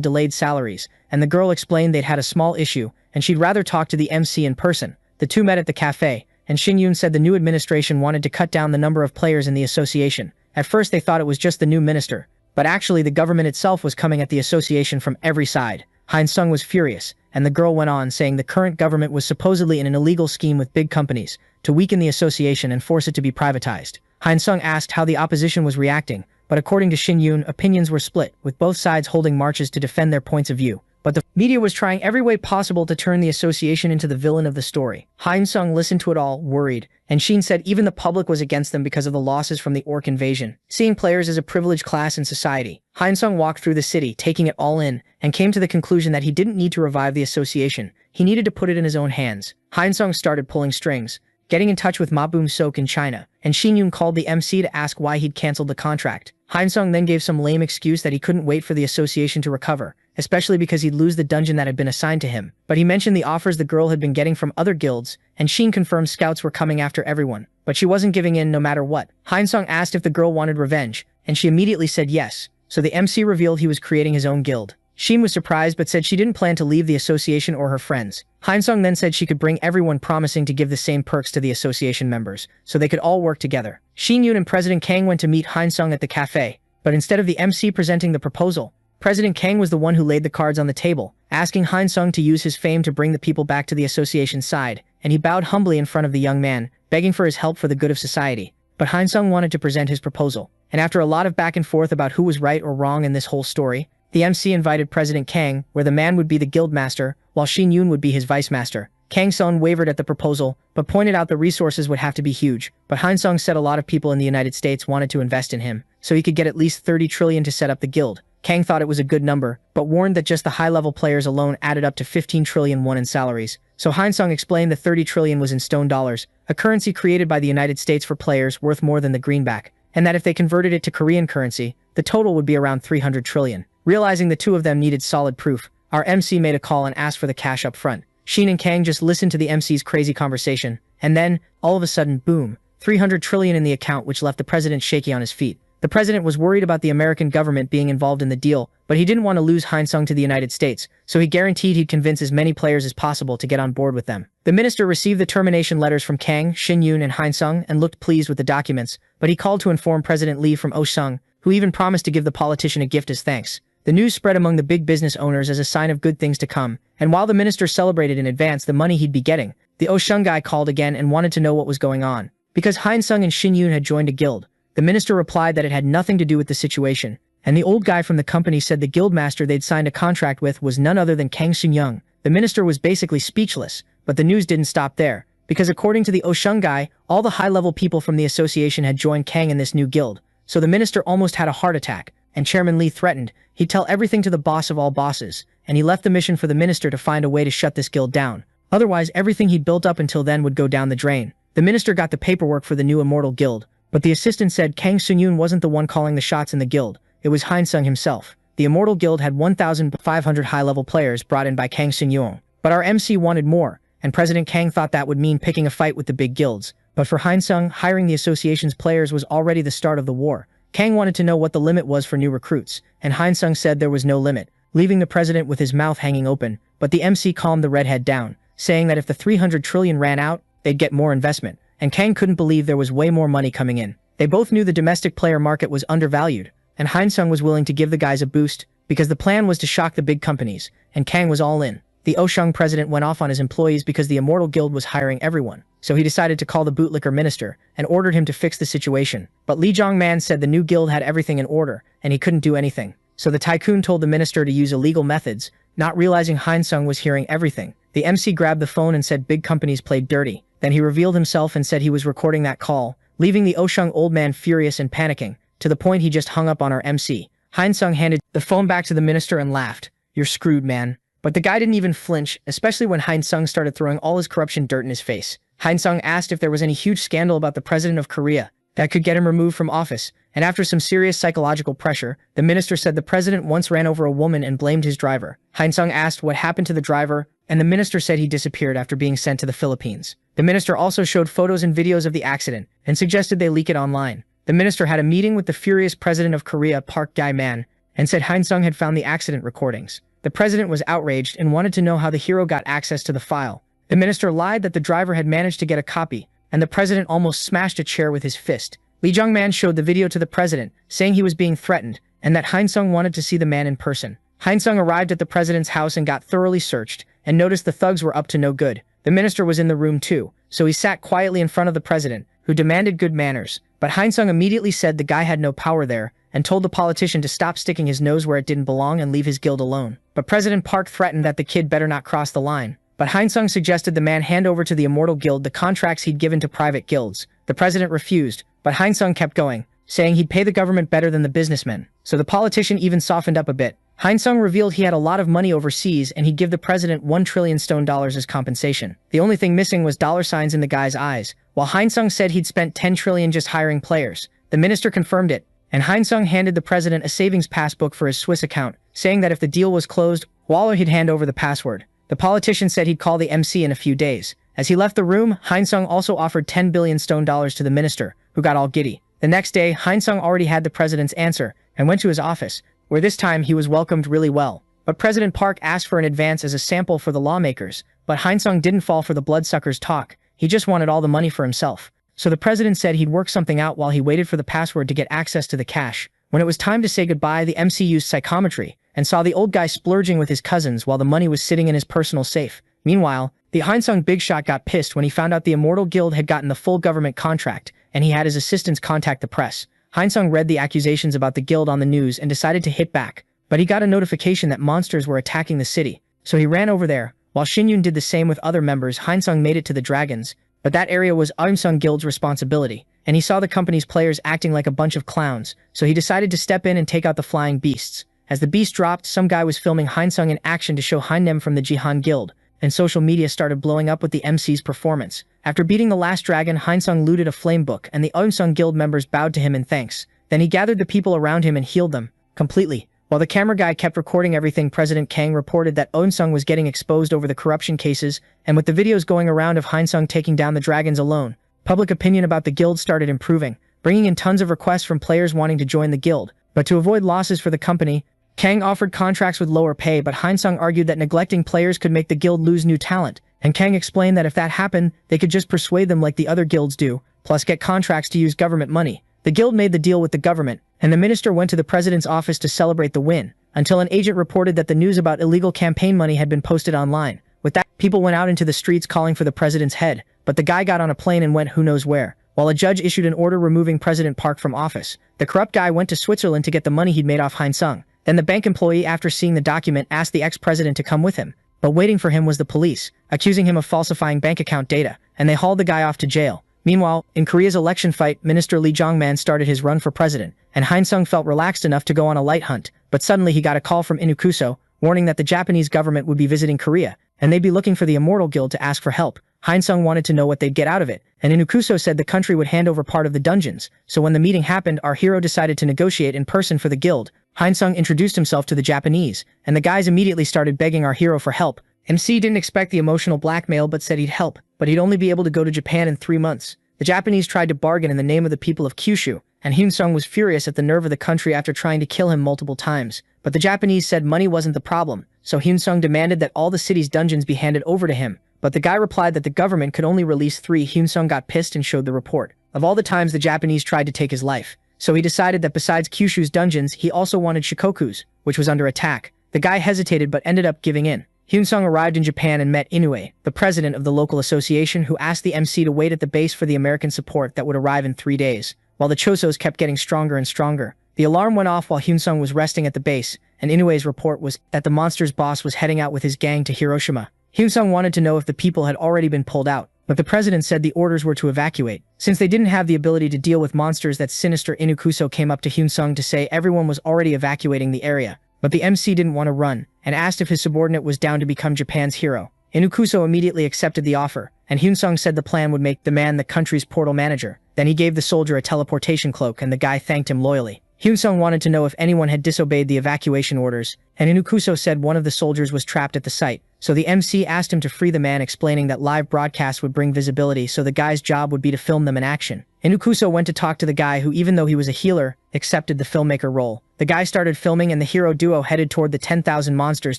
delayed salaries, and the girl explained they'd had a small issue, and she'd rather talk to the MC in person. The two met at the cafe, and Shin Yoon said the new administration wanted to cut down the number of players in the association. At first they thought it was just the new minister, but actually the government itself was coming at the association from every side. Hyun-sung was furious, and the girl went on saying the current government was supposedly in an illegal scheme with big companies to weaken the association and force it to be privatized. Hyun-sung asked how the opposition was reacting, but according to Shin Yoon, opinions were split, with both sides holding marches to defend their points of view. But the media was trying every way possible to turn the association into the villain of the story. Hyun-sung listened to it all, worried, and Shin said even the public was against them because of the losses from the orc invasion, seeing players as a privileged class in society. Hyun-sung walked through the city, taking it all in, and came to the conclusion that he didn't need to revive the association. He needed to put it in his own hands. Hyun-sung started pulling strings, getting in touch with Ma Boom-sok in China, and Shin Yoon called the MC to ask why he'd canceled the contract. Hyun-sung then gave some lame excuse that he couldn't wait for the association to recover, especially because he'd lose the dungeon that had been assigned to him. But he mentioned the offers the girl had been getting from other guilds, and Shin confirmed scouts were coming after everyone, but she wasn't giving in no matter what. Hyun-sung asked if the girl wanted revenge, and she immediately said yes, so the MC revealed he was creating his own guild. Shin was surprised but said she didn't plan to leave the association or her friends. Hyun-sung then said she could bring everyone, promising to give the same perks to the association members, so they could all work together. Shin Yoon and President Kang went to meet Han Sung at the cafe, but instead of the MC presenting the proposal, President Kang was the one who laid the cards on the table, asking Han Sung to use his fame to bring the people back to the association's side, and he bowed humbly in front of the young man, begging for his help for the good of society. But Han Sung wanted to present his proposal, and after a lot of back and forth about who was right or wrong in this whole story, the MC invited President Kang, where the man would be the guild master, while Shin Yoon would be his vice master. Kang Sung wavered at the proposal, but pointed out the resources would have to be huge, but Han Sung said a lot of people in the United States wanted to invest in him, so he could get at least 30 trillion to set up the guild. Kang thought it was a good number, but warned that just the high-level players alone added up to 15 trillion won in salaries. So Han Sung explained the 30 trillion was in stone dollars, a currency created by the United States for players worth more than the greenback, and that if they converted it to Korean currency, the total would be around 300 trillion. Realizing the two of them needed solid proof, our MC made a call and asked for the cash up front. Shin and Kang just listened to the MC's crazy conversation, and then, all of a sudden, boom, 300 trillion in the account, which left the president shaky on his feet. The president was worried about the American government being involved in the deal, but he didn't want to lose Han Sung to the United States, so he guaranteed he'd convince as many players as possible to get on board with them. The minister received the termination letters from Kang, Shin Yoon, and Han Sung and looked pleased with the documents, but he called to inform President Lee from Osung, who even promised to give the politician a gift as thanks. The news spread among the big business owners as a sign of good things to come, and while the minister celebrated in advance the money he'd be getting, the Oshung guy called again and wanted to know what was going on. Because Han Sung and Shin Yoon had joined a guild, the minister replied that it had nothing to do with the situation, and the old guy from the company said the guild master they'd signed a contract with was none other than Kang Sun-young. The minister was basically speechless, but the news didn't stop there, because according to the Oshung guy, all the high-level people from the association had joined Kang in this new guild, so the minister almost had a heart attack, and Chairman Lee threatened he'd tell everything to the boss of all bosses, and he left the mission for the minister to find a way to shut this guild down. Otherwise, everything he'd built up until then would go down the drain. The minister got the paperwork for the new immortal guild, but the assistant said Kang Sun-yoon wasn't the one calling the shots in the guild, it was Han Sung himself. The immortal guild had 1,500 high-level players brought in by Kang Sun-yoon, but our MC wanted more, and President Kang thought that would mean picking a fight with the big guilds. But for Han Sung, hiring the association's players was already the start of the war. Kang wanted to know what the limit was for new recruits, and Han Sung said there was no limit, leaving the president with his mouth hanging open, but the MC calmed the redhead down, saying that if the 300 trillion ran out, they'd get more investment, and Kang couldn't believe there was way more money coming in. They both knew the domestic player market was undervalued, and Han Sung was willing to give the guys a boost, because the plan was to shock the big companies, and Kang was all in. The Oshung president went off on his employees because the Immortal Guild was hiring everyone, so he decided to call the bootlicker minister, and ordered him to fix the situation. But Lee Jong-man said the new guild had everything in order, and he couldn't do anything. So the tycoon told the minister to use illegal methods, not realizing Han Sung was hearing everything. The MC grabbed the phone and said big companies played dirty. Then he revealed himself and said he was recording that call, leaving the Oshung old man furious and panicking, to the point he just hung up on our MC. Han Sung handed the phone back to the minister and laughed. "You're screwed, man." But the guy didn't even flinch, especially when Han Sung started throwing all his corruption dirt in his face. Han Sung asked if there was any huge scandal about the president of Korea that could get him removed from office, and after some serious psychological pressure, the minister said the president once ran over a woman and blamed his driver. Han Sung asked what happened to the driver, and the minister said he disappeared after being sent to the Philippines. The minister also showed photos and videos of the accident, and suggested they leak it online. The minister had a meeting with the furious president of Korea, Park Gae-man, and said Han Sung had found the accident recordings. The president was outraged and wanted to know how the hero got access to the file. The minister lied that the driver had managed to get a copy, and the president almost smashed a chair with his fist. Lee Jong-man showed the video to the president, saying he was being threatened, and that Han Sung wanted to see the man in person. Han Sung arrived at the president's house and got thoroughly searched, and noticed the thugs were up to no good. The minister was in the room too, so he sat quietly in front of the president, who demanded good manners. But Han Sung immediately said the guy had no power there, and told the politician to stop sticking his nose where it didn't belong and leave his guild alone. But President Park threatened that the kid better not cross the line. But Han Sung suggested the man hand over to the Immortal Guild the contracts he'd given to private guilds. The president refused, but Han Sung kept going, saying he'd pay the government better than the businessmen. So the politician even softened up a bit. Han Sung revealed he had a lot of money overseas and he'd give the president 1 trillion stone dollars as compensation. The only thing missing was dollar signs in the guy's eyes, while Han Sung said he'd spent 10 trillion just hiring players. The minister confirmed it, and Han Sung handed the president a savings passbook for his Swiss account, saying that if the deal was closed, Waller he'd hand over the password. The politician said he'd call the MC in a few days. As he left the room, Han Sung also offered 10 billion stone dollars to the minister, who got all giddy. The next day, Han Sung already had the president's answer, and went to his office, where this time he was welcomed really well. But President Park asked for an advance as a sample for the lawmakers, but Han Sung didn't fall for the bloodsuckers' talk. He just wanted all the money for himself. so the president said he'd work something out while he waited for the password to get access to the cache. When it was time to say goodbye, the MC used psychometry and saw the old guy splurging with his cousins while the money was sitting in his personal safe. Meanwhile, the Hyeonsung big shot got pissed when he found out the Immortal Guild had gotten the full government contract, and he had his assistants contact the press. Hyeonsung read the accusations about the guild on the news and decided to hit back, but he got a notification that monsters were attacking the city, so he ran over there. While Shinyun did the same with other members, Hyeonsung made it to the dragons, but that area was Hyeonsung Guild's responsibility, and he saw the company's players acting like a bunch of clowns, so he decided to step in and take out the flying beasts. As the beast dropped, some guy was filming Hyeonsung in action to show Hyenem from the Jihan Guild, and social media started blowing up with the MC's performance. After beating the last dragon, Hyeonsung looted a flame book, and the Hyeonsung Guild members bowed to him in thanks. Then he gathered the people around him and healed them completely. While the camera guy kept recording everything, President Kang reported that Hyeonsung was getting exposed over the corruption cases, and with the videos going around of Hyeonsung taking down the dragons alone, public opinion about the guild started improving, bringing in tons of requests from players wanting to join the guild. But to avoid losses for the company, Kang offered contracts with lower pay, but Hyeonsung argued that neglecting players could make the guild lose new talent, and Kang explained that if that happened, they could just persuade them like the other guilds do, plus get contracts to use government money. The guild made the deal with the government, and the minister went to the president's office to celebrate the win, until an agent reported that the news about illegal campaign money had been posted online. With that, people went out into the streets calling for the president's head, but the guy got on a plane and went who knows where. While a judge issued an order removing President Park from office, the corrupt guy went to Switzerland to get the money he'd made off Hyeonsung. Then the bank employee, after seeing the document, asked the ex-president to come with him. But waiting for him was the police, accusing him of falsifying bank account data, and they hauled the guy off to jail. Meanwhile, in Korea's election fight, Minister Lee Jong-man started his run for president, and Hyeonsung felt relaxed enough to go on a light hunt, but suddenly he got a call from Inukuso, warning that the Japanese government would be visiting Korea, and they'd be looking for the Immortal Guild to ask for help. Hyeonsung wanted to know what they'd get out of it, and Inukuso said the country would hand over part of the dungeons, so when the meeting happened, our hero decided to negotiate in person for the guild. Hyeonsung introduced himself to the Japanese, and the guys immediately started begging our hero for help. MC didn't expect the emotional blackmail but said he'd help, but he'd only be able to go to Japan in 3 months. The Japanese tried to bargain in the name of the people of Kyushu, and Hyeonsung was furious at the nerve of the country after trying to kill him multiple times. But the Japanese said money wasn't the problem, so Hyeonsung demanded that all the city's dungeons be handed over to him. But the guy replied that the government could only release 3. Hyeonsung got pissed and showed the report of all the times the Japanese tried to take his life. So he decided that besides Kyushu's dungeons, he also wanted Shikoku's, which was under attack. The guy hesitated but ended up giving in. Hyeonsung arrived in Japan and met Inoue, the president of the local association, who asked the MC to wait at the base for the American support that would arrive in 3 days. While the Chosos kept getting stronger and stronger, the alarm went off while Hyeonsung was resting at the base, and Inoue's report was that the monster's boss was heading out with his gang to Hiroshima. Hyeonsung wanted to know if the people had already been pulled out, but the president said the orders were to evacuate. Since they didn't have the ability to deal with monsters that sinister, Inukuso came up to Hyeonsung to say everyone was already evacuating the area. But the MC didn't want to run, and asked if his subordinate was down to become Japan's hero. Inukuso immediately accepted the offer, and Hyeonsung said the plan would make the man the country's portal manager. Then he gave the soldier a teleportation cloak, and the guy thanked him loyally. Hyeonsung wanted to know if anyone had disobeyed the evacuation orders, and Inukuso said one of the soldiers was trapped at the site. So the MC asked him to free the man, explaining that live broadcasts would bring visibility, so the guy's job would be to film them in action. Inukuso went to talk to the guy who, even though he was a healer, accepted the filmmaker role. The guy started filming and the hero duo headed toward the 10,000 monsters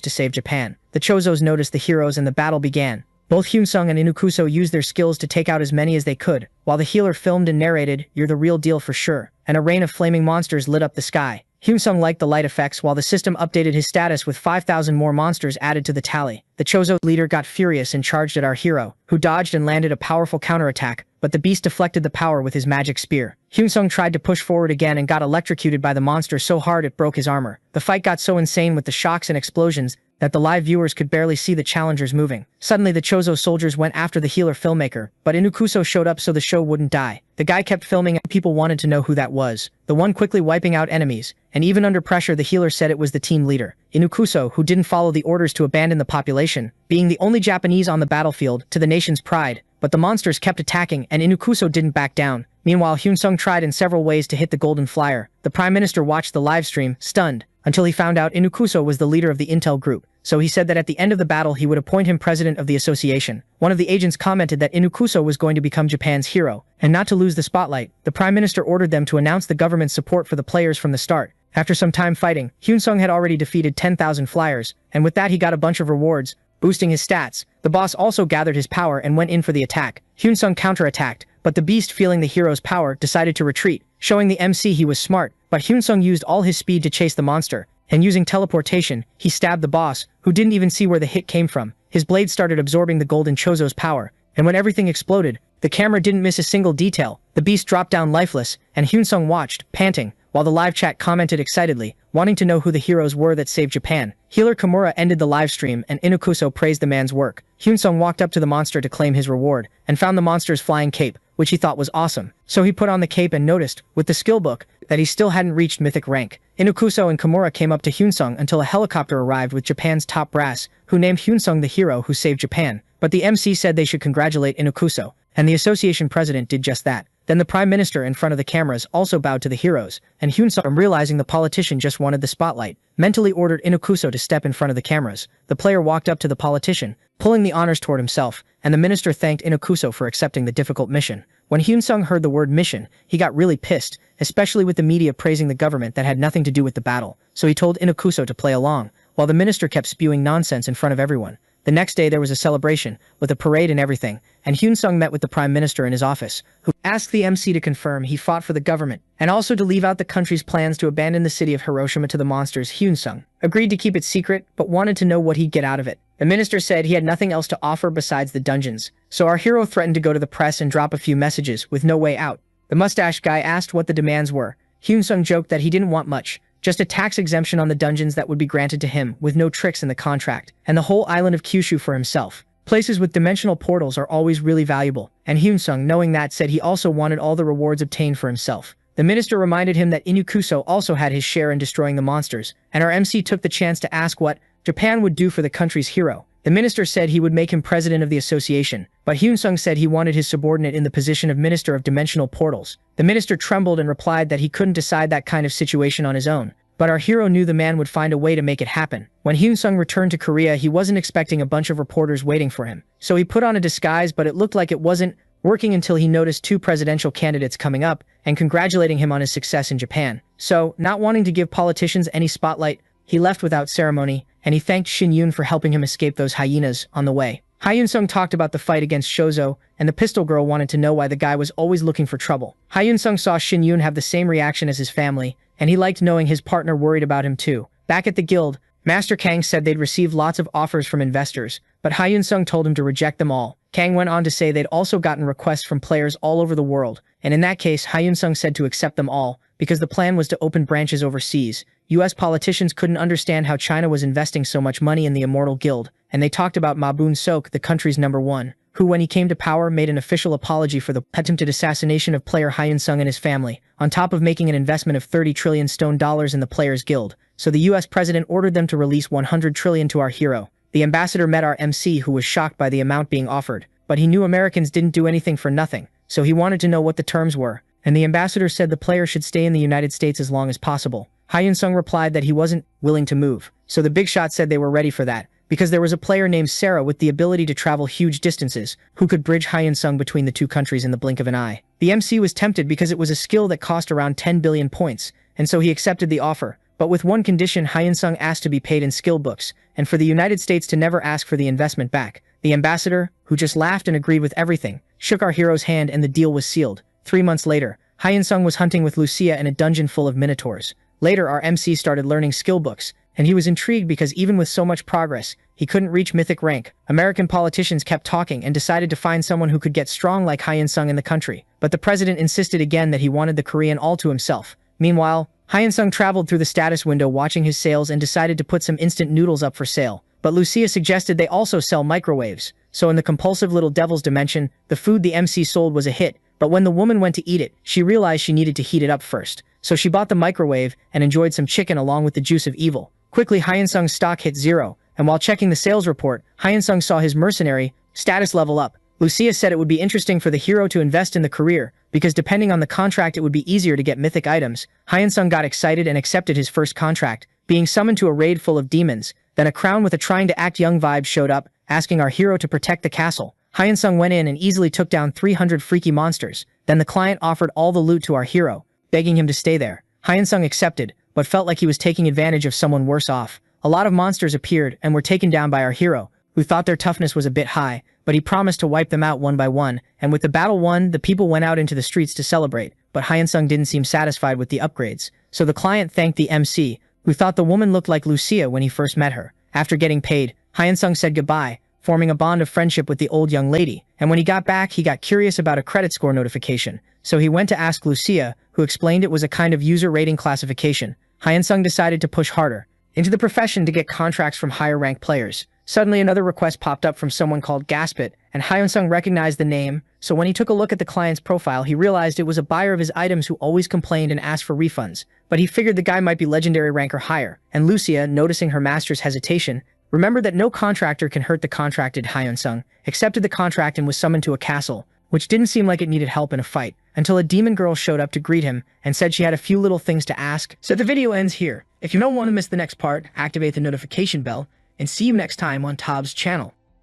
to save Japan. The Chozos noticed the heroes and the battle began. Both Hyeonsung and Inukuso used their skills to take out as many as they could, while the healer filmed and narrated, "You're the real deal for sure," and a rain of flaming monsters lit up the sky. Hyeonsung liked the light effects while the system updated his status with 5,000 more monsters added to the tally. The Chozo leader got furious and charged at our hero, who dodged and landed a powerful counterattack, but the beast deflected the power with his magic spear. Hyeonsung tried to push forward again and got electrocuted by the monster so hard it broke his armor. The fight got so insane with the shocks and explosions that the live viewers could barely see the challengers moving. Suddenly the Chozo soldiers went after the healer filmmaker, but Inukuso showed up so the show wouldn't die. The guy kept filming and people wanted to know who that was. The one quickly wiping out enemies, and even under pressure the healer said it was the team leader, Inukuso, who didn't follow the orders to abandon the population, being the only Japanese on the battlefield, to the nation's pride. But the monsters kept attacking and Inukuso didn't back down. Meanwhile, Hyeonsung tried in several ways to hit the golden flyer. The prime minister watched the live stream, stunned, until he found out Inukuso was the leader of the intel group. So he said that at the end of the battle he would appoint him president of the association. One of the agents commented that Inukuso was going to become Japan's hero, and not to lose the spotlight, the prime minister ordered them to announce the government's support for the players from the start. After some time fighting, Hyeonsung had already defeated 10,000 flyers, and with that he got a bunch of rewards, boosting his stats. The boss also gathered his power and went in for the attack. Hyeonsung counterattacked, but the beast, feeling the hero's power, decided to retreat, showing the MC he was smart, but Hyunsung used all his speed to chase the monster, and using teleportation, he stabbed the boss, who didn't even see where the hit came from. His blade started absorbing the golden Chozo's power, and when everything exploded, the camera didn't miss a single detail. The beast dropped down lifeless, and Hyunsung watched, panting, while the live chat commented excitedly, wanting to know who the heroes were that saved Japan. Healer Kimura ended the live stream, and Inakuso praised the man's work. Hyunsung walked up to the monster to claim his reward, and found the monster's flying cape, which he thought was awesome. So he put on the cape and noticed, with the skill book, that he still hadn't reached mythic rank. Inakuso and Kimura came up to Hyunsung until a helicopter arrived with Japan's top brass, who named Hyunsung the hero who saved Japan. But the MC said they should congratulate Inakuso, and the association president did just that. Then the prime minister in front of the cameras also bowed to the heroes, and Hyunsung, realizing the politician just wanted the spotlight, mentally ordered Inakuso to step in front of the cameras. The player walked up to the politician, pulling the honors toward himself, and the minister thanked Inakuso for accepting the difficult mission. When Hyunsung heard the word mission, he got really pissed, especially with the media praising the government that had nothing to do with the battle, so he told Inakuso to play along, while the minister kept spewing nonsense in front of everyone. The next day there was a celebration, with a parade and everything, and Hyunsung met with the prime minister in his office, who asked the MC to confirm he fought for the government, and also to leave out the country's plans to abandon the city of Hiroshima to the monsters. Hyunsung agreed to keep it secret, but wanted to know what he'd get out of it. The minister said he had nothing else to offer besides the dungeons, so our hero threatened to go to the press and drop a few messages, with no way out. The mustache guy asked what the demands were. Hyunsung joked that he didn't want much, just a tax exemption on the dungeons that would be granted to him, with no tricks in the contract, and the whole island of Kyushu for himself. Places with dimensional portals are always really valuable, and Hyunsung, knowing that, said he also wanted all the rewards obtained for himself. The minister reminded him that Inakuso also had his share in destroying the monsters, and our MC took the chance to ask what Japan would do for the country's hero. The minister said he would make him president of the association, but Hyunsung said he wanted his subordinate in the position of Minister of Dimensional Portals. The minister trembled and replied that he couldn't decide that kind of situation on his own, but our hero knew the man would find a way to make it happen. When Hyunsung returned to Korea, he wasn't expecting a bunch of reporters waiting for him, so he put on a disguise, but it looked like it wasn't working until he noticed two presidential candidates coming up and congratulating him on his success in Japan. So, not wanting to give politicians any spotlight, he left without ceremony, and he thanked Shin Yun for helping him escape those hyenas on the way. Hyunsung talked about the fight against Chozo, and the pistol girl wanted to know why the guy was always looking for trouble. Hyunsung saw Shin Yun have the same reaction as his family, and he liked knowing his partner worried about him too. Back at the guild, Master Kang said they'd received lots of offers from investors, but Hyunsung told him to reject them all. Kang went on to say they'd also gotten requests from players all over the world, and in that case Hyunsung said to accept them all, because the plan was to open branches overseas. US politicians couldn't understand how China was investing so much money in the Immortal Guild, and they talked about Ma Bun-sok, the country's #1, who when he came to power made an official apology for the attempted assassination of player Hyunsung and his family, on top of making an investment of 30 trillion stone dollars in the players' guild. So the US president ordered them to release 100 trillion to our hero. The ambassador met our MC, who was shocked by the amount being offered, but he knew Americans didn't do anything for nothing, so he wanted to know what the terms were, and the ambassador said the player should stay in the United States as long as possible. Hyunsung replied that he wasn't willing to move, so the big shot said they were ready for that, because there was a player named Sarah with the ability to travel huge distances, who could bridge Hyunsung between the two countries in the blink of an eye. The MC was tempted because it was a skill that cost around 10 billion points, and so he accepted the offer, but with one condition: Hyunsung asked to be paid in skill books, and for the United States to never ask for the investment back. The ambassador, who just laughed and agreed with everything, shook our hero's hand and the deal was sealed. 3 months later, Hyunsung was hunting with Lucia in a dungeon full of minotaurs. Later, our MC started learning skill books, and he was intrigued because even with so much progress, he couldn't reach mythic rank. American politicians kept talking and decided to find someone who could get strong like Hyunsung in the country, but the president insisted again that he wanted the Korean all to himself. Meanwhile, Hyunsung traveled through the status window watching his sales and decided to put some instant noodles up for sale, but Lucia suggested they also sell microwaves. So in the compulsive little devil's dimension, the food the MC sold was a hit, but when the woman went to eat it, she realized she needed to heat it up first. So she bought the microwave and enjoyed some chicken along with the juice of evil. Quickly, Hyunsung's stock hit 0, and while checking the sales report, Hyunsung saw his mercenary status level up. Lucia said it would be interesting for the hero to invest in the career, because depending on the contract it would be easier to get mythic items. Hyunsung got excited and accepted his first contract, being summoned to a raid full of demons. Then a crown with a trying to act young vibe showed up, asking our hero to protect the castle. Hyunsung went in and easily took down 300 freaky monsters. Then the client offered all the loot to our hero, begging him to stay there. Hyunsung accepted, but felt like he was taking advantage of someone worse off. A lot of monsters appeared and were taken down by our hero, who thought their toughness was a bit high, but he promised to wipe them out one by one, and with the battle won, the people went out into the streets to celebrate, but Hyun-sung didn't seem satisfied with the upgrades, so the client thanked the MC, who thought the woman looked like Lucia when he first met her. After getting paid, Hyun-sung said goodbye, forming a bond of friendship with the old young lady, and when he got back, he got curious about a credit score notification, so he went to ask Lucia, who explained it was a kind of user rating classification. Hyun-sung decided to push harder into the profession to get contracts from higher-ranked players. Suddenly, another request popped up from someone called Gaspit, and Hyun-sung recognized the name, so when he took a look at the client's profile, he realized it was a buyer of his items who always complained and asked for refunds. But he figured the guy might be legendary rank or higher, and Lucia, noticing her master's hesitation, remembered that no contractor can hurt the contracted. Hyun-sung accepted the contract and was summoned to a castle, which didn't seem like it needed help in a fight, until a demon girl showed up to greet him and said she had a few little things to ask. So the video ends here. If you don't want to miss the next part, activate the notification bell, and see you next time on Tob's channel.